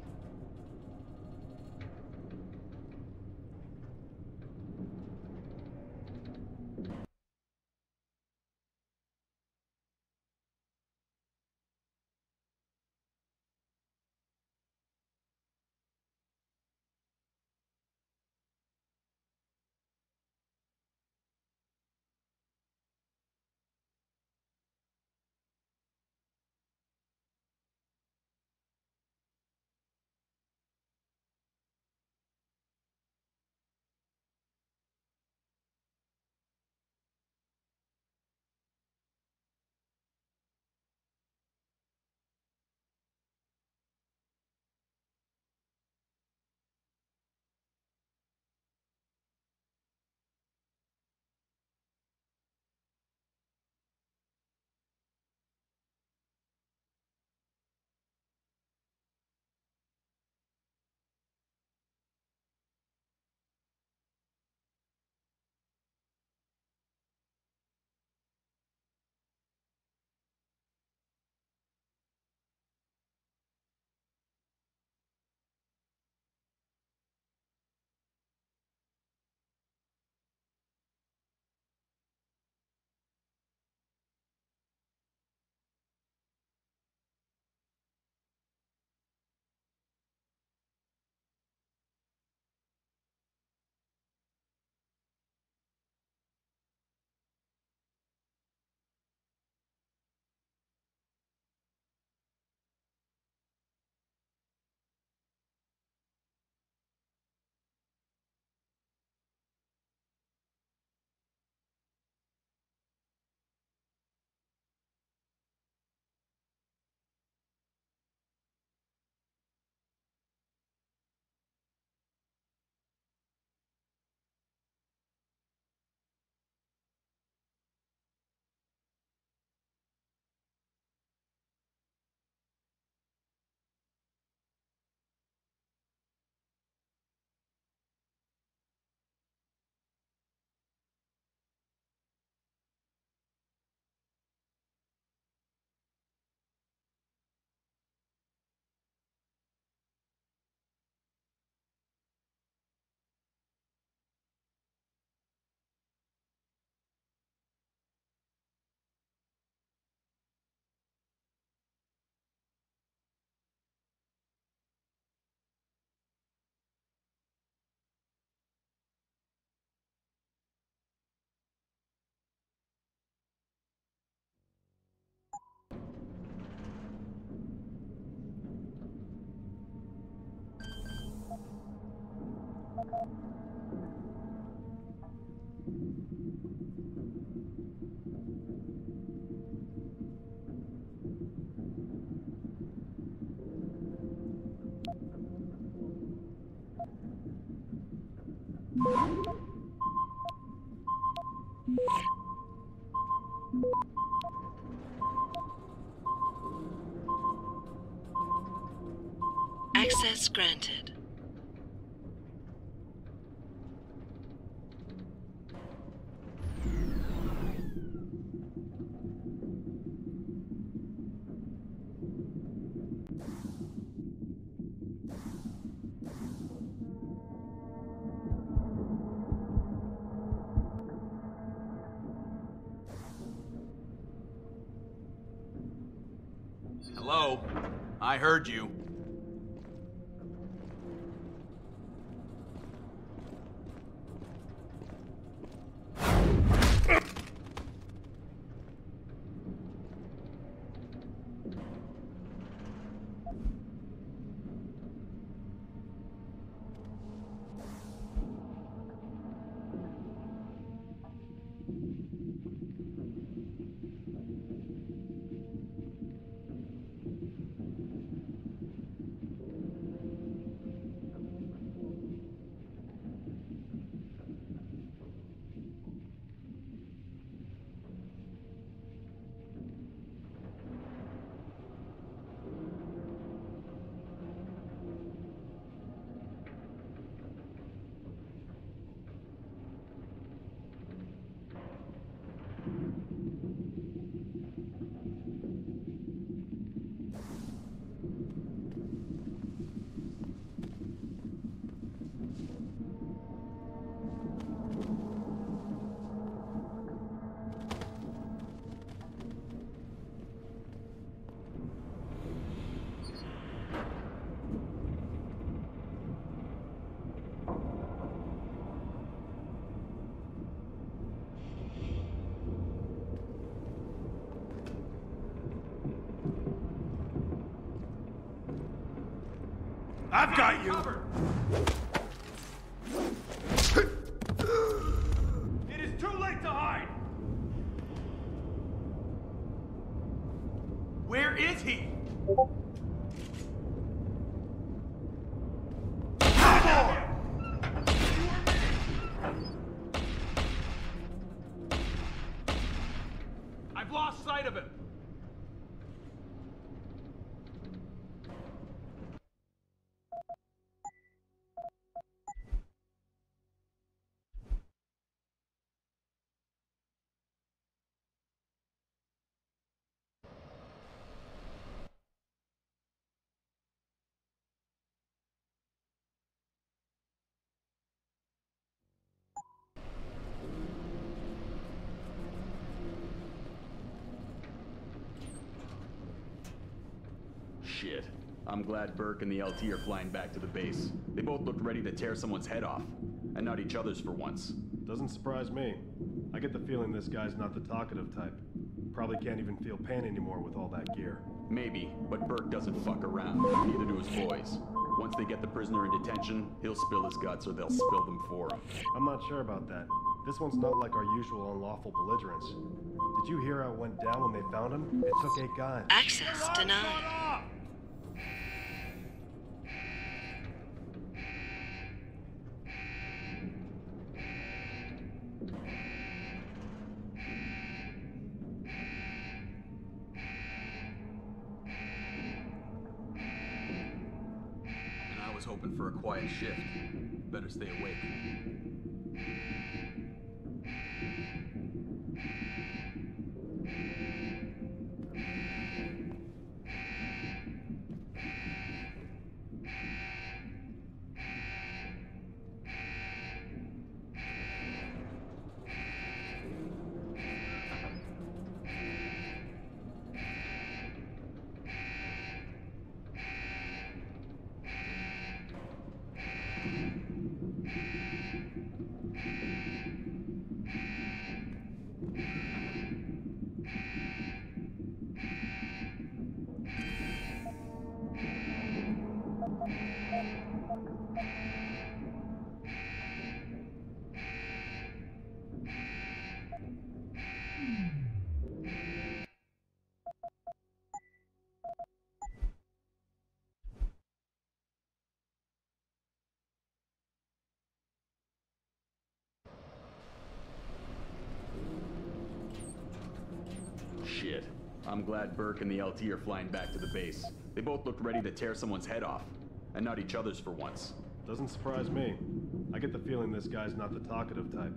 Access granted. Hello? I heard you. I've got you! It is too late to hide! Where is he? I've lost sight of him! Shit. I'm glad Burke and the LT are flying back to the base. They both looked ready to tear someone's head off. And not each other's for once. Doesn't surprise me. I get the feeling this guy's not the talkative type. Probably can't even feel pain anymore with all that gear. Maybe, but Burke doesn't fuck around. Neither do his boys. Once they get the prisoner in detention, he'll spill his guts or they'll spill them for him. I'm not sure about that. This one's not like our usual unlawful belligerence. Did you hear how it went down when they found him? It took 8 guys. Access denied. Hoping for a quiet shift. Better stay awake. Shit. I'm glad Burke and the LT are flying back to the base. They both looked ready to tear someone's head off. and not each other's for once. Doesn't surprise me. I get the feeling this guy's not the talkative type.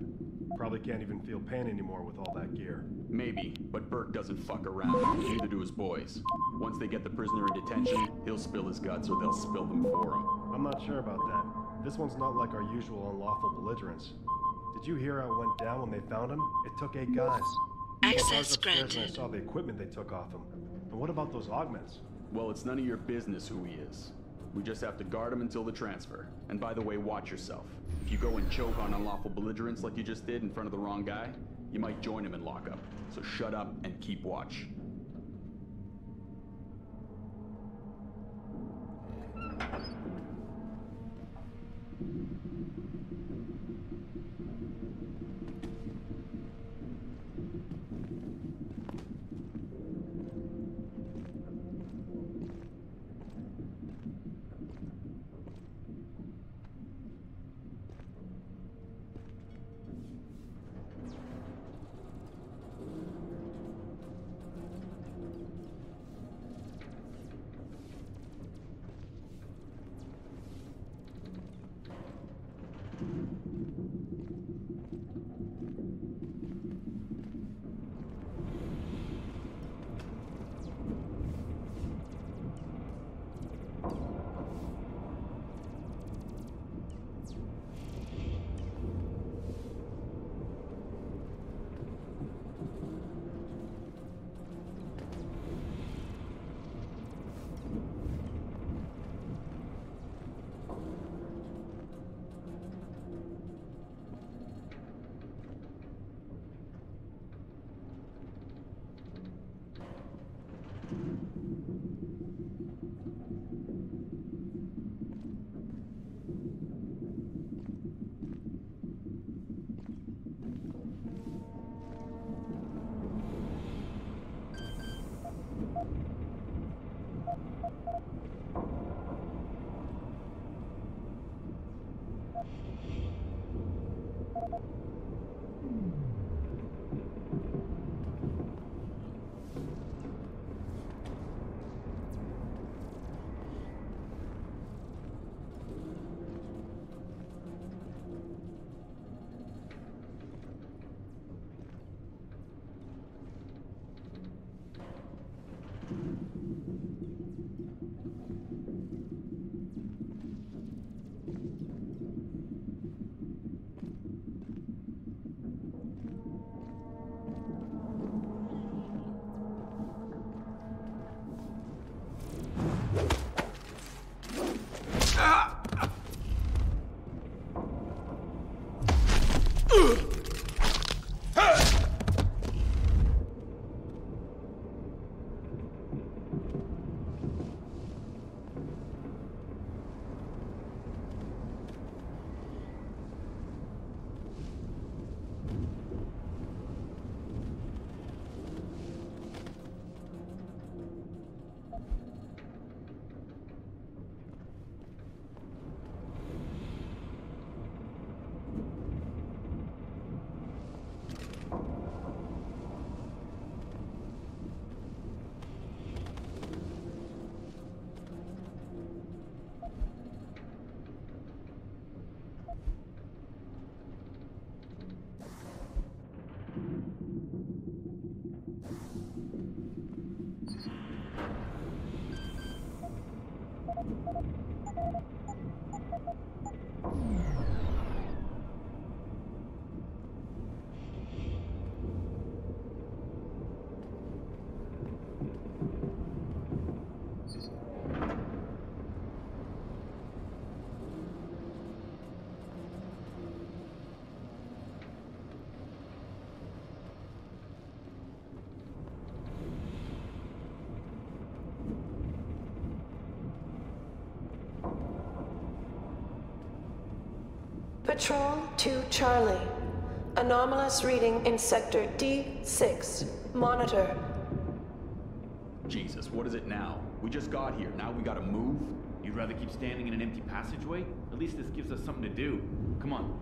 Probably can't even feel pain anymore with all that gear. Maybe, but Burke doesn't fuck around. Neither do his boys. Once they get the prisoner in detention, he'll spill his guts or they'll spill them for him. I'm not sure about that. This one's not like our usual unlawful belligerence. Did you hear how it went down when they found him? It took 8 guys. Access upstairs granted. and I saw the equipment they took off him. And what about those augments? Well, it's none of your business who he is. We just have to guard him until the transfer. And by the way, watch yourself. If you go and choke on unlawful belligerence like you just did in front of the wrong guy, you might join him in lockup. So shut up and keep watch. Patrol to Charlie. Anomalous reading in Sector D6. Monitor. Jesus, what is it now? We just got here. Now we gotta move? You'd rather keep standing in an empty passageway? At least this gives us something to do. Come on.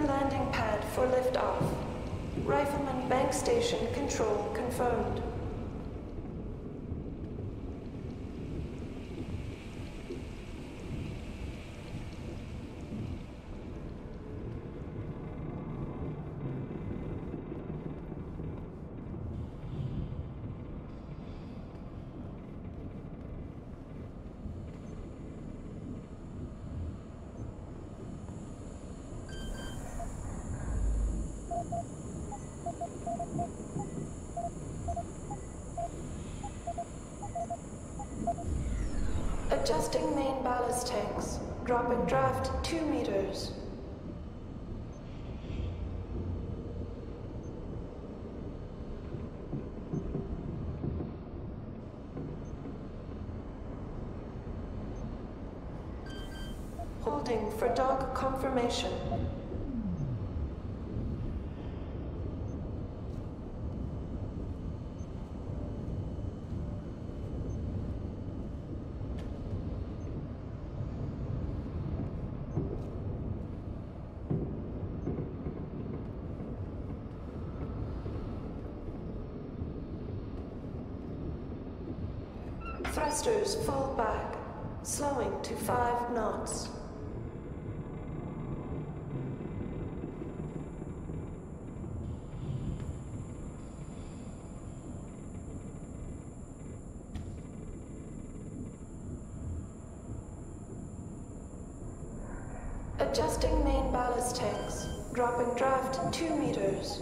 Landing pad for liftoff. Rifleman Bank Station control confirmed. Adjusting main ballast tanks. Dropping draft 2 meters. Holding for dog confirmation. Thrusters full back, slowing to 5 knots. Adjusting main ballast tanks, dropping draft 2 meters.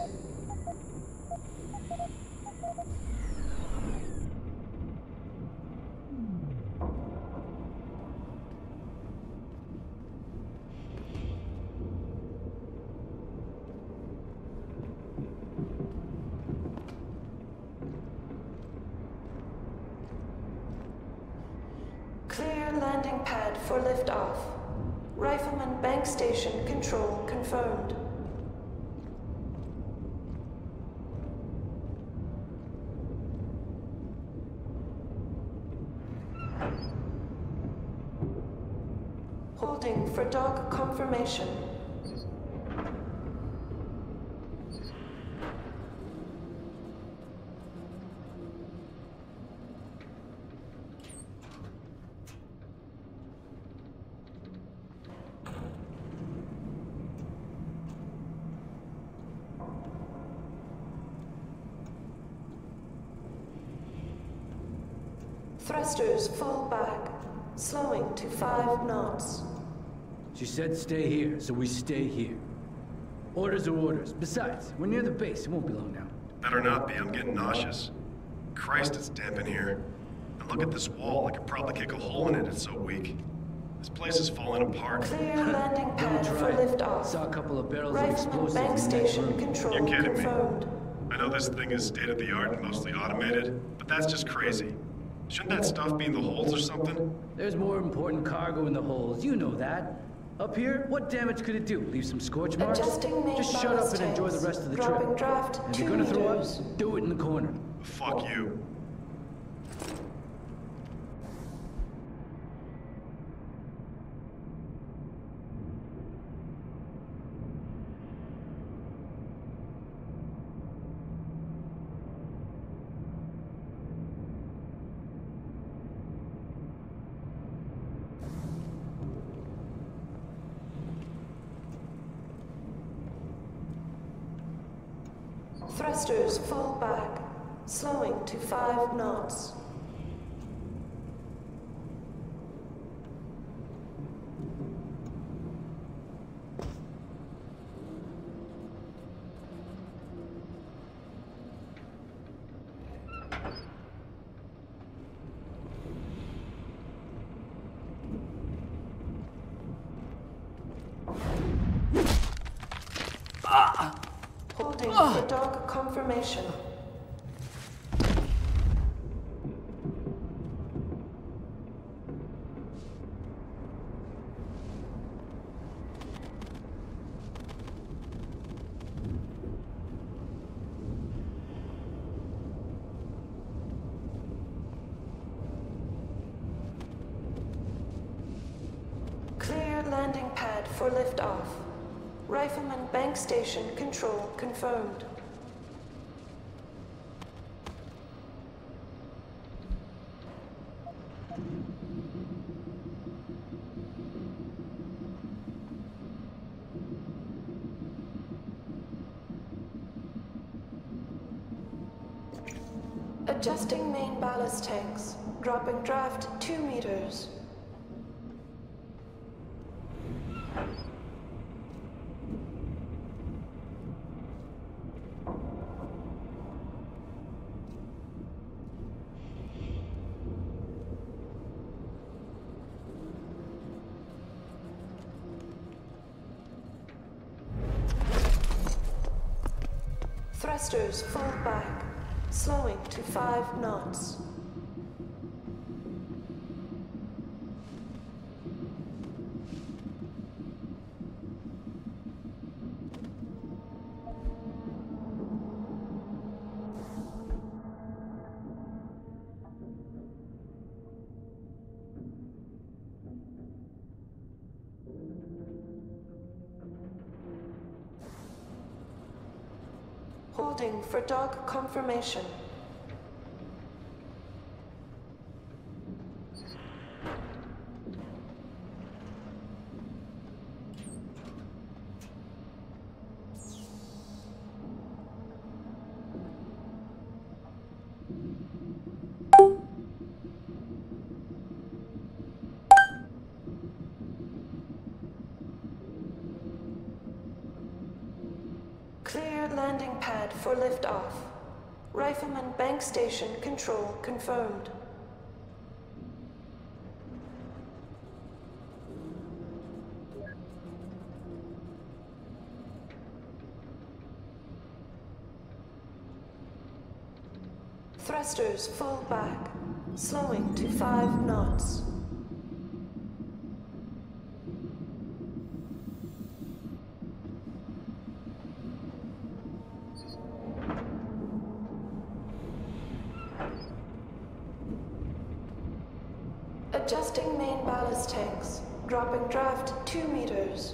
Clear landing pad for liftoff. Rifleman Bank Station control confirmed. Holding for dog confirmation. Thrusters full back, slowing to 5 knots. She said stay here, so we stay here. Orders are orders. Besides, we're near the base. It won't be long now. Better not be. I'm getting nauseous. Christ, it's damp in here. And look at this wall. I could probably kick a hole in it. It's so weak. This place is falling apart. Clear landing pad for liftoff. Saw a couple of barrels of Rifleman explosives Bank in that Station room. control You're kidding confirmed. me. I know this thing is state-of-the-art and mostly automated, but that's just crazy. Shouldn't that stuff be in the holds or something? There's more important cargo in the holes. You know that. Up here, what damage could it do? Leave some scorch marks? Adjusting main Just shut up ballast and enjoy the tanks. rest of the Dropping trip. draft And if 2 you're gonna throw meters. up, do it in the corner. Fuck you. Thrusters full back, slowing to 5 knots. Holding for dog confirmation. Clear landing pad for liftoff. Rifleman Bank Station control confirmed. Adjusting main ballast tanks. Dropping draft 2 meters. Thrusters full back, slowing to 5 knots. Holding for dog confirmation. Clear landing pad for liftoff. Rifleman Bank Station control confirmed. Thrusters full back, slowing to 5 knots. Adjusting main ballast tanks. Dropping draft 2 meters.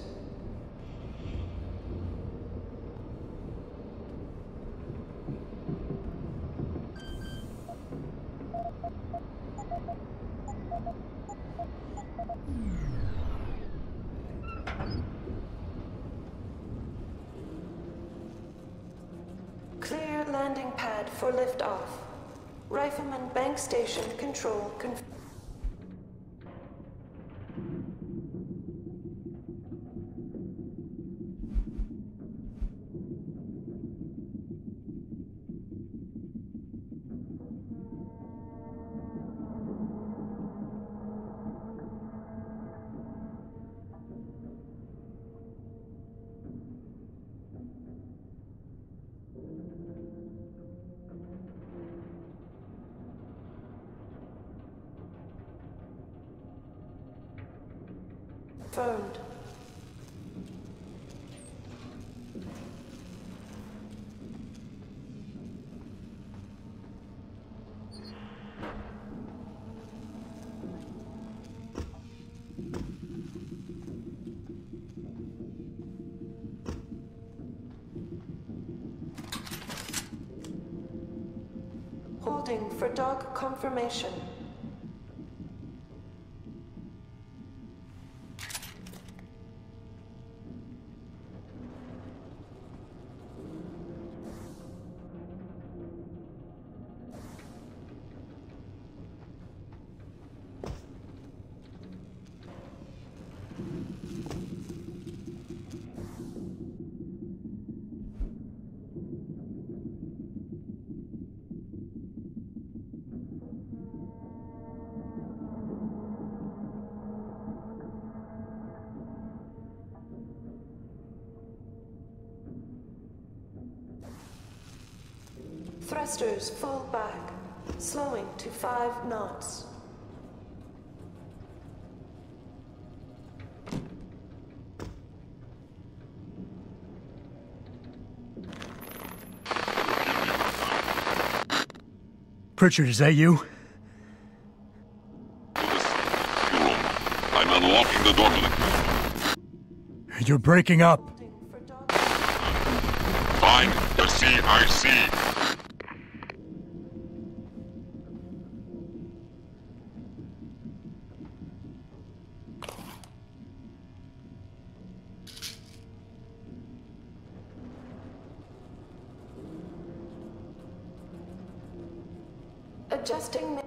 Clear landing pad for liftoff. Rifleman Bank Station control confirmed. Confirmed. Holding for dog confirmation. Thrusters full back, slowing to 5 knots. Pritchard, is that you? I'm unlocking the door. You're breaking up. Find the CIC. Adjusting.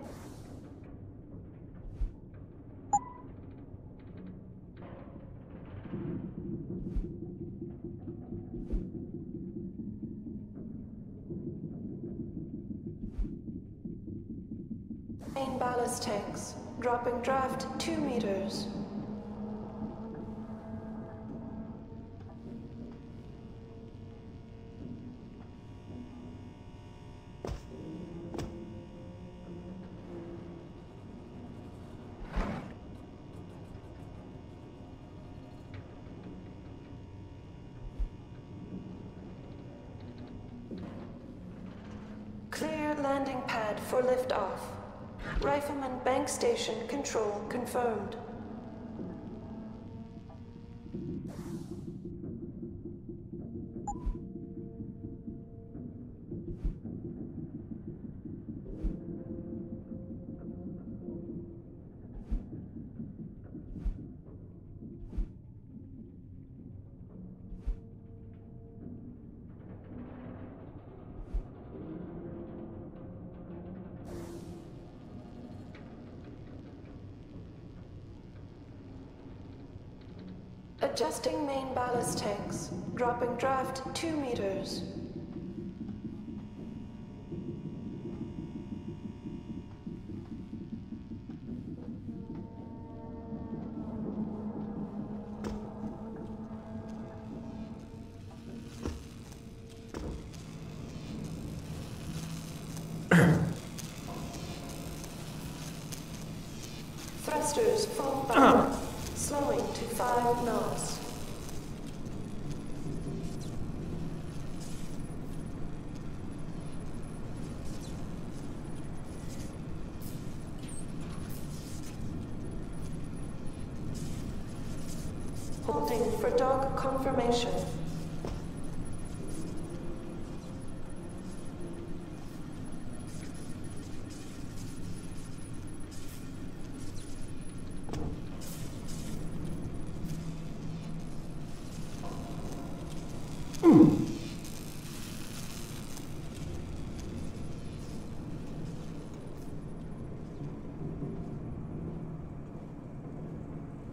Main ballast tanks. Dropping draft 2 meters. landing pad for liftoff. Rifleman Bank Station control confirmed. Adjusting main ballast tanks. Dropping draft 2 meters. Thrusters full back. Slowing to 5 knots. Holding for dog confirmation.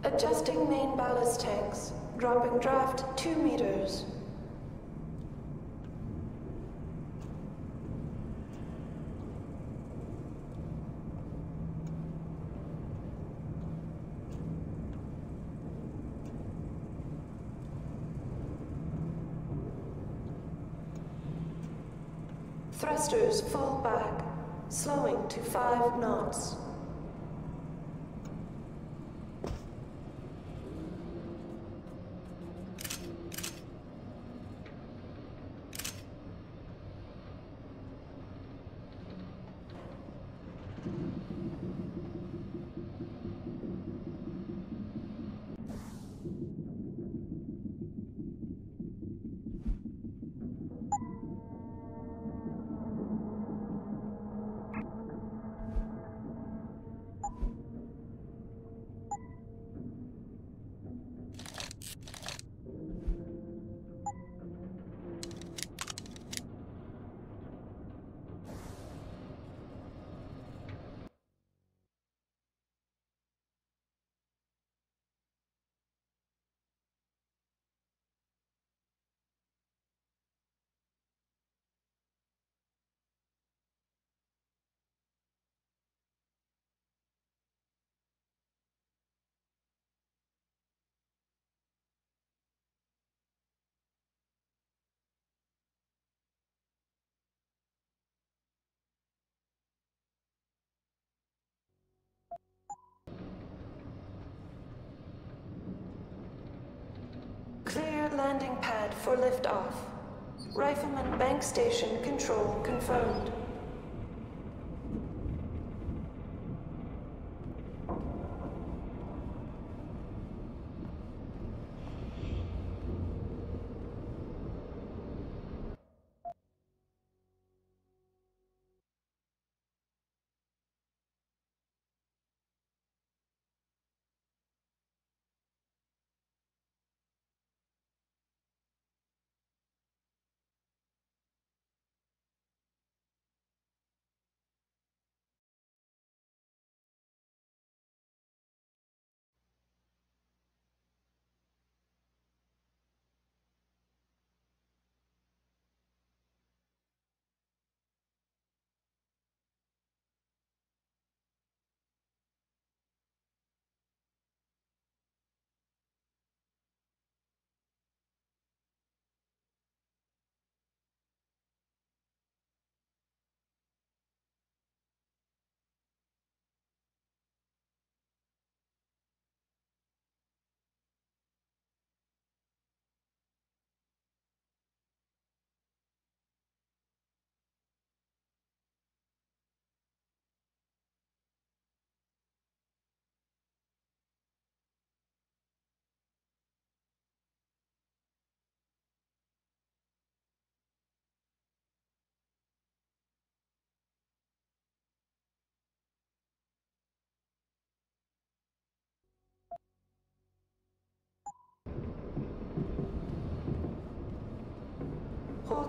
Adjusting main ballast tanks. Dropping draft 2 meters. Thrusters full back. Slowing to 5 knots. Clear landing pad for liftoff. Rifleman Bank Station control confirmed.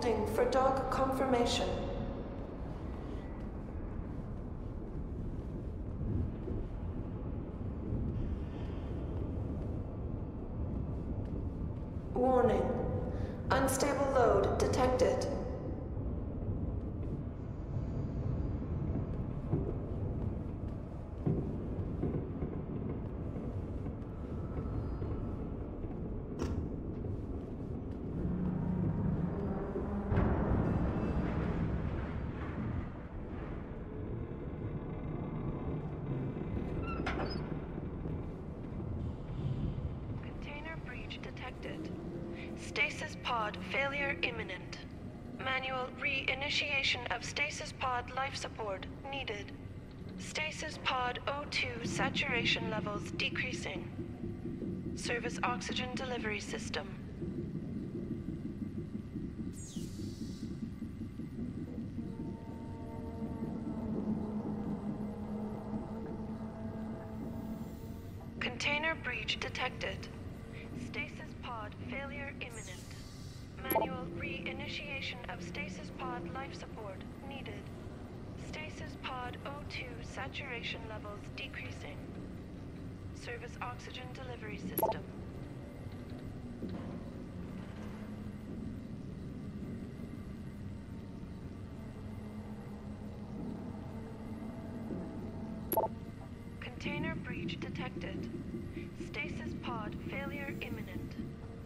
Holding for dog confirmation. Warning. Unstable load detected. Detected. Stasis pod failure imminent. Manual re-initiation of stasis pod life support needed. Stasis pod O2 saturation levels decreasing. Service oxygen delivery system. Container breach detected. Stasis pod failure imminent. Manual re-initiation of stasis pod life support needed. Stasis pod O2 saturation levels decreasing. Service oxygen delivery system. Container breach detected. Stasis pod failure imminent.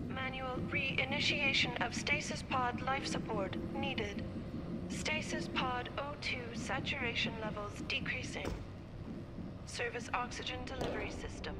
Manual re-initiation of stasis pod life support needed. Stasis pod O2 saturation levels decreasing. Service oxygen delivery system.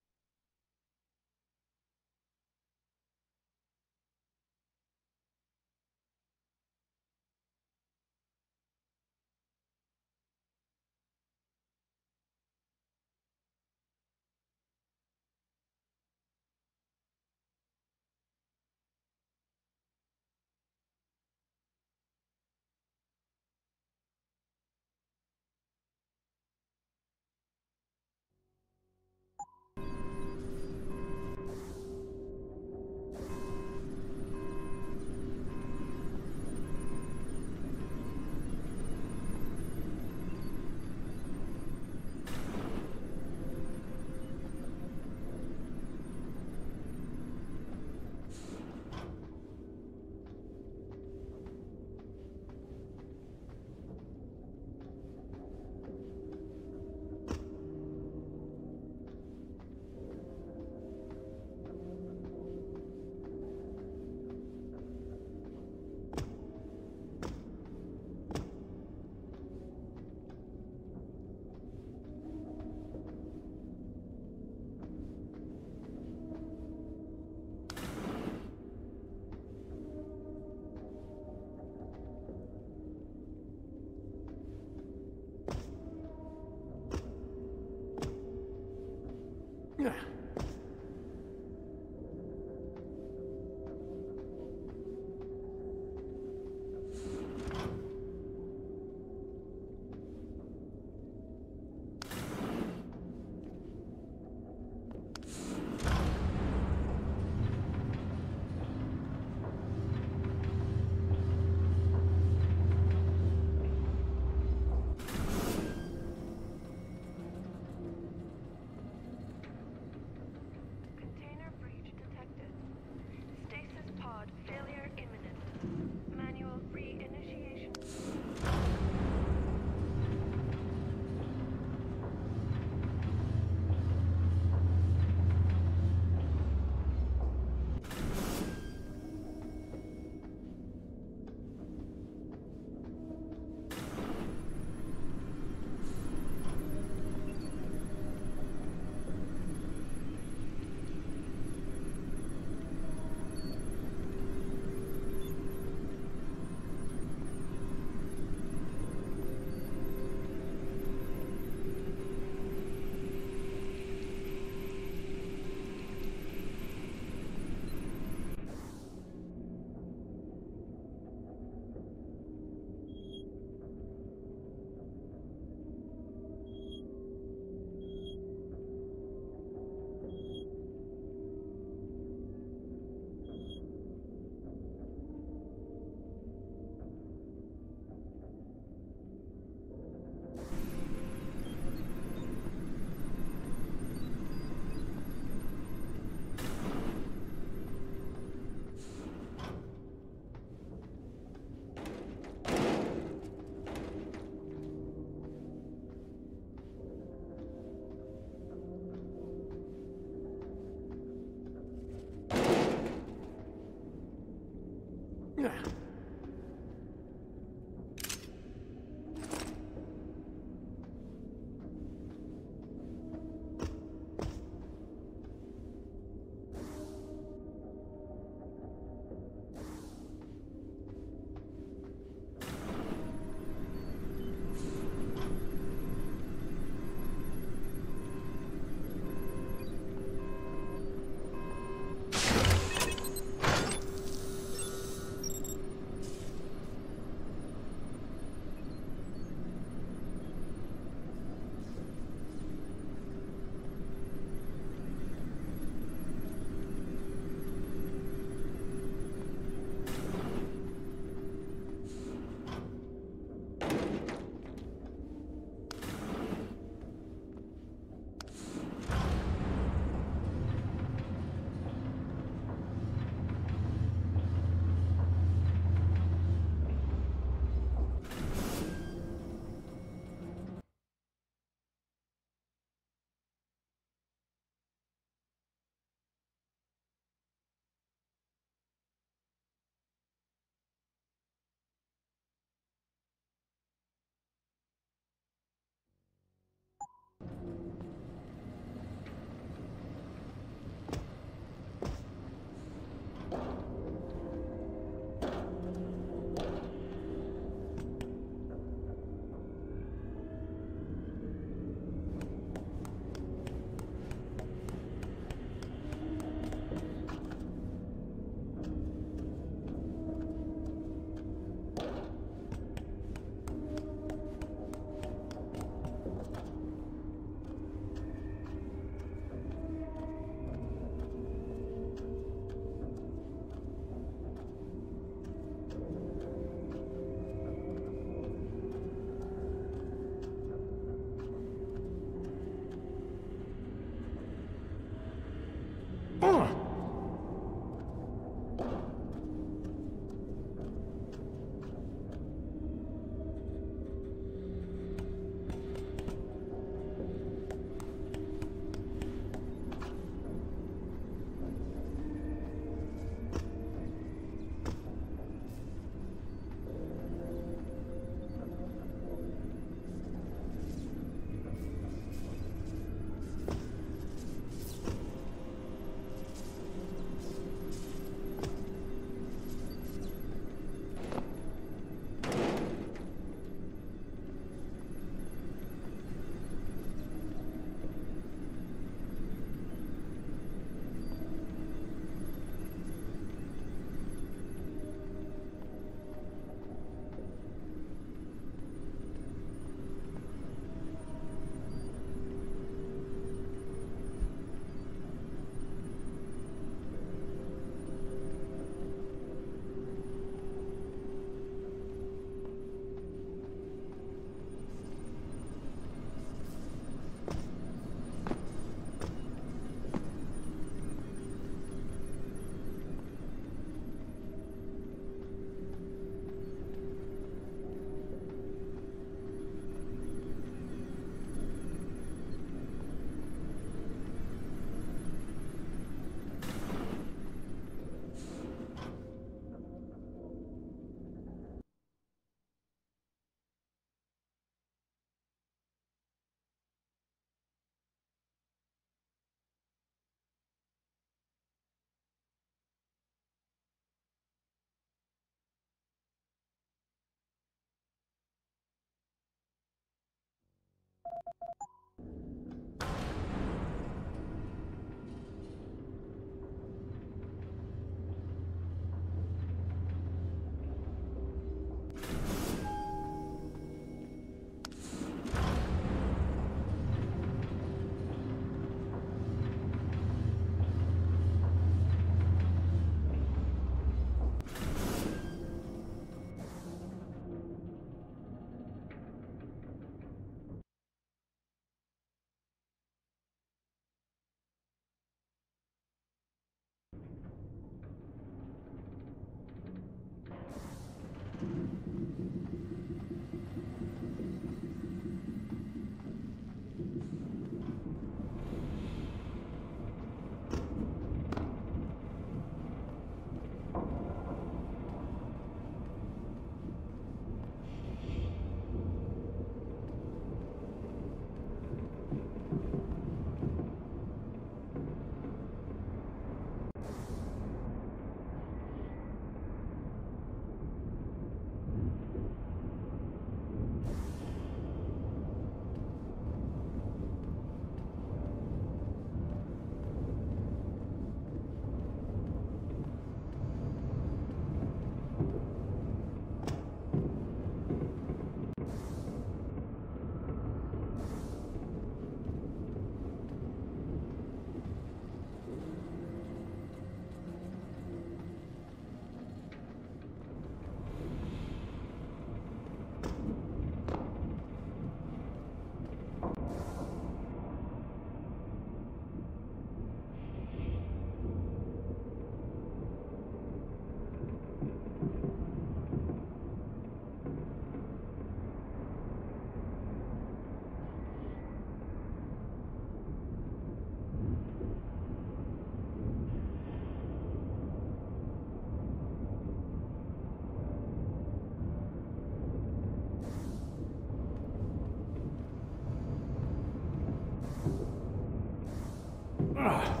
啊！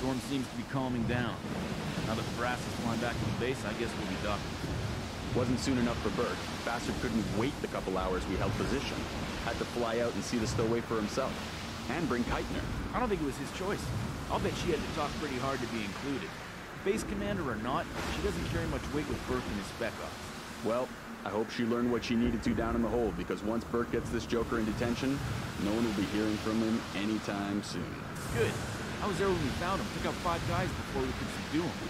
Storm seems to be calming down. Now that Brass is flying back to the base, I guess we'll be docking. Wasn't soon enough for Bert. Bastard couldn't wait the couple hours we held position. Had to fly out and see the stowaway for himself. And bring Keitner. I don't think it was his choice. I'll bet she had to talk pretty hard to be included. Base commander or not, she doesn't carry much weight with Bert and his spec ops. Well, I hope she learned what she needed to down in the hold, because once Bert gets this joker in detention, no one will be hearing from him anytime soon. Good. I was there when we found him. Took out 5 guys before we could subdue him.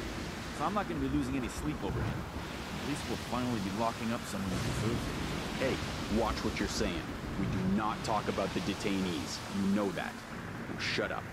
So I'm not going to be losing any sleep over him. At least we'll finally be locking up someone who deserves it. Hey, watch what you're saying. We do not talk about the detainees. You know that. Now shut up.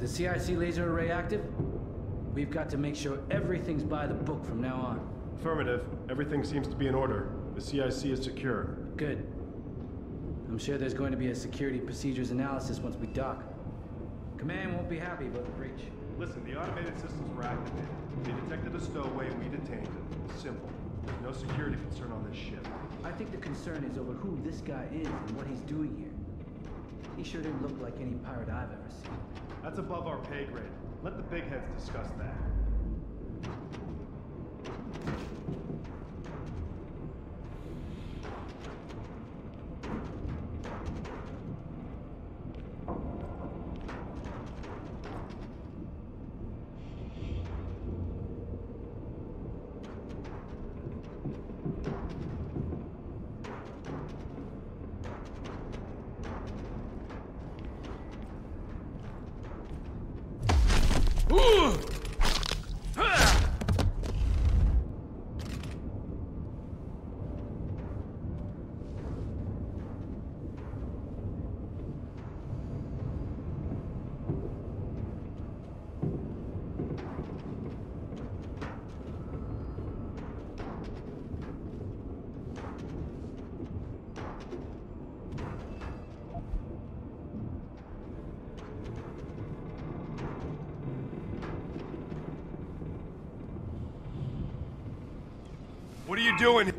the CIC laser array active? We've got to make sure everything's by the book from now on. Affirmative. Everything seems to be in order. The CIC is secure. Good. I'm sure there's going to be a security procedures analysis once we dock. Command won't be happy about the breach. Listen, the automated systems were activated. They detected a stowaway and we detained him. Simple. There's no security concern on this ship. I think the concern is over who this guy is and what he's doing here. He sure didn't look like any pirate I've ever seen. That's above our pay grade. Let the big heads discuss that. What are you doing?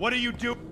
What are you doing?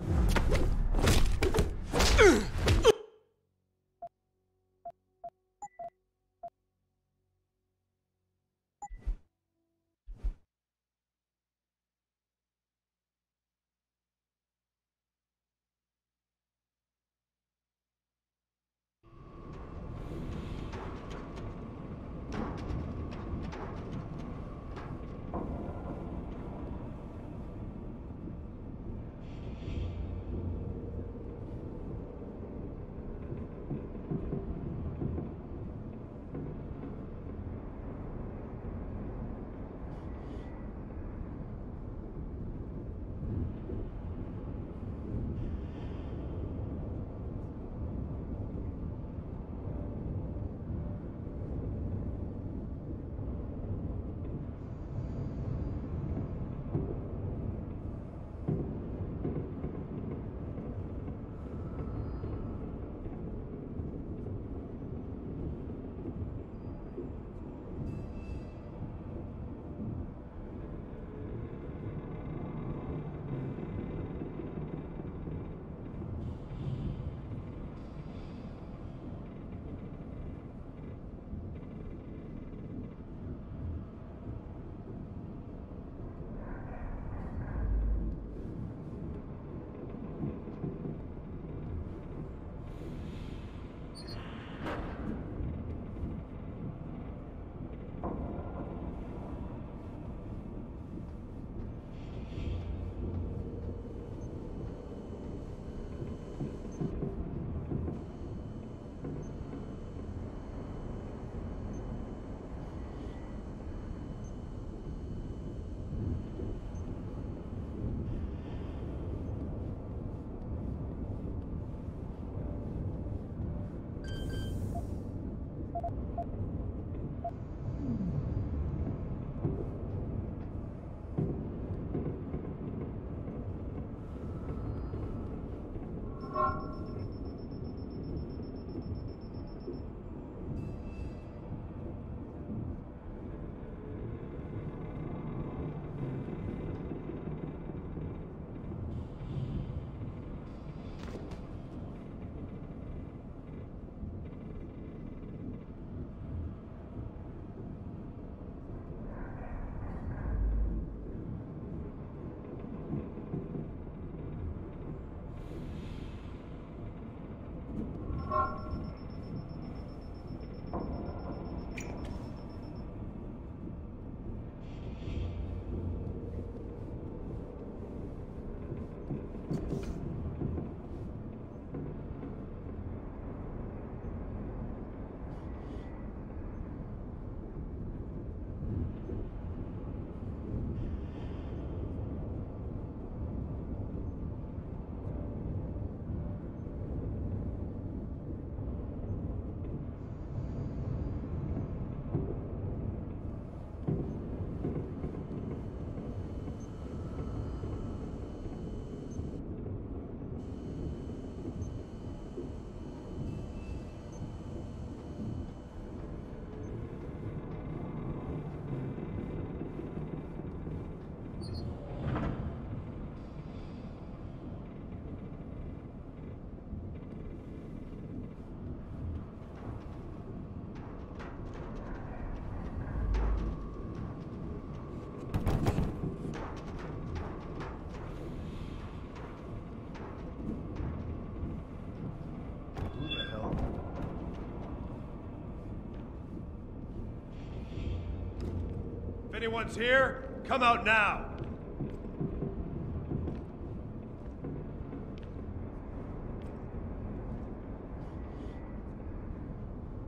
anyone's here, come out now!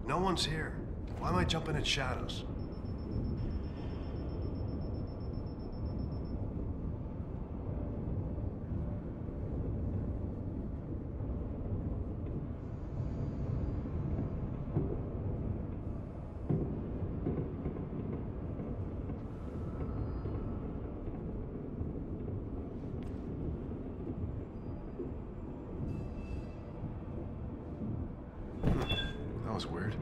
No one's here. Why am I jumping at shadows? That was weird.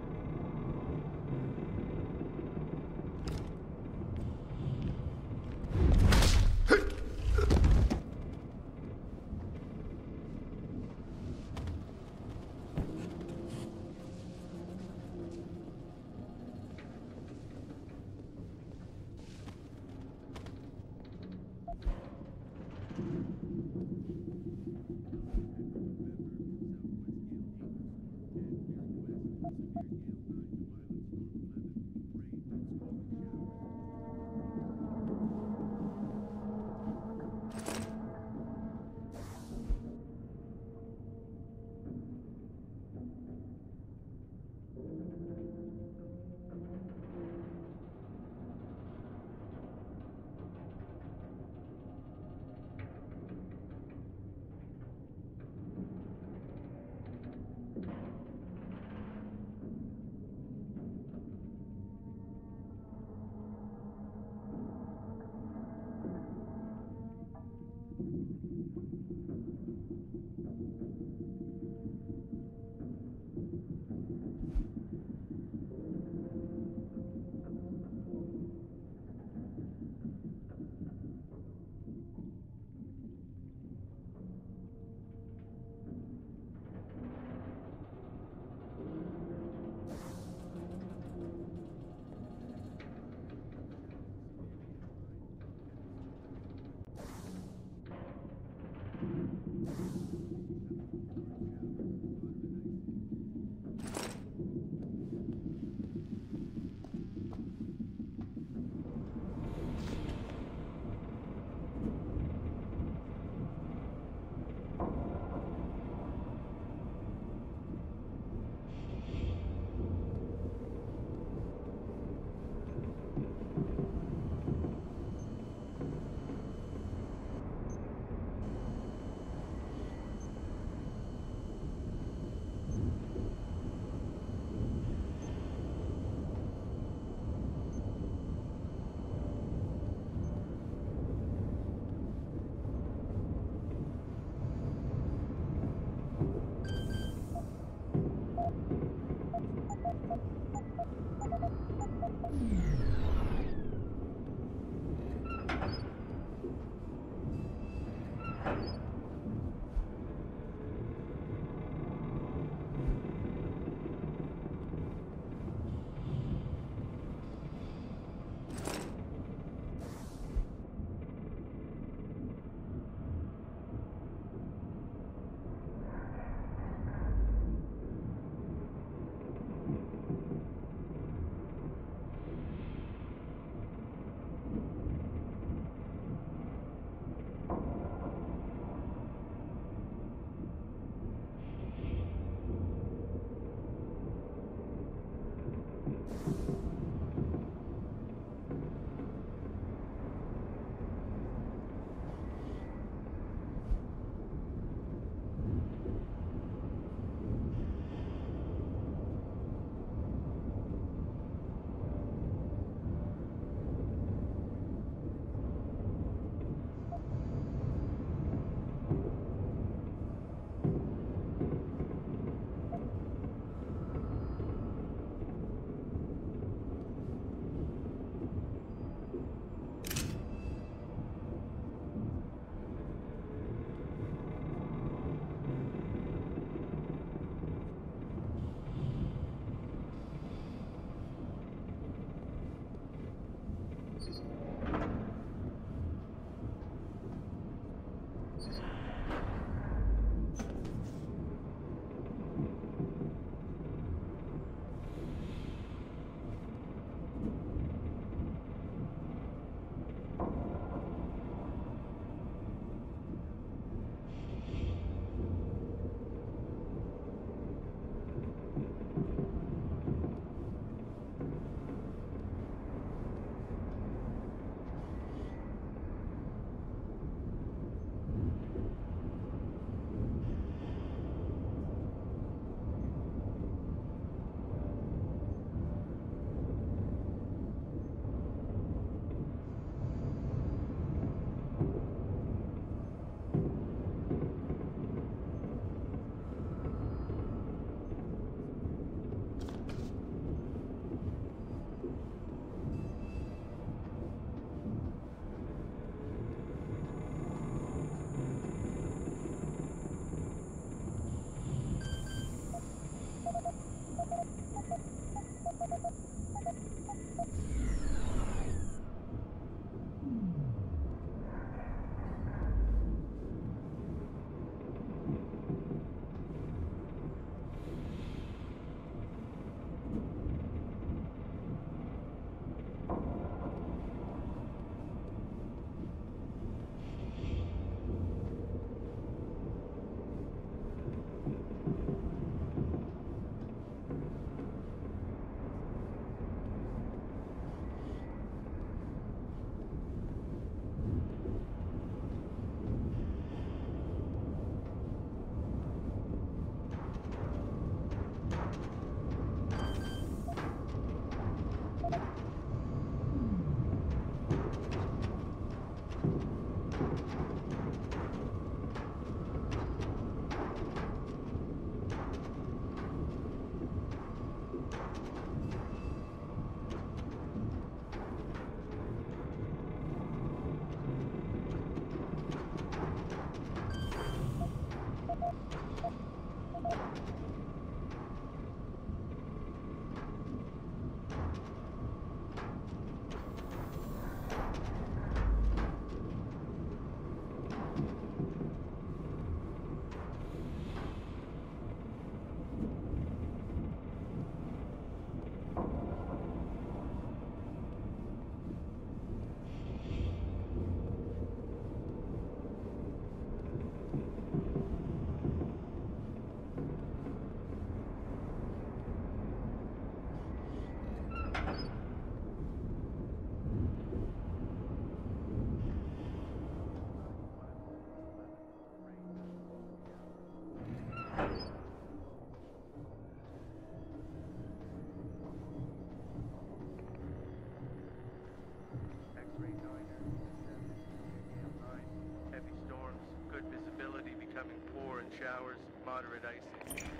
becoming poor in showers, moderate icing.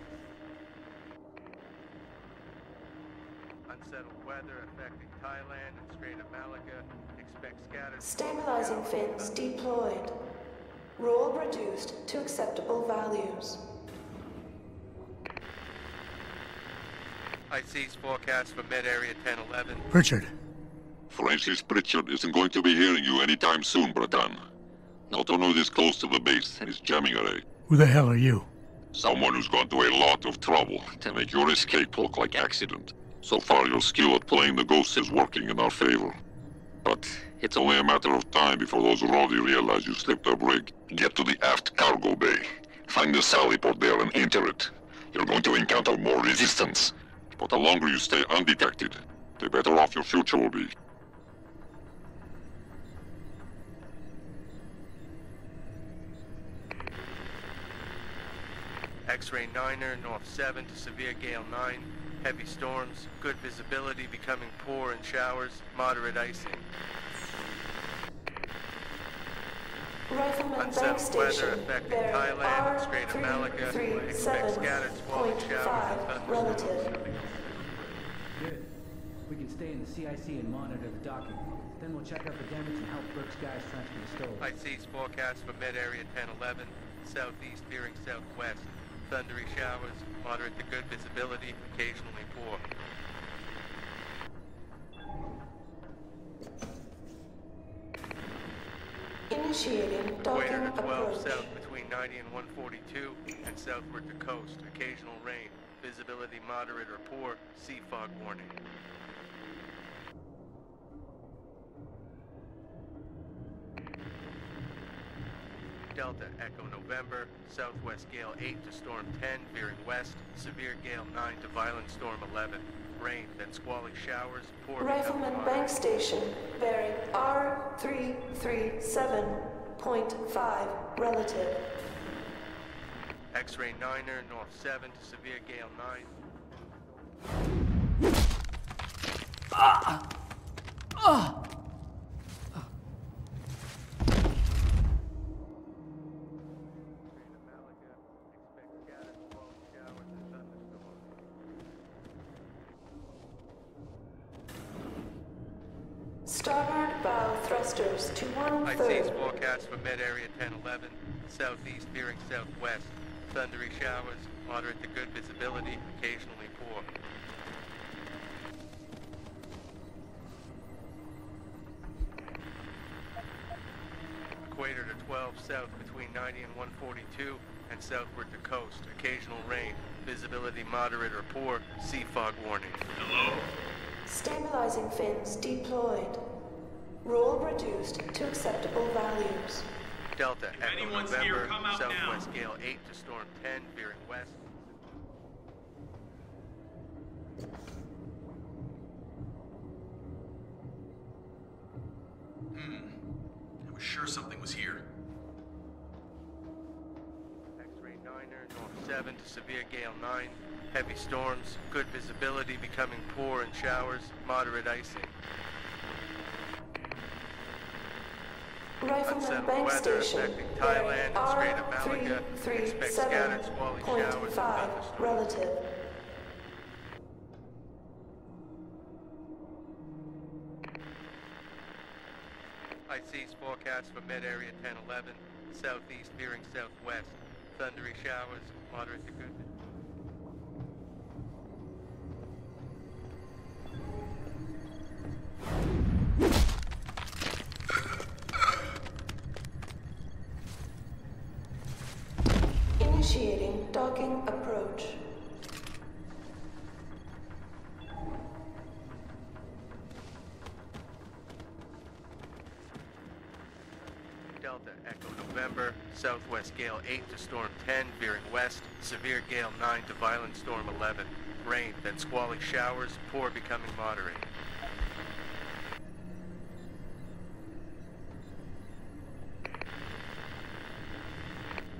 Unsettled weather affecting Thailand and Strait of Malacca. Expect scattered... Stabilizing fins deployed. Roll reduced to acceptable values. IC's forecast for mid-area 1011. Richard. Francis Pritchard isn't going to be hearing you anytime soon, Bratan. Not only this close to the base is jamming array. Who the hell are you? Someone who's gone to a lot of trouble to make your escape look like accident. So far, your skill at playing the ghost is working in our favor. But it's only a matter of time before those Rowdy realize you slipped a break. Get to the aft cargo bay. Find the sally port there and enter it. You're going to encounter more resistance. But the longer you stay undetected, the better off your future will be. X-ray 9er, north 7 to severe gale 9. Heavy storms, good visibility, becoming poor in showers, moderate icing. Rifleman Bank Unsettled weather Station, affecting bearing Thailand and Strait of Malacca. Expect scattered squally showers and relative. thunderstorms. Good. We can stay in the CIC and monitor the docking. Then we'll check out the damage and help Brooks guys transfer the stove. IC's forecast for mid-area 1011. Southeast veering southwest. Thundery showers, moderate to good visibility, occasionally poor. Initiating docking Equator to 12 approach. south between 90 and 142, and southward to coast. Occasional rain. Visibility moderate or poor. Sea fog warning. Delta Echo November, southwest gale 8 to storm 10, veering west, severe gale 9 to violent storm 11. Rain, then squally showers, poor... Rifleman Bank Station, bearing R337.5 relative. X-ray 9er, north 7 to severe gale 9. Starboard bow thrusters to 1/3. IC's forecast for mid-area 1011. Southeast veering southwest. Thundery showers, moderate to good visibility, occasionally poor. Equator to 12 south between 90 and 142, and southward to coast. Occasional rain. Visibility moderate or poor. Sea fog warning. Hello? Stabilizing fins deployed. Roll reduced to acceptable values. Delta Echo November, southwest gale 8 to storm 10, veering west. I was sure something was here. X-ray 9er, north 7 to severe gale 9. Heavy storms, good visibility, becoming poor in showers, moderate icing. Rifleman Bank Station, affecting Thailand and Strait of Malacca. Expect scattered squally showers and 337.5 thunderstorms. relative. IC's forecast for mid-area 1011. Southeast veering southwest. Thundery showers, moderate to good. Initiating docking approach. Delta Echo November, southwest gale 8 to storm 10, veering west, severe gale 9 to violent storm 11. Rain, then squally showers, poor becoming moderate.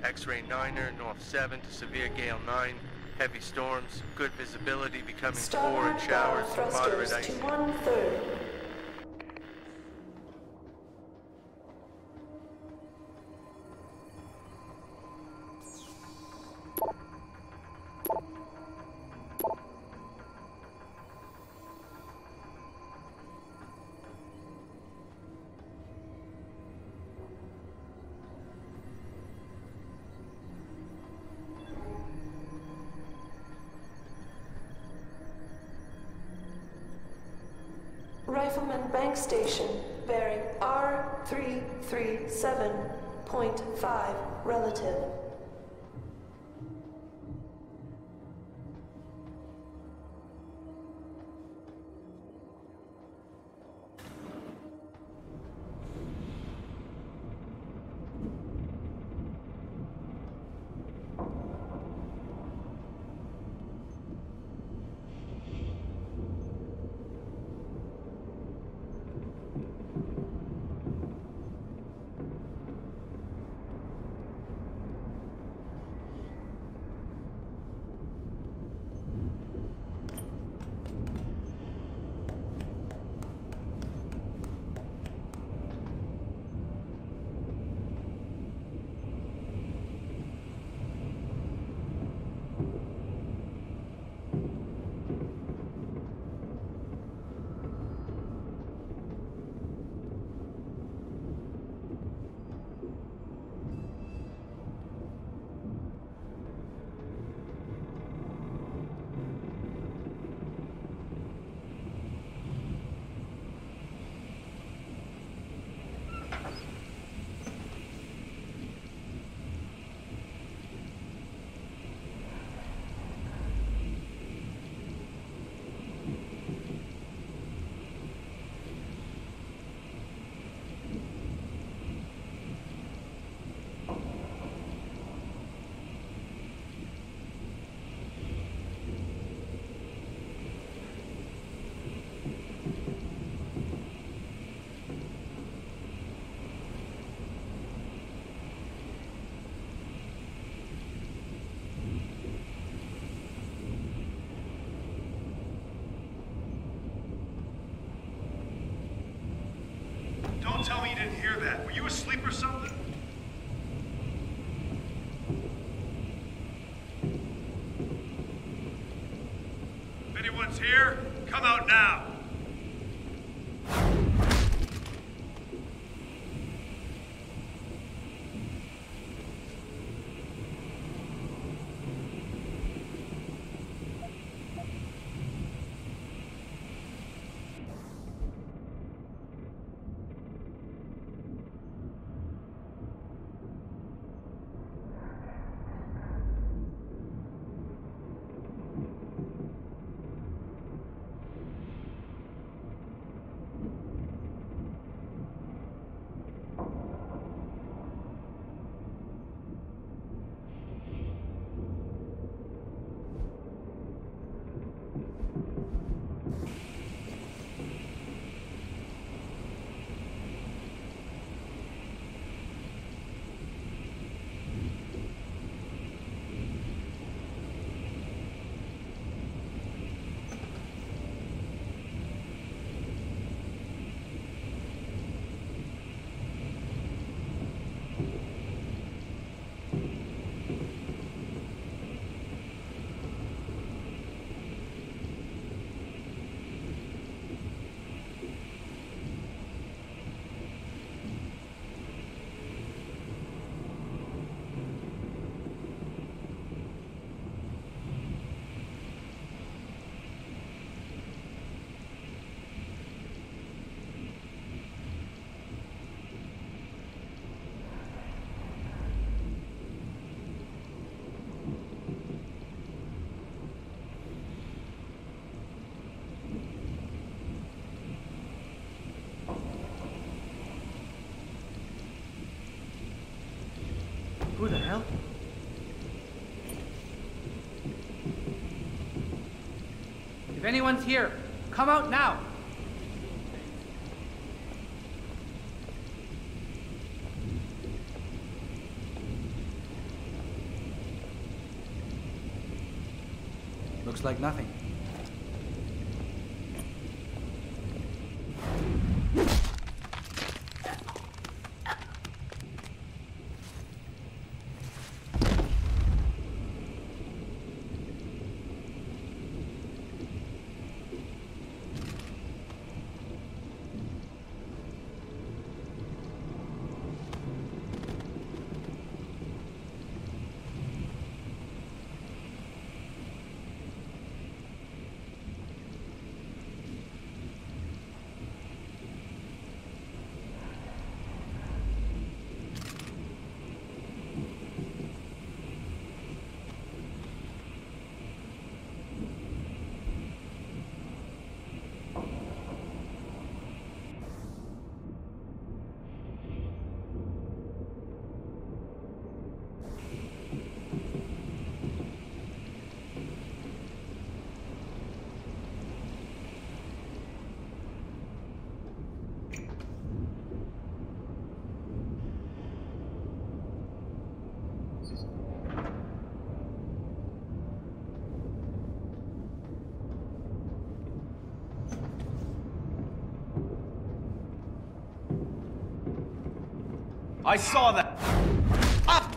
X-ray 9er, north 7 to severe gale 9. Heavy storms, good visibility, becoming poor in showers, moderate Thrusters icing. to 1/3. Rifleman Bank Station, bearing R337.5 relative. Don't tell me you didn't hear that. Were you asleep or something? If anyone's here, come out now. Who the hell? If anyone's here, come out now! Looks like nothing. I saw that. Ah!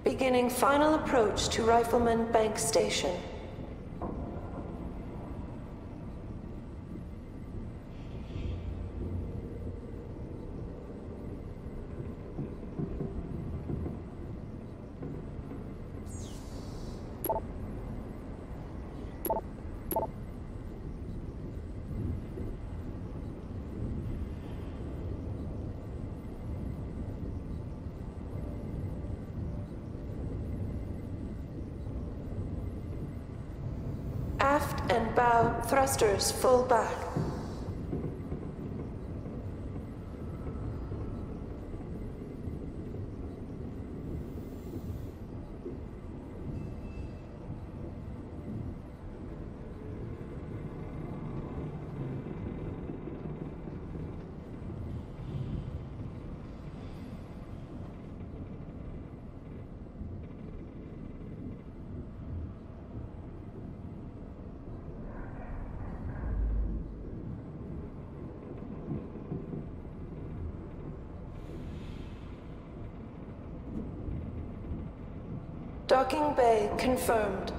Beginning final approach to Rifleman Bank Station. Aft and bow thrusters full back. Docking bay confirmed.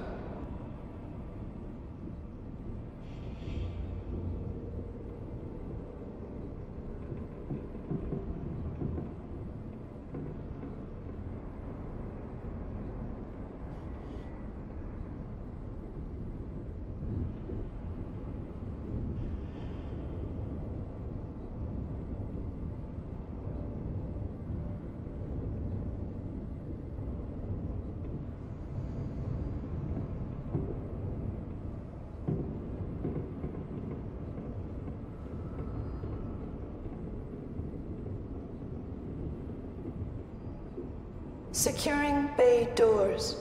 Securing bay doors.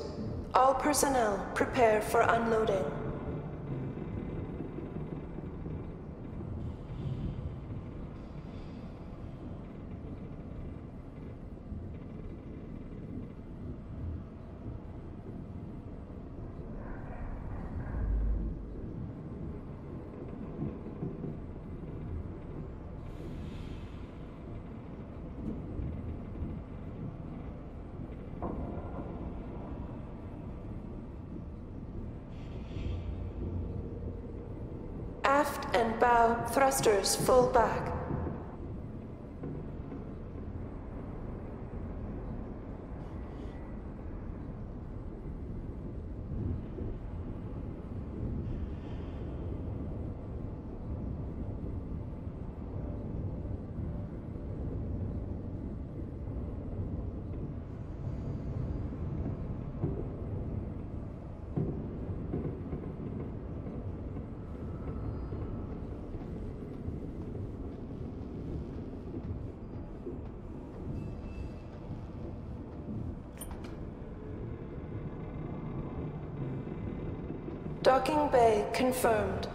All personnel prepare for unloading. Aft and bow thrusters full back. Docking bay confirmed.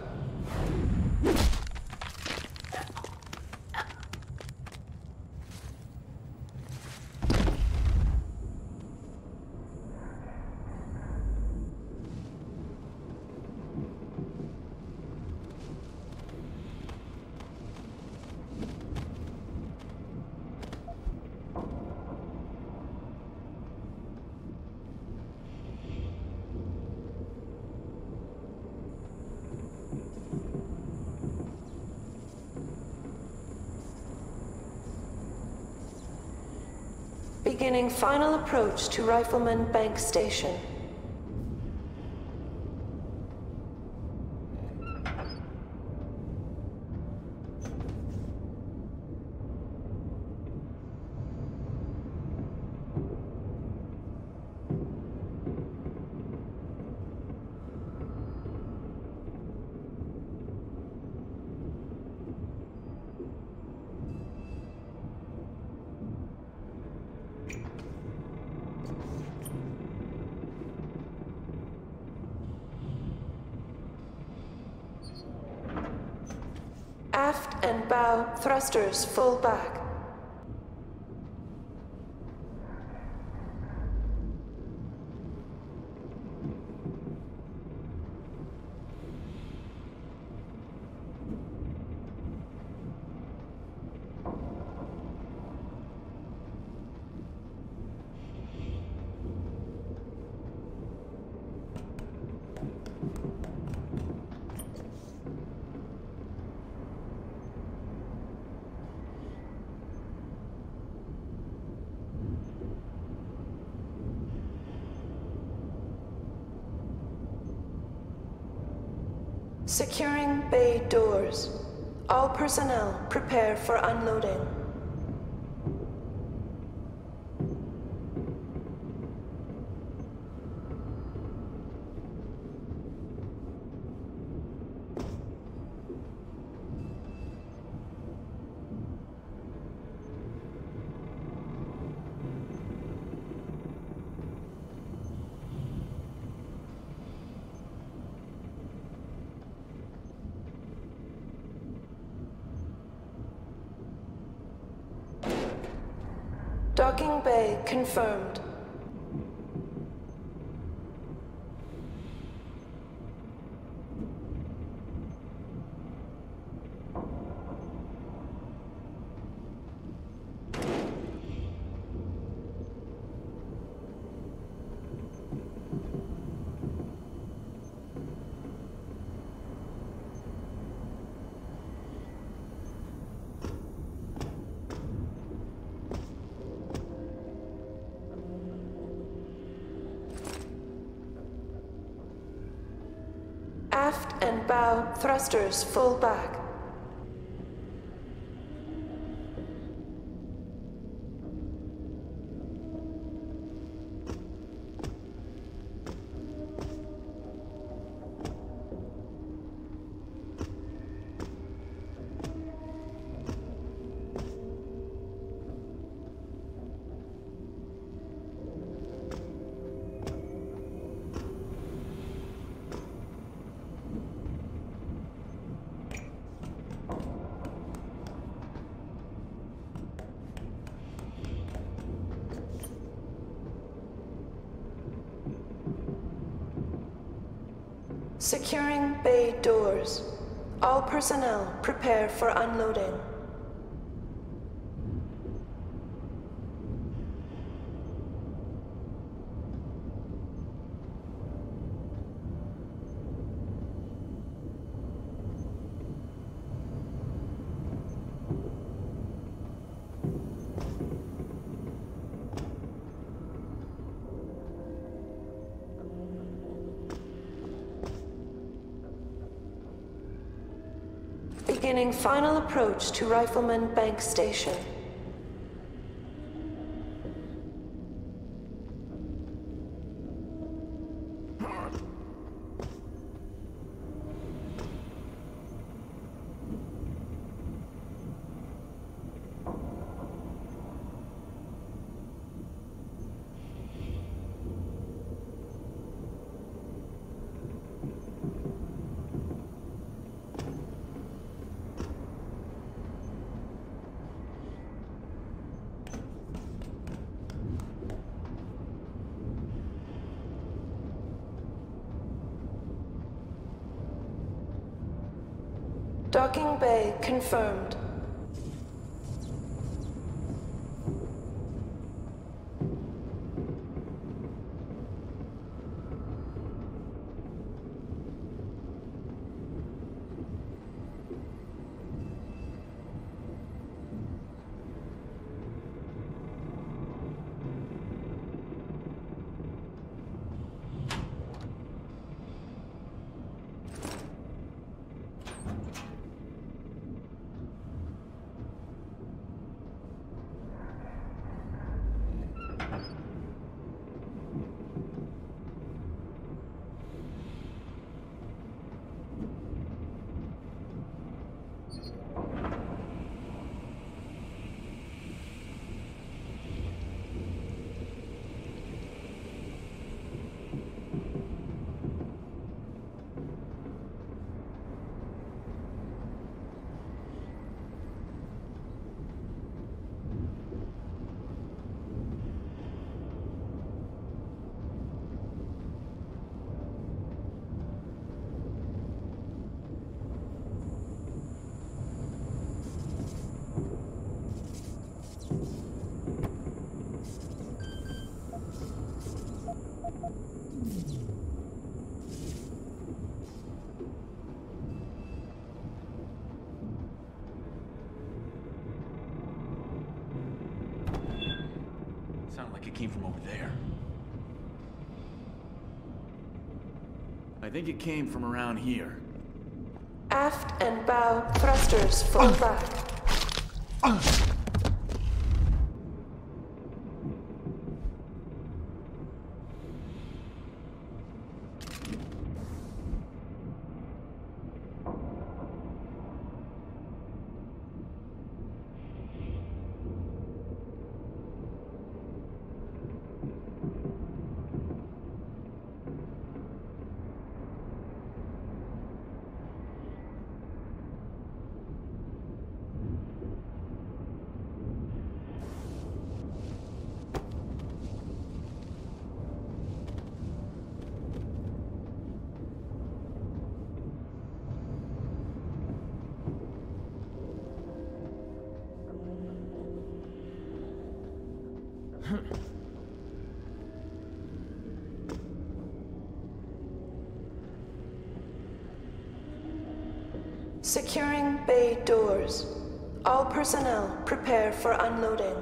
Beginning final approach to Rifleman Bank Station. Aft and bow thrusters full back. Securing bay doors. All personnel prepare for unloading. Docking bay confirmed. Aft and bow thrusters full back. Securing bay doors. All personnel prepare for unloading. Beginning final approach to Rifleman Bank Station. Docking bay confirmed. It came from over there. I think it came from around here. Aft and bow thrusters fall back. Securing bay doors. All personnel prepare for unloading.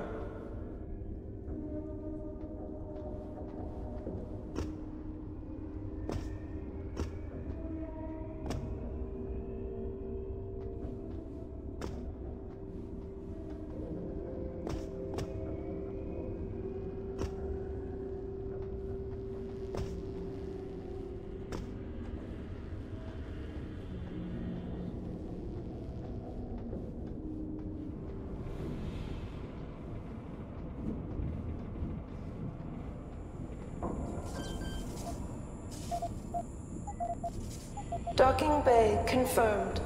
Docking bay confirmed.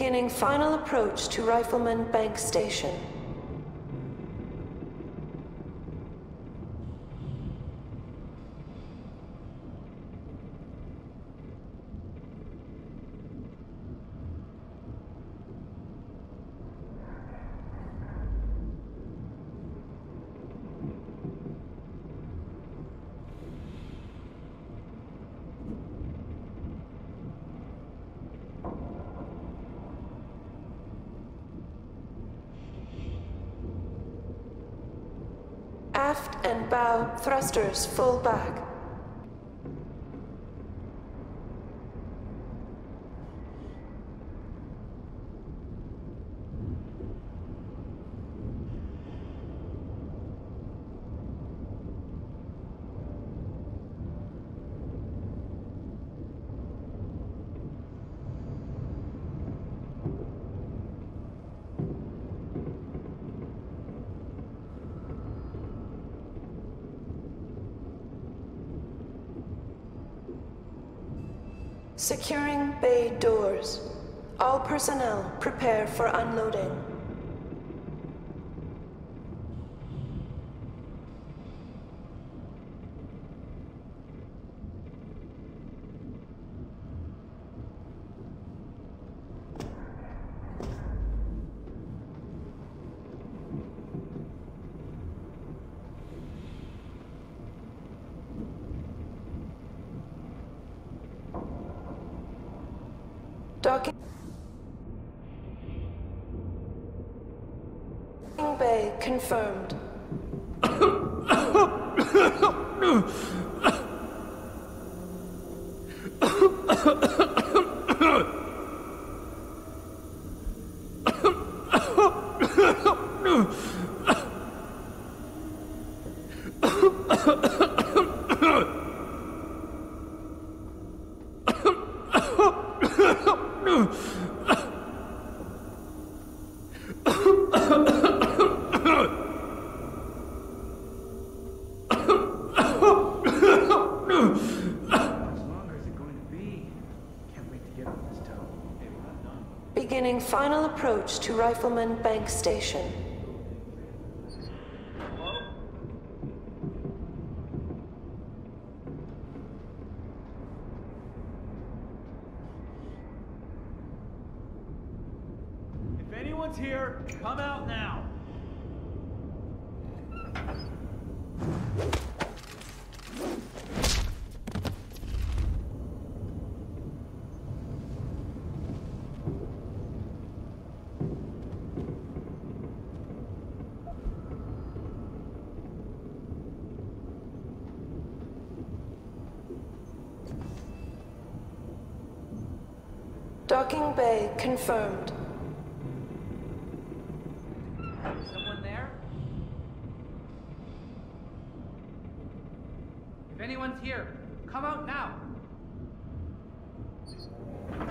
Beginning final approach to Rifleman Bank Station. Aft and bow thrusters full back. Securing bay doors. All personnel prepare for unloading. Docking bay confirmed. Beginning final approach to Rifleman Bank Station. If anyone's here, come out now. Docking bay confirmed. Someone there? If anyone's here, come out now.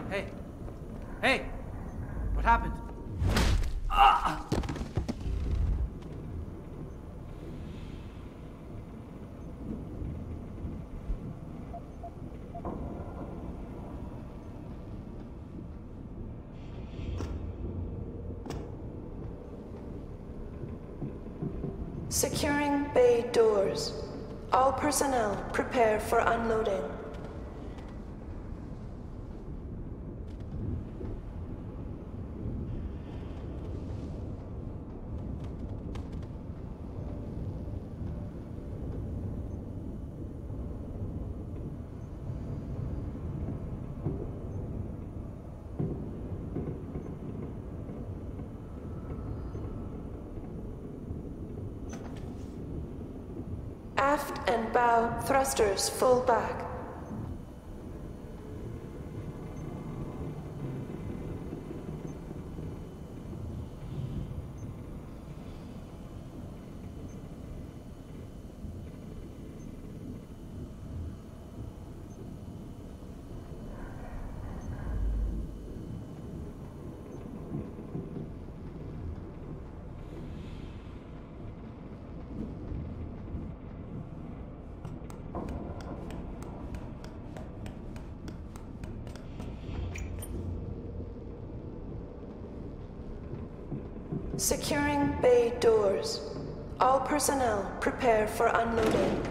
Hey. Hey! What happened? Ah! Securing bay doors. All personnel prepare for unloading. Aft and bow thrusters full back. Securing bay doors. All personnel prepare for unloading.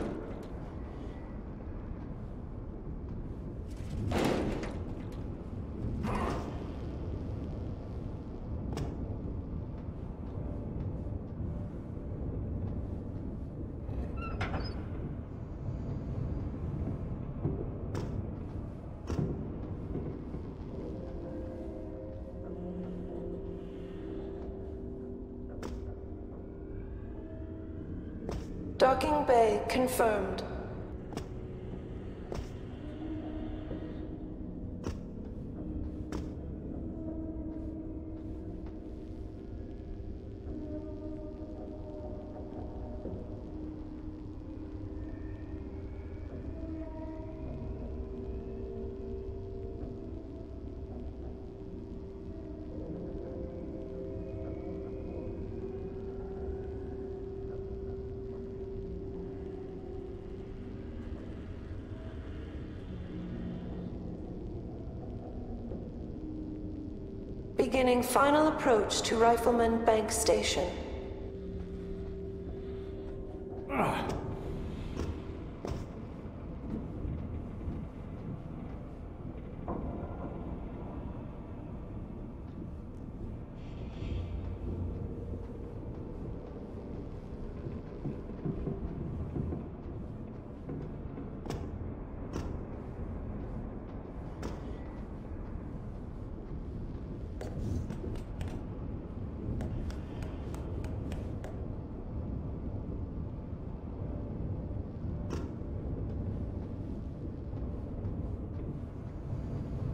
Docking bay confirmed. Beginning final approach to Rifleman Bank Station.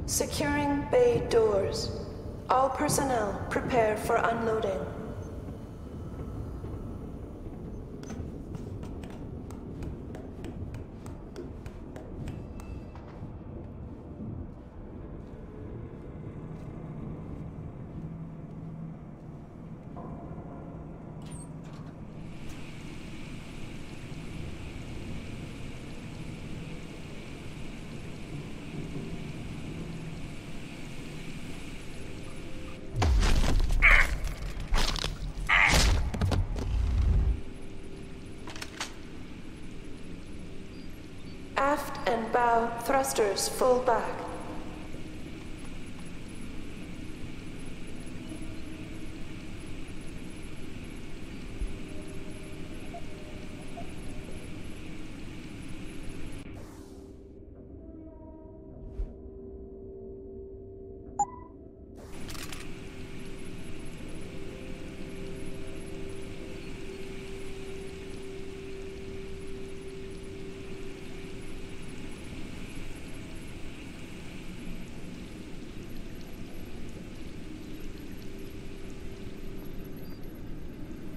Securing bay doors. All personnel prepare for unloading. Aft and bow thrusters full back.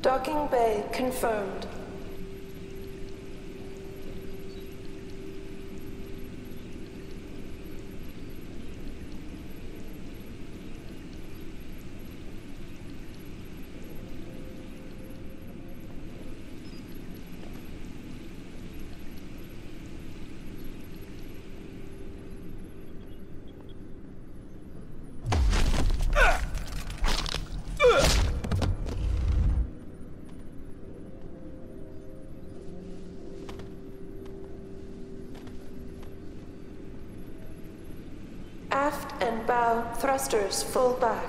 Docking bay confirmed. Aft and bow thrusters full back.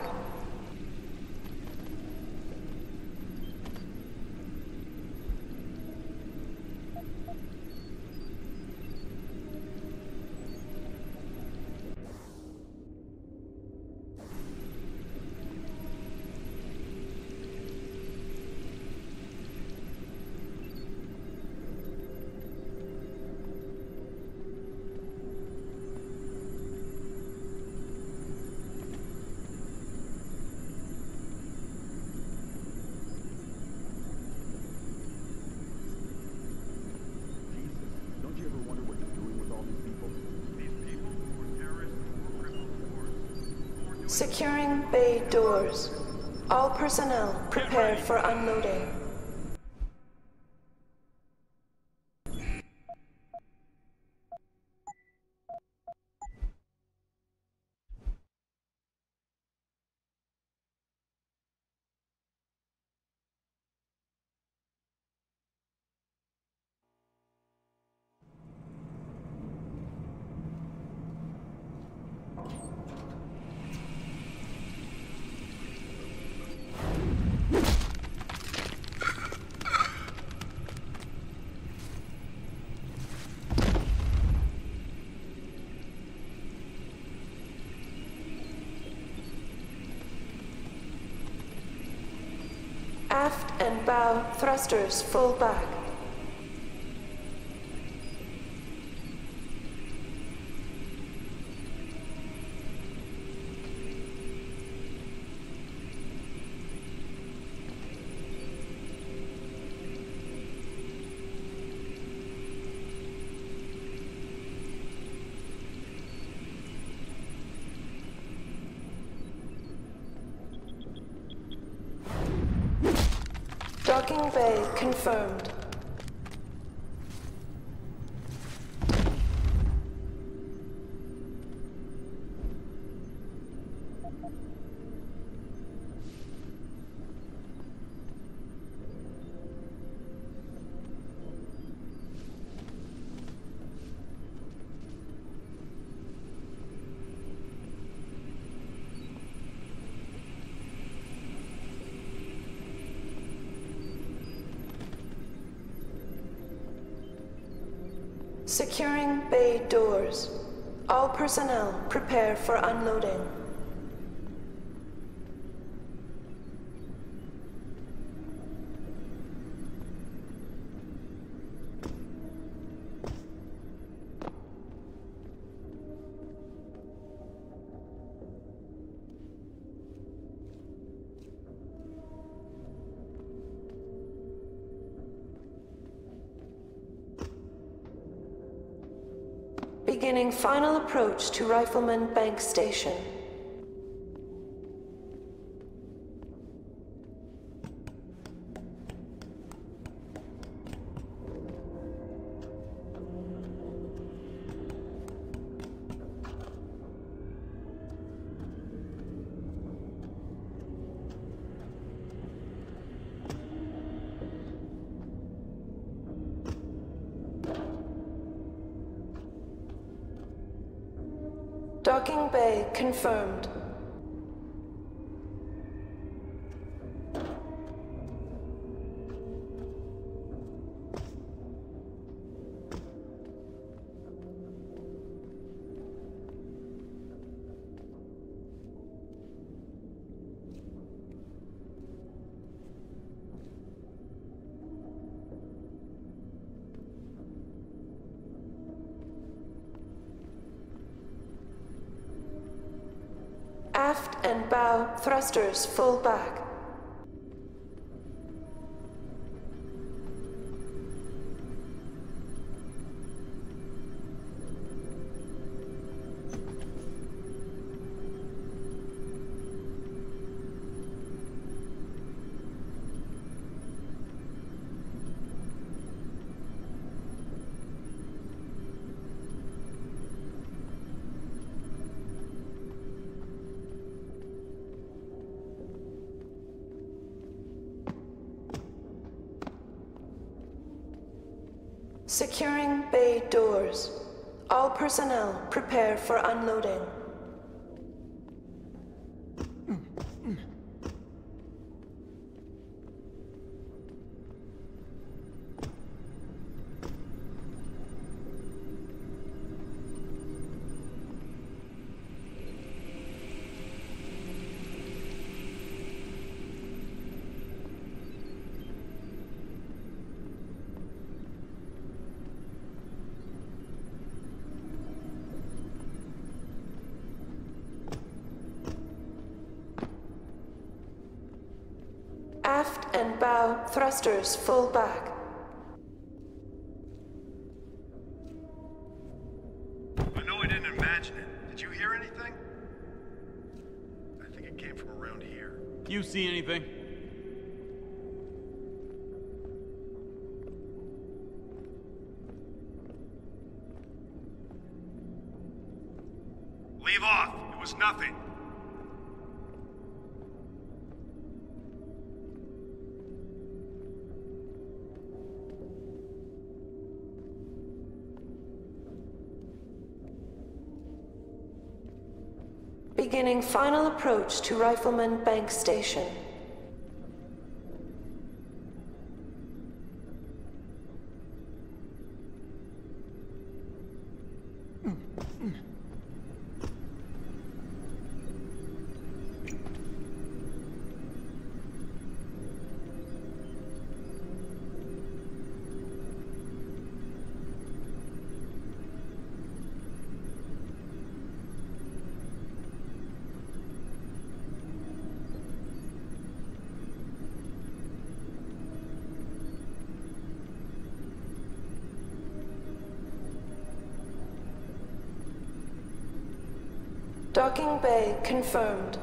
Securing bay doors. All personnel prepare for unloading. Aft and bow thrusters full back. Docking bay confirmed. Securing bay doors. All personnel prepare for unloading. Beginning final approach to Rifleman Bank Station. Docking bay confirmed. Aft and bow thrusters full back. Securing bay doors. All personnel prepare for unloading. Aft and bow thrusters full back. I know I didn't imagine it. Did you hear anything? I think it came from around here. You see anything? Leave off. It was nothing. Beginning final approach to Rifleman Bank Station. Docking bay confirmed.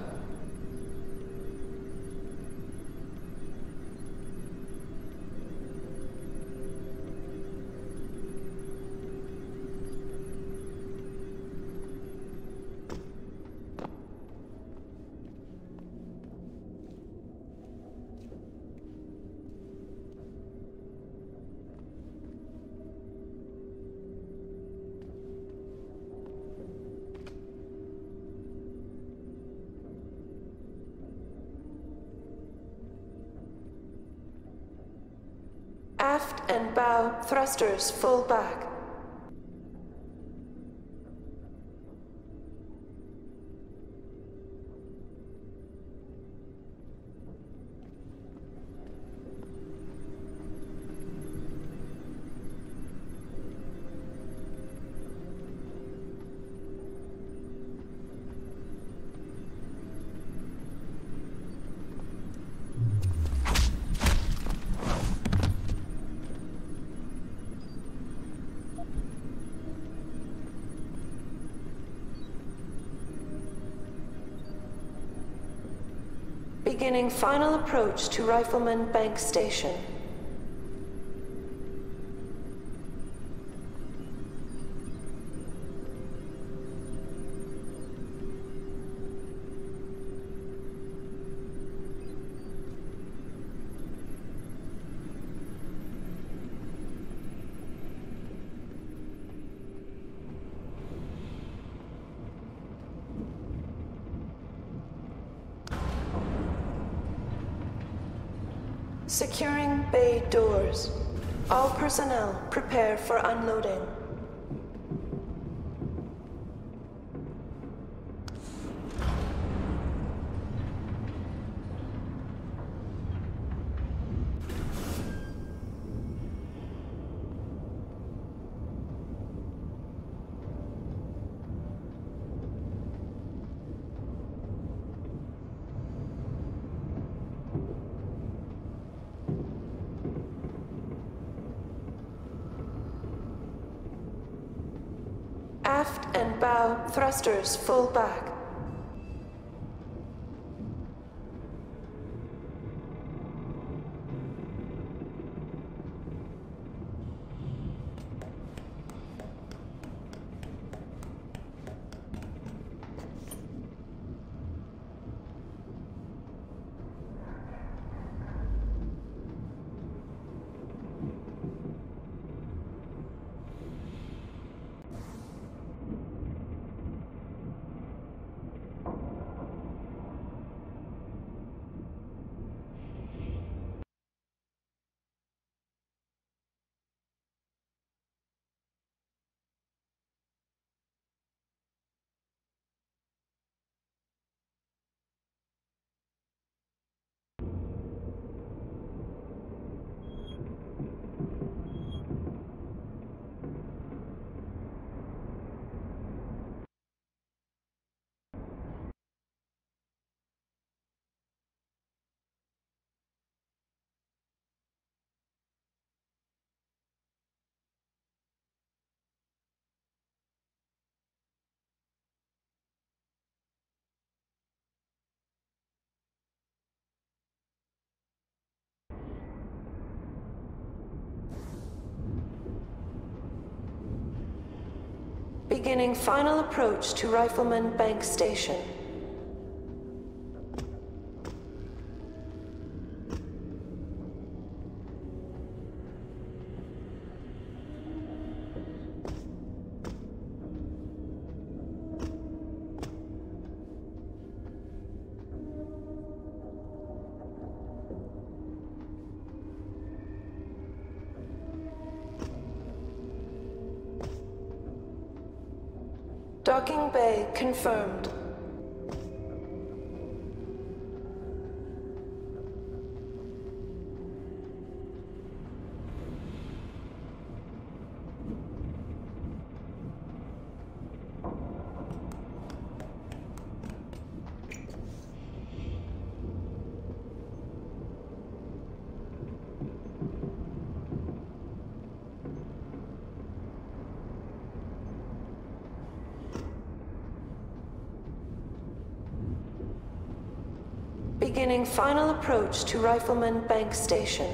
Aft and bow thrusters full back. Beginning final approach to Rifleman Bank Station. Securing bay doors. All personnel prepare for unloading. Aft and bow thrusters full back. Beginning final approach to Rifleman Bank Station. Docking bay confirmed. Beginning final approach to Rifleman Bank Station.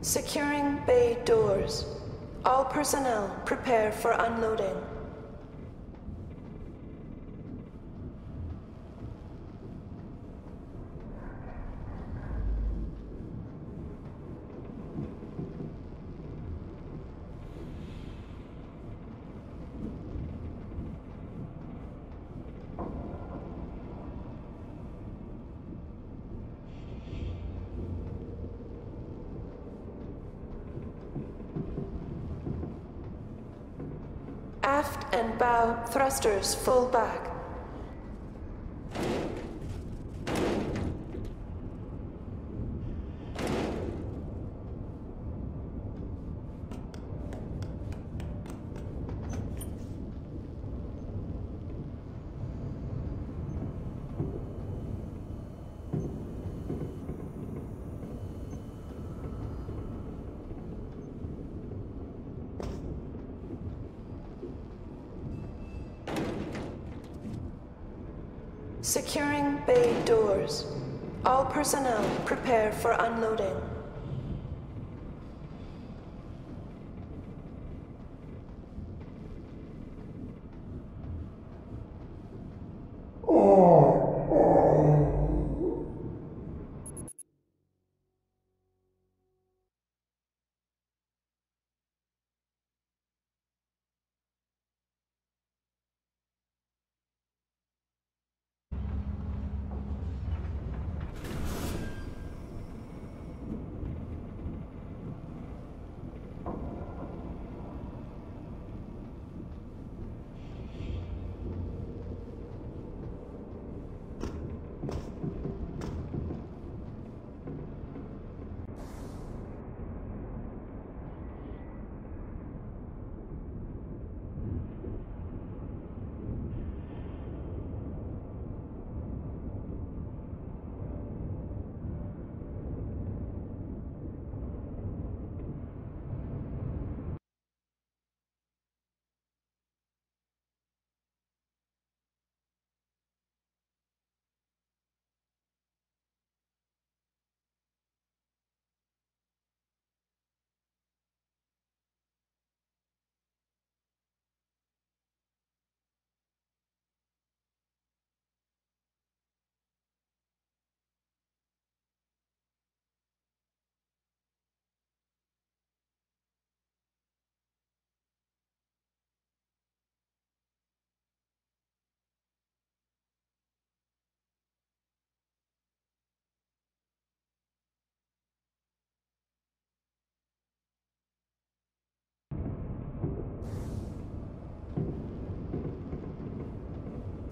Securing bay doors. All personnel prepare for unloading. Aft and bow thrusters full back. Securing bay doors. All personnel prepare for unloading.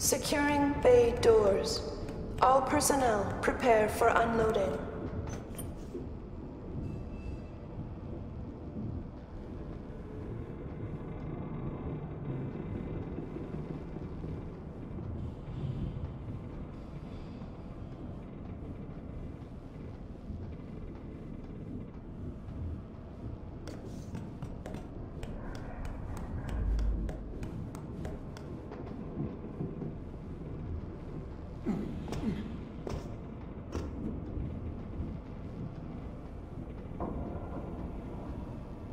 Securing bay doors. All personnel prepare for unloading.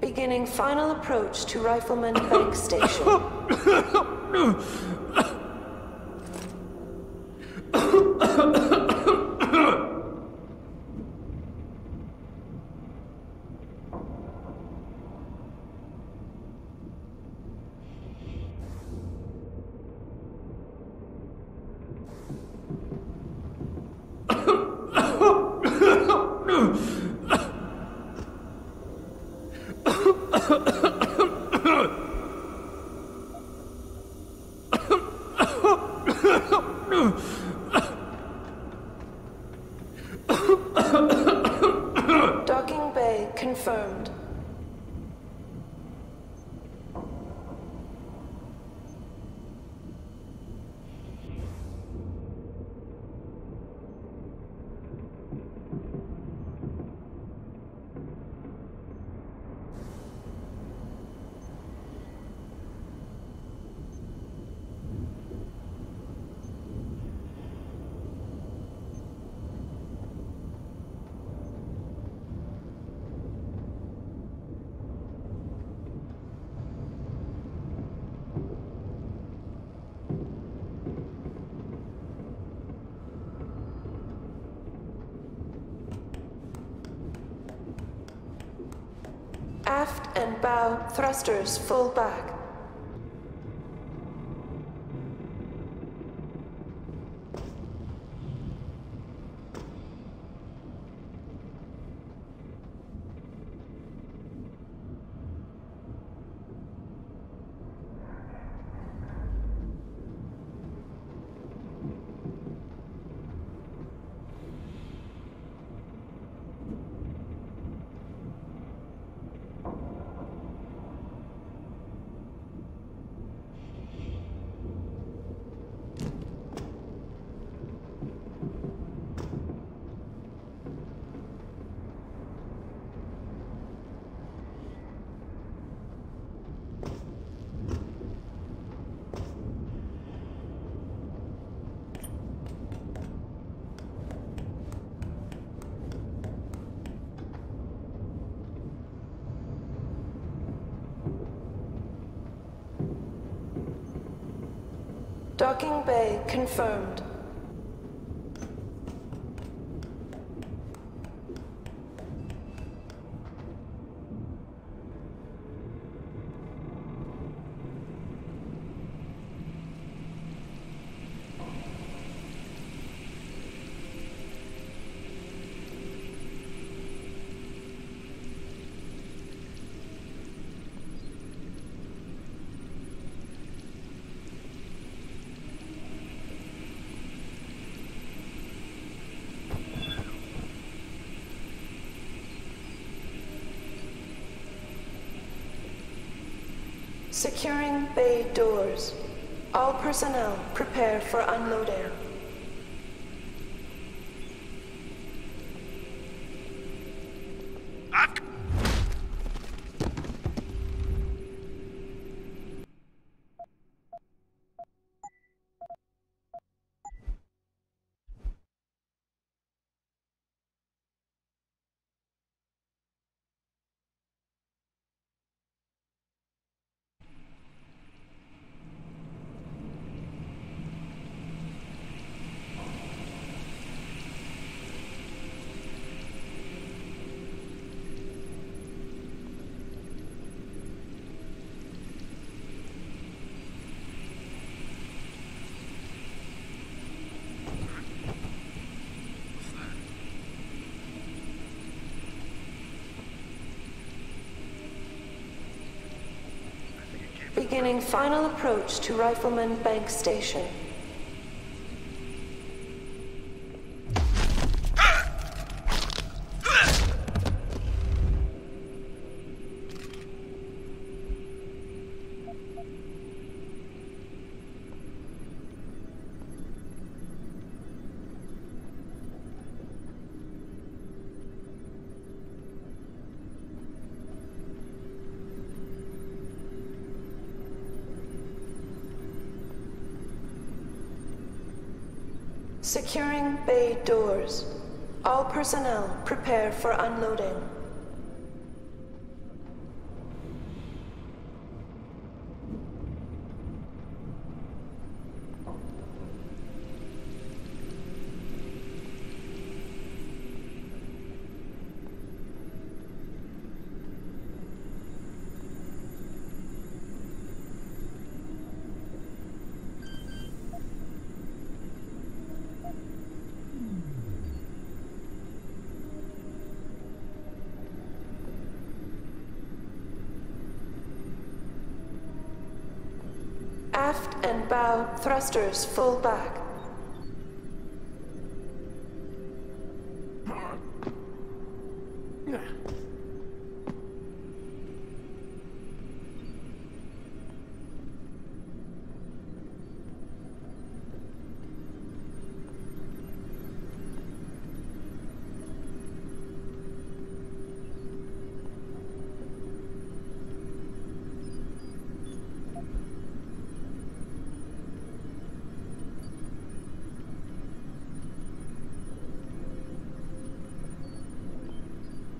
Beginning final approach to Rifleman Bank Station. Docking bay confirmed. Aft and bow thrusters full back. Docking bay confirmed. Securing bay doors. All personnel prepare for unloading. Beginning final approach to Rifleman Bank Station. Securing bay doors. All personnel prepare for unloading. Aft and bow thrusters full back.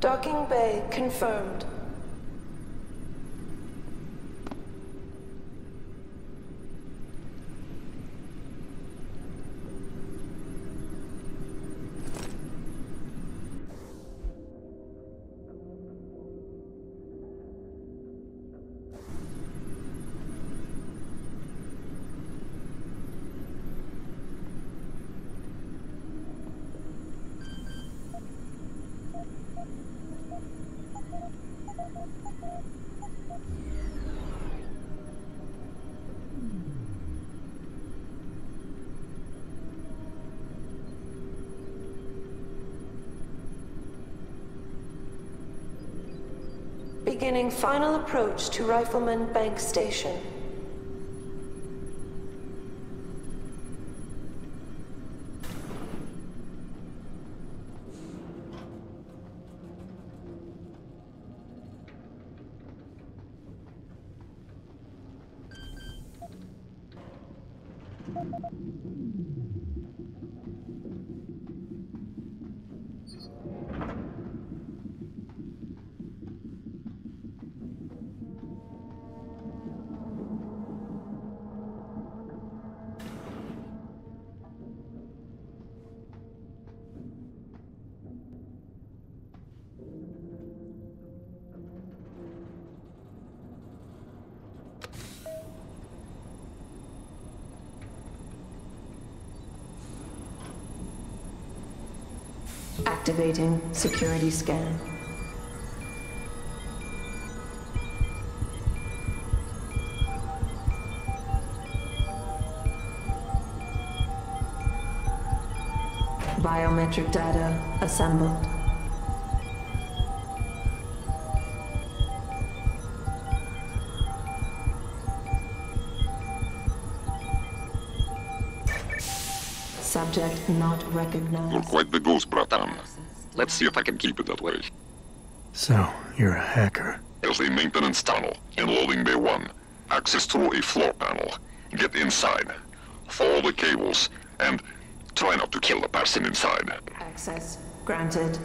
Docking bay confirmed. Beginning final approach to Rifleman Bank Station. Activating security scan. Biometric data assembled. Subject not recognized. You're quite the ghost, Bratan. Let's see if I can keep it that way. So, you're a hacker. There's a maintenance tunnel in loading bay 1. Access through a floor panel. Get inside. Follow the cables, and try not to kill the person inside. Access granted.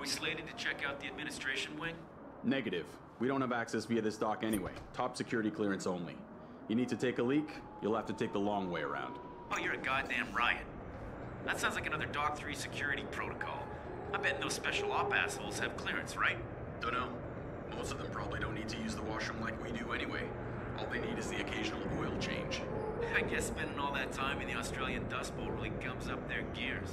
we slated to check out the administration wing? Negative. We don't have access via this dock anyway. Top security clearance only. You need to take a leak, you'll have to take the long way around. Oh, you're a goddamn riot. That sounds like another Dock 3 security protocol. I bet those special op assholes have clearance, right? Dunno. Most of them probably don't need to use the washroom like we do anyway. All they need is the occasional oil change. I guess spending all that time in the Australian Dust Bowl really gums up their gears.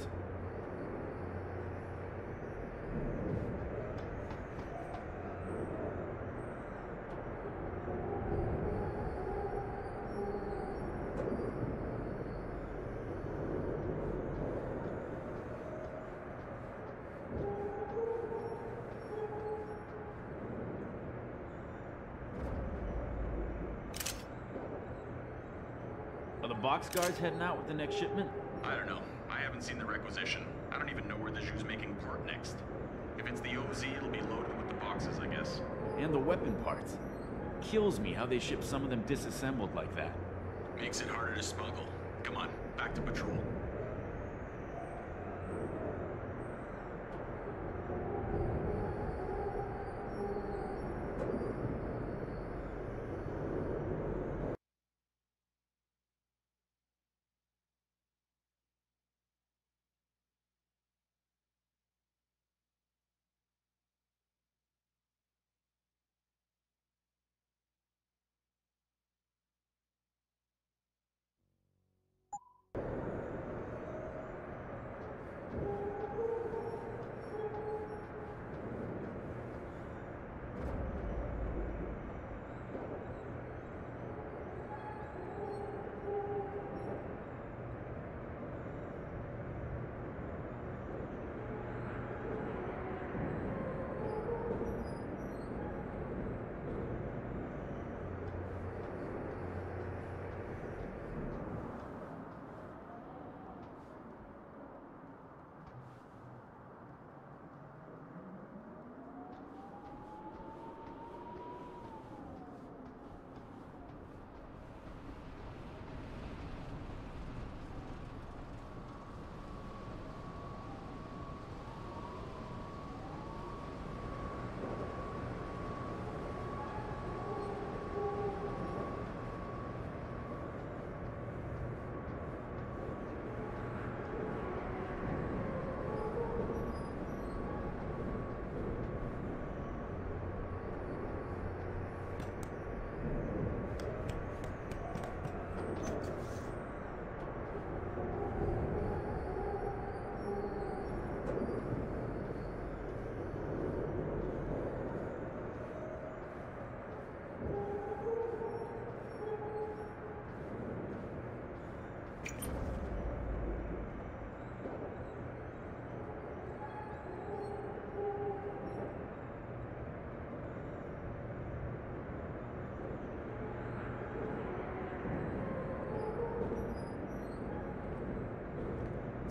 Are the box guards heading out with the next shipment? I don't know. I haven't seen the requisition. I don't even know where the Zhu's making part next. If it's the OZ, it'll be loaded with the boxes, I guess. And the weapon parts. Kills me how they ship some of them disassembled like that. Makes it harder to smuggle. Come on, back to patrol.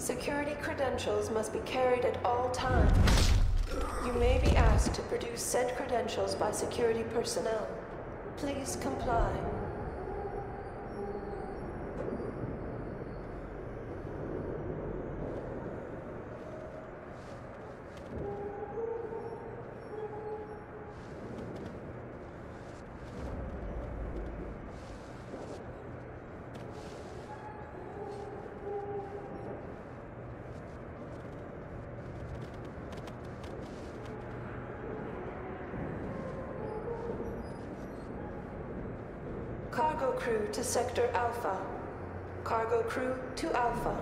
Security credentials must be carried at all times. You may be asked to produce said credentials by security personnel. Please comply. Cargo crew to Sector Alpha. Cargo crew to Alpha.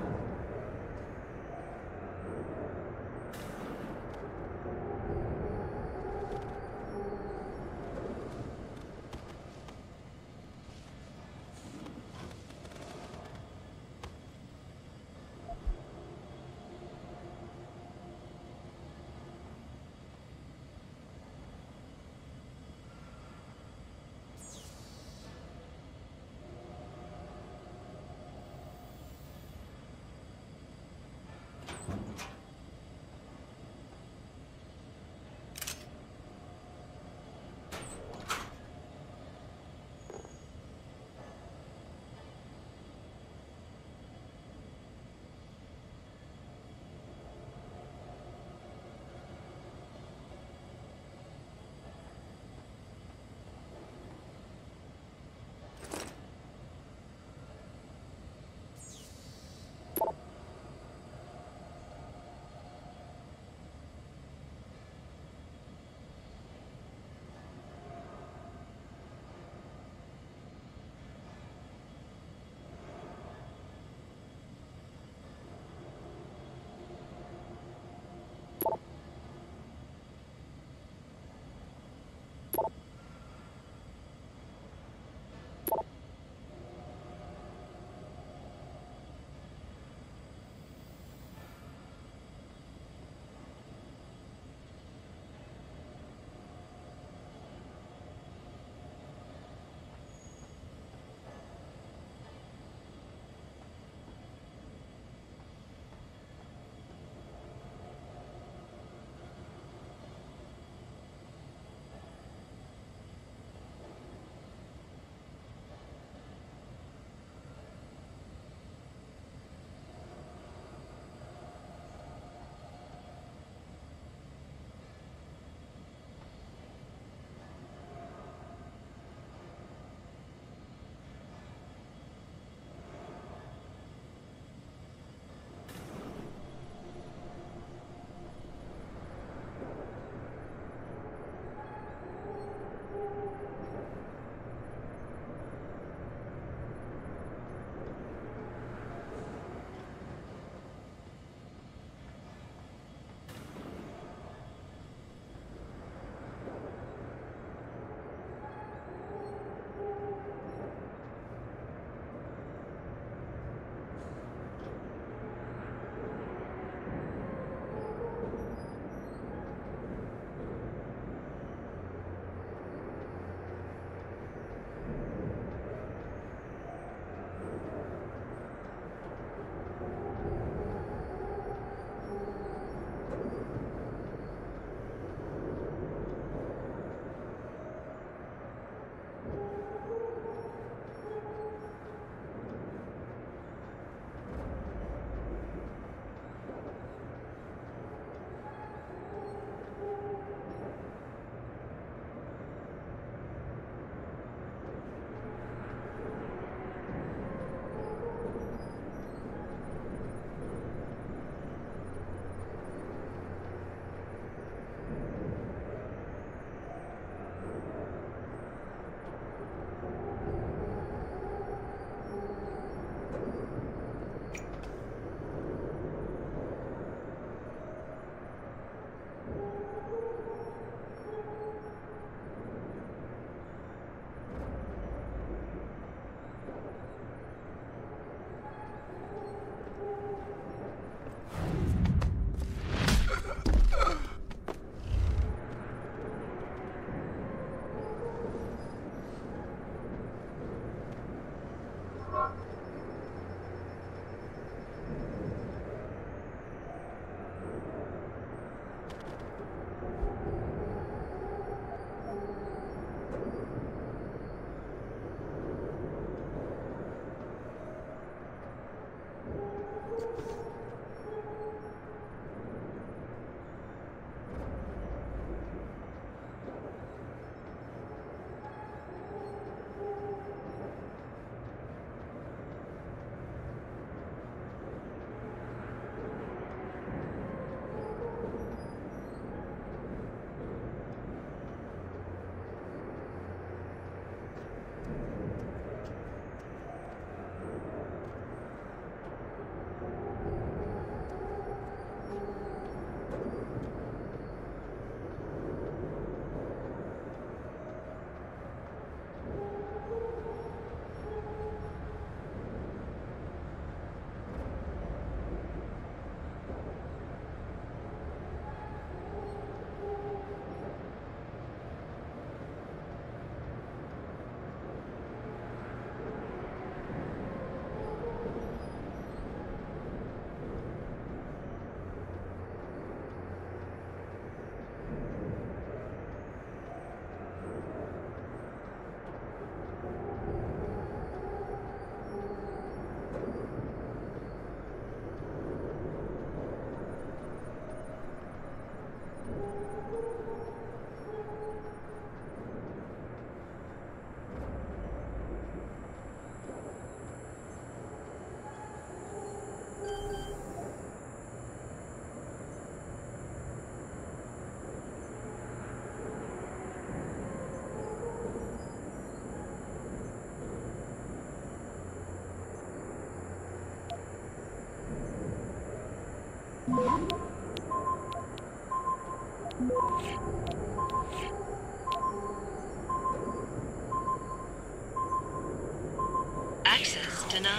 Access denied.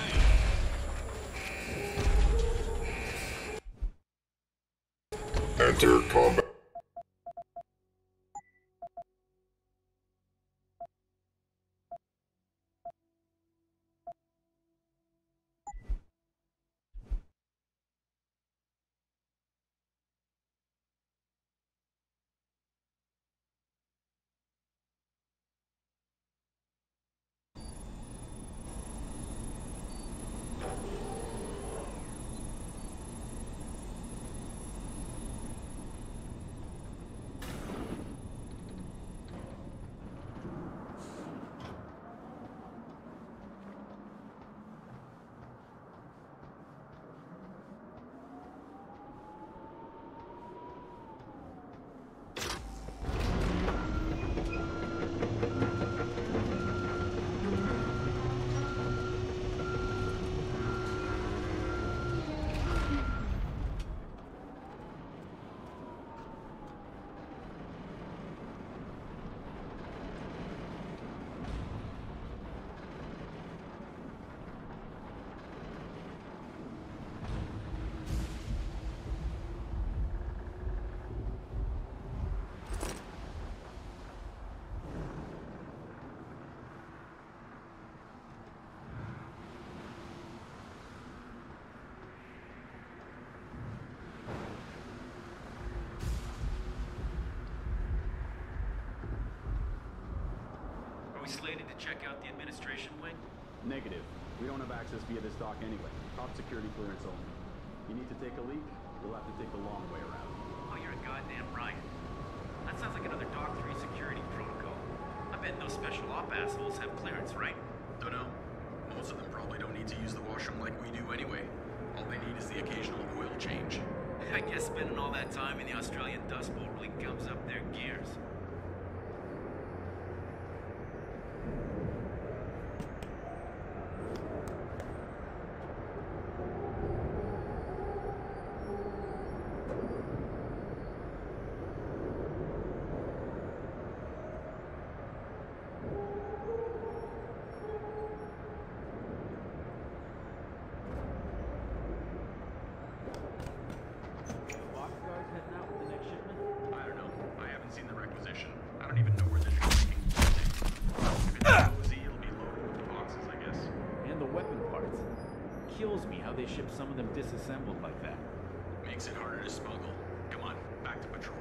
Enter combat. Are we slated to check out the administration wing? Negative. We don't have access via this dock anyway. Top security clearance only. You need to take a leak, you'll have to take the long way around. Oh, you're a goddamn riot. That sounds like another Dock 3 security protocol. I bet those special op assholes have clearance, right? Don't know. Most of them probably don't need to use the washroom like we do anyway. All they need is the occasional oil change. I guess spending all that time in the Australian Dust Bowl really gums up their gears. Kills me how they ship some of them disassembled like that. Makes it harder to smuggle. Come on, back to patrol.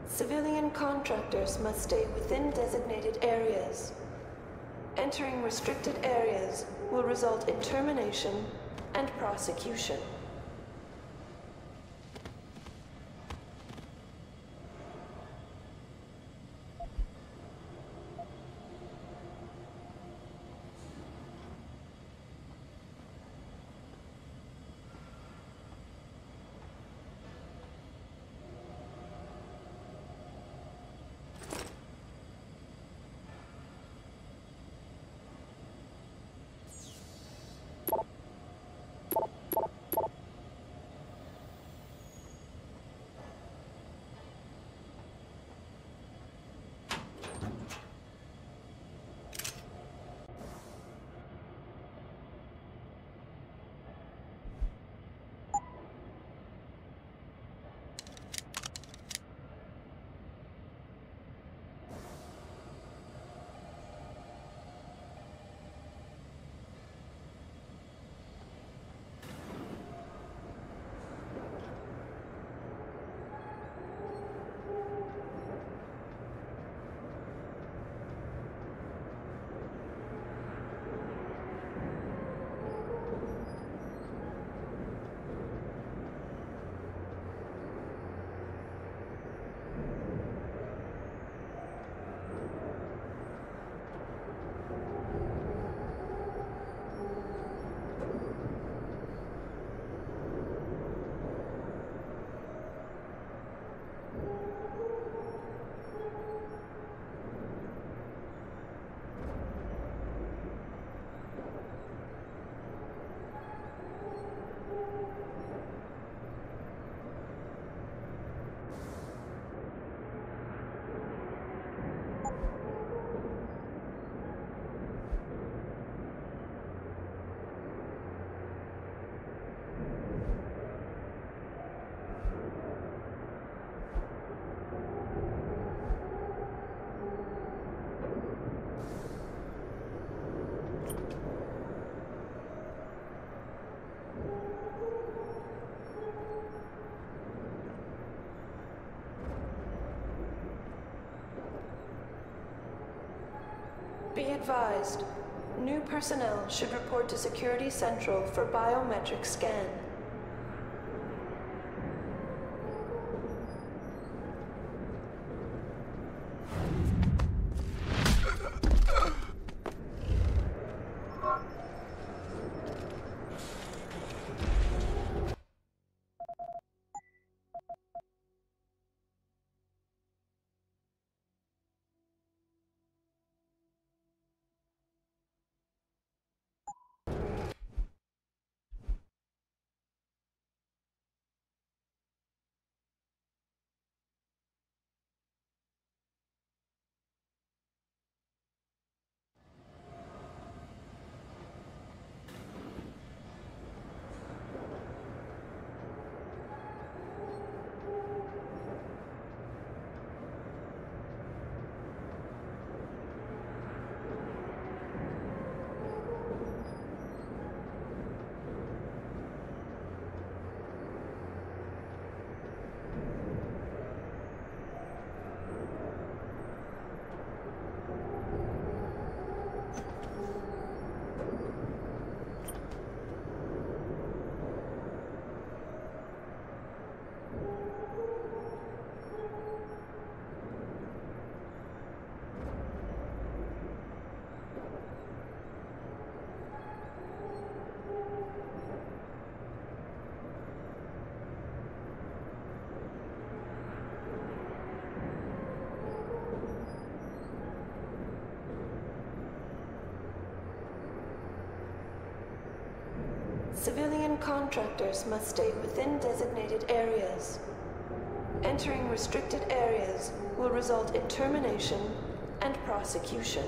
Civilian contractors must stay within designated areas. Entering restricted areas will result in termination and prosecution. Be advised, new personnel should report to Security Central for biometric scan. Civilian contractors must stay within designated areas. Entering restricted areas will result in termination and prosecution.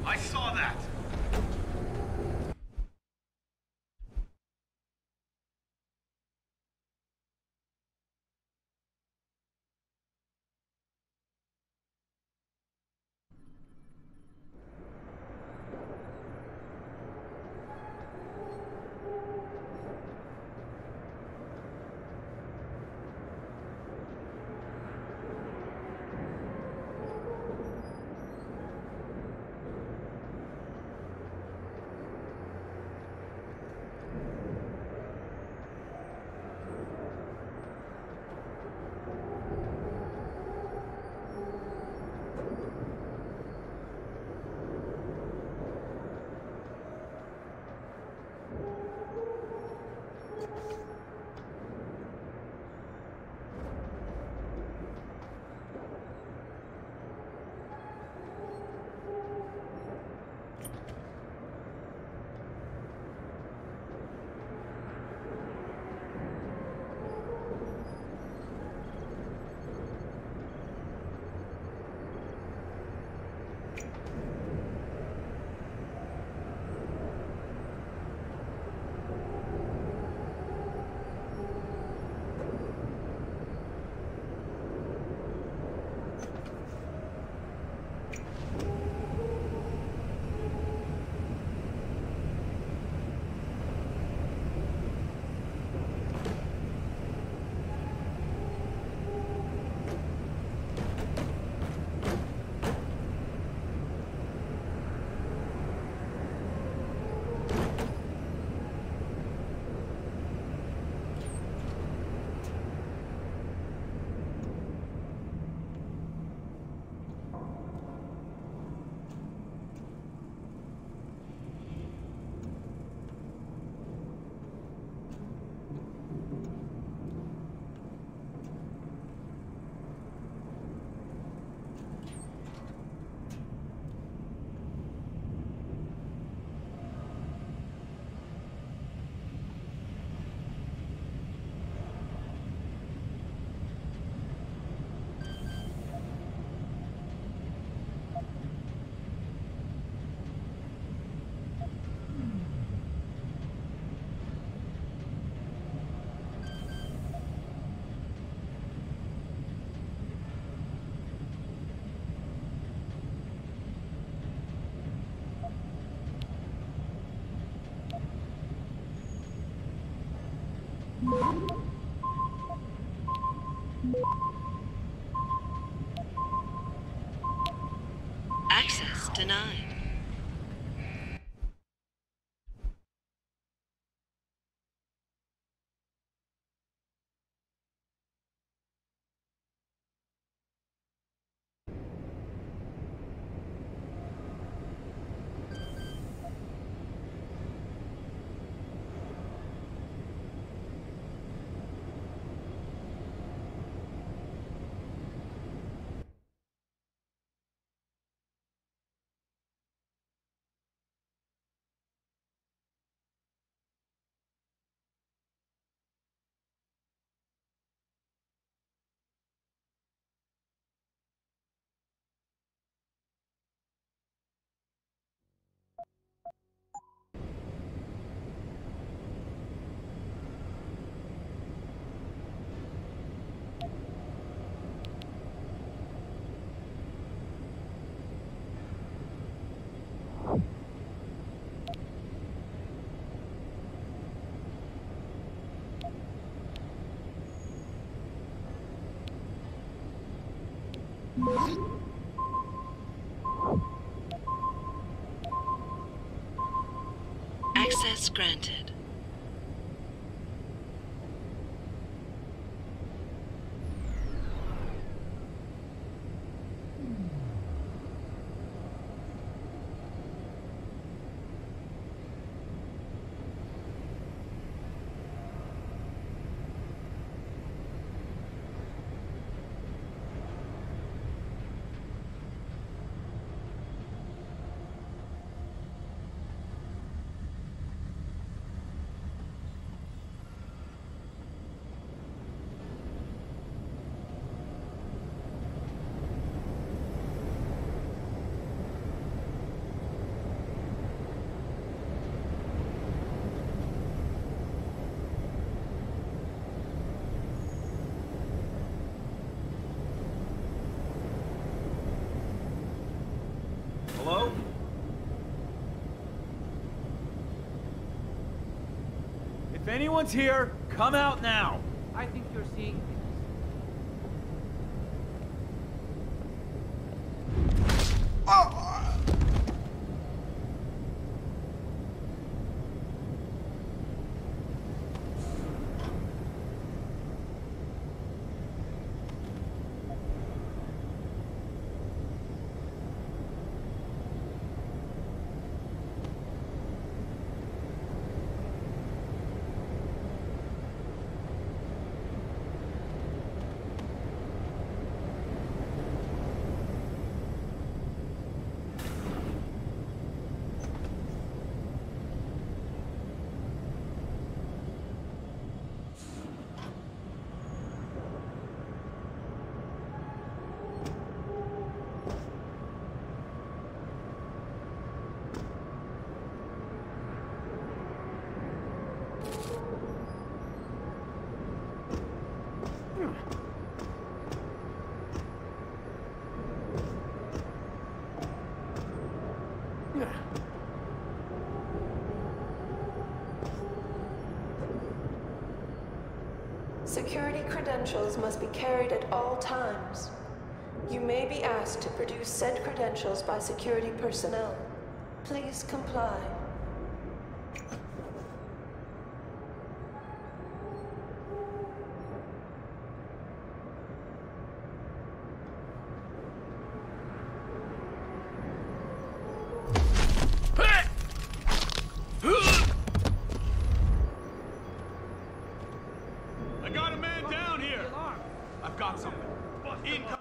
I saw that! denied. Access granted. Hello? If anyone's here, come out now. I think you're seeing things. Security credentials must be carried at all times. You may be asked to produce said credentials by security personnel. Please comply. I got a man down here! I've got something. Incoming!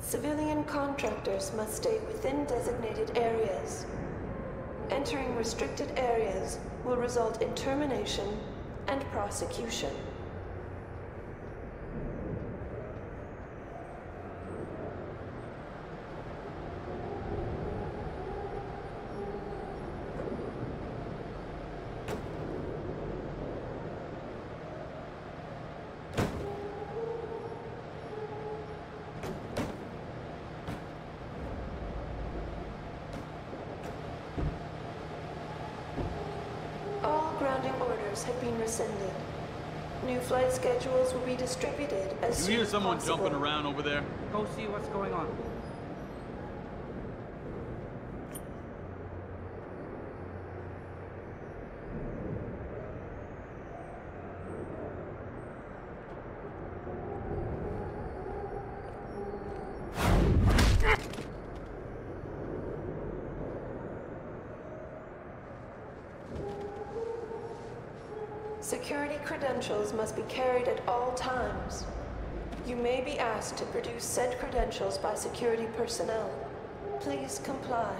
Civilian contractors must stay within designated areas. Entering restricted areas will result in termination and prosecution. Have been rescinded. New flight schedules will be distributed as soon as possible. You hear someone jumping around over there? Go see what's going on. Security credentials must be carried at all times. You may be asked to produce said credentials by security personnel. Please comply.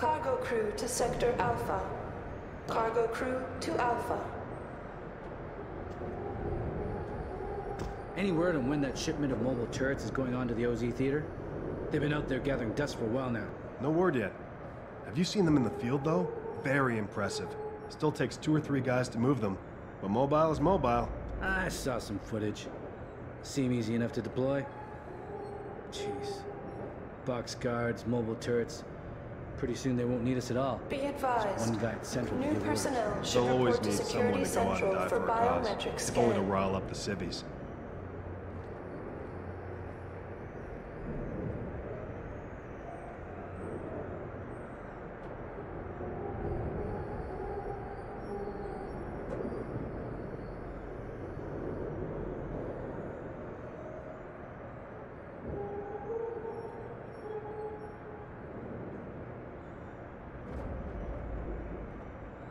Cargo crew to Sector Alpha. Cargo crew to Alpha. Any word on when that shipment of mobile turrets is going on to the OZ Theater? They've been out there gathering dust for a while now. No word yet. Have you seen them in the field, though? Very impressive. Still takes 2 or 3 guys to move them, but mobile is mobile. I saw some footage. Seem easy enough to deploy. Jeez. Box guards, mobile turrets. Pretty soon they won't need us at all. Be advised. One guy at Central. New personnel should They'll always report to need someone Security to go out and Central die for for a cause. biometric If only to scan. rile up the civvies.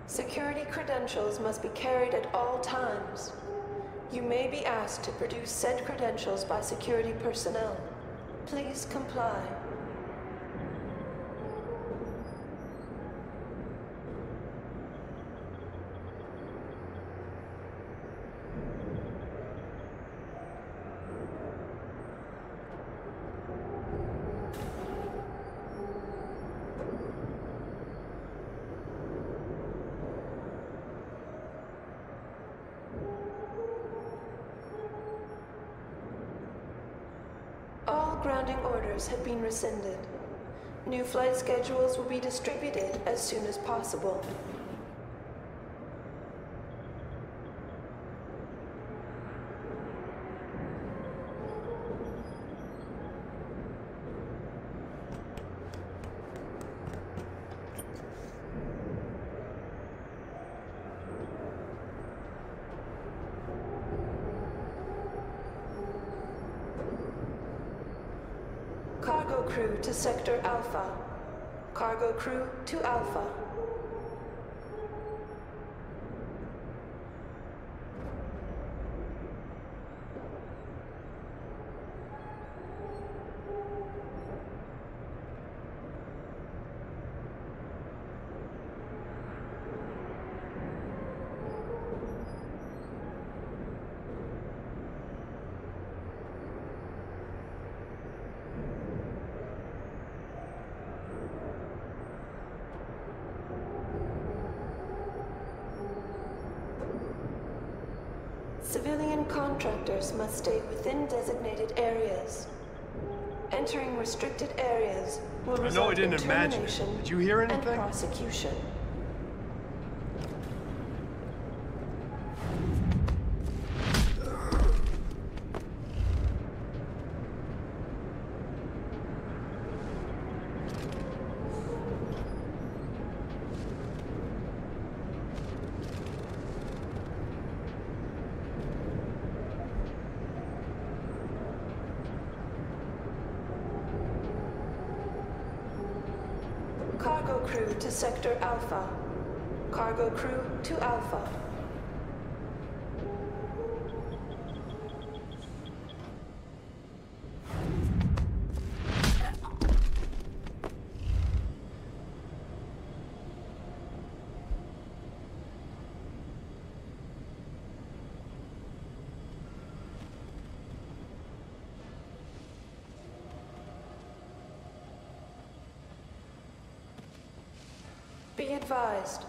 Security credentials must be carried at all times. You may be asked to produce said credentials by security personnel. Please comply. All grounding orders have been rescinded. New flight schedules will be distributed as soon as possible. Cargo crew to Sector Alpha. Cargo crew to Alpha. Civilian contractors must stay within designated areas. Entering restricted areas will result in termination Did you hear anything? and prosecution. Cargo crew to Sector Alpha. Cargo crew to Alpha. Be advised,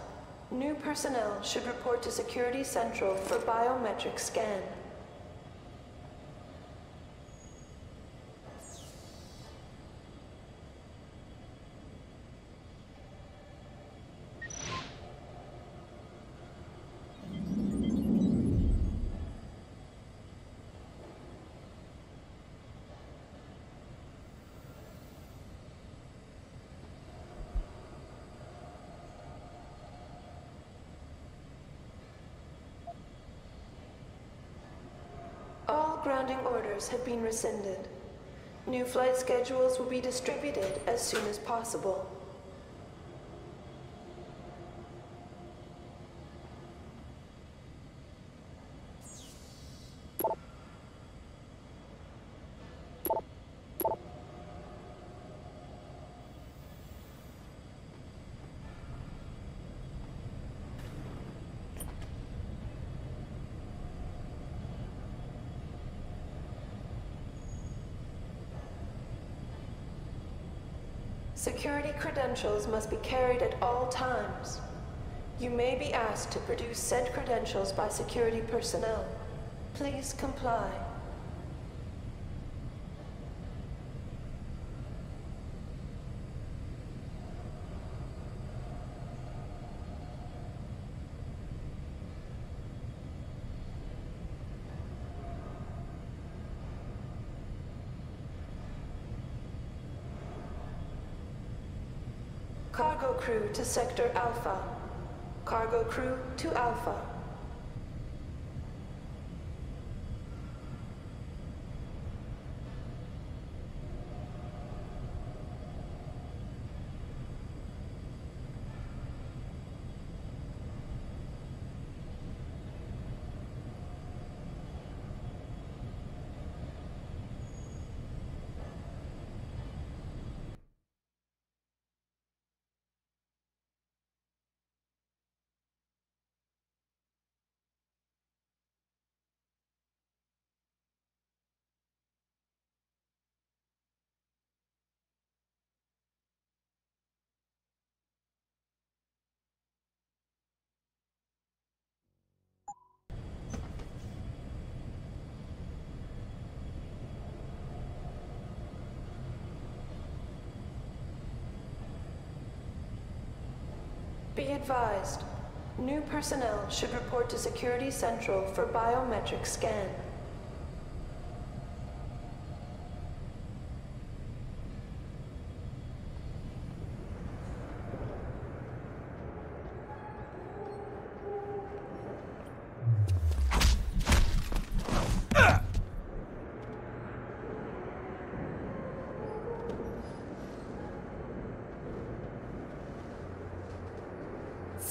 new personnel should report to Security Central for biometric scan. All grounding orders have been rescinded. New flight schedules will be distributed as soon as possible. Security credentials must be carried at all times. You may be asked to produce said credentials by security personnel. Please comply. Cargo crew to Sector Alpha. Cargo crew to Alpha. Be advised, new personnel should report to Security Central for biometric scan.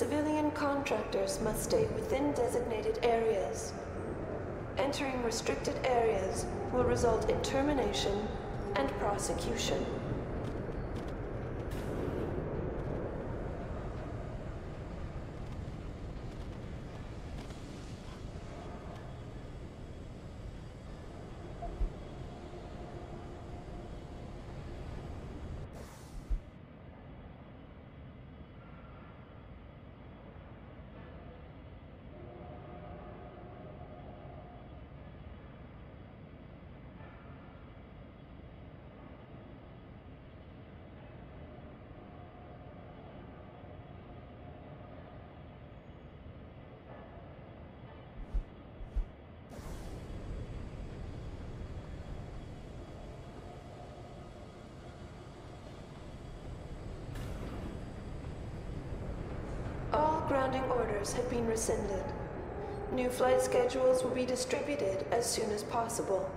Civilian contractors must stay within designated areas. Entering restricted areas will result in termination and prosecution. grounding orders have been rescinded. New flight schedules will be distributed as soon as possible.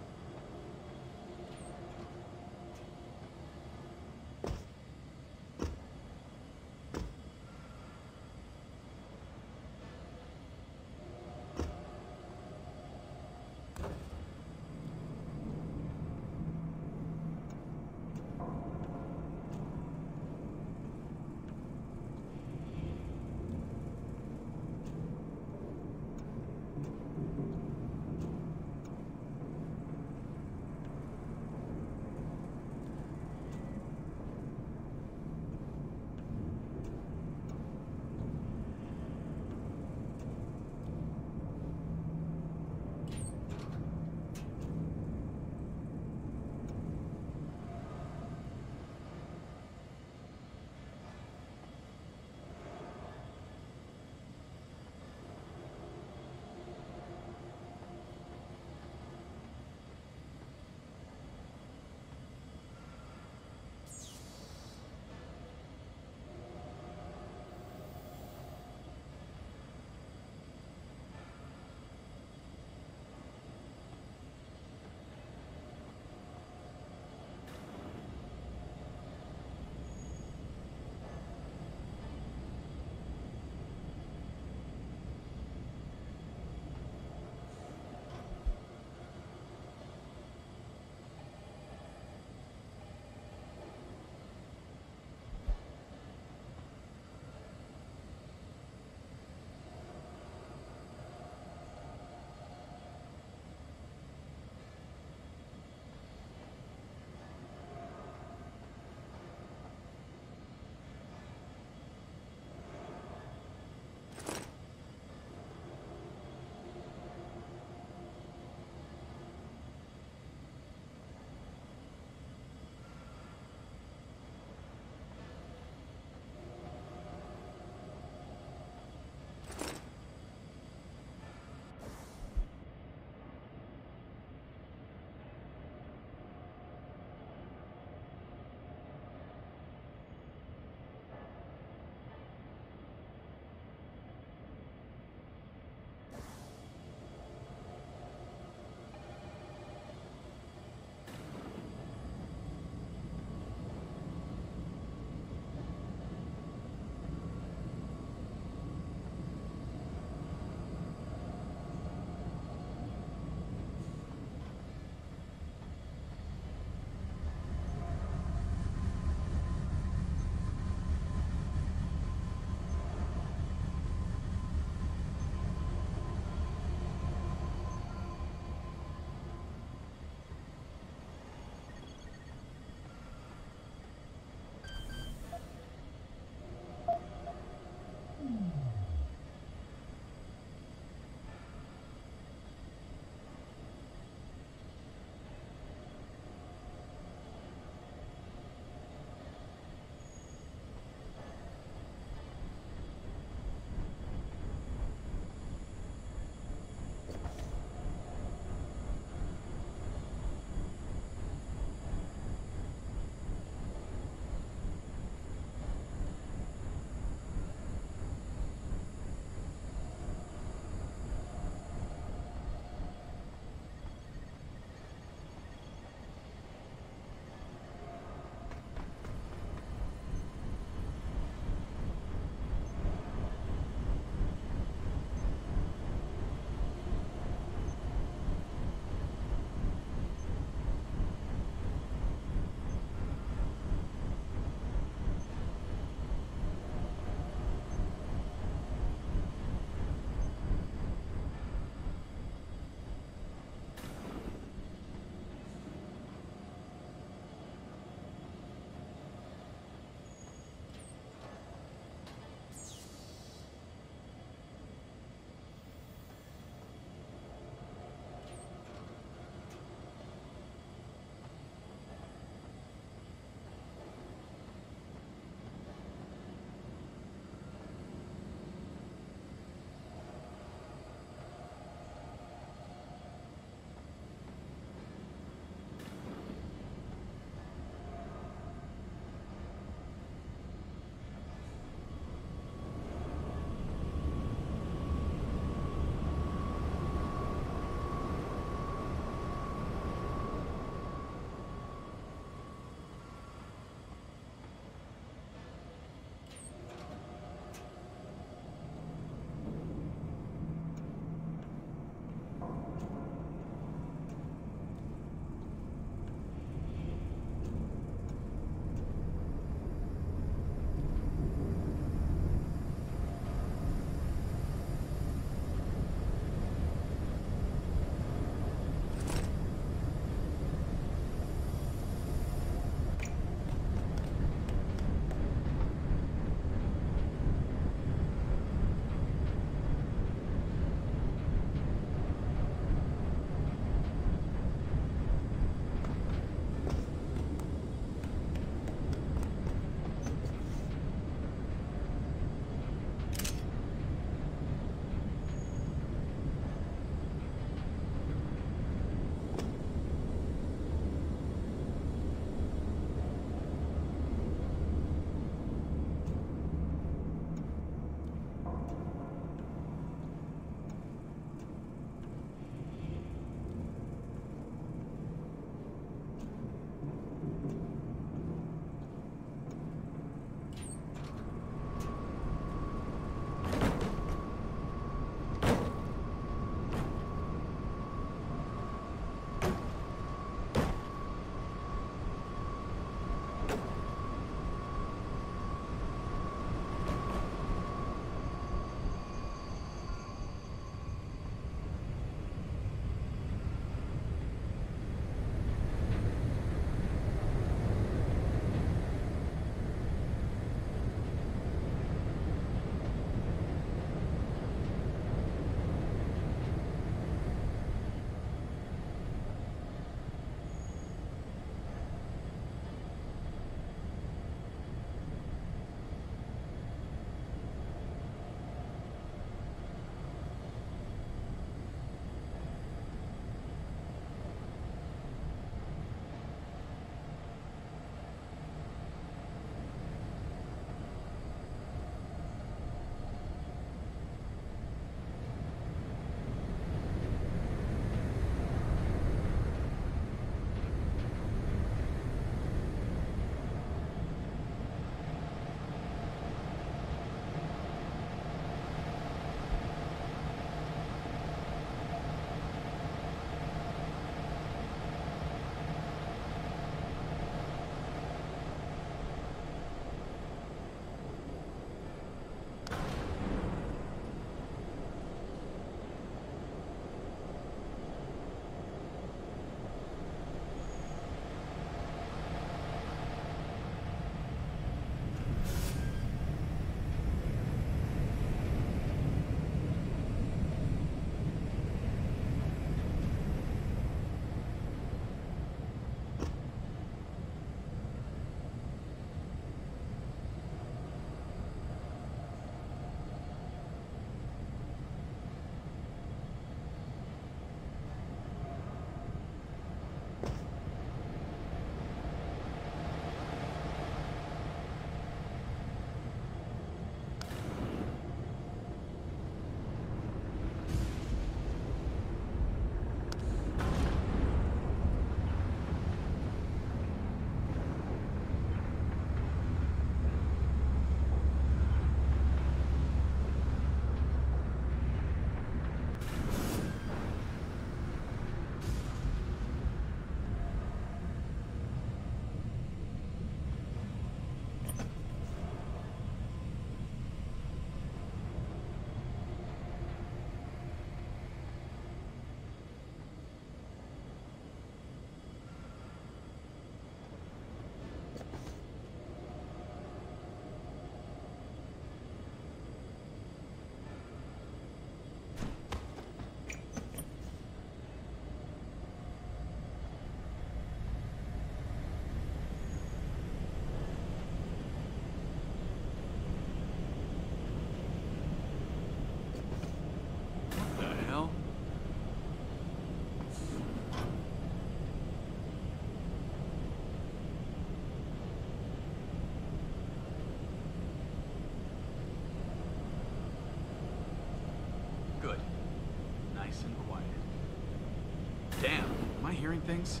hearing things?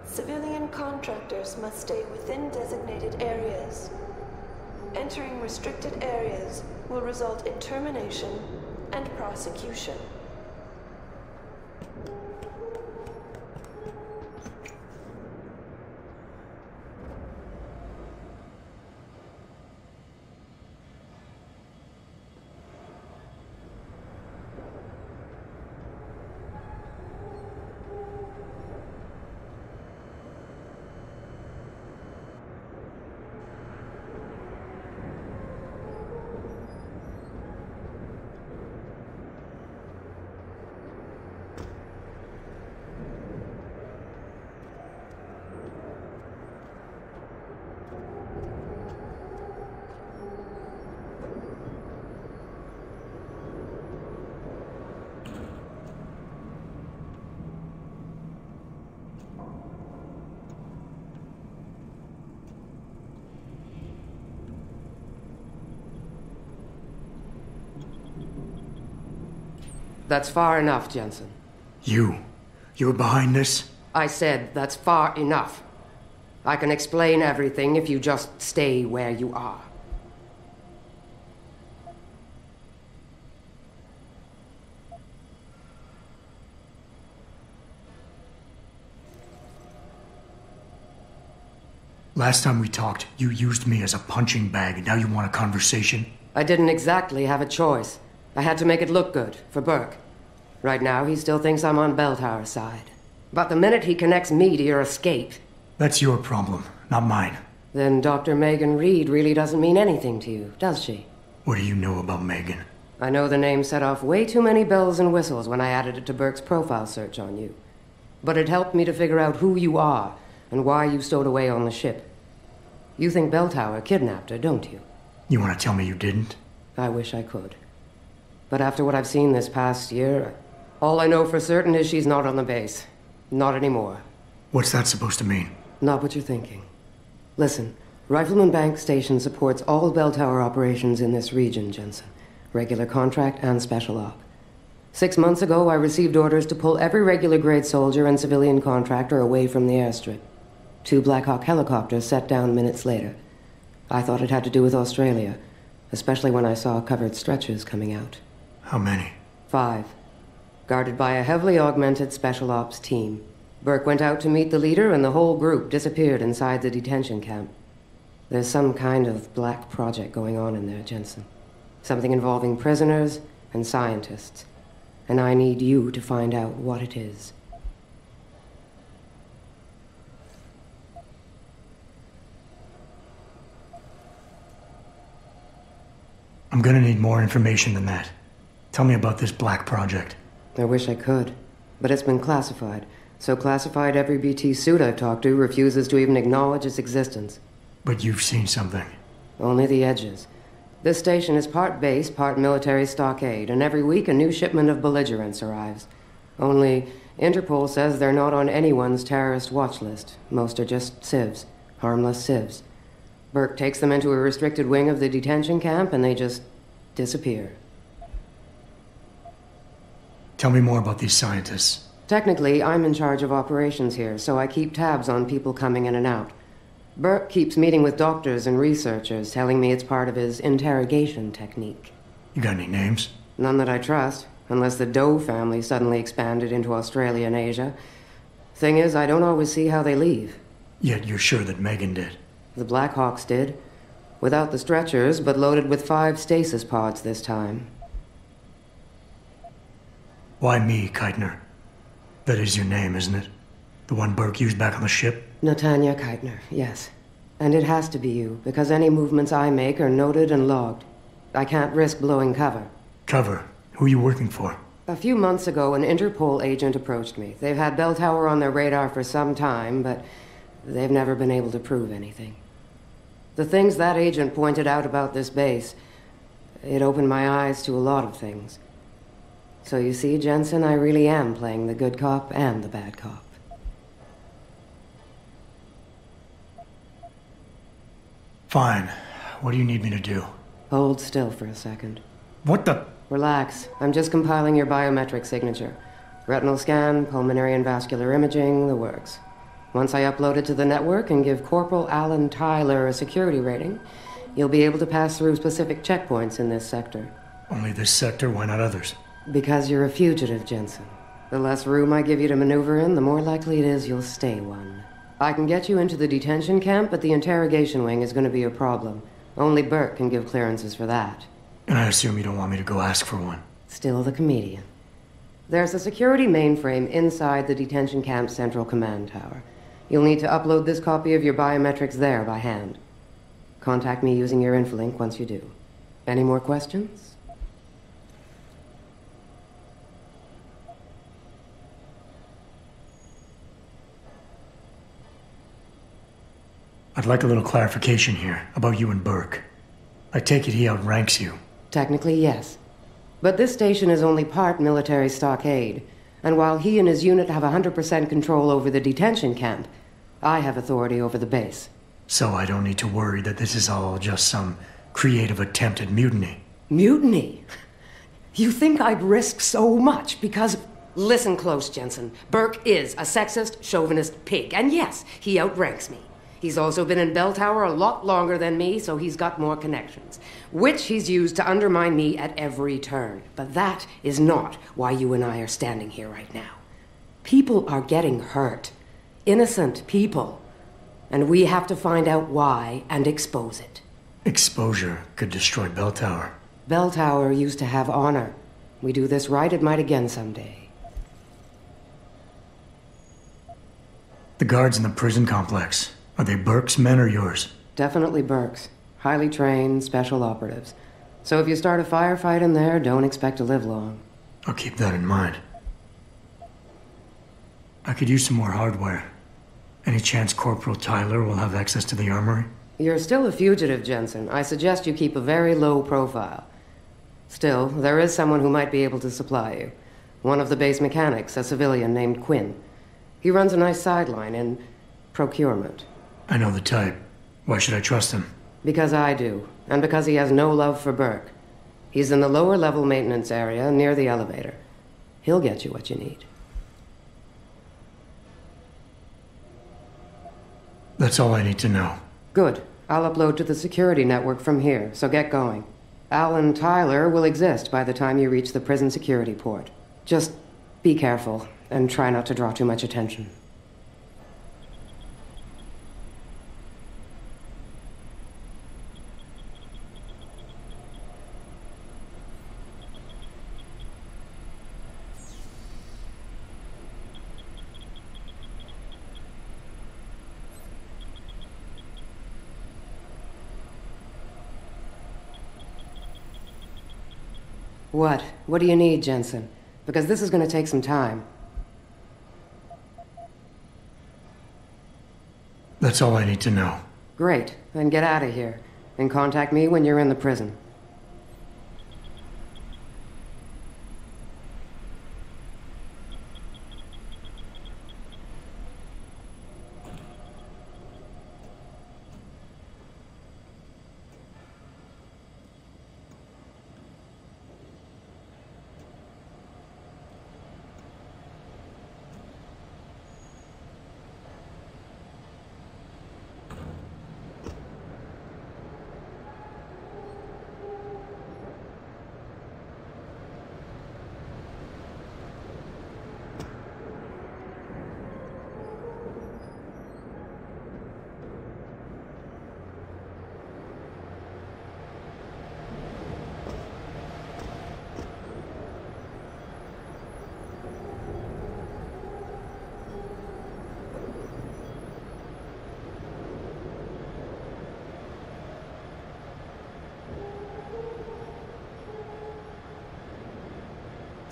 Civilian contractors must stay within designated areas. Entering restricted areas will result in termination and prosecution. That's far enough, Jensen. You're behind this? I said that's far enough. I can explain everything if you just stay where you are. Last time we talked, you used me as a punching bag, and now you want a conversation? I didn't exactly have a choice. I had to make it look good, for Burke. Right now, he still thinks I'm on Bell Tower's side. But the minute he connects me to your escape... That's your problem, not mine. Then Dr. Megan Reed really doesn't mean anything to you, does she? What do you know about Megan? I know the name set off way too many bells and whistles when I added it to Burke's profile search on you. But it helped me to figure out who you are and why you stowed away on the ship. You think Bell Tower kidnapped her, don't you? You want to tell me you didn't? I wish I could. But after what I've seen this past year, all I know for certain is she's not on the base. Not anymore. What's that supposed to mean? Not what you're thinking. Listen, Rifleman Bank Station supports all Bell Tower operations in this region, Jensen. Regular contract and special op. 6 months ago, I received orders to pull every regular grade soldier and civilian contractor away from the airstrip. 2 Black Hawk helicopters set down minutes later. I thought it had to do with Australia, especially when I saw covered stretchers coming out. How many? 5. Guarded by a heavily augmented special ops team. Burke went out to meet the leader and the whole group disappeared inside the detention camp. There's some kind of black project going on in there, Jensen. Something involving prisoners and scientists. And I need you to find out what it is. I'm gonna need more information than that. Tell me about this black project. I wish I could, but it's been classified. So classified every BT suit I've talked to refuses to even acknowledge its existence. But you've seen something. Only the edges. This station is part base, part military stockade, and every week a new shipment of belligerents arrives. Only, Interpol says they're not on anyone's terrorist watch list. Most are just civs. Harmless civs. Burke takes them into a restricted wing of the detention camp, and they just disappear. Tell me more about these scientists. Technically, I'm in charge of operations here, so I keep tabs on people coming in and out. Burke keeps meeting with doctors and researchers, telling me it's part of his interrogation technique. You got any names? None that I trust, unless the Doe family suddenly expanded into Australia and Asia. Thing is, I don't always see how they leave. Yet you're sure that Megan did? The Blackhawks did. Without the stretchers, but loaded with 5 stasis pods this time. Why me, Keitner? That is your name, isn't it? The one Burke used back on the ship? Natanya Keitner, yes. And it has to be you, because any movements I make are noted and logged. I can't risk blowing cover. Cover? Who are you working for? A few months ago, an Interpol agent approached me. They've had Bell Tower on their radar for some time, but they've never been able to prove anything. The things that agent pointed out about this base, it opened my eyes to a lot of things. So you see, Jensen, I really am playing the good cop and the bad cop. Fine. What do you need me to do? Hold still for a second. What the? Relax. I'm just compiling your biometric signature. Retinal scan, pulmonary and vascular imaging, the works. Once I upload it to the network and give Corporal Alan Tyler a security rating, you'll be able to pass through specific checkpoints in this sector. Only this sector? Why not others? Because you're a fugitive, Jensen. The less room I give you to maneuver in, the more likely it is you'll stay one. I can get you into the detention camp, but the interrogation wing is going to be a problem. Only Burke can give clearances for that. And I assume you don't want me to go ask for one. Still the comedian. There's a security mainframe inside the detention camp's central command tower. You'll need to upload this copy of your biometrics there by hand. Contact me using your Infolink once you do. Any more questions? I'd like a little clarification here about you and Burke. I take it he outranks you. Technically, yes. But this station is only part military stockade, and while he and his unit have 100% control over the detention camp, I have authority over the base. So I don't need to worry that this is all just some creative attempt at mutiny. Mutiny? You think I'd risk so much because... Listen close, Jensen. Burke is a sexist, chauvinist pig, and yes, he outranks me. He's also been in Bell Tower a lot longer than me, so he's got more connections, which he's used to undermine me at every turn. But that is not why you and I are standing here right now. People are getting hurt. Innocent people. And we have to find out why and expose it. Exposure could destroy Bell Tower. Bell Tower used to have honor. We do this right, it might again someday. The guards in the prison complex. Are they Burke's men or yours? Definitely Burke's. Highly trained, special operatives. So if you start a firefight in there, don't expect to live long. I'll keep that in mind. I could use some more hardware. Any chance Corporal Tyler will have access to the armory? You're still a fugitive, Jensen. I suggest you keep a very low profile. Still, there is someone who might be able to supply you. One of the base mechanics, a civilian named Quinn. He runs a nice sideline in procurement. I know the type. Why should I trust him? Because I do, and because he has no love for Burke. He's in the lower level maintenance area near the elevator. He'll get you what you need. That's all I need to know. Good. I'll upload to the security network from here, so get going. Alan Tyler will exist by the time you reach the prison security port. Just be careful, and try not to draw too much attention. What? What do you need, Jensen? Because this is going to take some time. That's all I need to know. Great. Then get out of here. And contact me when you're in the prison.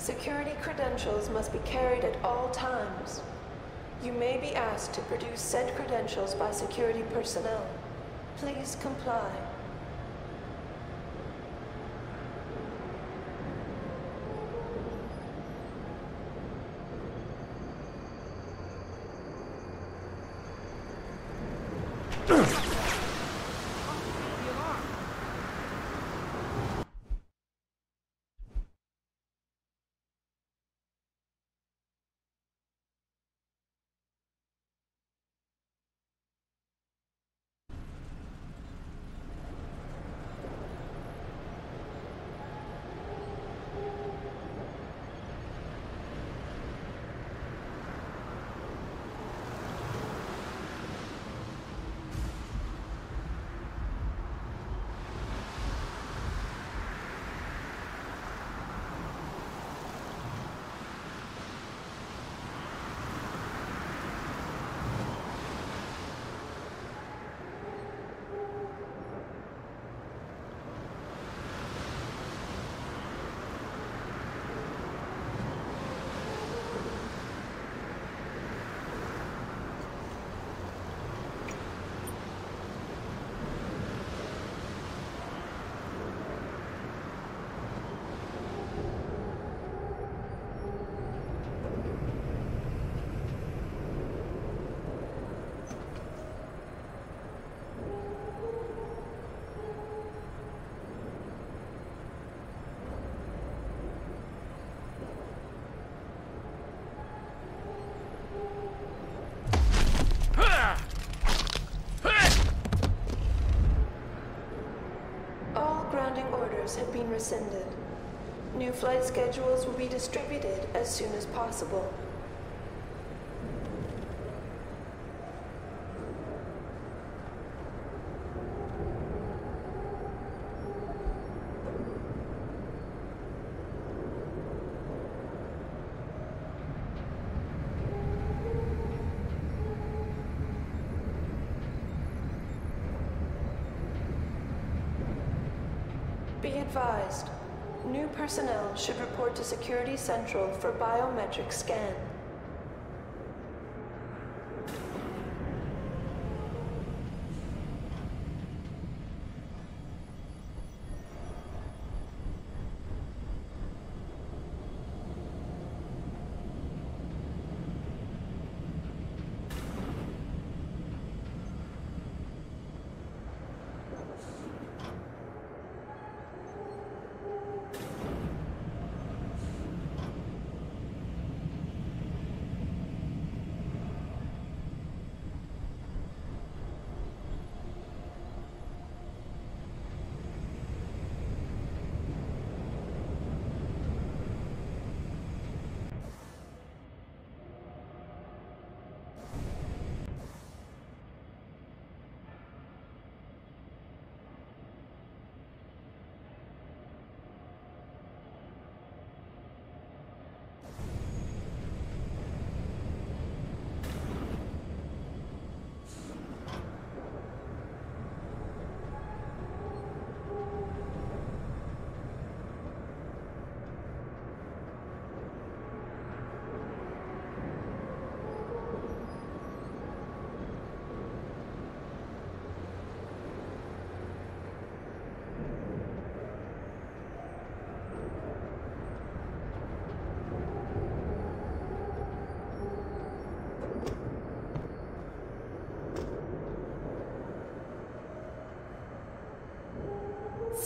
Security credentials must be carried at all times. You may be asked to produce said credentials by security personnel. Please comply. Have been rescinded. New flight schedules will be distributed as soon as possible. Be advised, new personnel should report to Security Central for biometric scan.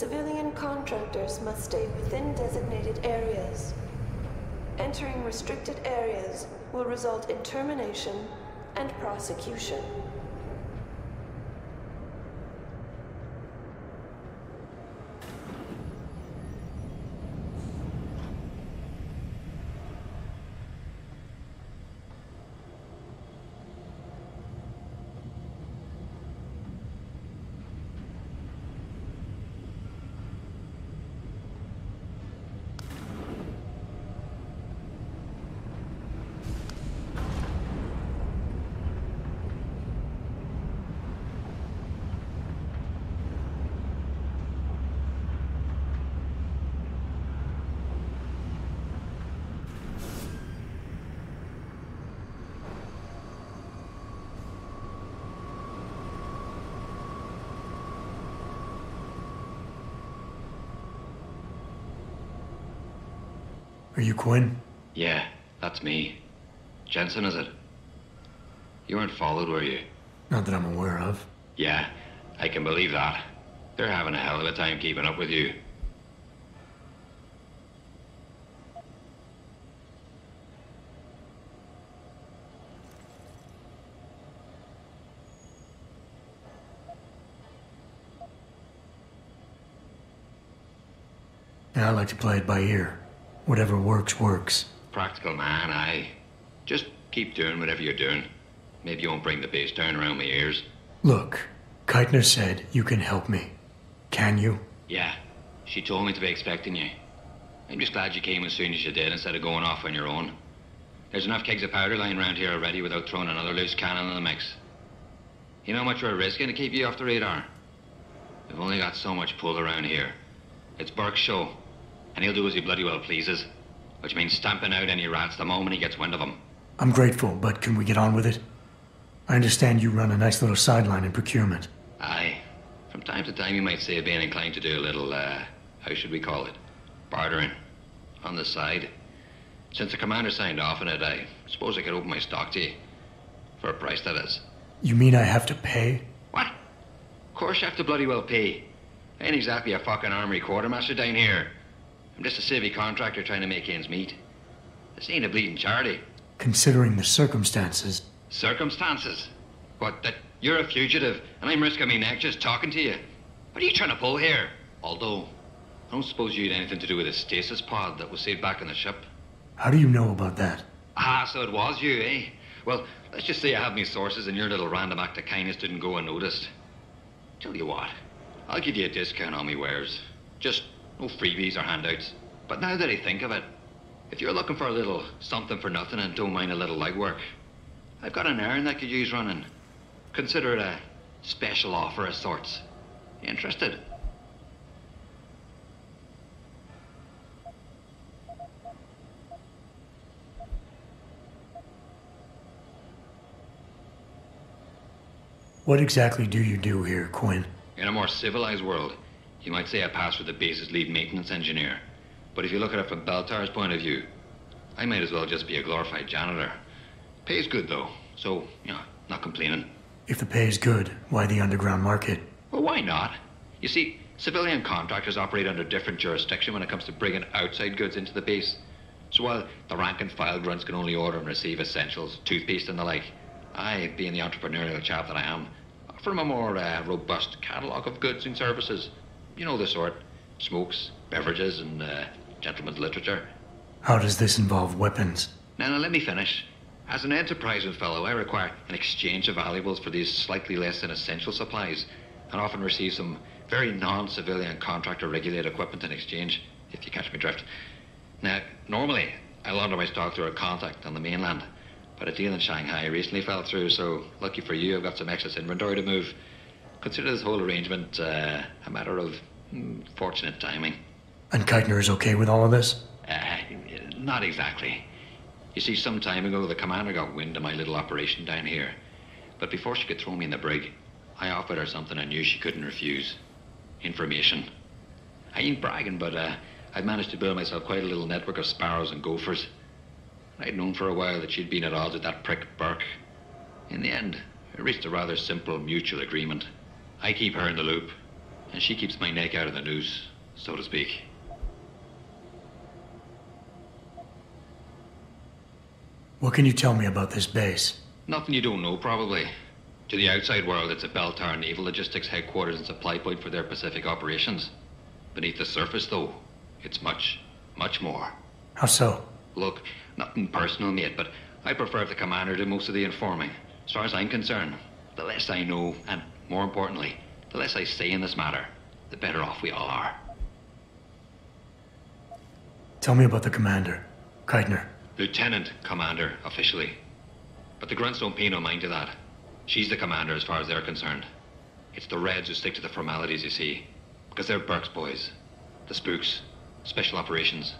Civilian contractors must stay within designated areas. Entering restricted areas will result in termination and prosecution. Are you Quinn? Yeah, that's me. Jensen, is it? You weren't followed, were you? Not that I'm aware of. Yeah, I can believe that. They're having a hell of a time keeping up with you. Yeah, I like to play it by ear. Whatever works, works. Practical man, aye. Just keep doing whatever you're doing. Maybe you won't bring the bass down around my ears. Look, Keitner said you can help me. Can you? Yeah, she told me to be expecting you. I'm just glad you came as soon as you did instead of going off on your own. There's enough kegs of powder lying around here already without throwing another loose cannon in the mix. You know how much we're risking to keep you off the radar? We've only got so much pull around here. It's Burke's show, and he'll do as he bloody well pleases, which means stamping out any rats the moment he gets wind of them. I'm grateful, but can we get on with it? I understand you run a nice little sideline in procurement. Aye. From time to time you might say being inclined to do a little, how should we call it? Bartering. On the side. Since the commander signed off on it, I suppose I could open my stock to you. For a price, that is. You mean I have to pay? What? Of course you have to bloody well pay. I ain't exactly a fucking armory quartermaster down here. I'm just a civvy contractor trying to make ends meet. This ain't a bleeding charity. Considering the circumstances. Circumstances? What, that you're a fugitive and I'm risking my neck just talking to you? What are you trying to pull here? Although, I don't suppose you had anything to do with the stasis pod that was saved back on the ship. How do you know about that? Ah, so it was you, eh? Well, let's just say I have my sources and your little random act of kindness didn't go unnoticed. Tell you what, I'll give you a discount on me wares. Just no freebies or handouts. But now that I think of it, if you're looking for a little something for nothing and don't mind a little legwork, I've got an errand that could use running. Consider it a special offer of sorts. You interested? What exactly do you do here, Quinn? In a more civilized world, you might say I pass for the base's lead maintenance engineer. But if you look at it from Beltar's point of view, I might as well just be a glorified janitor. Pays good, though, so, you know, not complaining. If the pay is good, why the underground market? Well, why not? You see, civilian contractors operate under different jurisdiction when it comes to bringing outside goods into the base. So while the rank and file grunts can only order and receive essentials, toothpaste and the like, I, being the entrepreneurial chap that I am, offer 'em a more robust catalogue of goods and services. You know the sort. Smokes, beverages, and gentleman's literature. How does this involve weapons? Now, let me finish. As an enterprising fellow, I require an exchange of valuables for these slightly less than essential supplies, and often receive some very non-civilian contractor-regulated equipment in exchange, if you catch my drift. Now, normally, I launder my stock through a contact on the mainland, but a deal in Shanghai recently fell through, so lucky for you, I've got some excess inventory to move. Consider this whole arrangement a matter of fortunate timing. And Keitner is okay with all of this? Not exactly. You see, some time ago, the commander got wind of my little operation down here. But before she could throw me in the brig, I offered her something I knew she couldn't refuse. Information. I ain't bragging, but I'd managed to build myself quite a little network of sparrows and gophers. I'd known for a while that she'd been at odds with that prick Burke. In the end, we reached a rather simple mutual agreement. I keep her in the loop, and she keeps my neck out of the noose, so to speak. What can you tell me about this base? Nothing you don't know, probably. To the outside world, it's a Beltar naval logistics headquarters and supply point for their Pacific operations. Beneath the surface, though, it's much, much more. How so? Look, nothing personal, mate, but I prefer if the commander did most of the informing. As far as I'm concerned, the less I know, and more importantly, the less I say in this matter, the better off we all are. Tell me about the commander, Keitner. Lieutenant Commander, officially. But the grunts don't pay no mind to that. She's the commander as far as they're concerned. It's the Reds who stick to the formalities, you see. Because they're Burke's boys. The spooks. Special operations.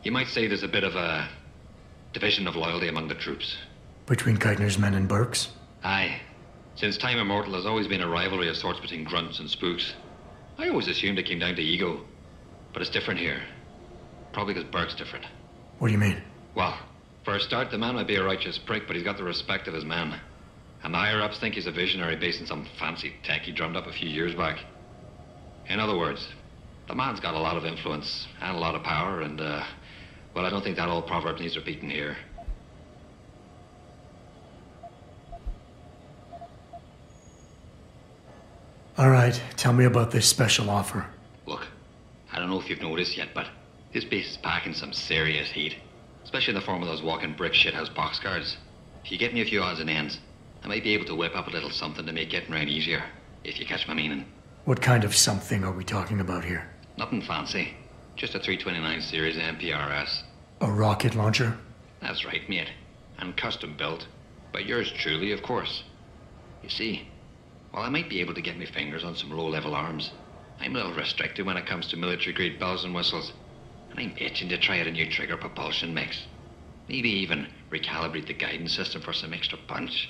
You might say there's a bit of a division of loyalty among the troops. Between Keitner's men and Burke's? Aye. Since time immemorial, there's always been a rivalry of sorts between grunts and spooks. I always assumed it came down to ego. But it's different here. Probably because Burke's different. What do you mean? Well, for a start, the man might be a righteous prick, but he's got the respect of his men. And the higher-ups think he's a visionary based on some fancy tech he drummed up a few years back. In other words, the man's got a lot of influence and a lot of power, and, well, I don't think that old proverb needs repeating here. All right, tell me about this special offer. Look, I don't know if you've noticed yet, but this base is packing some serious heat. Especially in the form of those walking brick shithouse boxcars. If you get me a few odds and ends, I might be able to whip up a little something to make getting around easier, if you catch my meaning. What kind of something are we talking about here? Nothing fancy. Just a 329 series MPRS. A rocket launcher? That's right, mate. And custom built. By yours truly, of course. You see, while I might be able to get my fingers on some low-level arms, I'm a little restricted when it comes to military-grade bells and whistles. And I'm itching to try out a new trigger propulsion mix. Maybe even recalibrate the guidance system for some extra punch.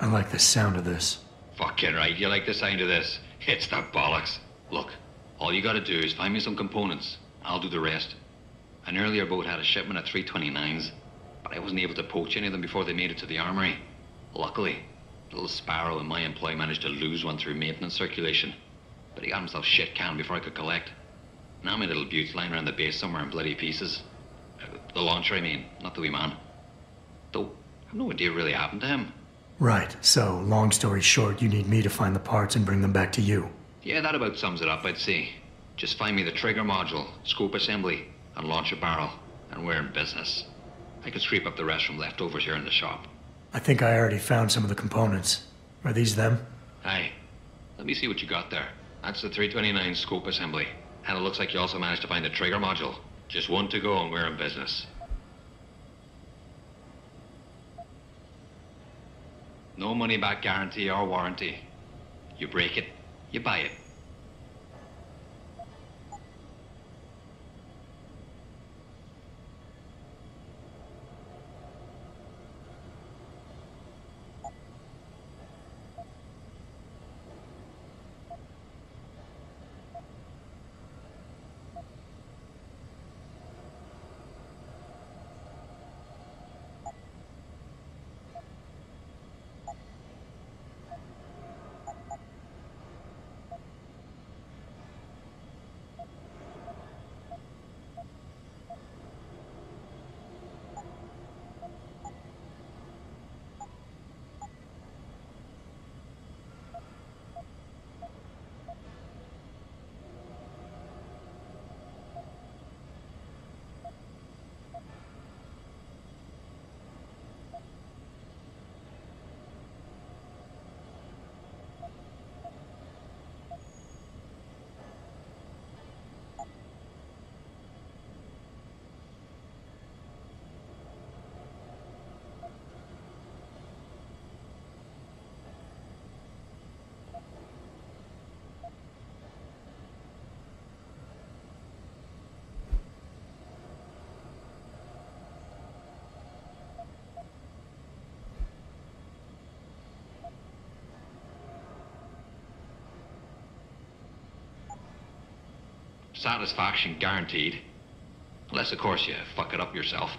I like the sound of this. Fucking right, you like the sound of this. It's the bollocks. Look, all you gotta do is find me some components. I'll do the rest. An earlier boat had a shipment of 329s, but I wasn't able to poach any of them before they made it to the armory. Luckily, little Sparrow in my employ managed to lose one through maintenance circulation, but he got himself shit canned before I could collect. Now my little bute's lying around the base somewhere in bloody pieces. The launcher, I mean, not the wee man. Though, I've no idea what really happened to him. Right, so, long story short, you need me to find the parts and bring them back to you. Yeah, that about sums it up, I'd say. Just find me the trigger module, scope assembly, and launch a barrel, and we're in business. I could scrape up the rest from leftovers here in the shop. I think I already found some of the components. Are these them? Aye. Let me see what you got there. That's the 329 scope assembly. And it looks like you also managed to find the trigger module. Just one to go and we're in business. No money back guarantee or warranty. You break it, you buy it. Satisfaction guaranteed. Unless, of course, you fuck it up yourself.